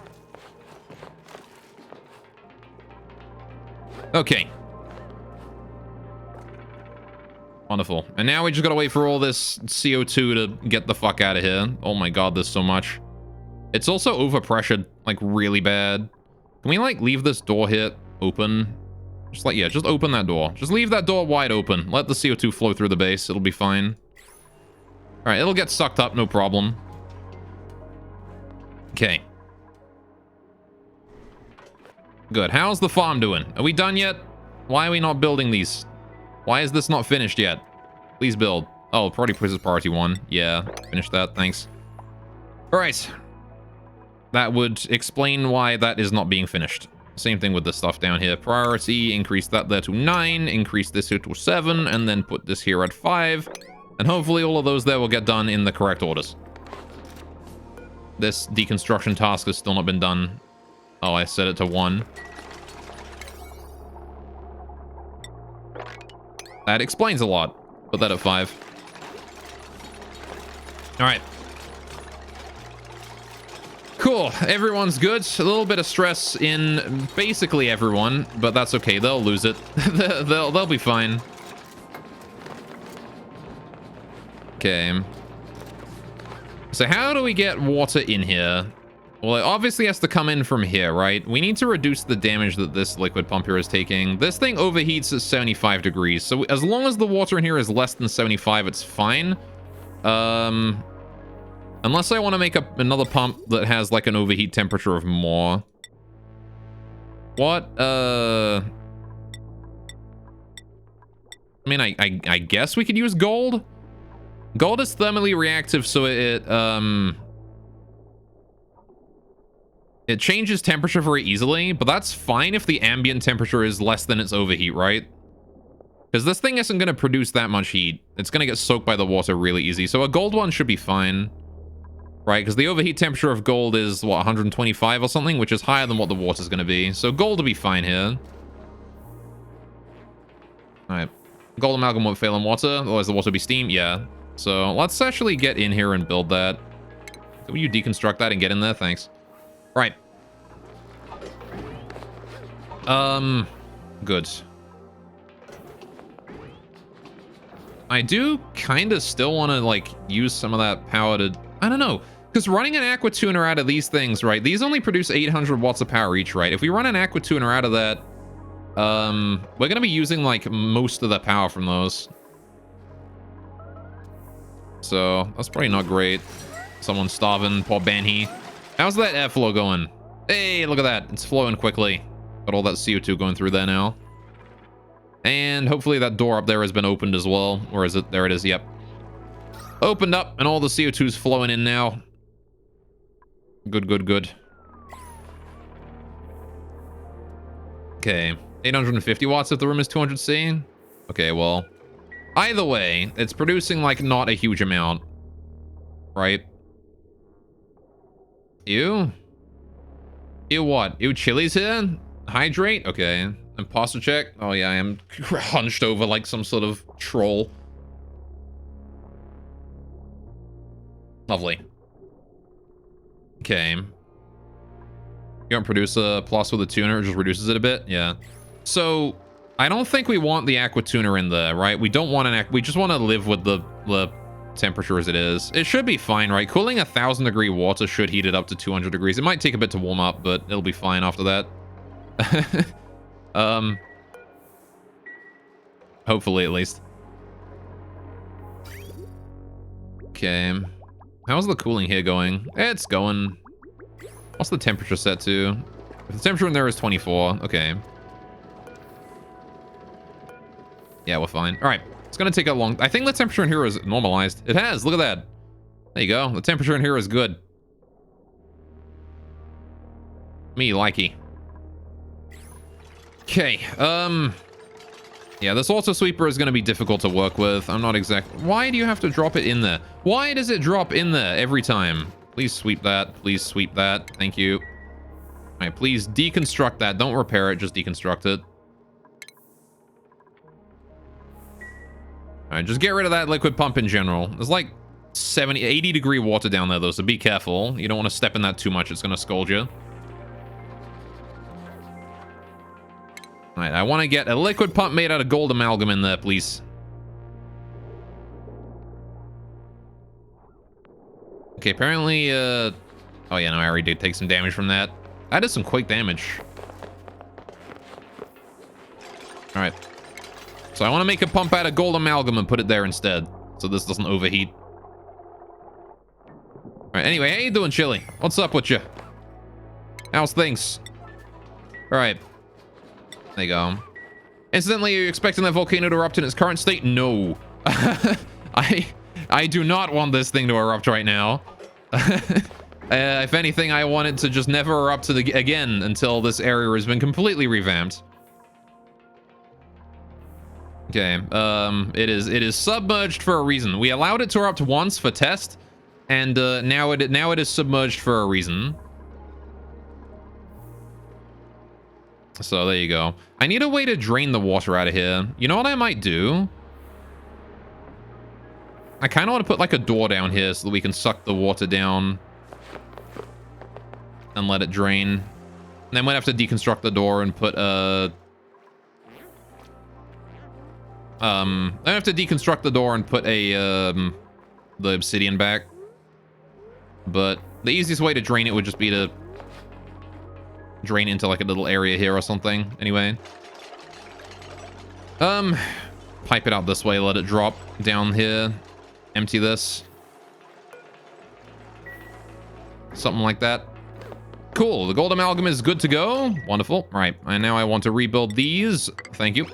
Okay. Wonderful. And now we just gotta wait for all this CO2 to get the fuck out of here. Oh my god, there's so much. It's also overpressured, like, really bad. Can we, like, leave this door here open? Just, like, yeah, just open that door. Just leave that door wide open. Let the CO2 flow through the base. It'll be fine. Alright, it'll get sucked up, no problem. Okay. Good. How's the farm doing? Are we done yet? Why are we not building these? Why is this not finished yet? Please build. Oh, probably this is priority 1. Yeah, finish that. Thanks. All right. That would explain why that is not being finished. Same thing with the stuff down here. Priority, increase that there to 9, increase this here to 7, and then put this here at 5. And hopefully all of those there will get done in the correct orders. This deconstruction task has still not been done. Oh, I set it to 1. That explains a lot. Put that at 5. All right. Cool. Everyone's good. A little bit of stress in basically everyone, but that's okay. They'll lose it. they'll be fine. Okay. So how do we get water in here? Well, it obviously has to come in from here, right? We need to reduce the damage that this liquid pump here is taking. This thing overheats at 75 degrees. So as long as the water in here is less than 75, it's fine. Unless I want to make another pump that has like an overheat temperature of more. What? I mean, I guess we could use gold. Gold is thermally reactive, so it changes temperature very easily, but that's fine if the ambient temperature is less than its overheat, right? Because this thing isn't going to produce that much heat. It's going to get soaked by the water really easy, so a gold one should be fine. Right, because the overheat temperature of gold is, what, 125 or something, which is higher than what the water's going to be. So gold will be fine here. Alright. Gold amalgam won't fail in water, otherwise the water will be steam. Yeah. So let's actually get in here and build that. Will you deconstruct that and get in there? Thanks. Right. Good. I do kind of still want to, like, use some of that power to... I don't know. Because running an aqua tuner out of these things, right? These only produce 800 watts of power each, right? If we run an aqua tuner out of that, we're going to be using, like, most of the power from those. So, that's probably not great. Someone's starving. Poor Banhee. How's that airflow going? Hey, look at that. It's flowing quickly. Got all that CO2 going through there now. And hopefully that door up there has been opened as well. Or is it? There it is. Yep. Opened up and all the CO2 is flowing in now. Good, good, good. Okay. 850 watts if the room is 200C. Okay, well. Either way, it's producing, like, not a huge amount. Right? Ew. Ew what? Ew, Chili's here? Hydrate? Okay. Imposter check? Oh yeah, I am hunched over like some sort of troll. Lovely. Okay. You don't produce a plus with a tuner, it just reduces it a bit? Yeah. So, I don't think we want the aqua tuner in there, right? We don't want an we just want to live with the temperature as it is. It should be fine, right? Cooling 1,000-degree water should heat it up to 200 degrees. It might take a bit to warm up, but it'll be fine after that. Hopefully, at least. Okay. How's the cooling here going? It's going. What's the temperature set to? If the temperature in there is 24, okay. Yeah, we're fine. All right. It's going to take a long... I think the temperature in here is normalized. It has. Look at that. There you go. The temperature in here is good. Me likey. Okay. Yeah, this auto sweeper is going to be difficult to work with. I'm not exactly... Why do you have to drop it in there? Why does it drop in there every time? Please sweep that. Please sweep that. Thank you. All right, please deconstruct that. Don't repair it. Just deconstruct it. All right, just get rid of that liquid pump in general. There's like 80 degree water down there, though, so be careful. You don't want to step in that too much. It's going to scald you. All right, I want to get a liquid pump made out of gold amalgam in there, please. Okay, apparently, oh yeah, no, I already did take some damage from that. That is some quick damage. All right. So I want to make a pump out of gold amalgam and put it there instead, so this doesn't overheat. All right, anyway, how you doing, Chili? What's up with you? How's things? All right. There you go. Incidentally, are you expecting that volcano to erupt in its current state? No. I do not want this thing to erupt right now. If anything, I want it to just never erupt again until this area has been completely revamped. Okay, it is submerged for a reason. We allowed it to erupt once for test, and now it is submerged for a reason. So there you go. I need a way to drain the water out of here. You know what I might do? I kind of want to put like a door down here so that we can suck the water down and let it drain. And then we'd have to deconstruct the door and put I have to deconstruct the door and put the obsidian back. But the easiest way to drain it would just be to drain into like a little area here or something. Anyway. Pipe it out this way, let it drop down here. Empty this. Something like that. Cool, the gold amalgam is good to go. Wonderful. All right, and now I want to rebuild these. Thank you.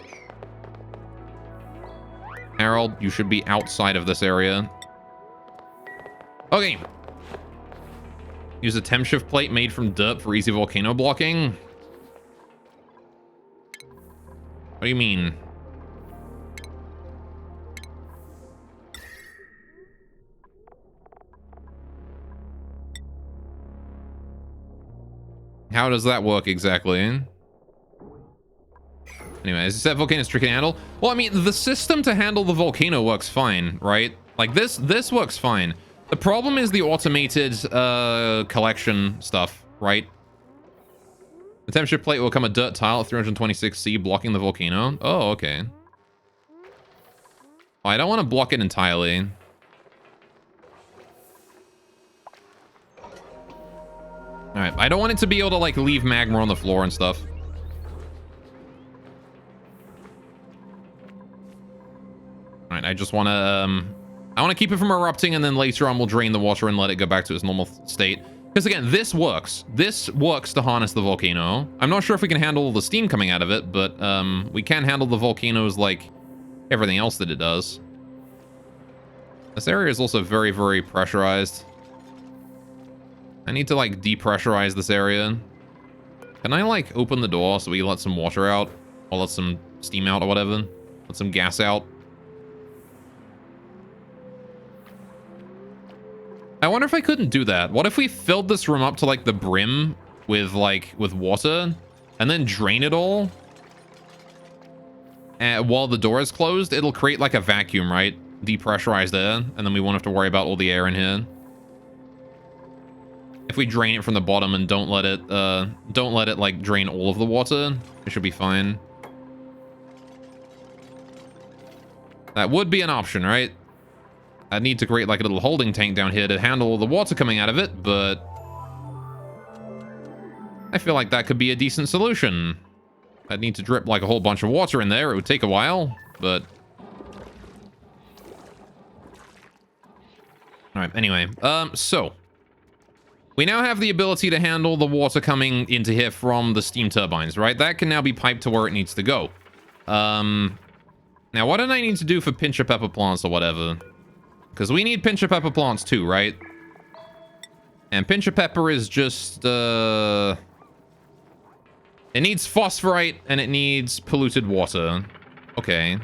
Harold, you should be outside of this area. Okay. Use a temp shift plate made from dirt for easy volcano blocking. What do you mean? How does that work exactly? Anyway, is that volcano tricky to handle? Well, I mean, the system to handle the volcano works fine, right? Like this works fine. The problem is the automated collection stuff, right? The temperature plate will become a dirt tile at 326C, blocking the volcano. Oh, okay. Oh, I don't want to block it entirely. Alright, I don't want it to be able to, like, leave magma on the floor and stuff. Alright, I just want to, I want to keep it from erupting, and then later on we'll drain the water and let it go back to its normal state. Because, again, this works. This works to harness the volcano. I'm not sure if we can handle the steam coming out of it, but, we can handle the volcanoes like everything else that it does. This area is also very, very pressurized. I need to, like, depressurize this area. Can I, like, open the door so we let some water out? Or let some steam out or whatever? Let some gas out? I wonder if I couldn't do that. What if we filled this room up to, like, the brim with, like, with water? And then drain it all? And while the door is closed, it'll create, like, a vacuum, right? Depressurized air. And then we won't have to worry about all the air in here. If we drain it from the bottom and don't let it like drain all of the water, it should be fine. That would be an option, right? I'd need to create like a little holding tank down here to handle all the water coming out of it, but I feel like that could be a decent solution. I'd need to drip like a whole bunch of water in there. It would take a while, but all right, anyway, so we now have the ability to handle the water coming into here from the steam turbines, right? That can now be piped to where it needs to go. Now, what do I need to do for pincher pepper plants or whatever? Because we need pincher pepper plants too, right? And pincher pepper is just, it needs phosphorite and it needs polluted water. Okay.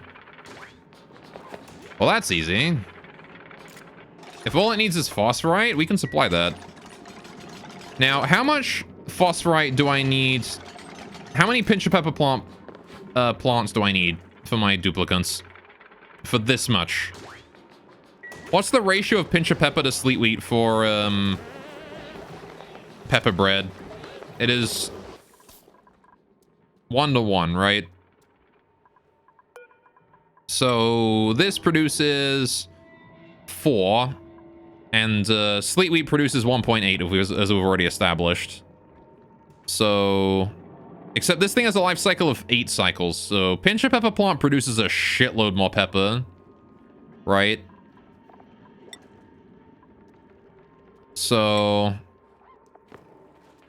Well, that's easy. If all it needs is phosphorite, we can supply that. Now, how much phosphorite do I need? How many pincher pepper plants do I need for my duplicants? For this much. What's the ratio of pincher pepper to sleet wheat for pepper bread? It is 1-to-1, right? So this produces 4. And sleet wheat produces 1.8, as we've already established. So, except this thing has a life cycle of 8 cycles. So, pincher pepper plant produces a shitload more pepper. Right? So,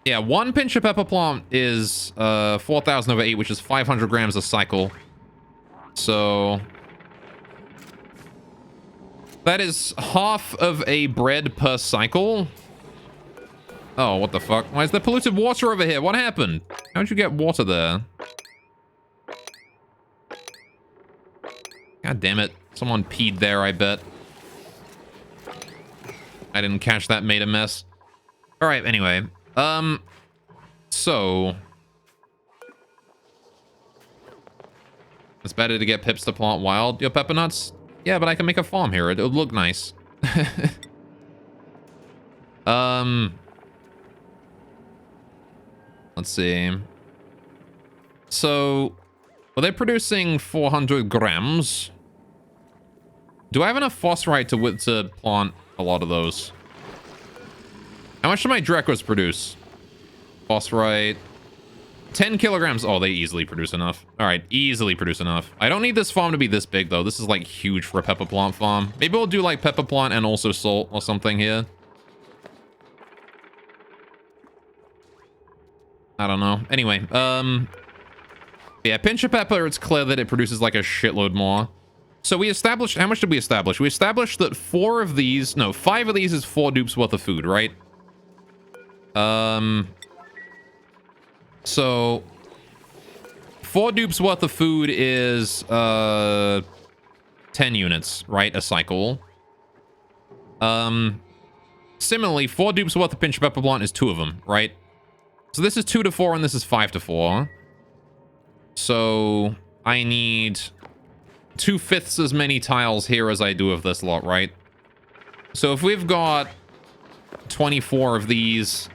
yeah, 1 pincher pepper plant is 4,000 over 8, which is 500 grams a cycle. So that is half of a bread per cycle. Oh, what the fuck? Why is there polluted water over here? What happened? How'd you get water there? God damn it. Someone peed there, I bet. I didn't catch that, made a mess. Alright, anyway. So it's better to get pips to plant wild your pepper nuts. Yeah, but I can make a farm here. It would look nice. Let's see. So, well, they're producing 400 grams. Do I have enough phosphorite to plant a lot of those? How much do my Drecos produce? Phosphorite. 10 kilograms. Oh, they easily produce enough. All right, easily produce enough. I don't need this farm to be this big, though. This is, like, huge for a pepper plant farm. Maybe we'll do, like, pepper plant and also salt or something here. I don't know. Anyway, yeah, pincher pepper, it's clear that it produces, like, a shitload more. So we established... How much did we establish? We established that 5 of these is 4 dupes worth of food, right? So 4 dupes worth of food is 10 units, right? A cycle. Similarly, 4 dupes worth of pincher pepper plant is 2 of them, right? So this is 2 to 4 and this is 5 to 4. So I need 2/5 as many tiles here as I do of this lot, right? So if we've got 24 of these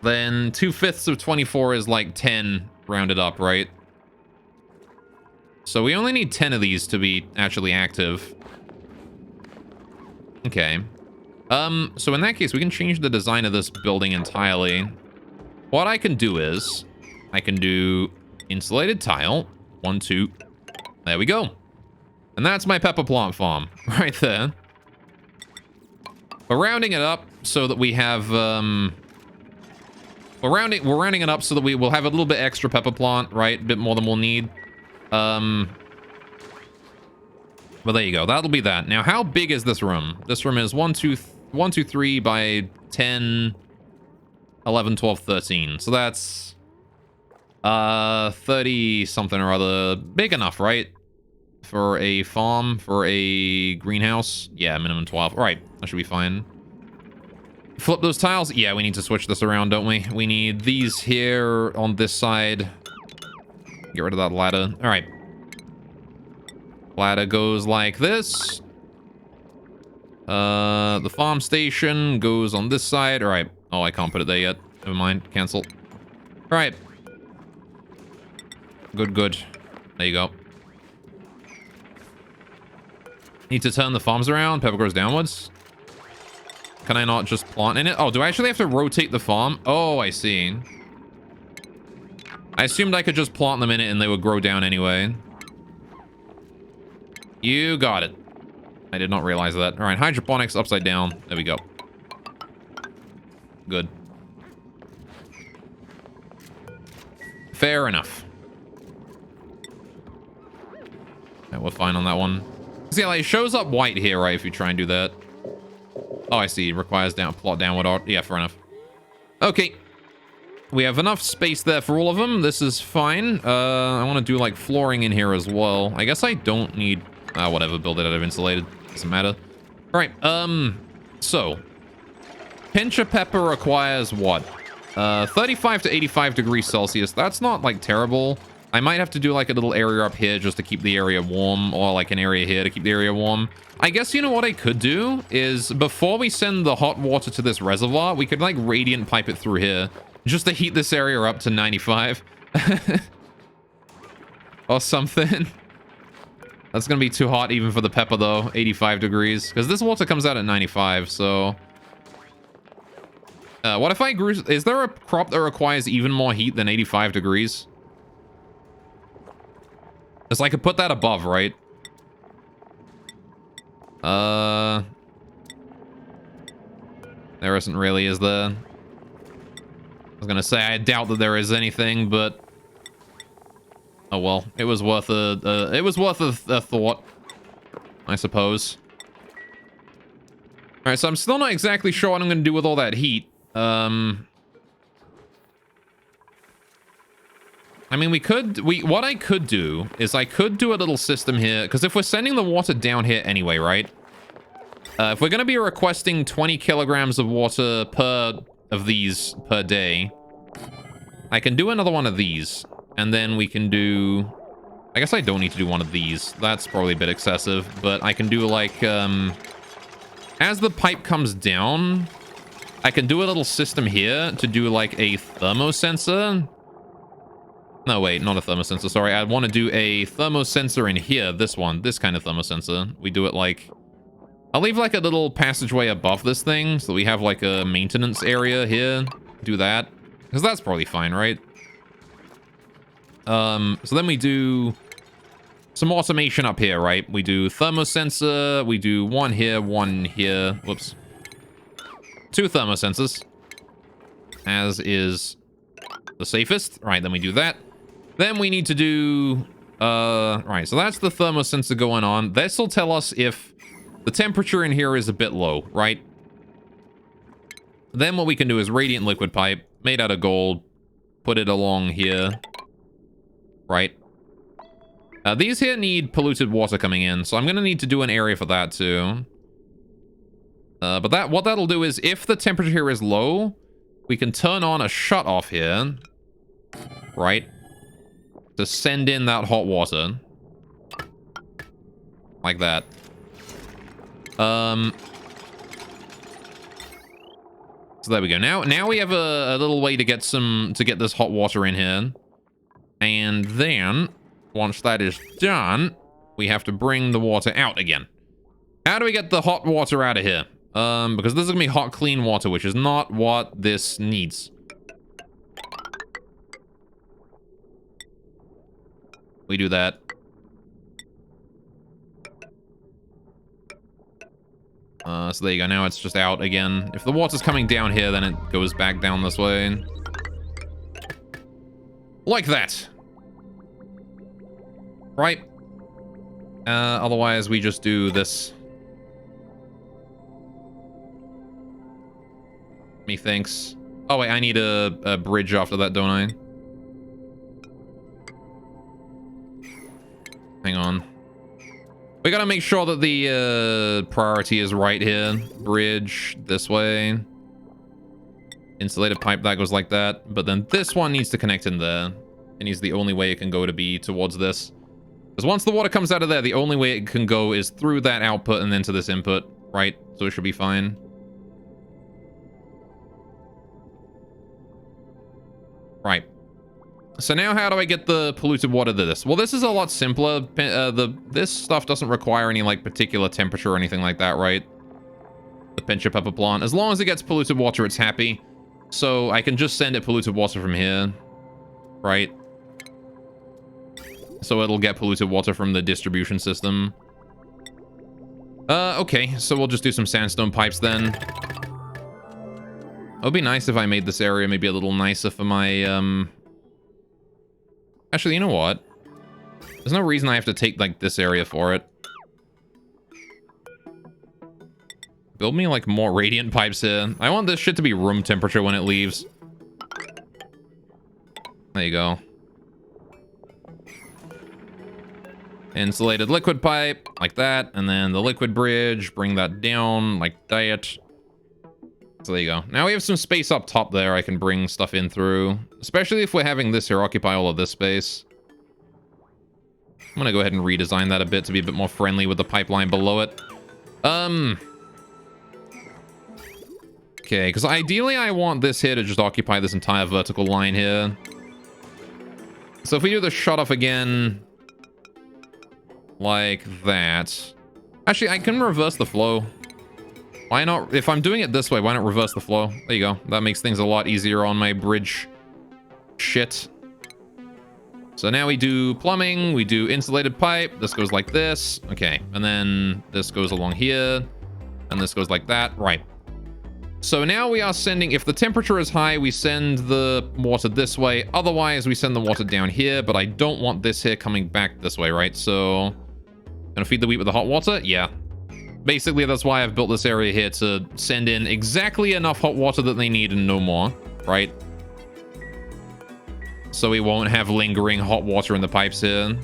Then 2/5 of 24 is like 10 rounded up, right? So we only need 10 of these to be actually active. Okay. So in that case, we can change the design of this building entirely. What I can do is, I can do insulated tile. 1, 2. There we go. And that's my pepper plant farm right there. We're rounding it up so that we have, we're rounding it up so that we will have a little bit extra pepper plant, right? A bit more than we'll need. Well, there you go. That'll be that. Now, how big is this room? This room is 1, 2, 3 by 10, 11, 12, 13. So that's 30 something or other. Big enough, right? For a farm, for a greenhouse. Yeah, minimum 12. All right, that should be fine. Flip those tiles. Yeah, we need to switch this around, don't we? We need these here on this side. Get rid of that ladder. All right. Ladder goes like this. The farm station goes on this side. All right. Oh, I can't put it there yet. Never mind. Cancel. All right. Good, good. There you go. Need to turn the farms around. Pepper grows downwards. Can I not just plant in it? Oh, do I actually have to rotate the farm? Oh, I see. I assumed I could just plant them in it and they would grow down anyway. You got it. I did not realize that. All right, hydroponics upside down. There we go. Good. Fair enough. Yeah, we're fine on that one. See, like, it shows up white here, right, if you try and do that. Oh, I see. It requires plot downward art. Yeah, fair enough. Okay. We have enough space there for all of them. This is fine. I want to do, like, flooring in here as well. I guess I don't need... whatever. Build it out of insulated. Doesn't matter. All right. So. Pinch of pepper requires what? 35 to 85 degrees Celsius. That's not, like, terrible. I might have to do, like, a little area up here just to keep the area warm, or, like, an area here to keep the area warm. I guess, you know what I could do is, before we send the hot water to this reservoir, we could, like, radiant pipe it through here, just to heat this area up to 95. Or something. That's gonna be too hot even for the pepper, though. 85 degrees. Because this water comes out at 95, so... what if I grew... Is there a crop that requires even more heat than 85 degrees? Because I could put that above, right? There isn't really, is there? I was gonna say, I doubt that there is anything, but... Oh well, it was worth a thought, I suppose. Alright, so I'm still not exactly sure what I'm gonna do with all that heat. I mean, what I could do is I could do a little system here, because if we're sending the water down here anyway, right? If we're going to be requesting 20 kilograms of water per day, I can do another one of these, and then we can do... I guess I don't need to do one of these. That's probably a bit excessive, but I can do, like, as the pipe comes down, I can do a little system here to do, like, a thermosensor. No, wait, not a thermosensor, sorry. I want to do a thermosensor in here, this one, this kind of thermosensor. We do it, like... I'll leave, like, a little passageway above this thing, so we have, like, a maintenance area here. Do that. Because that's probably fine, right? So then we do some automation up here, right? We do thermosensor, we do one here, whoops. 2 thermosensors. As is the safest. Right, then we do that. Then we need to do... right, so that's the thermosensor going on. This will tell us if the temperature in here is a bit low, right? Then what we can do is radiant liquid pipe, made out of gold. Put it along here. Right. These here need polluted water coming in, so I'm going to need to do an area for that too. But what that'll do is, if the temperature here is low, we can turn on a shut-off here. Right? To send in that hot water. Like that. So there we go. Now we have a little way to get this hot water in here. And then, once that is done, we have to bring the water out again. How do we get the hot water out of here? Because this is gonna be hot, clean water, which is not what this needs. We do that. So there you go. Now it's just out again. If the water's coming down here, then it goes back down this way. Like that. Right. Otherwise, we just do this. Methinks. Oh, wait, I need a bridge after that, don't I? Hang on. We gotta make sure that the priority is right here. Bridge this way. Insulated pipe that goes like that. But then this one needs to connect in there. And is the only way it can go to be towards this. Because once the water comes out of there, the only way it can go is through that output and then to this input, right? So it should be fine. Right. So now how do I get the polluted water to this? Well, this is a lot simpler. This stuff doesn't require any, like, particular temperature or anything like that, right? The pincher pepper plant. As long as it gets polluted water, it's happy. So I can just send it polluted water from here. Right? So it'll get polluted water from the distribution system. Okay. So we'll just do some sandstone pipes then. It would be nice if I made this area maybe a little nicer for my, Actually, you know what? There's no reason I have to take, like, this area for it. Build me, like, more radiant pipes here. I want this shit to be room temperature when it leaves. There you go. Insulated liquid pipe, like that. And then the liquid bridge, bring that down, like that. So there you go. Now we have some space up top there I can bring stuff in through. Especially if we're having this here occupy all of this space. I'm gonna go ahead and redesign that a bit to be a bit more friendly with the pipeline below it. Okay, because ideally I want this here to just occupy this entire vertical line here. So if we do the shut off again, like that. Actually, I can reverse the flow. Why not? If I'm doing it this way, why not reverse the flow? There you go. That makes things a lot easier on my bridge shit. So now we do plumbing, we do insulated pipe. This goes like this. Okay, and then this goes along here. And this goes like that. Right. So now we are sending, if the temperature is high, we send the water this way. Otherwise, we send the water down here. But I don't want this here coming back this way, right? So, gonna feed the wheat with the hot water? Yeah. Basically, that's why I've built this area here, to send in exactly enough hot water that they need and no more, right? So we won't have lingering hot water in the pipes here.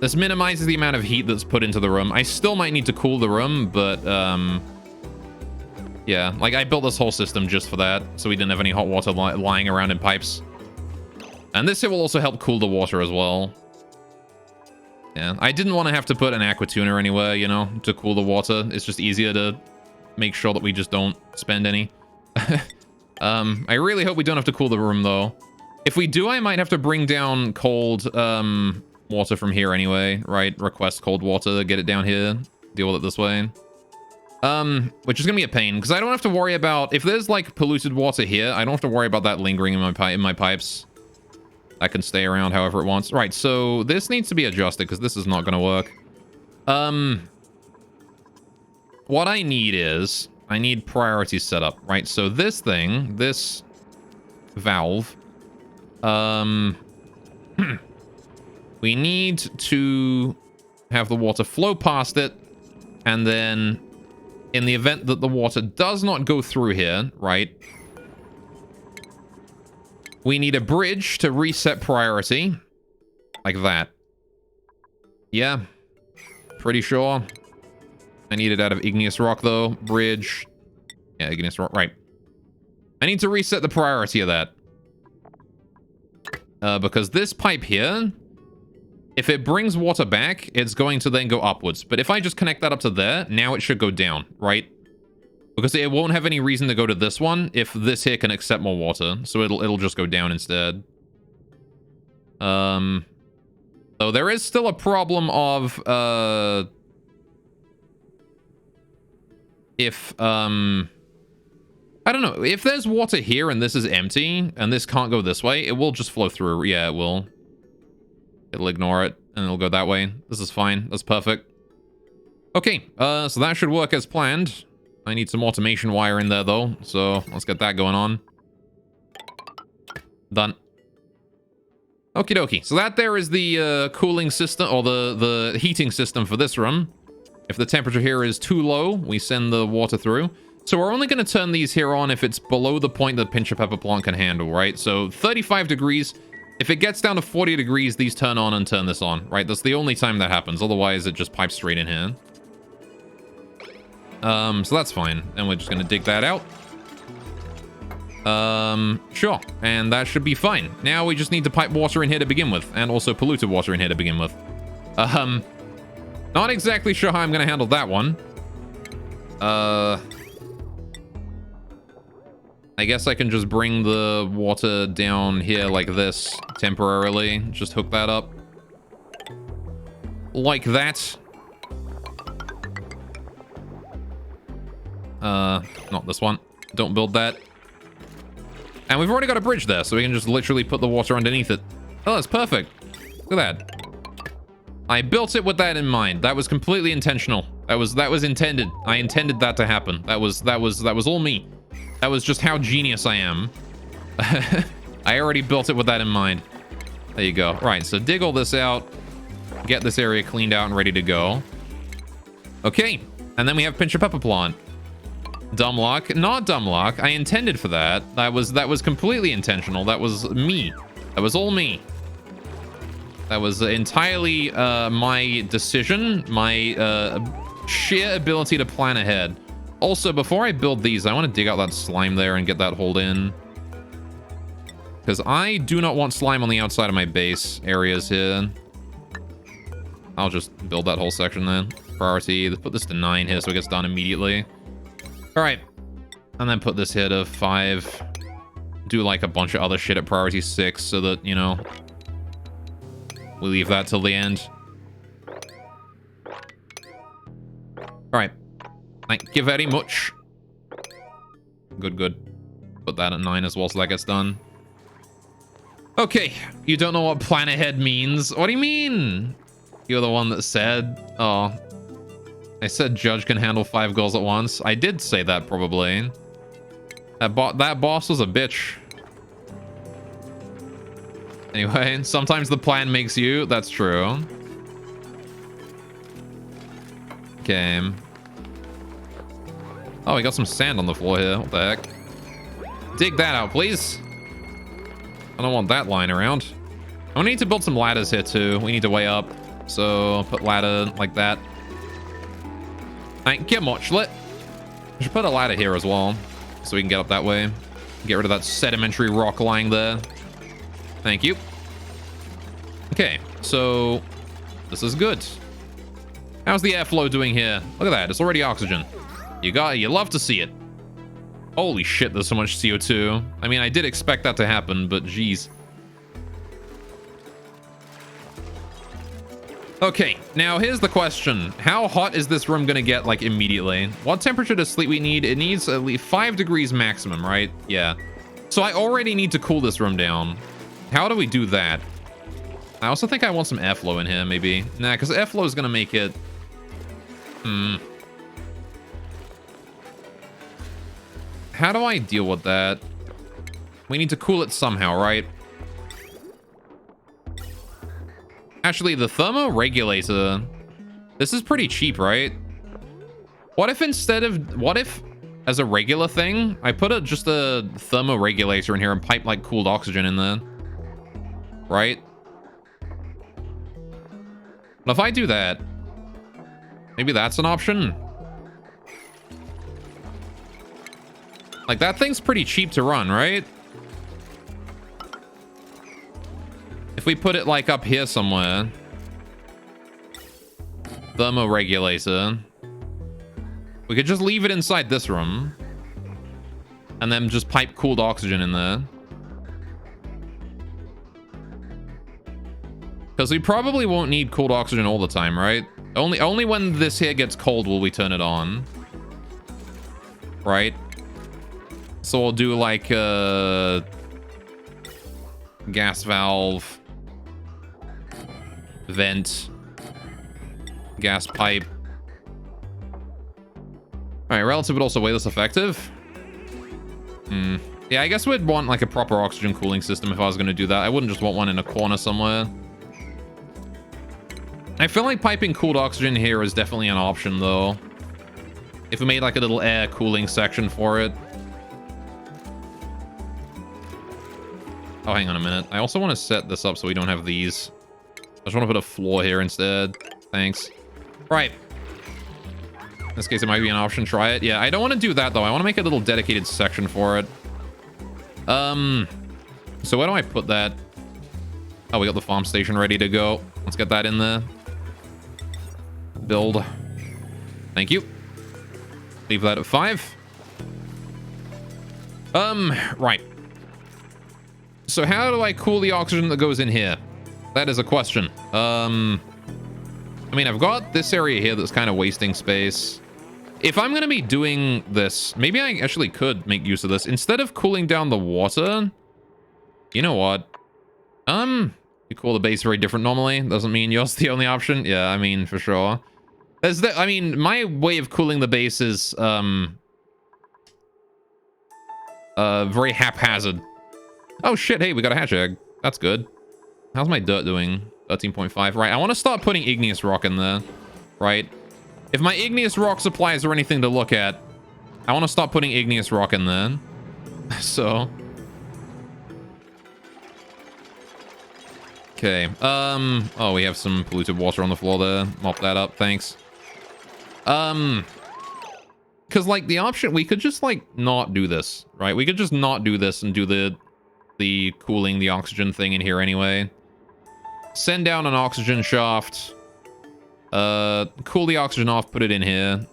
This minimizes the amount of heat that's put into the room. I still might need to cool the room, but, yeah. Like, I built this whole system just for that, so we didn't have any hot water lying around in pipes. And this here will also help cool the water as well. Yeah, I didn't want to have to put an aqua tuner anywhere, you know, to cool the water. It's just easier to make sure that we just don't spend any. I really hope we don't have to cool the room, though. If we do, I might have to bring down cold water from here anyway, right? Request cold water, get it down here, deal with it this way. Which is gonna be a pain, because I don't have to worry about... If there's, like, polluted water here, I don't have to worry about that lingering in my pipes. That can stay around however it wants. Right, so this needs to be adjusted because this is not going to work. What I need is... I need priorities set up, right? So this thing, this valve... we need to have the water flow past it. And then in the event that the water does not go through here, right... We need a bridge to reset priority. Like that. Yeah. Pretty sure. I need it out of igneous rock, though. Bridge. Yeah, igneous rock. Right. I need to reset the priority of that. Because this pipe here, if it brings water back, it's going to then go upwards. But if I just connect that up to there, now it should go down, right? Because it won't have any reason to go to this one if this here can accept more water. So it'll just go down instead. So there is still a problem of if I don't know, if there's water here and this is empty and this can't go this way, it will just flow through. Yeah, it will. It'll ignore it and it'll go that way. This is fine. That's perfect. Okay, so that should work as planned. I need some automation wire in there though, so let's get that going on. Done. Okie dokie. So that there is the cooling system, or the heating system for this room. If the temperature here is too low, we send the water through. So we're only going to turn these here on if it's below the point that Pinch a Pepper plant can handle, right? So 35 degrees. If it gets down to 40 degrees, these turn on and turn this on, right? That's the only time that happens. Otherwise, it just pipes straight in here. So that's fine. And we're just going to dig that out. Sure. And that should be fine. Now we just need to pipe water in here to begin with. And also polluted water in here to begin with. Not exactly sure how I'm going to handle that one. I guess I can just bring the water down here like this temporarily. Just hook that up. Like that. Not this one. Don't build that. And we've already got a bridge there, so we can just literally put the water underneath it. Oh, that's perfect. Look at that. I built it with that in mind. That was completely intentional. That was intended. I intended that to happen. That was all me. That was just how genius I am. I already built it with that in mind. There you go. Right, so dig all this out. Get this area cleaned out and ready to go. Okay, and then we have Pinch a Pepper plant. Dumb luck. Not dumb luck. I intended for that. That was completely intentional. That was me. That was all me. That was entirely my decision, my sheer ability to plan ahead. Also, before I build these, I want to dig out that slime there and get that hold in. Because I do not want slime on the outside of my base areas here. I'll just build that whole section then. Priority. Let's put this to 9 here so it gets done immediately. Alright. And then put this here to 5. Do like a bunch of other shit at priority 6 so that, you know, we leave that till the end. Alright. Thank you very much. Good, good. Put that at 9 as well so that gets done. Okay. You don't know what plan ahead means. What do you mean? You're the one that said... Oh. I said Judge can handle 5 goals at once. I did say that, probably. That boss was a bitch. Anyway, sometimes the plan makes you. That's true. Okay. Oh, we got some sand on the floor here. What the heck? Dig that out, please. I don't want that lying around. I need to build some ladders here, too. We need to way up. So, put ladder like that. Thank you much, lit. I should put a ladder here as well, so we can get up that way. Get rid of that sedimentary rock lying there. Thank you. Okay, so this is good. How's the airflow doing here? Look at that, it's already oxygen. You love to see it. Holy shit, there's so much CO2. I mean, I did expect that to happen, but geez. Okay, now here's the question. How hot is this room gonna get, like, immediately? What temperature does Sleep need? It needs at least 5 degrees maximum, right? Yeah. So I already need to cool this room down. How do we do that? I also think I want some airflow in here, maybe. Nah, because airflow is gonna make it... How do I deal with that? We need to cool it somehow, right? Actually, the thermoregulator... This is pretty cheap, right? What if instead of... What if, as a regular thing, I put just a thermoregulator in here and pipe, like, cooled oxygen in there? Right? But if I do that... Maybe that's an option? Like, that thing's pretty cheap to run, right? If we put it, like, up here somewhere. Thermoregulator. We could just leave it inside this room. And then just pipe cooled oxygen in there. Because we probably won't need cooled oxygen all the time, right? Only when this here gets cold will we turn it on. Right? So we'll do like gas valve, vent, gas pipe. All right, relative but also way less effective. Yeah, I guess we'd want like a proper oxygen cooling system if I was going to do that. I wouldn't just want one in a corner somewhere. I feel like piping cooled oxygen here is definitely an option though. If we made like a little air cooling section for it. Oh, hang on a minute. I also want to set this up so we don't have these. I just want to put a floor here instead. Thanks. Right. In this case, it might be an option. Try it. Yeah, I don't want to do that, though. I want to make a little dedicated section for it. So where do I put that? Oh, we got the farm station ready to go. Let's get that in there. Build. Thank you. Leave that at 5. Right. So how do I cool the oxygen that goes in here? That is a question. I mean, I've got this area here that's kind of wasting space. If I'm going to be doing this, maybe I actually could make use of this. Instead of cooling down the water, you know what? You cool the base very different normally. Doesn't mean yours the only option. Yeah, I mean, for sure. I mean, my way of cooling the base is, very haphazard. Oh shit, hey, we got a hatch egg. That's good. How's my dirt doing? 13.5. Right, I want to start putting igneous rock in there. Right? If my igneous rock supplies are anything to look at, I want to start putting igneous rock in there. So. Okay. Oh, we have some polluted water on the floor there. Mop that up. Thanks. Because, like, the option, we could just, like, not do this, right? We could just not do this and do the cooling, the oxygen thing in here anyway. Send down an oxygen shaft. Cool the oxygen off, put it in here.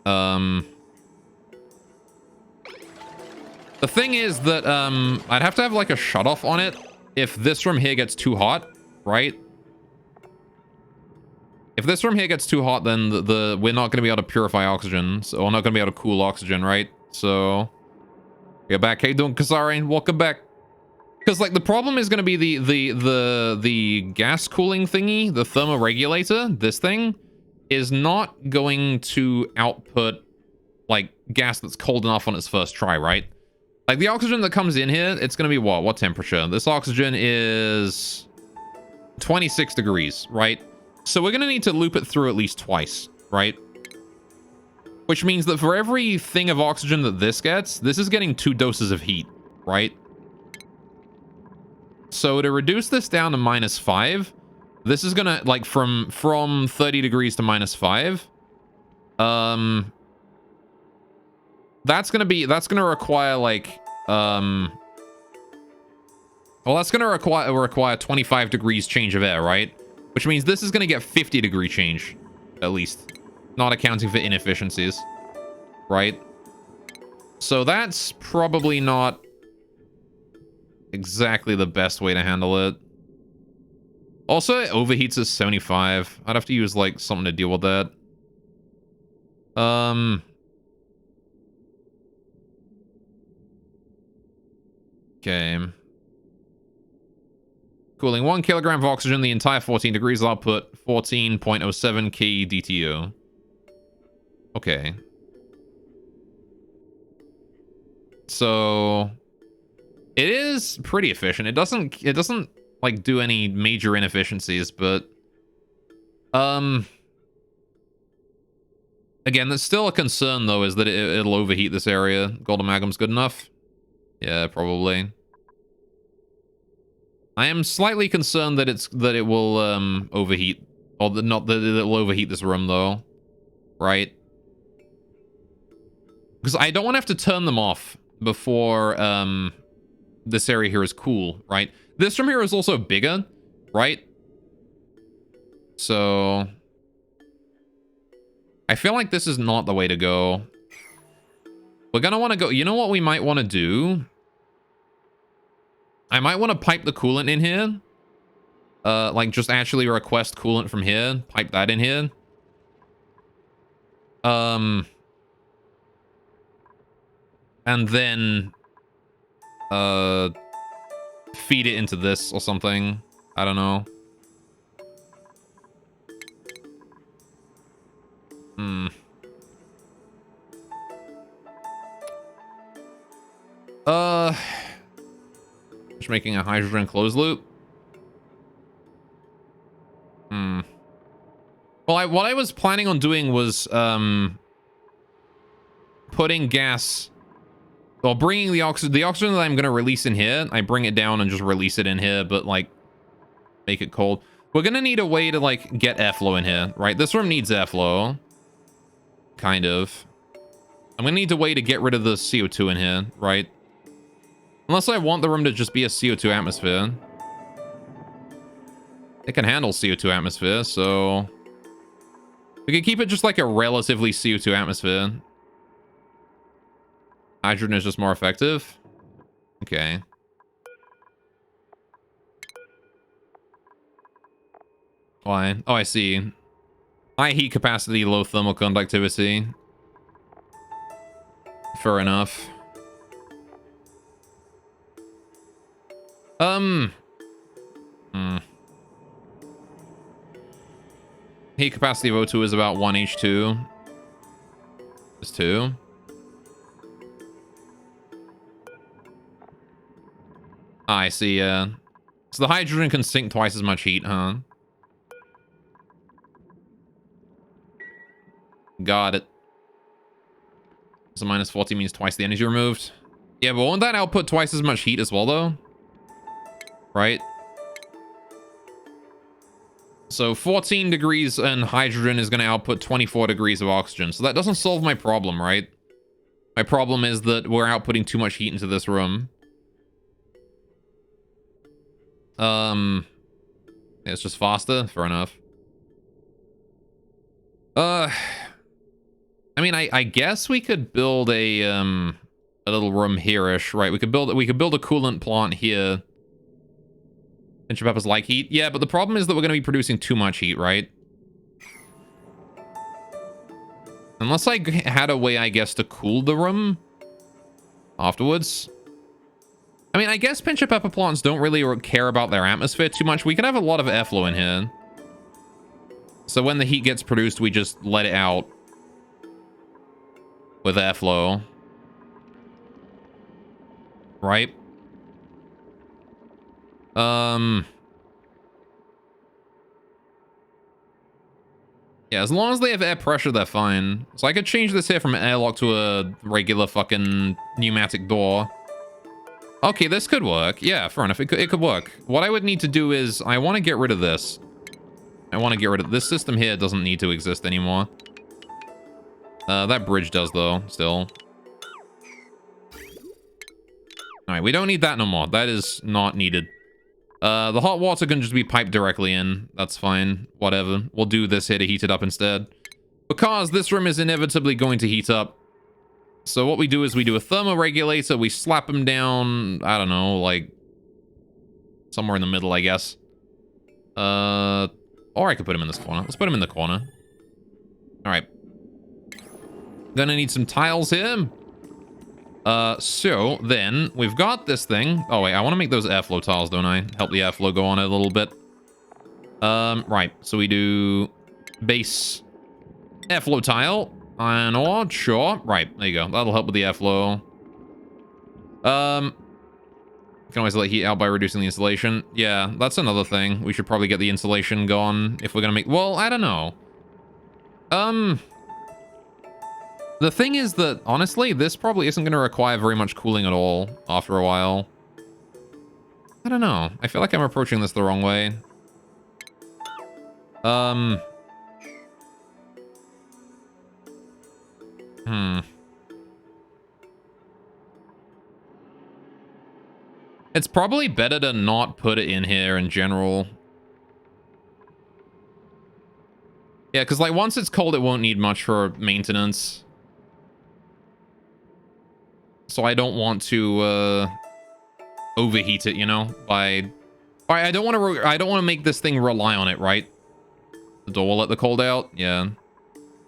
The thing is that, I'd have to have, like, a shutoff on it if this room here gets too hot, right? If this room here gets too hot, then we're not going to be able to purify oxygen. So we're not going to be able to cool oxygen, right? So, you're back. How you doing, Kasari? Welcome back. Because, like, the problem is going to be the gas cooling thingy, the thermoregulator, this thing, is not going to output, like, gas that's cold enough on its first try, right? Like, the oxygen that comes in here, it's going to be what? What temperature? This oxygen is 26 degrees, right? So we're going to need to loop it through at least twice, right? Which means that for every thing of oxygen that this gets, this is getting 2 doses of heat, right? So to reduce this down to -5, this is going to, like, from 30 degrees to -5. That's going to require, like, well, that's going to require 25 degrees change of air, right? Which means this is going to get 50 degree change, at least. Not accounting for inefficiencies, right? So that's probably not exactly the best way to handle it. Also, it overheats at 75. I'd have to use, like, something to deal with that. Okay. Cooling 1 kilogram of oxygen, the entire 14 degrees output, 14.07 K DTU. Okay. So it is pretty efficient. It doesn't like do any major inefficiencies, but again, there's still a concern though, is that it'll overheat this area. Gold amalgam's good enough? Yeah, probably. I am slightly concerned that it will overheat, or not that it will overheat this room though, right? Because I don't want to have to turn them off before this area here is cool, right? This room here is also bigger, right? So I feel like this is not the way to go. We're gonna want to go... You know what we might want to do? I might want to pipe the coolant in here. Like, just actually request coolant from here. Pipe that in here. And then... feed it into this or something. I don't know. Just making a hydrogen closed loop. Well, what I was planning on doing was, putting gas... Well, bringing the oxygen that I'm going to release in here, I bring it down and just release it in here, but, like, make it cold. We're going to need a way to, like, get airflow in here, right? This room needs airflow. Kind of. I'm going to need a way to get rid of the CO2 in here, right? Unless I want the room to just be a CO2 atmosphere. It can handle CO2 atmosphere, so... We can keep it just like a relatively CO2 atmosphere. Hydrogen is just more effective. Okay. Why? Oh, I see. High heat capacity, low thermal conductivity. Fair enough. Heat capacity of O2 is about 1 H2. Is 2. I see, So the hydrogen can sink twice as much heat, huh? Got it. So minus 40 means twice the energy removed. Yeah, but won't that output twice as much heat as well, though? Right? So 14 degrees and hydrogen is going to output 24 degrees of oxygen. So that doesn't solve my problem, right? My problem is that we're outputting too much heat into this room. It's just faster. Fair enough. I mean, I guess we could build a little room here-ish, right? We could build a coolant plant here. Pinch of peppers like heat. Yeah, but the problem is that we're going to be producing too much heat, right? Unless I had a way, I guess, to cool the room afterwards. I mean, I guess pinch of pepper plants don't really care about their atmosphere too much. We can have a lot of airflow in here. So when the heat gets produced, we just let it out with airflow. Right? Yeah, as long as they have air pressure, they're fine. So I could change this here from an airlock to a regular fucking pneumatic door. Okay, this could work. Yeah, fair enough. It could work. What I would need to do is I want to get rid of this. I want to get rid of this system here. Doesn't need to exist anymore. That bridge does, though, still. All right, we don't need that no more. That is not needed. The hot water can just be piped directly in. That's fine. Whatever. We'll do this here to heat it up instead. Because this room is inevitably going to heat up. So what we do is we do a thermoregulator. We slap them down, I don't know, like somewhere in the middle, I guess. Or I could put him in this corner. Let's put him in the corner. All right. Gonna need some tiles here. So then we've got this thing. Oh wait, I want to make those airflow tiles, don't I? Help the airflow go on a little bit. Right. So we do base airflow tile. Iron ore, sure. Right, there you go. That'll help with the airflow. Can always let heat out by reducing the insulation. Yeah, that's another thing. We should probably get the insulation gone if we're gonna make... Well, I don't know. The thing is that, honestly, this probably isn't going to require very much cooling at all after a while. I don't know. I feel like I'm approaching this the wrong way. It's probably better to not put it in here in general. Yeah, because like once it's cold, it won't need much for maintenance. So I don't want to overheat it, you know, by... I don't want to make this thing rely on it, right? The door will let the cold out. Yeah.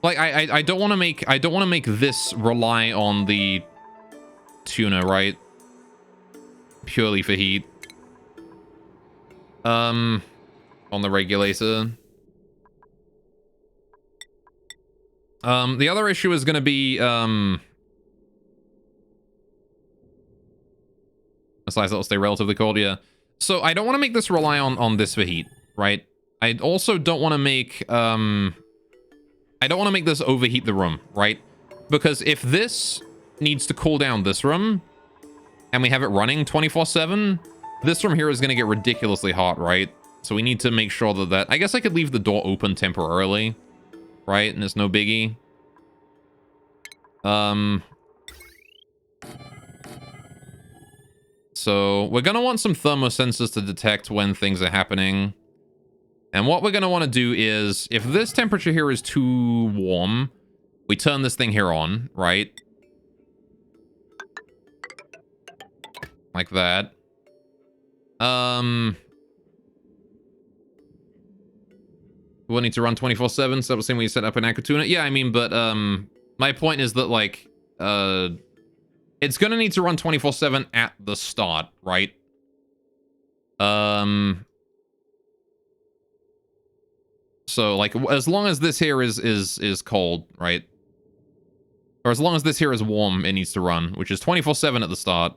Like I don't want to make this rely on the tuna, right? Purely for heat. On the regulator. The other issue is going to be besides that'll stay relatively cold, yeah. So I don't want to make this rely on this for heat, right? I also don't want to make I don't want to make this overheat the room, right? Because if this needs to cool down this room and we have it running 24/7, this room here is going to get ridiculously hot, right? So we need to make sure that I guess I could leave the door open temporarily, right? And it's no biggie. So we're going to want some thermosensors to detect when things are happening. And what we're going to want to do is, if this temperature here is too warm, we turn this thing here on, right? Like that. We'll need to run 24/7, so that was the same way you set up an Akatuna. Yeah, I mean, but my point is that, like, it's going to need to run 24/7 at the start, right? So, like, as long as this here is cold, right? Or as long as this here is warm, it needs to run, which is 24/7 at the start.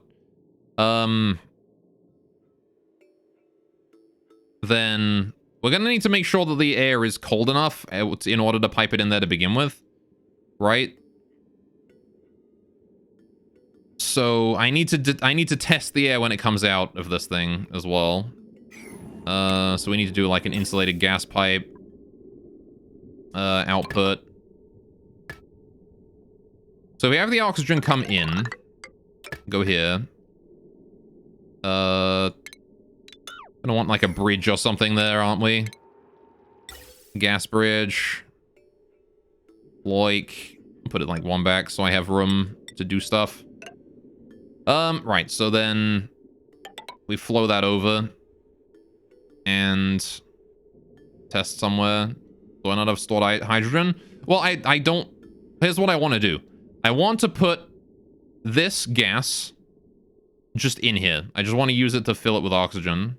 Then we're going to need to make sure that the air is cold enough in order to pipe it in there to begin with, right? So I need to test the air when it comes out of this thing as well. So we need to do like an insulated gas pipe output. So we have the oxygen come in. Go here. Gonna want like a bridge or something there, aren't we? Gas bridge. Like, put it like one back so I have room to do stuff. Right, so then we flow that over and test somewhere. Do I not have stored hydrogen? Well, I don't... Here's what I want to do. I want to put this gas just in here. I just want to use it to fill it with oxygen.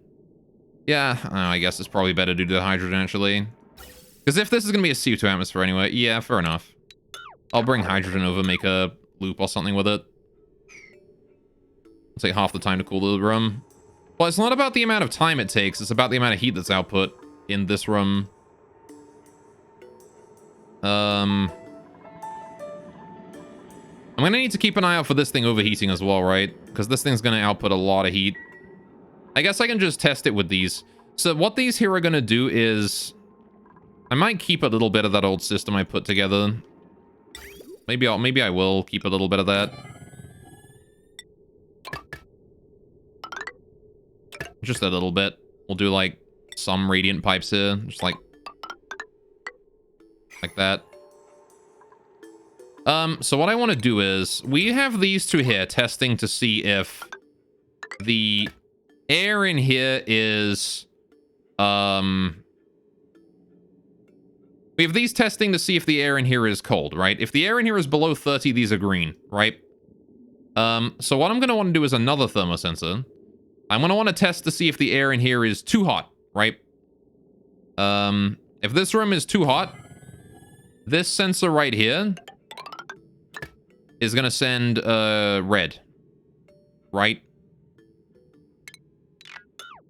Yeah, I guess it's probably better to do the hydrogen, actually. Because if this is going to be a CO2 atmosphere anyway, yeah, fair enough. I'll bring hydrogen over, make a loop or something with it. It'll take half the time to cool the room. Well, it's not about the amount of time it takes, it's about the amount of heat that's output in this room. I'm going to need to keep an eye out for this thing overheating as well, right? Because this thing's going to output a lot of heat. I guess I can just test it with these. So what these here are going to do is... I might keep a little bit of that old system I put together. Maybe I will keep a little bit of that. Just a little bit. We'll do like some radiant pipes here. Just like that. So what I want to do is, we have these two here testing to see if the air in here is, we have these testing to see if the air in here is cold, right? If the air in here is below 30, these are green, right? So what I'm going to want to do is another thermosensor. I'm going to want to test to see if the air in here is too hot, right? If this room is too hot, this sensor right here is going to send red, right?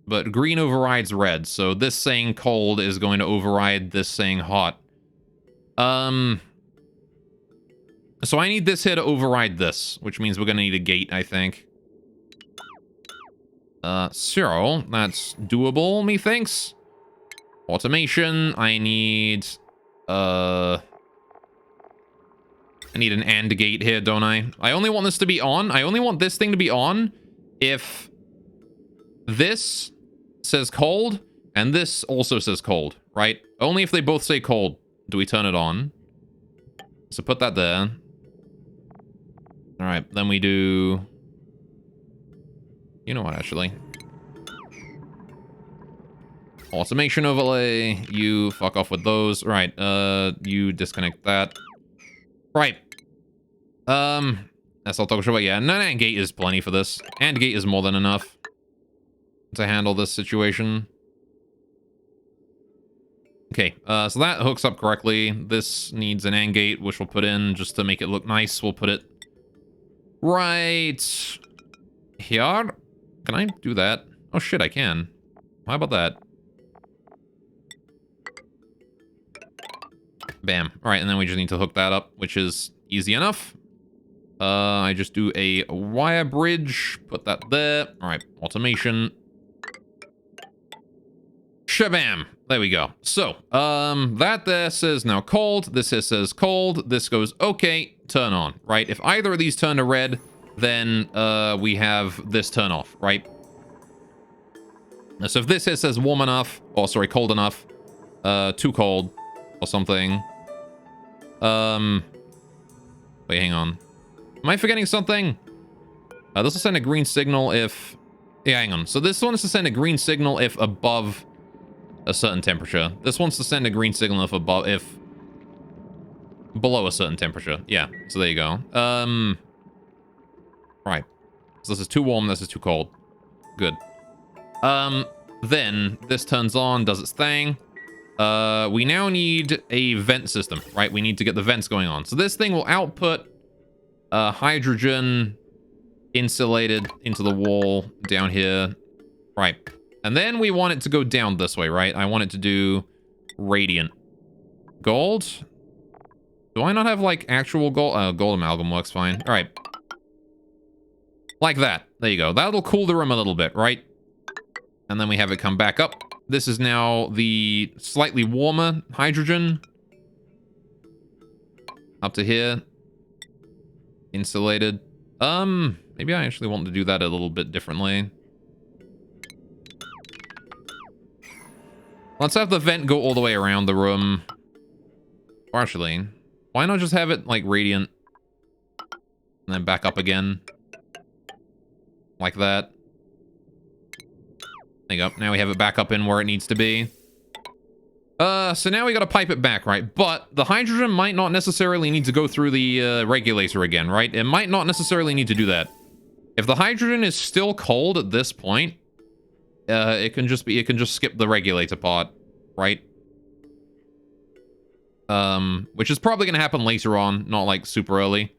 But green overrides red, so this saying cold is going to override this saying hot. So I need this here to override this, which means we're going to need a gate, I think. So that's doable, methinks. Automation, I need an AND gate here, don't I? I only want this to be on. I only want this thing to be on if this says cold and this also says cold, right? Only if they both say cold do we turn it on? So put that there. All right, then we do... You know what, actually? Automation overlay. You fuck off with those. Right, you disconnect that. Right. That's all talk about. Yeah, an AND gate is plenty for this. AND gate is more than enough to handle this situation. Okay, so that hooks up correctly. This needs an AND gate, which we'll put in just to make it look nice. We'll put it right here. Can I do that? Oh shit, I can. How about that? Bam. All right, and then we just need to hook that up, which is easy enough. I just do a wire bridge, put that there. All right, automation. Shabam. There we go. So, that there says now cold. This here says cold. This goes okay, turn on, right? If either of these turn to red, then we have this turn off, right? So if this here says warm enough, or sorry, cold enough, too cold, or something. Wait, hang on. Am I forgetting something? This will send a green signal if... Yeah, hang on. So this one is to send a green signal if above a certain temperature. This one's to send a green signal if below a certain temperature. Yeah, so there you go. Right. So this is too warm, this is too cold. Good. Then this turns on, does its thing. We now need a vent system, right? We need to get the vents going on. So this thing will output hydrogen insulated into the wall down here. Right. And then we want it to go down this way, right? I want it to do radiant. Gold? Do I not have, like, actual gold? Gold amalgam works fine. All right. Like that. There you go. That'll cool the room a little bit, right? And then we have it come back up. This is now the slightly warmer hydrogen. Up to here. Insulated. Maybe I actually want to do that a little bit differently. Let's have the vent go all the way around the room. Or actually, why not just have it, like, radiant? And then back up again. Like that. There you go. Now we have it back up in where it needs to be. So now we gotta pipe it back, right? But the hydrogen might not necessarily need to go through the regulator again, right? It might not necessarily need to do that. If the hydrogen is still cold at this point, it can just skip the regulator part, right? Which is probably gonna happen later on, not like super early.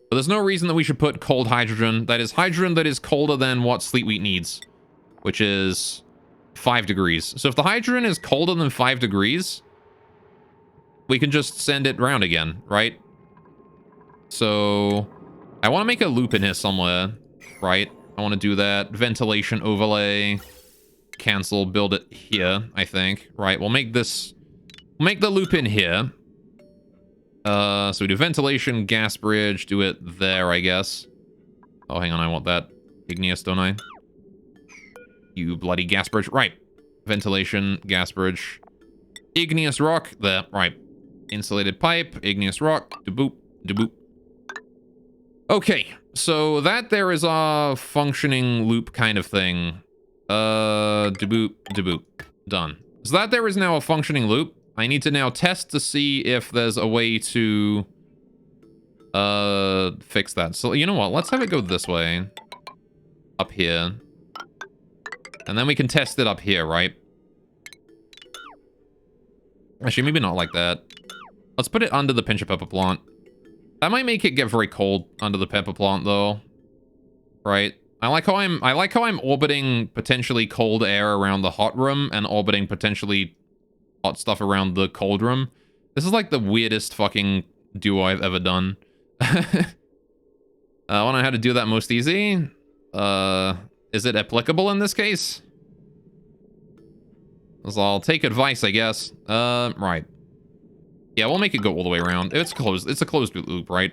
But there's no reason that we should put cold hydrogen. That is hydrogen that is colder than what Sleet Wheat needs, which is 5 degrees. So if the hydrogen is colder than 5 degrees, we can just send it round again, right? So I want to make a loop in here somewhere, right? I want to do that. Ventilation overlay. Cancel, build it here, I think. Right, we'll make this... We'll make the loop in here. So we do ventilation, gas bridge, do it there, I guess. Oh, hang on, I want that igneous, don't I? You bloody gas bridge. Right. Ventilation, gas bridge. Igneous rock. There. Right. Insulated pipe. Igneous rock. Da-boop. Da-boop. Okay. So that there is a functioning loop kind of thing. Da-boop. Da-boop. Done. So that there is now a functioning loop. I need to now test to see if there's a way to fix that. So you know what? Let's have it go this way. Up here. And then we can test it up here, right? Actually, maybe not like that. Let's put it under the pinch of pepper plant. That might make it get very cold under the pepper plant, though. Right? I like how I'm orbiting potentially cold air around the hot room and orbiting potentially hot stuff around the cold room. This is like the weirdest fucking duo I've ever done. I want to know how to do that most easy. Is it applicable in this case? So I'll take advice, I guess. Right. Yeah, we'll make it go all the way around. It's closed. It's a closed loop, right?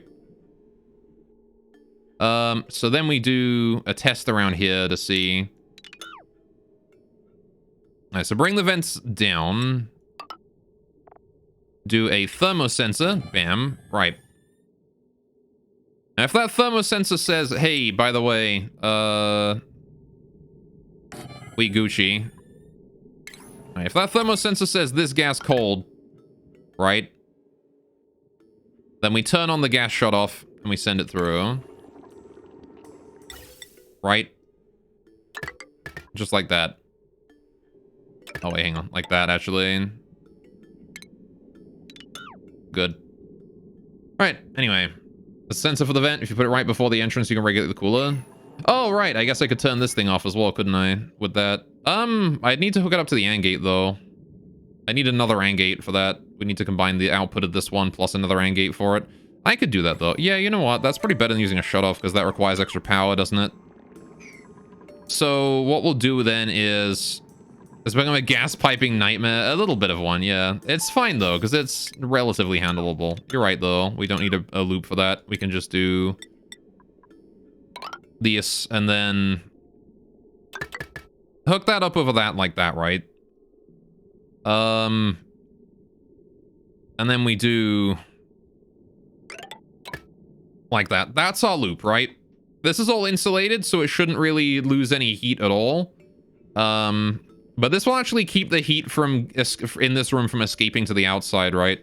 So then we do a test around here to see. Alright, so bring the vents down. do a thermosensor. Bam. Right. Now, if that thermosensor says, hey, by the way, we Gucci. Right, if that thermosensor says this gas cold, right? Then we turn on the gas shut off and we send it through. Right? Just like that. Oh, wait, hang on. Like that, actually. Good. Alright, anyway. The sensor for the vent, if you put it right before the entrance, you can regulate the cooler. Oh, right. I guess I could turn this thing off as well, couldn't I? With that. I'd need to hook it up to the AND gate, though. I need another AND gate for that. We need to combine the output of this one plus another AND gate for it. I could do that, though. Yeah, you know what? That's pretty better than using a shutoff, because that requires extra power, doesn't it? So, what we'll do then is... It's become a gas piping nightmare. A little bit of one, yeah. It's fine, though, because it's relatively handleable. You're right, though. We don't need a loop for that. We can just do... this, and then... hook that up over that like that, right? And then we do... like that. That's our loop, right? This is all insulated, so it shouldn't really lose any heat at all. But this will actually keep the heat from in this room from escaping to the outside, right?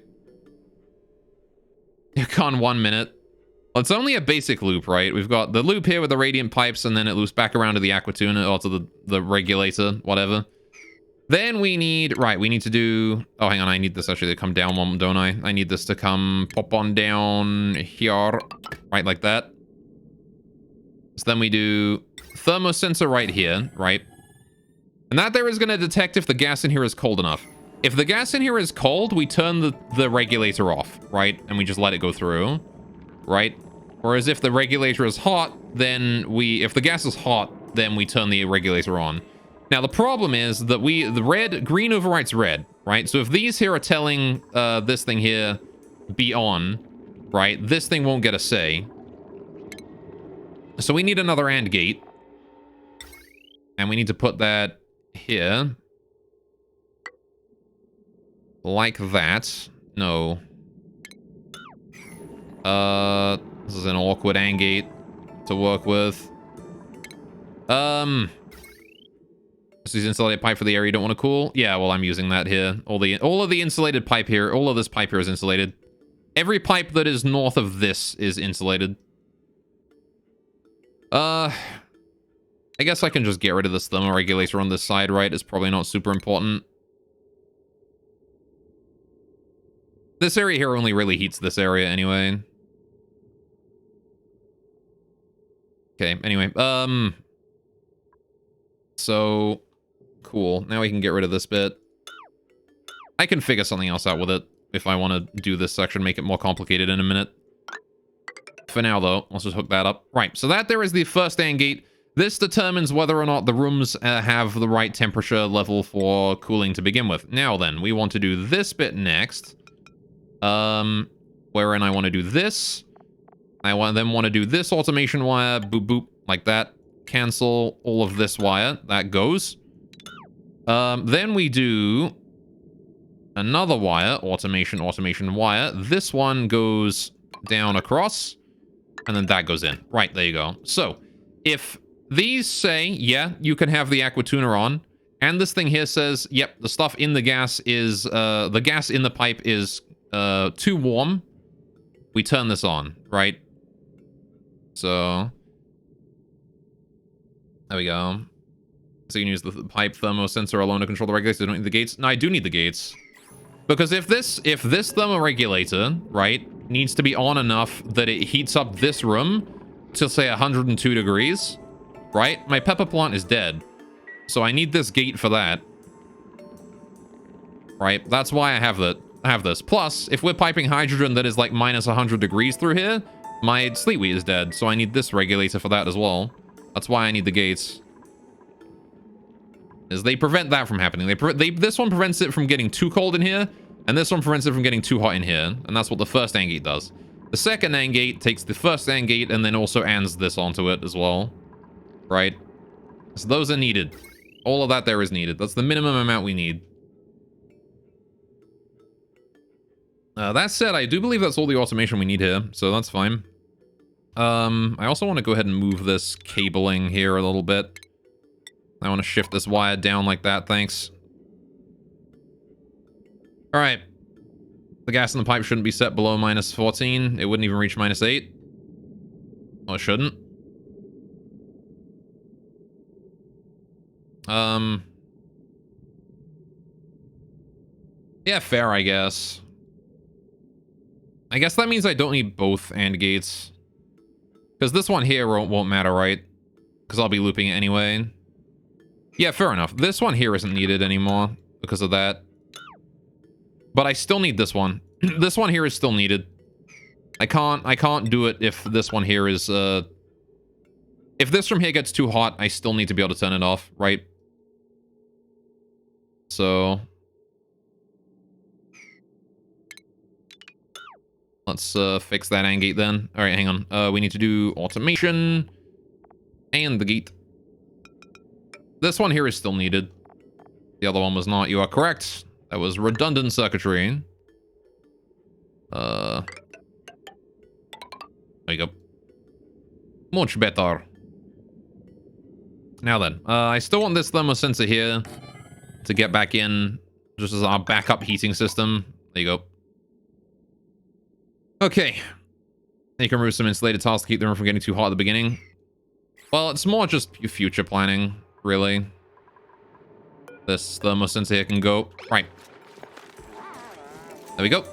Gone 1 minute. Well, it's only a basic loop, right? We've got the loop here with the radiant pipes, and then it loops back around to the aquatuna, or to the regulator, whatever. Then we need... right, we need to do... oh, hang on, I need this actually to come down one, don't I? I need this to come pop on down here. Right, like that. So then we do thermosensor right here, right? And that there is going to detect if the gas in here is cold enough. If the gas in here is cold, we turn the regulator off, right? And we just let it go through, right? Whereas if the regulator is hot, then if the gas is hot, then we turn the regulator on. Now, the problem is that green overwrites red, right? So if these here are telling this thing here be on, right? This thing won't get a say. So we need another AND gate. And we need to put that here. Like that. No. This is an awkward AND gate to work with. This is insulated pipe for the area you don't want to cool. Yeah, well, I'm using that here. All of the insulated pipe here, all of this pipe here is insulated. Every pipe that is north of this is insulated. I guess I can just get rid of this thermoregulator on this side, right? It's probably not super important. This area here only really heats this area anyway. Okay, anyway, so, cool. Now we can get rid of this bit. I can figure something else out with it if I want to do this section, make it more complicated in a minute. For now, though, let's just hook that up. Right, so that there is the first AND gate. This determines whether or not the rooms have the right temperature level for cooling to begin with. Now then, we want to do this bit next. Wherein I want to do this. I then want to do this automation wire. Boop, boop, like that. Cancel all of this wire. That goes. Then we do another wire. Automation wire. This one goes down across. And then that goes in. Right, there you go. So, if these say, yeah, you can have the aquatuna on, and this thing here says, yep, the stuff in the gas is, the gas in the pipe is too warm, we turn this on, right? So, there we go. So you can use the pipe thermosensor alone to control the regulator. You don't need the gates. No, I do need the gates. Because if this thermoregulator, right, needs to be on enough that it heats up this room to, say, 102 degrees, right? My pepper plant is dead. So I need this gate for that. Right? That's why I have this. Plus, if we're piping hydrogen that is like minus 100 degrees through here, my sleetweed is dead. So I need this regulator for that as well. That's why I need the gates. Is they prevent that from happening. This one prevents it from getting too cold in here, and this one prevents it from getting too hot in here. And that's what the first AND gate does. The second AND gate takes the first AND gate and then also ANDs this onto it as well. Right? So those are needed. All of that there is needed. That's the minimum amount we need. That said, I do believe that's all the automation we need here, so that's fine. I also want to go ahead and move this cabling here a little bit. I want to shift this wire down like that, thanks. Alright. The gas in the pipe shouldn't be set below -14. It wouldn't even reach -8. Oh, it shouldn't. Yeah, fair, I guess. I guess that means I don't need both AND gates. Because this one here won't matter, right? Because I'll be looping it anyway. Yeah, fair enough. This one here isn't needed anymore because of that. But I still need this one. This one here is still needed. I can't do it if this one here is, if this from here gets too hot, I still need to be able to turn it off, right? So... let's fix that AND gate then. Alright, hang on. We need to do automation. And the gate. This one here is still needed. The other one was not. You are correct. That was redundant circuitry. There you go. Much better. Now then, I still want this thermosensor here to get back in just as our backup heating system. There you go. Okay. You can remove some insulated tiles to keep the room from getting too hot at the beginning. Well, it's more just future planning, really. This thermosensor here can go. Right. There we go.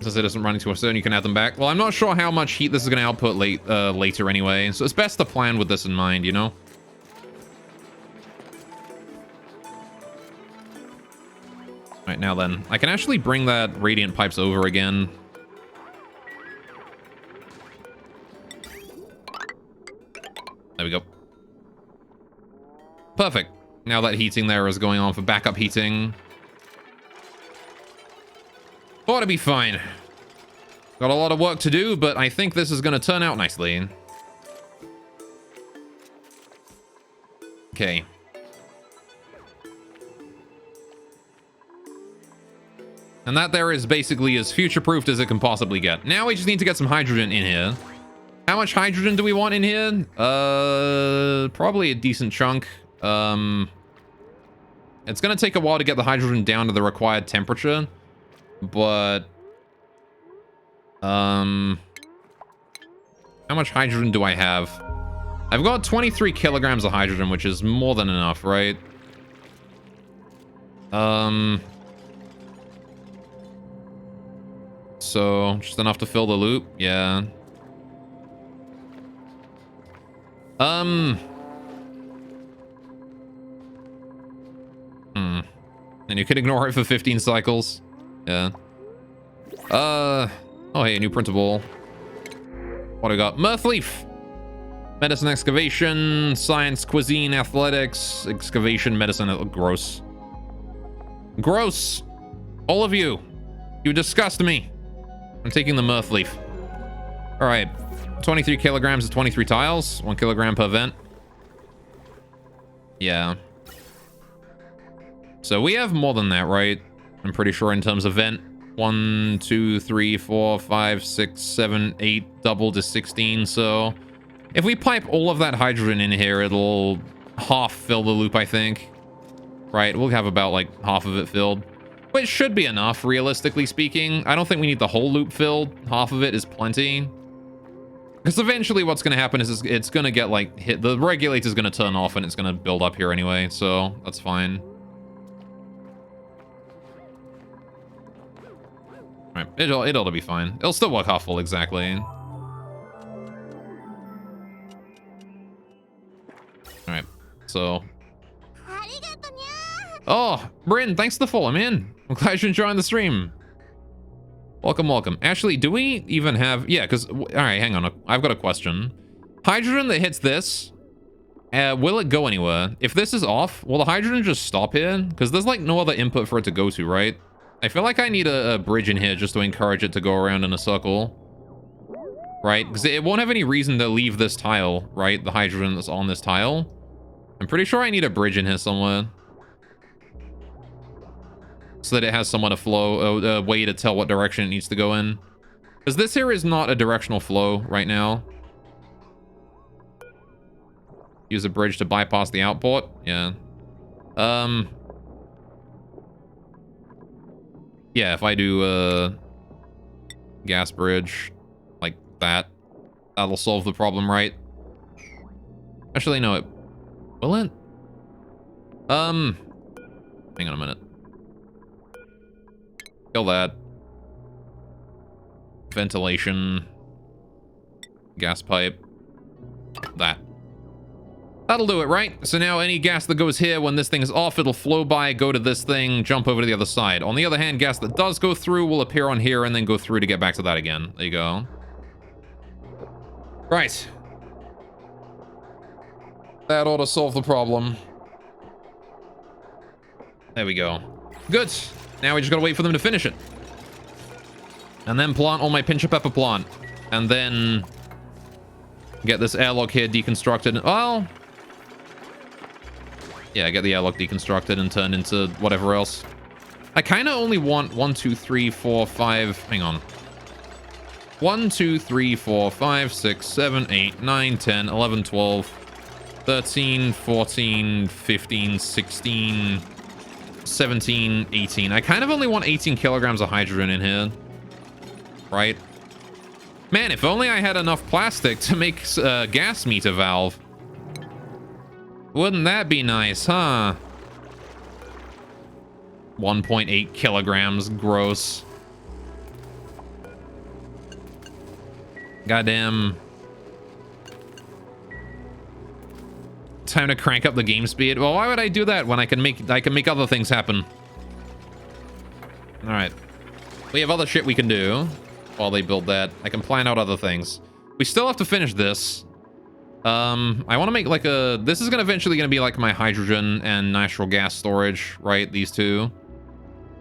Since it isn't running too soon, you can add them back. Well, I'm not sure how much heat this is going to output later anyway, so it's best to plan with this in mind, you know? Right, now then. I can actually bring that radiant pipes over again. There we go. Perfect. Now that heating there is going on for backup heating. Ought to be fine. Got a lot of work to do, but I think this is going to turn out nicely. Okay. And that there is basically as future-proofed as it can possibly get. Now we just need to get some hydrogen in here. How much hydrogen do we want in here? Probably a decent chunk. It's going to take a while to get the hydrogen down to the required temperature. But... how much hydrogen do I have? I've got 23 kilograms of hydrogen, which is more than enough, right? So, just enough to fill the loop? Yeah. And you can ignore it for 15 cycles. Yeah. Oh, hey, a new printable. What do we got? Mirthleaf! Medicine, excavation, science, cuisine, athletics, excavation, medicine. Gross. Gross! All of you! You disgust me! I'm taking the Mirthleaf. Alright. 23 kilograms of 23 tiles. 1 kilogram per vent. Yeah. So we have more than that, right? I'm pretty sure in terms of vent. 1, 2, 3, 4, 5, 6, 7, 8, double to 16. So if we pipe all of that hydrogen in here, it'll half fill the loop, I think. Right, we'll have about like half of it filled. Which should be enough, realistically speaking. I don't think we need the whole loop filled. Half of it is plenty. Because eventually what's going to happen is it's going to get like hit. The regulator's going to turn off and it's going to build up here anyway. So that's fine. Right, it ought to be fine. It'll still work half full exactly. Alright, so... Oh, Bryn, thanks for the follow, man. I'm glad you're enjoying the stream. Welcome, welcome. Actually, do we even have... Yeah, because... Alright, hang on. I've got a question. Hydrogen that hits this, will it go anywhere? If this is off, will the hydrogen just stop here? Because there's like no other input for it to go to, right? I feel like I need a bridge in here just to encourage it to go around in a circle. Right? Because it won't have any reason to leave this tile, right? The hydrogen that's on this tile. I'm pretty sure I need a bridge in here somewhere. so that it has somewhat a flow, a way to tell what direction it needs to go in. Because this here is not a directional flow right now. Use a bridge to bypass the output. Yeah. Yeah, if I do gas bridge like that, that'll solve the problem, right? Actually, no, it will it? Hang on a minute. Kill that. Ventilation. Gas pipe. That. That'll do it, right? So now any gas that goes here, when this thing is off, it'll flow by, go to this thing, jump over to the other side. On the other hand, gas that does go through will appear on here and then go through to get back to that again. There you go. Right. That ought to solve the problem. There we go. Good. Now we just gotta wait for them to finish it. And then plant all my pincher pepper plant. And then get this airlock here deconstructed. Well, yeah, get the airlock deconstructed and turned into whatever else. I kind of only want 1, 2, 3, 4, 5. Hang on. 1, 2, 3, 4, 5, 6, 7, 8, 9, 10, 11, 12, 13, 14, 15, 16, 17, 18. I kind of only want 18 kilograms of hydrogen in here. Right? Man, if only I had enough plastic to make a gas meter valve. Wouldn't that be nice, huh? 1.8 kilograms, gross. Goddamn. Time to crank up the game speed. Well, why would I do that when I can make other things happen? All right. We have other shit we can do while they build that. I can plan out other things. We still have to finish this. I want to make like a... This is eventually going to be like my hydrogen and natural gas storage, right? These two.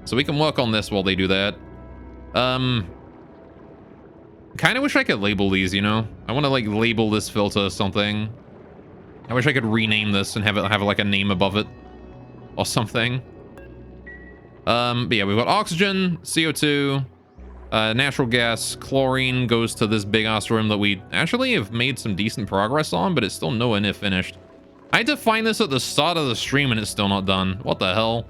So we can work on this while they do that. Kind of wish I could label these, you know? I want to like label this filter something. I wish I could rename this and have it have like a name above it or something. But yeah, we've got oxygen, CO2, natural gas, chlorine goes to this big ass room that we actually have made some decent progress on, but it's still nowhere near finished. I had to find this at the start of the stream and it's still not done. What the hell?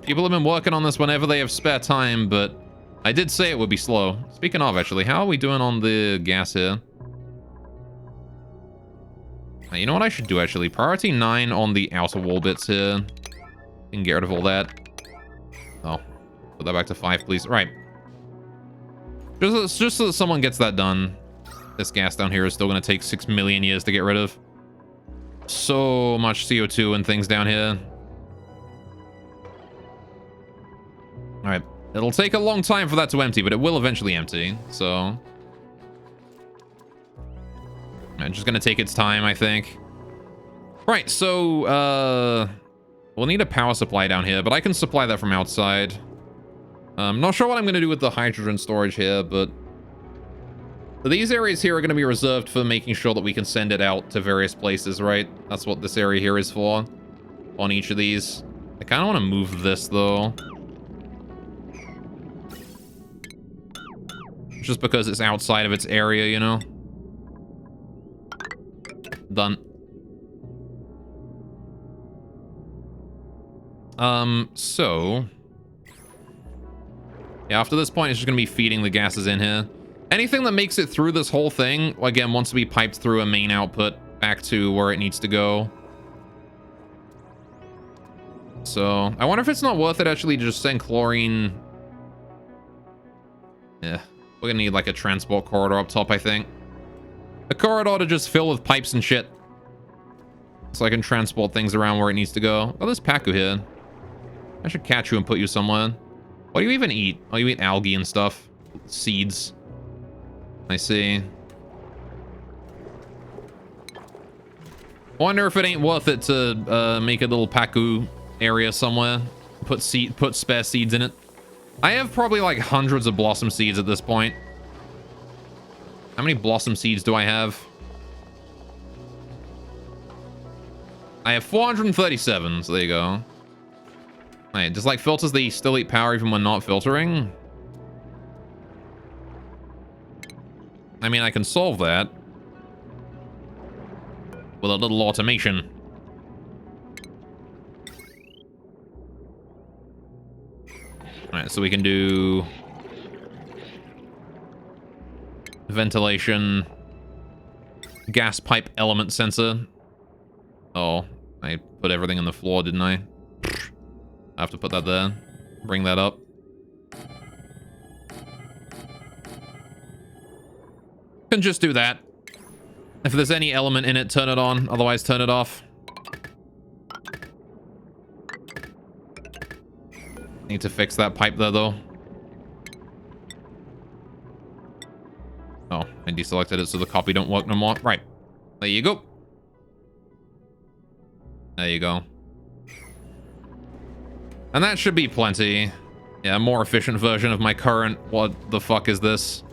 People have been working on this whenever they have spare time, but I did say it would be slow. Speaking of, actually, how are we doing on the gas here? You know what I should do, actually? Priority 9 on the outer wall bits here. You can get rid of all that. Oh, put that back to 5, please. Right. Just so that someone gets that done. This gas down here is still going to take 6 million years to get rid of. So much CO2 and things down here. All right. It'll take a long time for that to empty, but it will eventually empty, so... It's just gonna take its time, I think. Right, so, we'll need a power supply down here, but I can supply that from outside. Not sure what I'm gonna do with the hydrogen storage here, but... These areas here are gonna be reserved for making sure that we can send it out to various places, right? That's what this area here is for. On each of these. I kinda wanna move this, though. Just because it's outside of its area, you know? Done. So... Yeah, after this point, it's just gonna be feeding the gases in here. Anything that makes it through this whole thing, again, wants to be piped through a main output back to where it needs to go. So, I wonder if it's not worth it, actually, to just send chlorine... Yeah, we're gonna need, like, a transport corridor up top, I think. A corridor to just fill with pipes and shit. So I can transport things around where it needs to go. Oh, there's Paku here. I should catch you and put you somewhere. What do you even eat? Oh, you eat algae and stuff. Seeds. I see. Wonder if it ain't worth it to make a little Paku area somewhere. Put spare seeds in it. I have probably like hundreds of blossom seeds at this point. How many blossom seeds do I have? I have 437, so there you go. Right, just like filters, they still eat power even when not filtering. I mean, I can solve that with a little automation. Alright, so we can do ventilation, gas pipe element sensor. Oh, I put everything on the floor, didn't I? I have to put that there. Bring that up. Can just do that. If there's any element in it, turn it on. Otherwise, turn it off. Need to fix that pipe there, though. Oh, I deselected it so the copy don't work no more. Right. There you go. There you go. And that should be plenty. Yeah, a more efficient version of my current... What the fuck is this?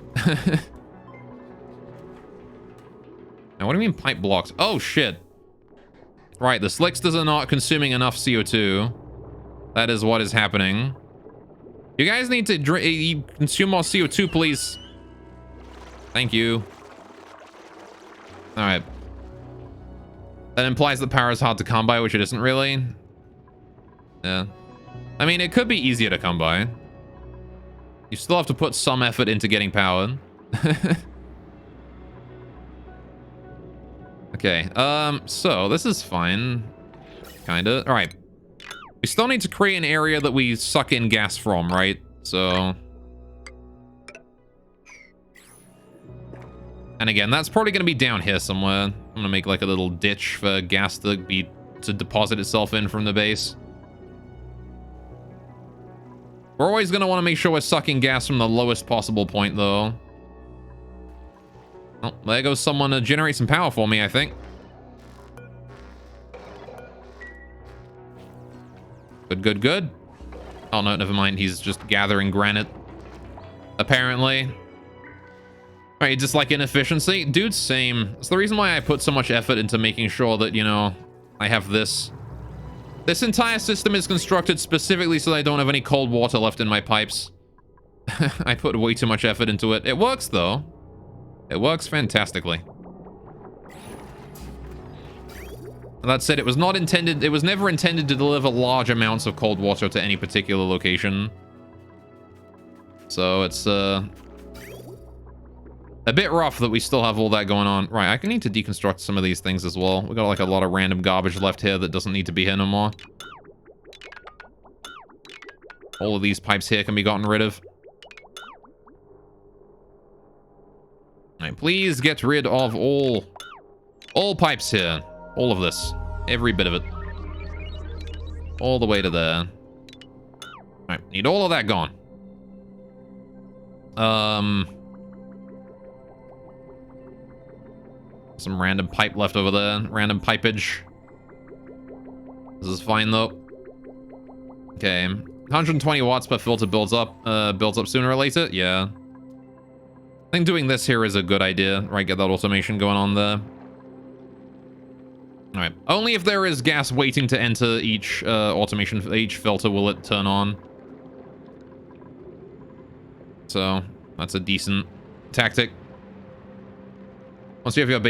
Now, what do you mean pipe blocks? Oh, shit. Right, the slicksters are not consuming enough CO2. That is what is happening. You guys need to consume more CO2, please. Thank you. Alright. That implies that power is hard to come by, which it isn't really. Yeah. I mean, it could be easier to come by. You still have to put some effort into getting power. Okay, so this is fine. Kinda. Alright. We still need to create an area that we suck in gas from, right? So... And again, that's probably going to be down here somewhere. I'm going to make like a little ditch for gas to deposit itself in from the base. We're always going to want to make sure we're sucking gas from the lowest possible point, though. Oh, there goes someone to generate some power for me, I think. Good, good, good. Oh, no, never mind. He's just gathering granite. Apparently. Right, just like inefficiency. Dude, same. It's the reason why I put so much effort into making sure that, you know, I have this. This entire system is constructed specifically so that I don't have any cold water left in my pipes. I put way too much effort into it. It works, though. It works fantastically. That said, it was not intended... It was never intended to deliver large amounts of cold water to any particular location. So it's, a bit rough that we still have all that going on. Right, I need to deconstruct some of these things as well. We got like a lot of random garbage left here that doesn't need to be here no more. All of these pipes here can be gotten rid of. Alright, please get rid of all pipes here. All of this. Every bit of it. All the way to there. Alright, need all of that gone. Some random pipe left over there. Random pipage. This is fine, though. Okay. 120 watts per filter builds up sooner or later. Yeah. I think doing this here is a good idea. Right, get that automation going on there. Alright. Only if there is gas waiting to enter each automation, each filter will it turn on. So, that's a decent tactic. Once you have your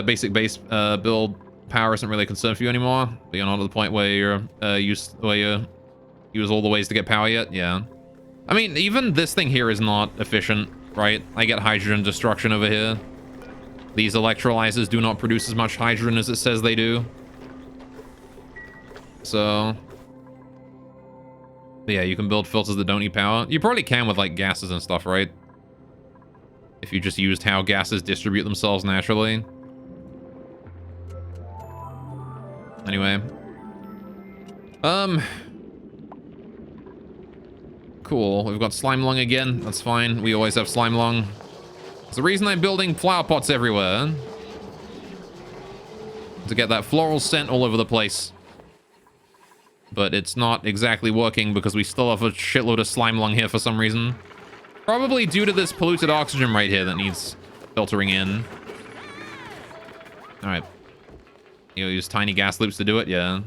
basic base build, power isn't really a concern for you anymore. But you're not at the point where you're use all the ways to get power yet. Yeah. I mean, even this thing here is not efficient, right? I get hydrogen destruction over here. These electrolyzers do not produce as much hydrogen as it says they do. So... yeah, you can build filters that don't need power. You probably can with, like, gases and stuff, right? If you just used how gases distribute themselves naturally. Anyway. Cool. We've got slime lung again. That's fine. We always have slime lung. It's the reason I'm building flower pots everywhere. To get that floral scent all over the place. But it's not exactly working because we still have a shitload of slime lung here for some reason. Probably due to this polluted oxygen right here that needs filtering in. Alright. You use tiny gas loops to do it? Yeah.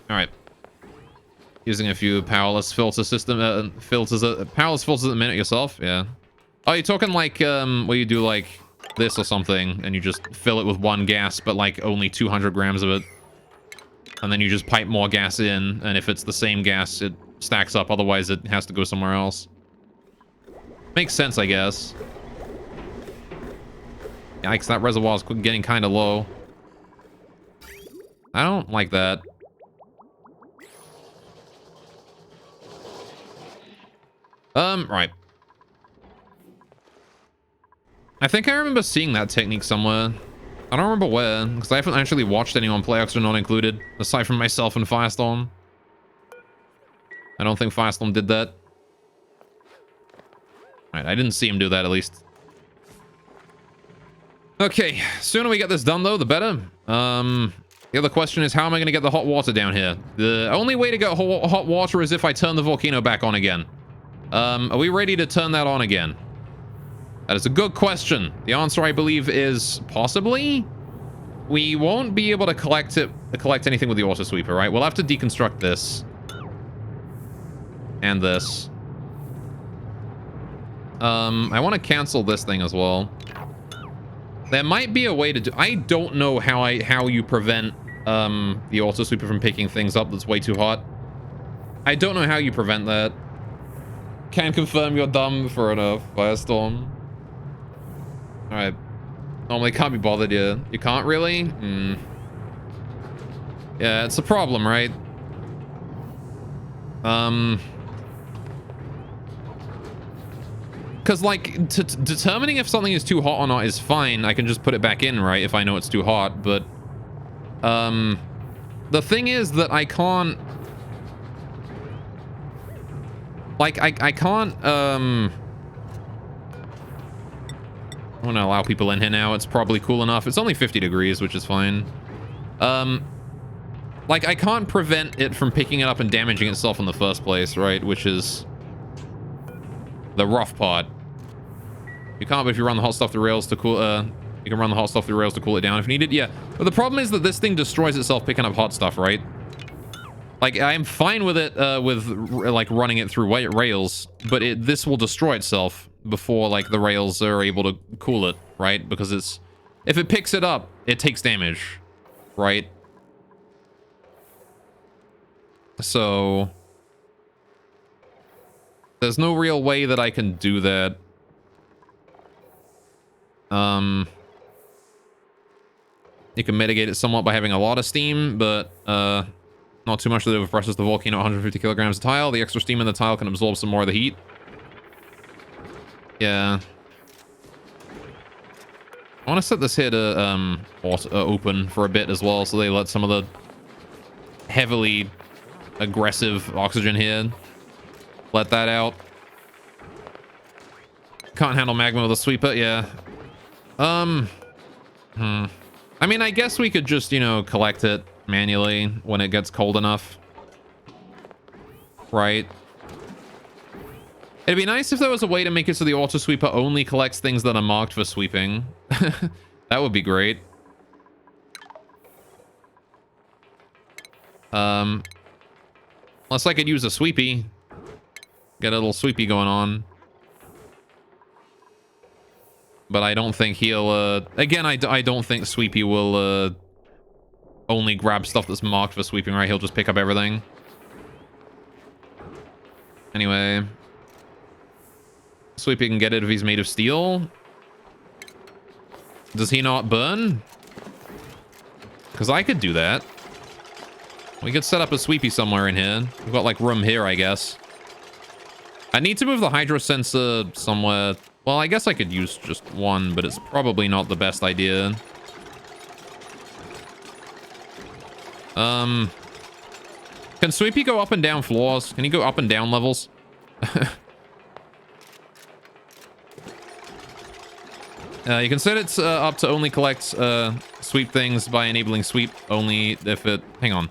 Alright. Using a few powerless filter system filters, powerless filters at the minute yourself. Yeah. Oh, you're talking like where you do like this or something, and you just fill it with one gas, but like only 200 grams of it, and then you just pipe more gas in, and if it's the same gas, it stacks up. Otherwise, it has to go somewhere else. Makes sense, I guess. Yikes, that reservoir's getting kind of low. I don't like that. Right. I think I remember seeing that technique somewhere. I don't remember where, because I haven't actually watched anyone play Extra Not Included, aside from myself and Firestorm. I don't think Firestorm did that. Right, I didn't see him do that, at least. Okay, sooner we get this done, though, the better. The other question is, how am I going to get the hot water down here? The only way to get hot water is if I turn the volcano back on again. Are we ready to turn that on again? That is a good question. The answer, I believe, is possibly. We won't be able to collect anything with the auto sweeper, right? We'll have to deconstruct this. And this. I want to cancel this thing as well. There might be a way to do... I don't know how you prevent the auto sweeper from picking things up that's way too hot. I don't know how you prevent that. Can confirm you're dumb for enough, Firestorm. Alright. Normally can't be bothered, yeah. You can't really? Yeah, it's a problem, right? Because, like, determining if something is too hot or not is fine. I can just put it back in, right, if I know it's too hot. But, the thing is that I can't... Like, I can't, I want to allow people in here now. It's probably cool enough. It's only 50 degrees, which is fine. Like, I can't prevent it from picking it up and damaging itself in the first place, right? Which is the rough part. You can't, but if you run the hot stuff through rails to cool, you can run the hot stuff through rails to cool it down if needed. Yeah, but the problem is that this thing destroys itself picking up hot stuff, right? Like, I'm fine with it, like, running it through rails, but this will destroy itself before, like, the rails are able to cool it, right? Because if it picks it up, it takes damage, right? So, there's no real way that I can do that. You can mitigate it somewhat by having a lot of steam, but, not too much that overpresses the volcano. 150 kilograms of tile. The extra steam in the tile can absorb some more of the heat. Yeah. I want to set this here to open for a bit as well, so they let some of the heavily aggressive oxygen here. Let that out. Can't handle magma with a sweeper. Yeah. I mean, I guess we could just, you know, collect it manually when it gets cold enough, right? It'd be nice if there was a way to make it so the auto sweeper only collects things that are marked for sweeping. That would be great. Unless I could use a sweepy, get a little sweepy going on, but I don't think he'll again, I don't think sweepy will only grab stuff that's marked for sweeping, right? He'll just pick up everything. Anyway. Sweepy can get it if he's made of steel. Does he not burn? Because I could do that. We could set up a sweepy somewhere in here. We've got, like, room here, I guess. I need to move the hydro sensor somewhere. Well, I guess I could use just one, but it's probably not the best idea. Can Sweepy go up and down floors? Can he go up and down levels? You can set it up to only collect sweep things by enabling sweep only if it... Hang on.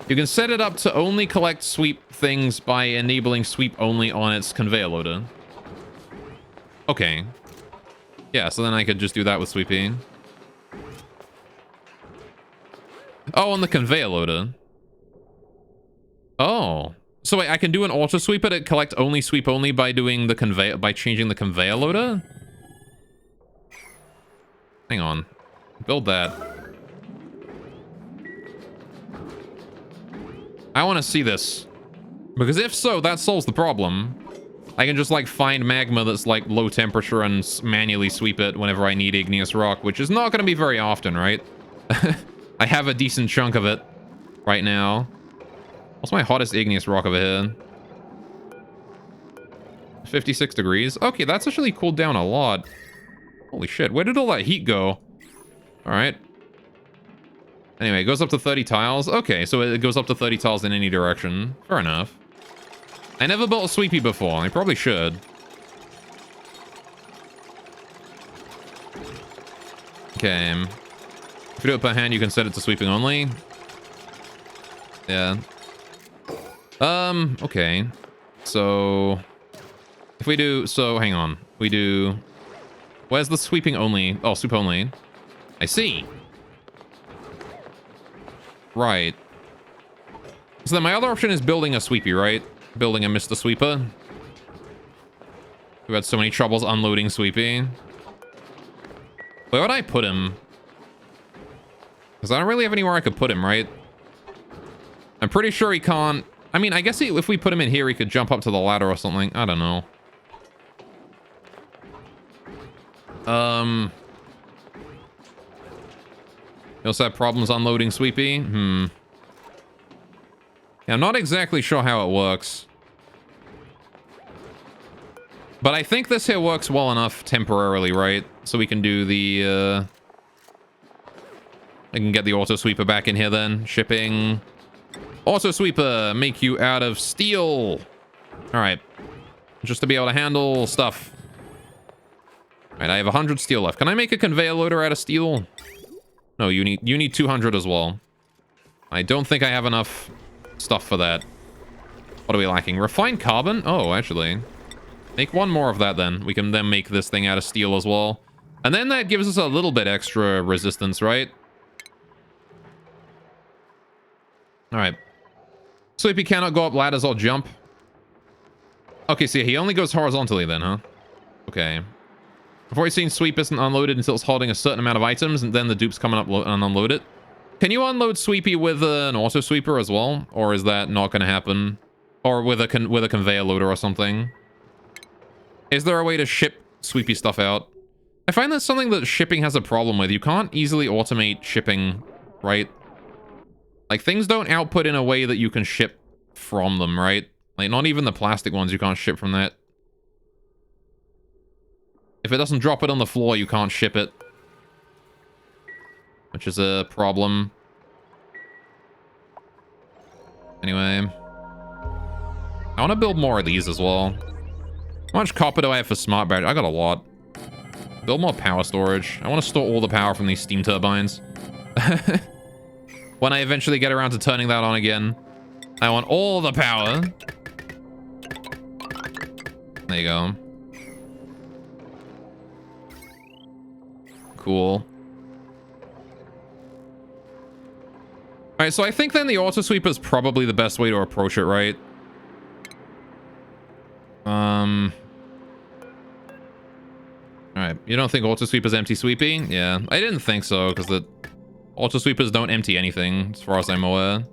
You can set it up to only collect sweep things by enabling sweep only on its conveyor loader. Okay. Yeah, so then I could just do that with sweeping. Oh, on the conveyor loader. Oh. So wait, I can do an auto sweeper to collect only sweep only by doing the conveyor, by changing the conveyor loader? Hang on. Build that. I want to see this. Because if so, that solves the problem. I can just, like, find magma that's, like, low temperature and manually sweep it whenever I need igneous rock, which is not going to be very often, right? I have a decent chunk of it right now. What's my hottest igneous rock over here? 56 degrees. Okay, that's actually cooled down a lot. Holy shit, where did all that heat go? Alright. Anyway, it goes up to 30 tiles. Okay, so it goes up to 30 tiles in any direction. Fair enough. I never built a sweepy before. I probably should. Okay. If you do it per hand, you can set it to sweeping only. Yeah. Okay. So... if we do... so, hang on. We do... where's the sweeping only? Oh, sweep only. I see. Right. So then my other option is building a sweepy, right? Building a Mr. Sweeper. We've had so many troubles unloading Sweepy. Where would I put him? Because I don't really have anywhere I could put him, right? I'm pretty sure he can't... I mean, I guess if we put him in here, he could jump up to the ladder or something. I don't know. You also have problems unloading Sweepy? Yeah, I'm not exactly sure how it works. But I think this here works well enough temporarily, right? So we can do the, I can get the auto sweeper back in here then. Shipping. Auto sweeper, make you out of steel. All right. Just to be able to handle stuff. All right, I have 100 steel left. Can I make a conveyor loader out of steel? No, you need 200 as well. I don't think I have enough stuff for that. What are we lacking? Refined carbon? Oh, actually. Make one more of that then. We can then make this thing out of steel as well. And then that gives us a little bit extra resistance, right? Alright. Sleepy cannot go up ladders or jump. Okay, so he only goes horizontally then, huh? Okay. I've already seen Sweep isn't unloaded until it's holding a certain amount of items, and then the dupe's coming up and unload it. Can you unload Sweepy with an auto sweeper as well? Or is that not going to happen? Or with a conveyor loader or something? Is there a way to ship Sweepy stuff out? I find that's something that shipping has a problem with. You can't easily automate shipping, right? Like, things don't output in a way that you can ship from them, right? Like, not even the plastic ones you can't ship from that. If it doesn't drop it on the floor, you can't ship it. Which is a problem. Anyway. I want to build more of these as well. How much copper do I have for smart battery? I got a lot. Build more power storage. I want to store all the power from these steam turbines. When I eventually get around to turning that on again, I want all the power. There you go. Cool. Alright, so I think then the auto sweeper is probably the best way to approach it, right? Alright, you don't think auto sweeper's empty sweepy? Yeah, I didn't think so, because the auto sweepers don't empty anything, as far as I'm aware.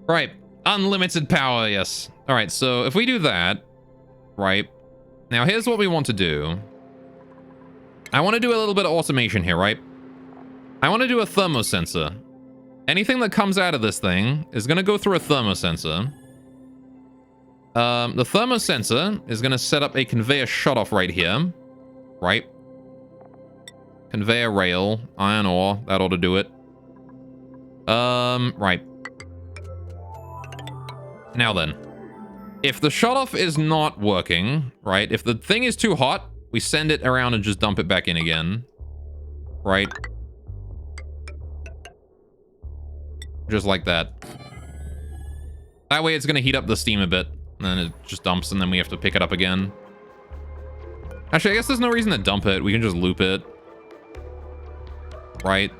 Right, unlimited power, yes. Alright, so if we do that, right, now here's what we want to do. I want to do a little bit of automation here, right? I want to do a thermosensor. Anything that comes out of this thing is going to go through a thermosensor. The thermosensor is going to set up a conveyor shutoff right here. Right? Conveyor rail, iron ore, that ought to do it. Right. Now then. If the shutoff is not working, right? If the thing is too hot, we send it around and just dump it back in again. Right? Just like that. That way it's going to heat up the steam a bit. And then it just dumps and then we have to pick it up again. Actually, I guess there's no reason to dump it. We can just loop it. Right?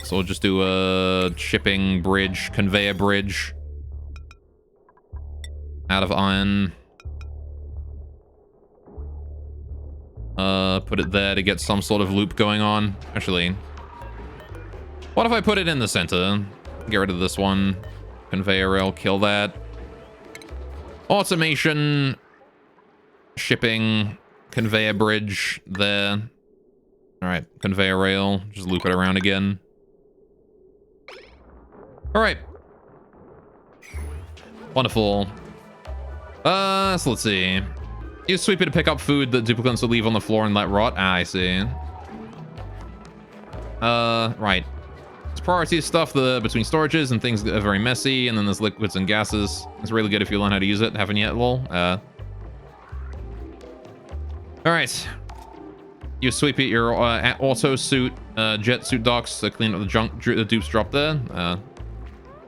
So we'll just do a shipping bridge, conveyor bridge. Out of iron. Put it there to get some sort of loop going on. Actually, what if I put it in the center? Get rid of this one. Conveyor rail, kill that. Automation. Shipping. Conveyor bridge there. All right, conveyor rail. Just loop it around again. All right. Wonderful. So let's see. Use sweeper to pick up food that duplicates will leave on the floor and let rot. Ah, I see. Right. It's priority stuff between storages and things that are very messy, and then there's liquids and gases. It's really good if you learn how to use it. Haven't yet, lol. Alright. You sweep it your auto suit, jet suit docks to clean up the junk the dupes dropped there.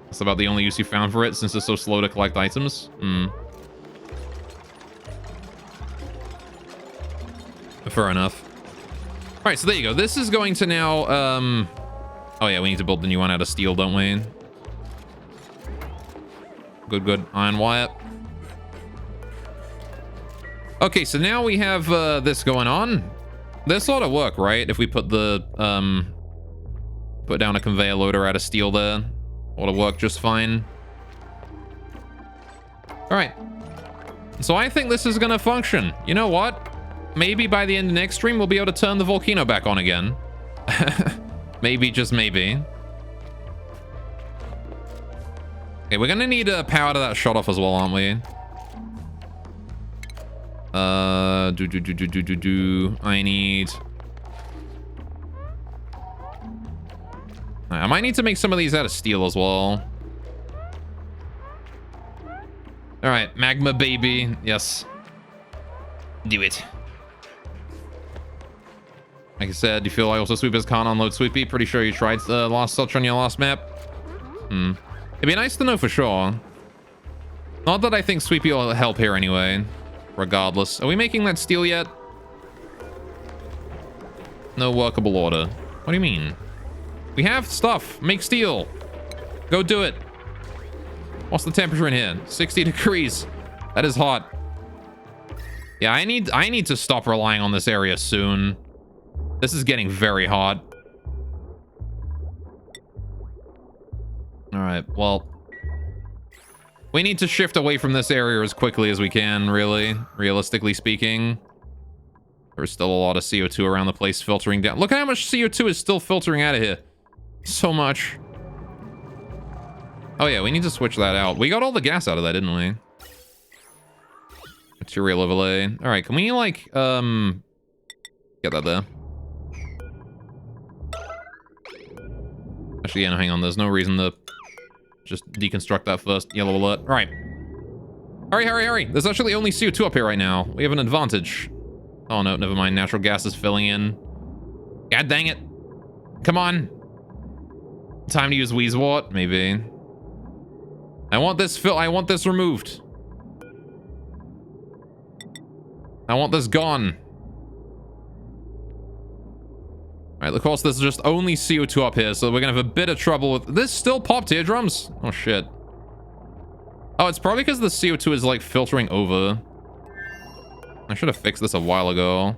That's about the only use you found for it since it's so slow to collect items. Fair enough. Alright, so there you go. This is going to now, oh yeah, we need to build the new one out of steel, don't we? Good, good. Iron wire. Okay, so now we have this going on. This ought to work, right? If we put the, put down a conveyor loader out of steel there. Ought to work just fine. Alright. So I think this is gonna function. You know what? Maybe by the end of next stream, we'll be able to turn the volcano back on again. Maybe, just maybe. Okay, we're gonna need power to that shut off as well, aren't we? I need... I might need to make some of these out of steel as well. Alright, magma baby. Yes. Do it. Like I said, do you feel like also sweepers can't unload Sweepy? Pretty sure you tried last touch on your last map. It'd be nice to know for sure. Not that I think Sweepy will help here anyway. Regardless. Are we making that steel yet? No workable order. What do you mean? We have stuff. Make steel. Go do it. What's the temperature in here? 60 degrees. That is hot. Yeah, I need to stop relying on this area soon. This is getting very hot. All right, well, we need to shift away from this area as quickly as we can, really, realistically speaking. There's still a lot of CO2 around the place filtering down. Look at how much CO2 is still filtering out of here. So much. Oh yeah, we need to switch that out. We got all the gas out of that, didn't we? Material overlay. All right, can we like, get that there? Actually, yeah, no, hang on. There's no reason to just deconstruct that first. Yellow alert. All right. Hurry, hurry, hurry. There's actually only CO2 up here right now. We have an advantage. Oh, no, never mind. Natural gas is filling in. God dang it. Come on. Time to use Wheezewort, maybe. I want this removed. I want this gone. Alright, of course, there's just only CO2 up here, so we're gonna have a bit of trouble with... This still popped eardrums? Oh, shit. Oh, it's probably because the CO2 is, like, filtering over. I should have fixed this a while ago.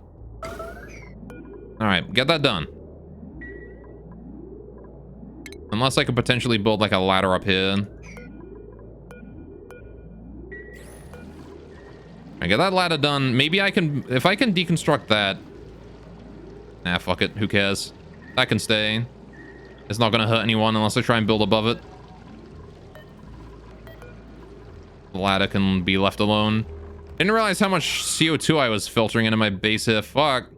Alright, get that done. Unless I could potentially build, like, a ladder up here. I get that ladder done. Maybe I can... If I can deconstruct that... Nah, fuck it. Who cares? That can stay. It's not gonna hurt anyone unless I try and build above it. The ladder can be left alone. Didn't realize how much CO2 I was filtering into my base here. Fuck.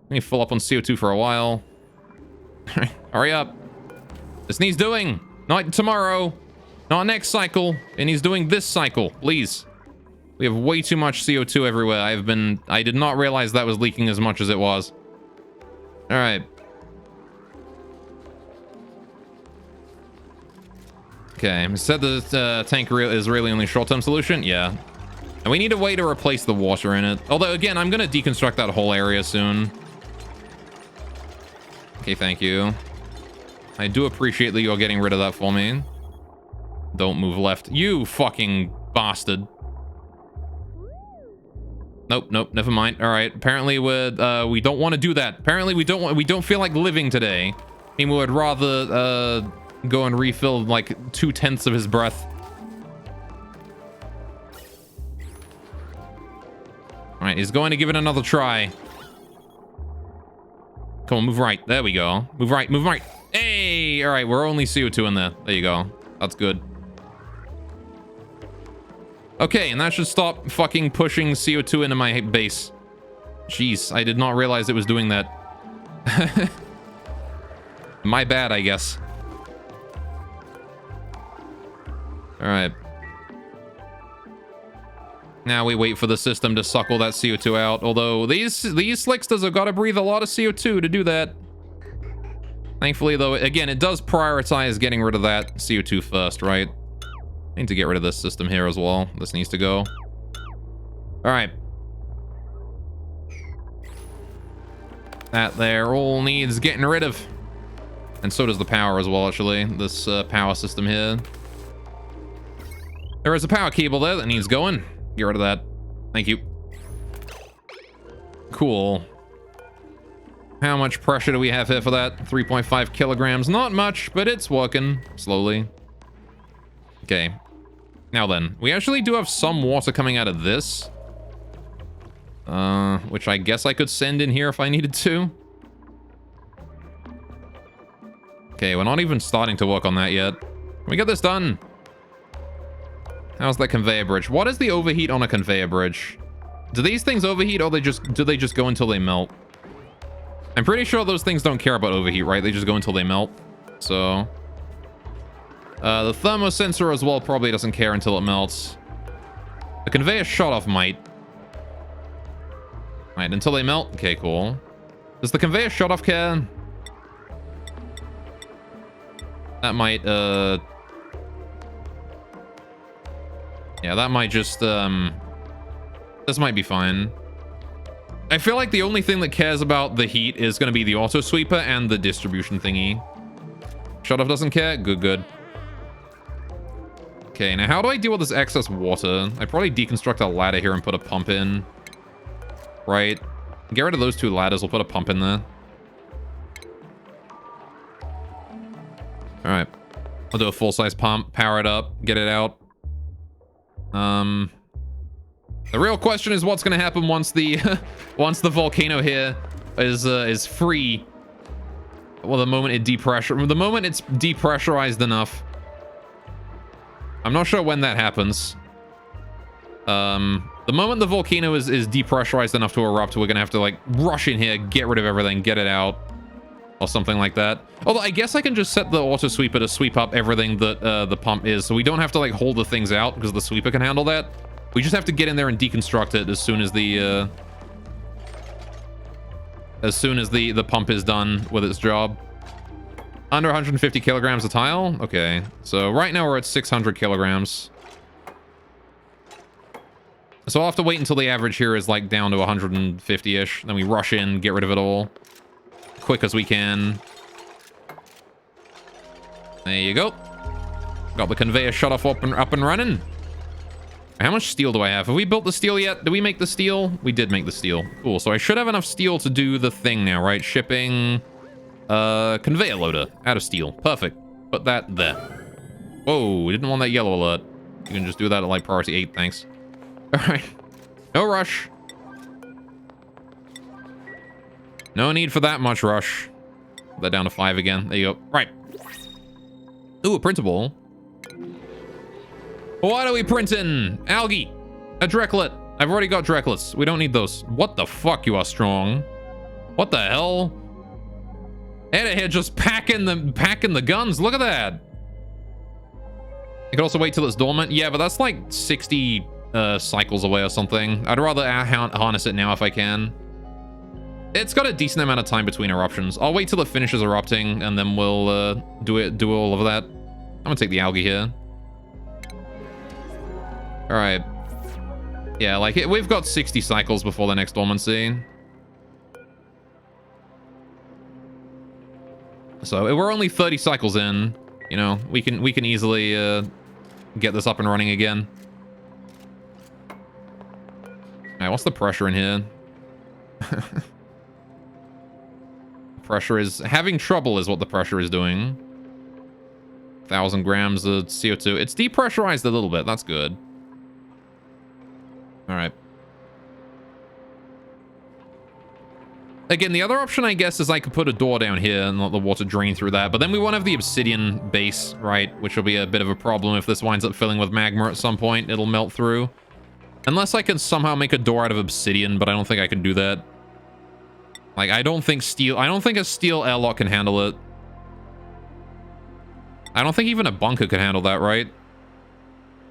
Let me fill up on CO2 for a while. Hurry up. This needs doing. Not tomorrow. Not next cycle. It needs doing this cycle. Please. We have way too much CO2 everywhere. I did not realize that was leaking as much as it was. All right. Okay, it said the tank is really only short-term solution. Yeah. And we need a way to replace the water in it. Although, again, I'm going to deconstruct that whole area soon. Okay, thank you. I do appreciate that you're getting rid of that for me. Don't move left. You fucking bastard. Nope, nope, never mind. All right, apparently we don't want to do that. Apparently we don't feel like living today. I mean, we would rather go and refill like 2/10 of his breath. All right, he's going to give it another try. Come on, move right. There we go. Move right, move right. Hey, all right, we're only CO2 in there. There you go. That's good. Okay, and that should stop fucking pushing CO2 into my base. Jeez, I did not realize it was doing that. My bad, I guess. All right. Now we wait for the system to suck all that CO2 out. Although these slicksters have got to breathe a lot of CO2 to do that. Thankfully, though, again, it does prioritize getting rid of that CO2 first, right? I need to get rid of this system here as well. This needs to go. All right. That there all needs getting rid of. And so does the power as well, actually. This power system here. There is a power cable there that needs going. Get rid of that. Thank you. Cool. How much pressure do we have here for that? 3.5 kilograms. Not much, but it's working slowly. Okay. Now then, we actually do have some water coming out of this. Which I guess I could send in here if I needed to. Okay, we're not even starting to work on that yet. Can we get this done? How's that conveyor bridge? What is the overheat on a conveyor bridge? Do these things overheat or do they just go until they melt? I'm pretty sure those things don't care about overheat, right? They just go until they melt. So the thermosensor as well probably doesn't care until it melts. The conveyor shut-off might. Right, until they melt. Okay, cool. Does the conveyor shut-off care? That might, yeah, that might just, this might be fine. I feel like the only thing that cares about the heat is going to be the auto sweeper and the distribution thingy. Shut-off doesn't care? Good, good. Okay, now how do I deal with this excess water? I probably deconstruct a ladder here and put a pump in. Right. Get rid of those two ladders. We'll put a pump in there. All right. I'll do a full-size pump. Power it up. Get it out. The real question is what's going to happen once the once the volcano here is free. Well, the moment it's depressurized enough. I'm not sure when that happens. The moment the volcano is depressurized enough to erupt, we're gonna have to like rush in here, get rid of everything, get it out, or something like that. Although I guess I can just set the auto sweeper to sweep up everything that the pump is, so we don't have to like hold the things out because the sweeper can handle that. We just have to get in there and deconstruct it as soon as the pump is done with its job. Under 150 kilograms a tile. Okay, so right now we're at 600 kilograms. So I'll have to wait until the average here is like down to 150-ish. Then we rush in, get rid of it all. Quick as we can. There you go. Got the conveyor shut off up and running. How much steel do I have? Have we built the steel yet? Did we make the steel? We did make the steel. Cool. So I should have enough steel to do the thing now, right? Shipping conveyor loader out of steel. Perfect. Put that there. Whoa, we didn't want that yellow alert. You can just do that at like priority 8, thanks. All right. No rush. No need for that much rush. Put that down to 5 again. There you go. Right. Ooh, a printable. What are we printing? Algae. A Drecklet. I've already got Drecklets. We don't need those. What the fuck? You are strong. What the hell? Out of here just packing the guns. Look at that. I could also wait till it's dormant. Yeah, but that's like 60 cycles away or something. I'd rather harness it now if I can. It's got a decent amount of time between eruptions. I'll wait till it finishes erupting and then we'll do all of that. I'm gonna take the algae here. All right. Yeah, like we've got 60 cycles before the next dormancy. So we're only 30 cycles in. You know, we can easily get this up and running again. Alright, what's the pressure in here? Pressure is... having trouble is what the pressure is doing. 1,000 grams of CO2. It's depressurized a little bit. That's good. Alright. Again, the other option, I guess, is I could put a door down here and let the water drain through that. But then we won't have the obsidian base, right? Which will be a bit of a problem if this winds up filling with magma at some point. It'll melt through. Unless I can somehow make a door out of obsidian, but I don't think I can do that. Like, I don't think a steel airlock can handle it. I don't think even a bunker can handle that, right?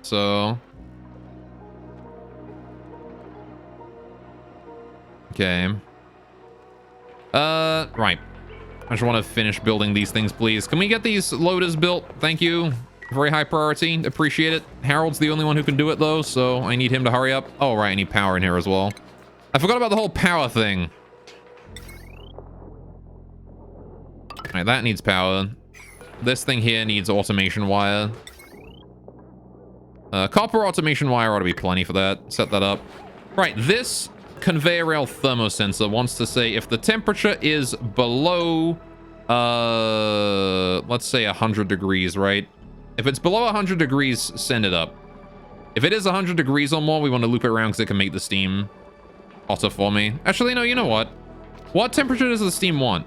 So... okay. Right. I just want to finish building these things, please. Can we get these loaders built? Thank you. Very high priority. Appreciate it. Harold's the only one who can do it, though, so I need him to hurry up. Oh, right. I need power in here as well. I forgot about the whole power thing. All right, that needs power. This thing here needs automation wire. Copper automation wire ought to be plenty for that. Set that up. Right, this conveyor rail thermosensor wants to say if the temperature is below, let's say 100 degrees, right? If it's below 100 degrees, send it up. If it is 100 degrees or more, we want to loop it around because it can make the steam hotter for me. Actually, no, you know what? What temperature does the steam want?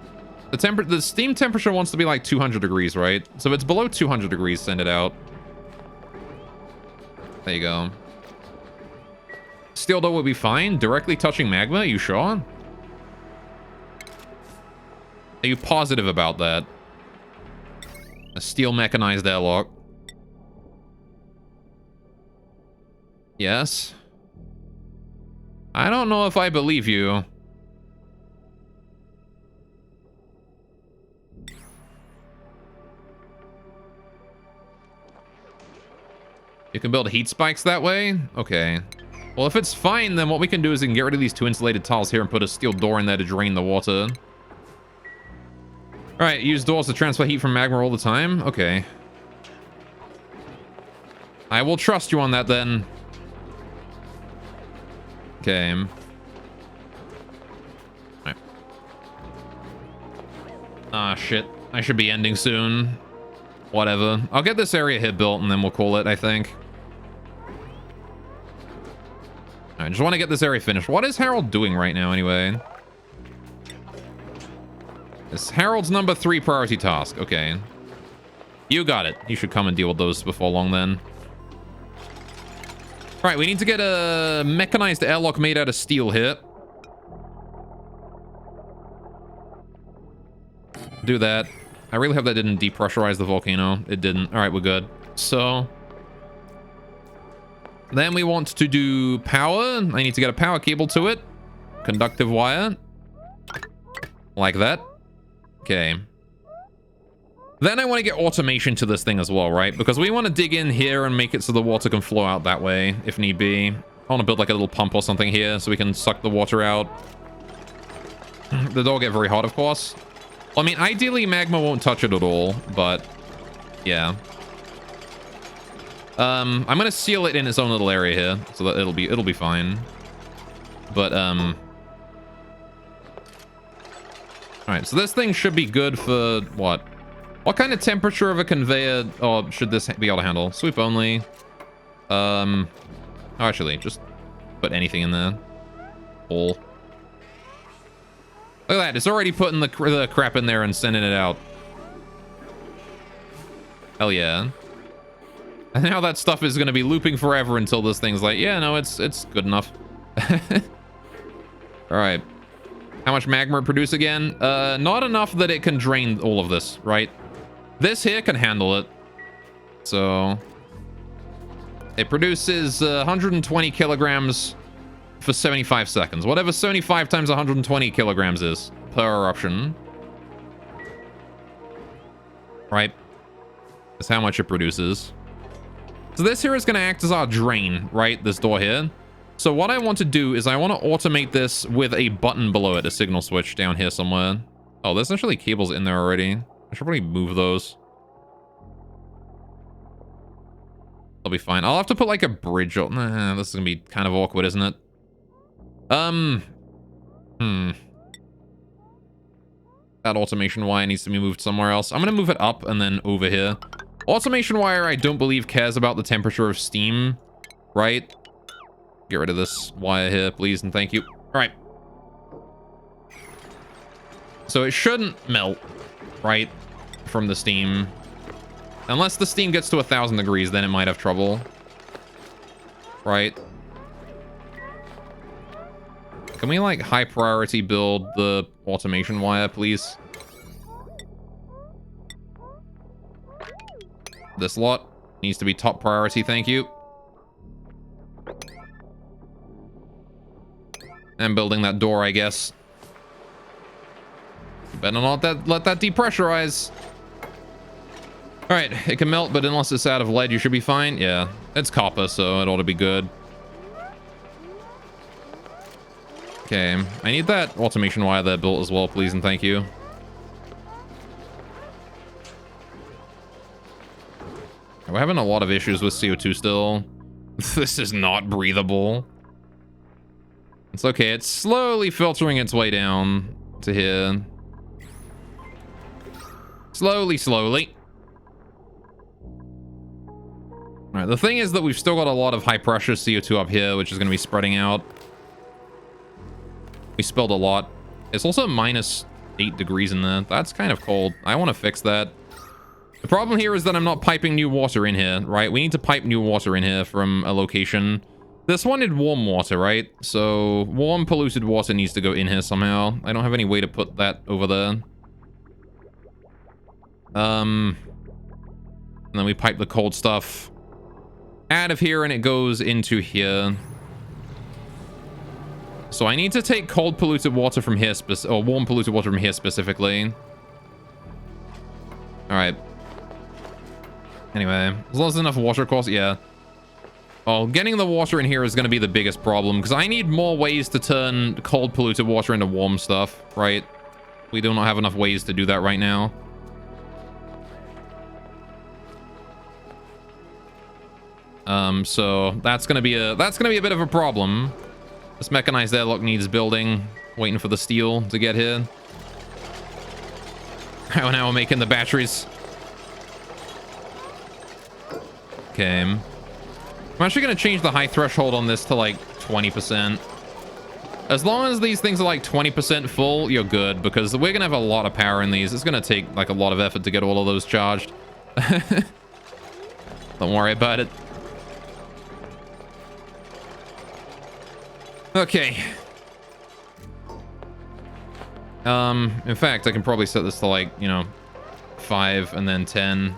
The steam temperature wants to be like 200 degrees, right? So if it's below 200 degrees, send it out. There you go. Steel door will be fine. Directly touching magma, are you sure? Are you positive about that? A steel mechanized airlock. Yes. I don't know if I believe you. You can build heat spikes that way? Okay. Well, if it's fine, then what we can do is we can get rid of these two insulated tiles here and put a steel door in there to drain the water. Alright, use doors to transfer heat from magma all the time? Okay. I will trust you on that then. Okay. Alright. Ah, shit. I should be ending soon. Whatever. I'll get this area here built and then we'll call it, I think. I just want to get this area finished. What is Harold doing right now, anyway? It's Harold's number 3 priority task. Okay. You got it. You should come and deal with those before long, then. Right, we need to get a mechanized airlock made out of steel here. Do that. I really hope that didn't depressurize the volcano. It didn't. All right, we're good. So... then we want to do power. I need to get a power cable to it. Conductive wire. Like that. Okay. Then I want to get automation to this thing as well, right? Because we want to dig in here and make it so the water can flow out that way, if need be. I want to build like a little pump or something here so we can suck the water out. The door get very hot, of course. Well, I mean, ideally, magma won't touch it at all, but yeah. I'm gonna seal it in its own little area here, so that it'll be fine. But alright, so this thing should be good for what? What kind of temperature of a conveyor should this be able to handle? Sweep only. Oh, actually, just put anything in there. All. Look at that, it's already putting the crap in there and sending it out. Hell yeah. And now that stuff is going to be looping forever until this thing's like, yeah, no, it's good enough. All right. How much magma it produce again? Not enough that it can drain all of this, right? This here can handle it. So it produces 120 kilograms for 75 seconds. Whatever 75 times 120 kilograms is per eruption. Right? That's how much it produces. So this here is going to act as our drain, right? This door here. So what I want to do is I want to automate this with a button below it, a signal switch down here somewhere. Oh, there's actually cables in there already. I should probably move those. I'll be fine. I'll have to put like a bridge on. Nah, this is going to be kind of awkward, isn't it? Hmm. That automation wire needs to be moved somewhere else. I'm gonna move it up and then over here. Automation wire, I don't believe cares about the temperature of steam, right? Get rid of this wire here, please, and thank you. All right. So it shouldn't melt, right, from the steam. Unless the steam gets to 1,000 degrees, then it might have trouble. Right? Can we, like, high priority build the automation wire, please? This lot needs to be top priority, thank you. And building that door, I guess. Better not let that depressurize. Alright, it can melt, but unless it's out of lead, you should be fine. Yeah, it's copper, so it ought to be good. Okay, I need that automation wire there built as well, please, and thank you. We're having a lot of issues with CO2 still. This is not breathable. It's okay, it's slowly filtering its way down to here. Slowly, slowly. Alright, the thing is that we've still got a lot of high pressure CO2 up here, which is going to be spreading out. We spilled a lot. It's also minus 8 degrees in there. That's kind of cold. I want to fix that. The problem here is that I'm not piping new water in here, right? We need to pipe new water in here from a location. This wanted warm water, right? So warm polluted water needs to go in here somehow. I don't have any way to put that over there. And then we pipe the cold stuff out of here and it goes into here. So I need to take cold polluted water from here, or warm polluted water from here specifically. All right. Anyway, as long as there's enough water course, yeah. Oh, getting the water in here is going to be the biggest problem because I need more ways to turn cold polluted water into warm stuff, right? We do not have enough ways to do that right now. So that's gonna be a bit of a problem. This mechanized airlock needs building. Waiting for the steel to get here. Now we're making the batteries. Okay. I'm actually gonna change the height threshold on this to like 20%. As long as these things are like 20% full, you're good, because we're gonna have a lot of power in these. It's gonna take like a lot of effort to get all of those charged. Don't worry about it. Okay. In fact, I can probably set this to like, you know, 5 and then 10.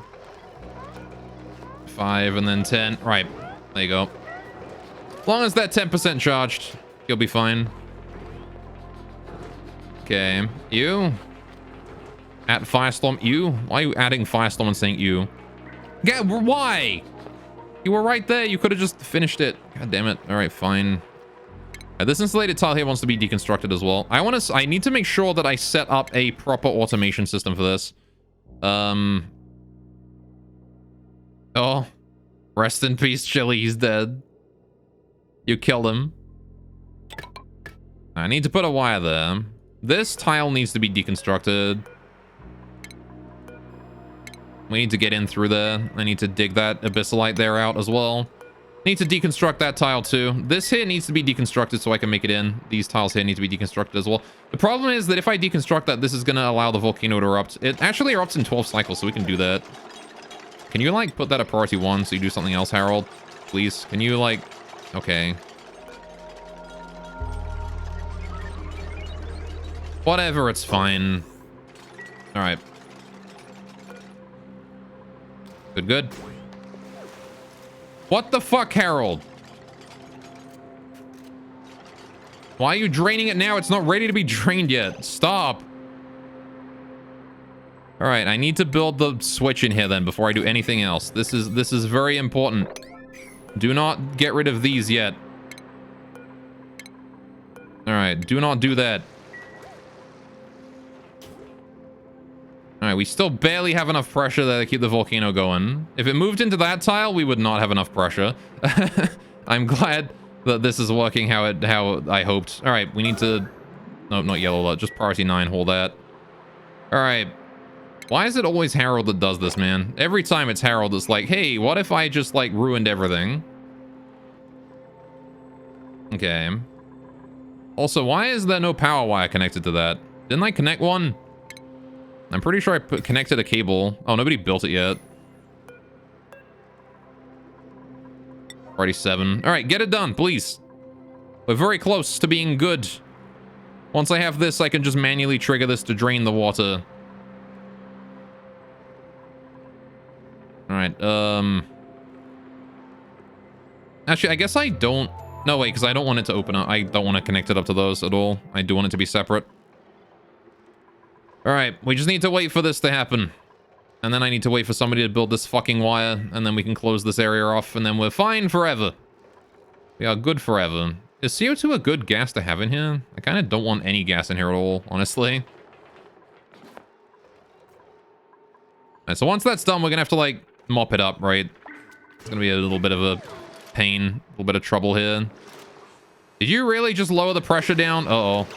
5 and then 10. Right. There you go. As long as that 10% charged, you'll be fine. Okay. You. At Firestorm. You. Why are you adding Firestorm and saying you? Yeah, why? You were right there. You could have just finished it. God damn it. All right, fine. This insulated tile here wants to be deconstructed as well. I need to make sure that I set up a proper automation system for this. Oh. Rest in peace, Chili. He's dead. You killed him. I need to put a wire there. This tile needs to be deconstructed. We need to get in through there. I need to dig that abyssalite there out as well. Need to deconstruct that tile too. This here needs to be deconstructed so I can make it in. These tiles here need to be deconstructed as well. The problem is that if I deconstruct that, this is going to allow the volcano to erupt. It actually erupts in 12 cycles, so we can do that. Can you, like, put that at priority 1 so you do something else, Harold? Please? Can you, like... Okay. Whatever, it's fine. Alright. Good, good. What the fuck, Harold? Why are you draining it now? It's not ready to be drained yet. Stop. All right, I need to build the switch in here then before I do anything else. This is very important. Do not get rid of these yet. All right, do not do that. All right, we still barely have enough pressure there to keep the volcano going. If it moved into that tile, we would not have enough pressure. I'm glad that this is working how I hoped. All right, we need to... No, not yellow alert, just priority 9, hold that. All right. Why is it always Harold that does this, man? Every time it's Harold that's like, hey, what if I just, like, ruined everything? Okay. Also, why is there no power wire connected to that? Didn't I connect one? I'm pretty sure I connected a cable. Oh, nobody built it yet. Already 7. All right, get it done, please. We're very close to being good. Once I have this, I can just manually trigger this to drain the water. All right, actually, I guess I don't... No, wait, because I don't want it to open up. I don't want to connect it up to those at all. I do want it to be separate. All right, we just need to wait for this to happen. And then I need to wait for somebody to build this fucking wire, and then we can close this area off, and then we're fine forever. We are good forever. Is CO2 a good gas to have in here? I kind of don't want any gas in here at all, honestly. All right, so once that's done, we're gonna have to, like, mop it up, right? It's gonna be a little bit of a pain, a little bit of trouble here. Did you really just lower the pressure down? Uh-oh.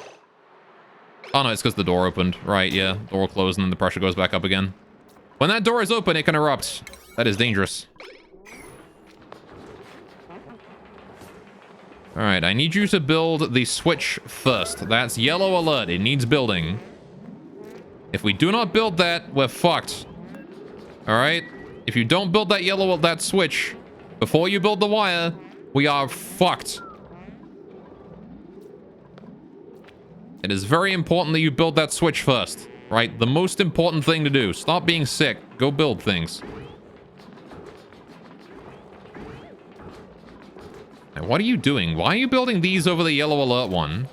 Oh, no, it's because the door opened. Right, yeah. Door closed and then the pressure goes back up again. When that door is open, it can erupt. That is dangerous. All right, I need you to build the switch first. That's yellow alert. It needs building. If we do not build that, we're fucked. All right? If you don't build that switch before you build the wire, we are fucked. It is very important that you build that switch first, right? The most important thing to do. Stop being sick. Go build things. Now, what are you doing? Why are you building these over the yellow alert one?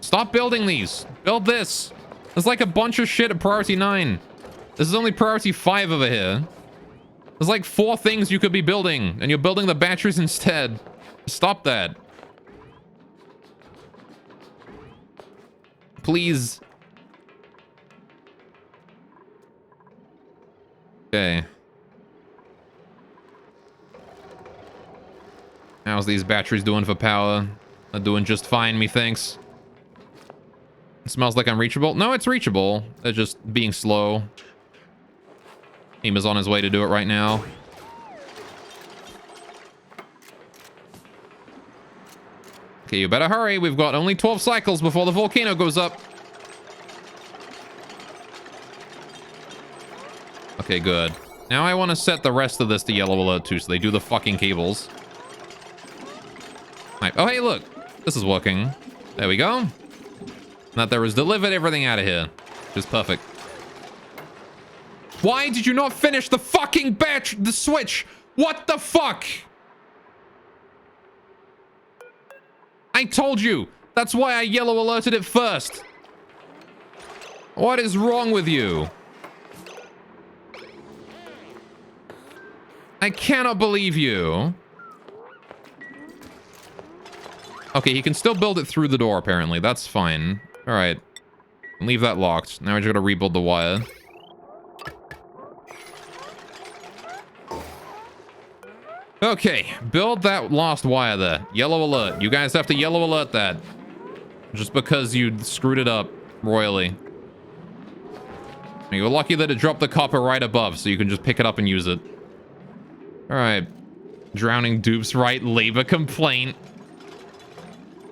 Stop building these. Build this. There's like a bunch of shit at priority 9. This is only priority 5 over here. There's like 4 things you could be building, and you're building the batteries instead. Stop that. Please. Okay. How's these batteries doing for power? They're doing just fine, methinks. It smells like unreachable. No, it's reachable. They're just being slow. Team is on his way to do it right now. Okay, you better hurry. We've got only 12 cycles before the volcano goes up. Okay, good. Now I want to set the rest of this to yellow alert too, so they do the fucking cables. Right. Oh, hey, look. This is working. There we go. That there is delivered everything out of here. Which is perfect. Why did you not finish the fucking the switch? What the fuck? I told you. That's why I yellow alerted it first. What is wrong with you? I cannot believe you. Okay, he can still build it through the door, apparently. That's fine. All right. Leave that locked. Now I just gotta rebuild the wire. Okay, build that last wire there. Yellow alert. You guys have to yellow alert that. Just because you screwed it up royally. You're lucky that it dropped the copper right above, so you can just pick it up and use it. Alright. Drowning dupes right. Labor complaint.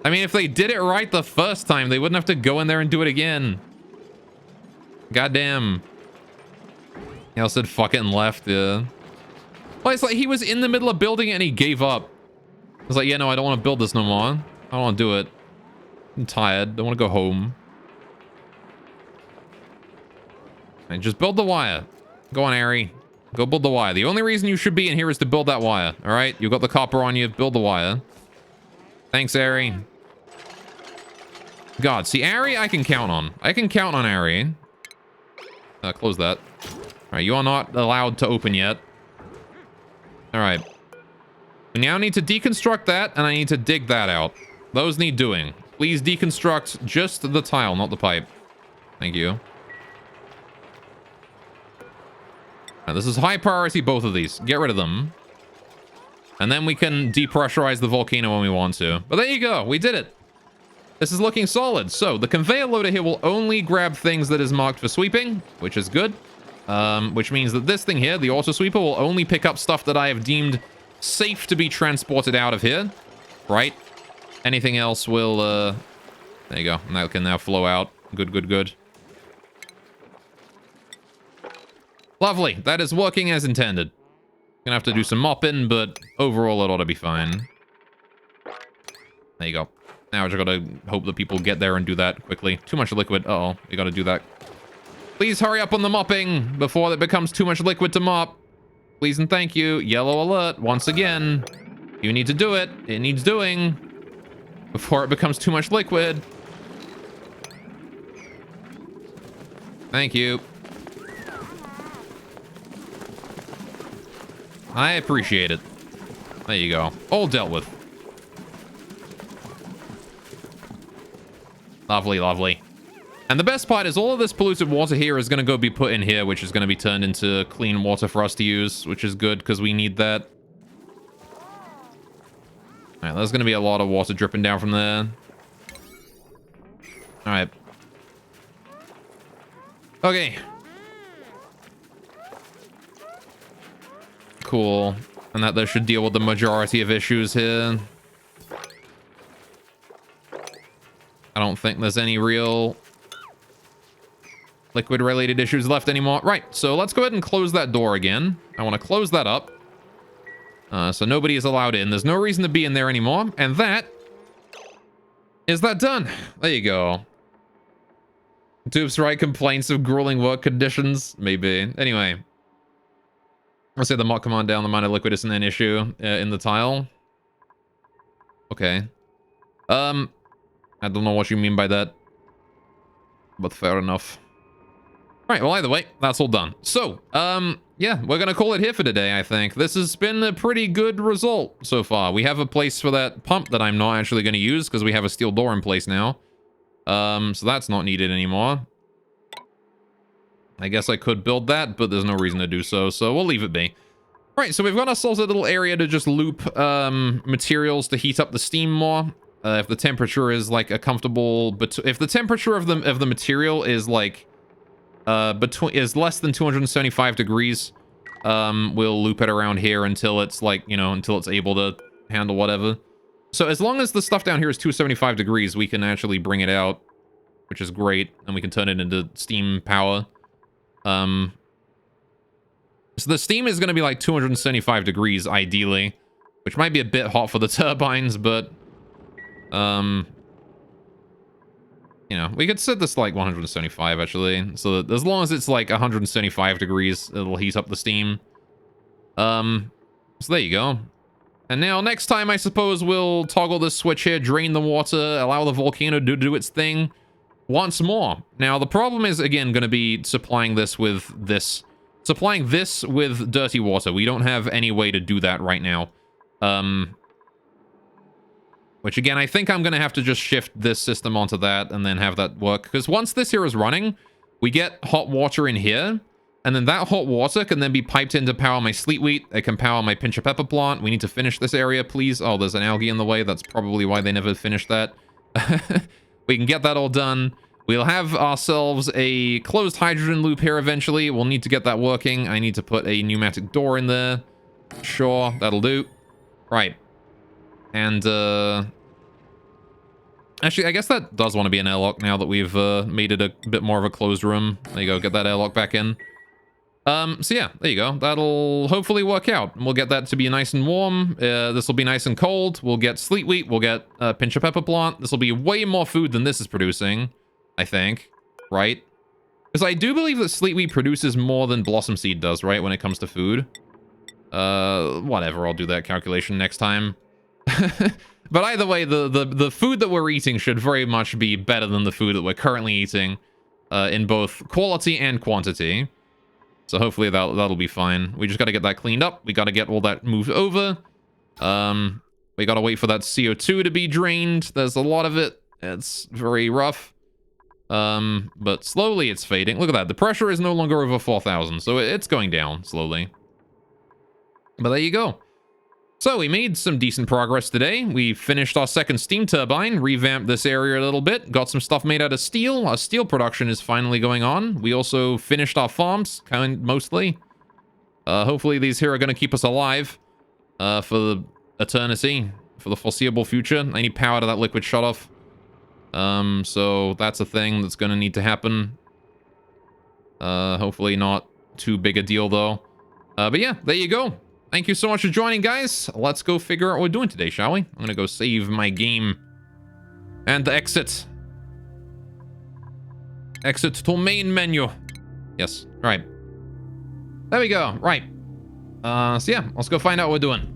I mean, if they did it right the first time, they wouldn't have to go in there and do it again. Goddamn. He also said fuck it and left, yeah. Well, it's like he was in the middle of building it and he gave up. I was like, yeah, no, I don't want to build this no more. I don't want to do it. I'm tired. I want to go home. And just build the wire. Go on, Ari. Go build the wire. The only reason you should be in here is to build that wire. All right? You got the copper on you. Build the wire. Thanks, Ari. God, see, Ari I can count on. I can count on Ari. Close that. All right, you are not allowed to open yet. All right. We now need to deconstruct that, and I need to dig that out. Those need doing. Please deconstruct just the tile, not the pipe. Thank you. Now, this is high priority, both of these. Get rid of them. And then we can depressurize the volcano when we want to. But there you go. We did it. This is looking solid. So the conveyor loader here will only grab things that is marked for sweeping, which is good. Which means that this thing here, the auto sweeper, will only pick up stuff that I have deemed safe to be transported out of here. Right? Anything else will, there you go. And that can now flow out. Good, good, good. Lovely. That is working as intended. Gonna have to do some mopping, but overall it ought to be fine. There you go. Now I just gotta hope that people get there and do that quickly. Too much liquid. Uh-oh. We gotta do that. Please hurry up on the mopping before it becomes too much liquid to mop. Please and thank you. Yellow alert. Once again. You need to do it. It needs doing. Before it becomes too much liquid. Thank you. I appreciate it. There you go. All dealt with. Lovely, lovely. And the best part is all of this polluted water here is going to go be put in here, which is going to be turned into clean water for us to use, which is good because we need that. All right, there's going to be a lot of water dripping down from there. All right. Okay. Cool. And that should deal with the majority of issues here. I don't think there's any real liquid-related issues left anymore. Right, so let's go ahead and close that door again. I want to close that up. So nobody is allowed in. There's no reason to be in there anymore. And that is that done. There you go. Dupes right complaints of grueling work conditions. Maybe. Anyway. Let's say the mod command down the amount of liquid isn't an issue in the tile. Okay. I don't know what you mean by that. But fair enough. Right, well, either way, that's all done. So, yeah, we're gonna call it here for today, I think. This has been a pretty good result so far. We have a place for that pump that I'm not actually gonna use because we have a steel door in place now. So that's not needed anymore. I guess I could build that, but there's no reason to do so, so we'll leave it be. Right, so we've got ourselves a little area to just loop materials to heat up the steam more. If the temperature is like a comfortable, but if the temperature of the material is like is less than 275 degrees, we'll loop it around here until it's like, you know, until it's able to handle whatever. So as long as the stuff down here is 275 degrees, we can actually bring it out, which is great, and we can turn it into steam power. So the steam is going to be like 275 degrees, ideally, which might be a bit hot for the turbines, but, you know, we could set this like 175, actually, so that as long as it's like 175 degrees, it'll heat up the steam. So there you go. And now, next time, I suppose we'll toggle this switch here, drain the water, allow the volcano to do its thing once more. Now, the problem is, again, going to be supplying this with dirty water. We don't have any way to do that right now. Which, again, I think I'm going to have to just shift this system onto that and then have that work. Because once this here is running, we get hot water in here. And then that hot water can then be piped in to power my sleet wheat. It can power my pinch of pepper plant. We need to finish this area, please. Oh, there's an algae in the way. That's probably why they never finished that. We can get that all done. We'll have ourselves a closed hydrogen loop here eventually. We'll need to get that working. I need to put a pneumatic door in there. Sure, that'll do. Right. And, actually, I guess that does want to be an airlock now that we've made it a bit more of a closed room. There you go, get that airlock back in. So yeah, there you go. That'll hopefully work out. We'll get that to be nice and warm. This will be nice and cold. We'll get sleet wheat. We'll get a pinch of pepper plant. This will be way more food than this is producing, I think. Right? Because I do believe that sleet wheat produces more than blossom seed does, right? When it comes to food. Whatever. I'll do that calculation next time. But either way, the food that we're eating should very much be better than the food that we're currently eating. In both quality and quantity. So hopefully that'll be fine. We just got to get that cleaned up. We got to get all that moved over. We got to wait for that CO2 to be drained. There's a lot of it. It's very rough. But slowly it's fading. Look at that. The pressure is no longer over 4,000. So it's going down slowly. But there you go. So we made some decent progress today. We finished our second steam turbine, revamped this area a little bit, got some stuff made out of steel. Our steel production is finally going on. We also finished our farms, mostly. Hopefully these here are going to keep us alive for the eternity, for the foreseeable future. I need power to that liquid shut-off. So that's a thing that's going to need to happen. Hopefully not too big a deal, though. But yeah, there you go. Thank you so much for joining, guys. Let's go figure out what we're doing today, shall we? I'm going to go save my game. And exit. Exit to main menu. Yes, all right. There we go, right. So yeah, let's go find out what we're doing.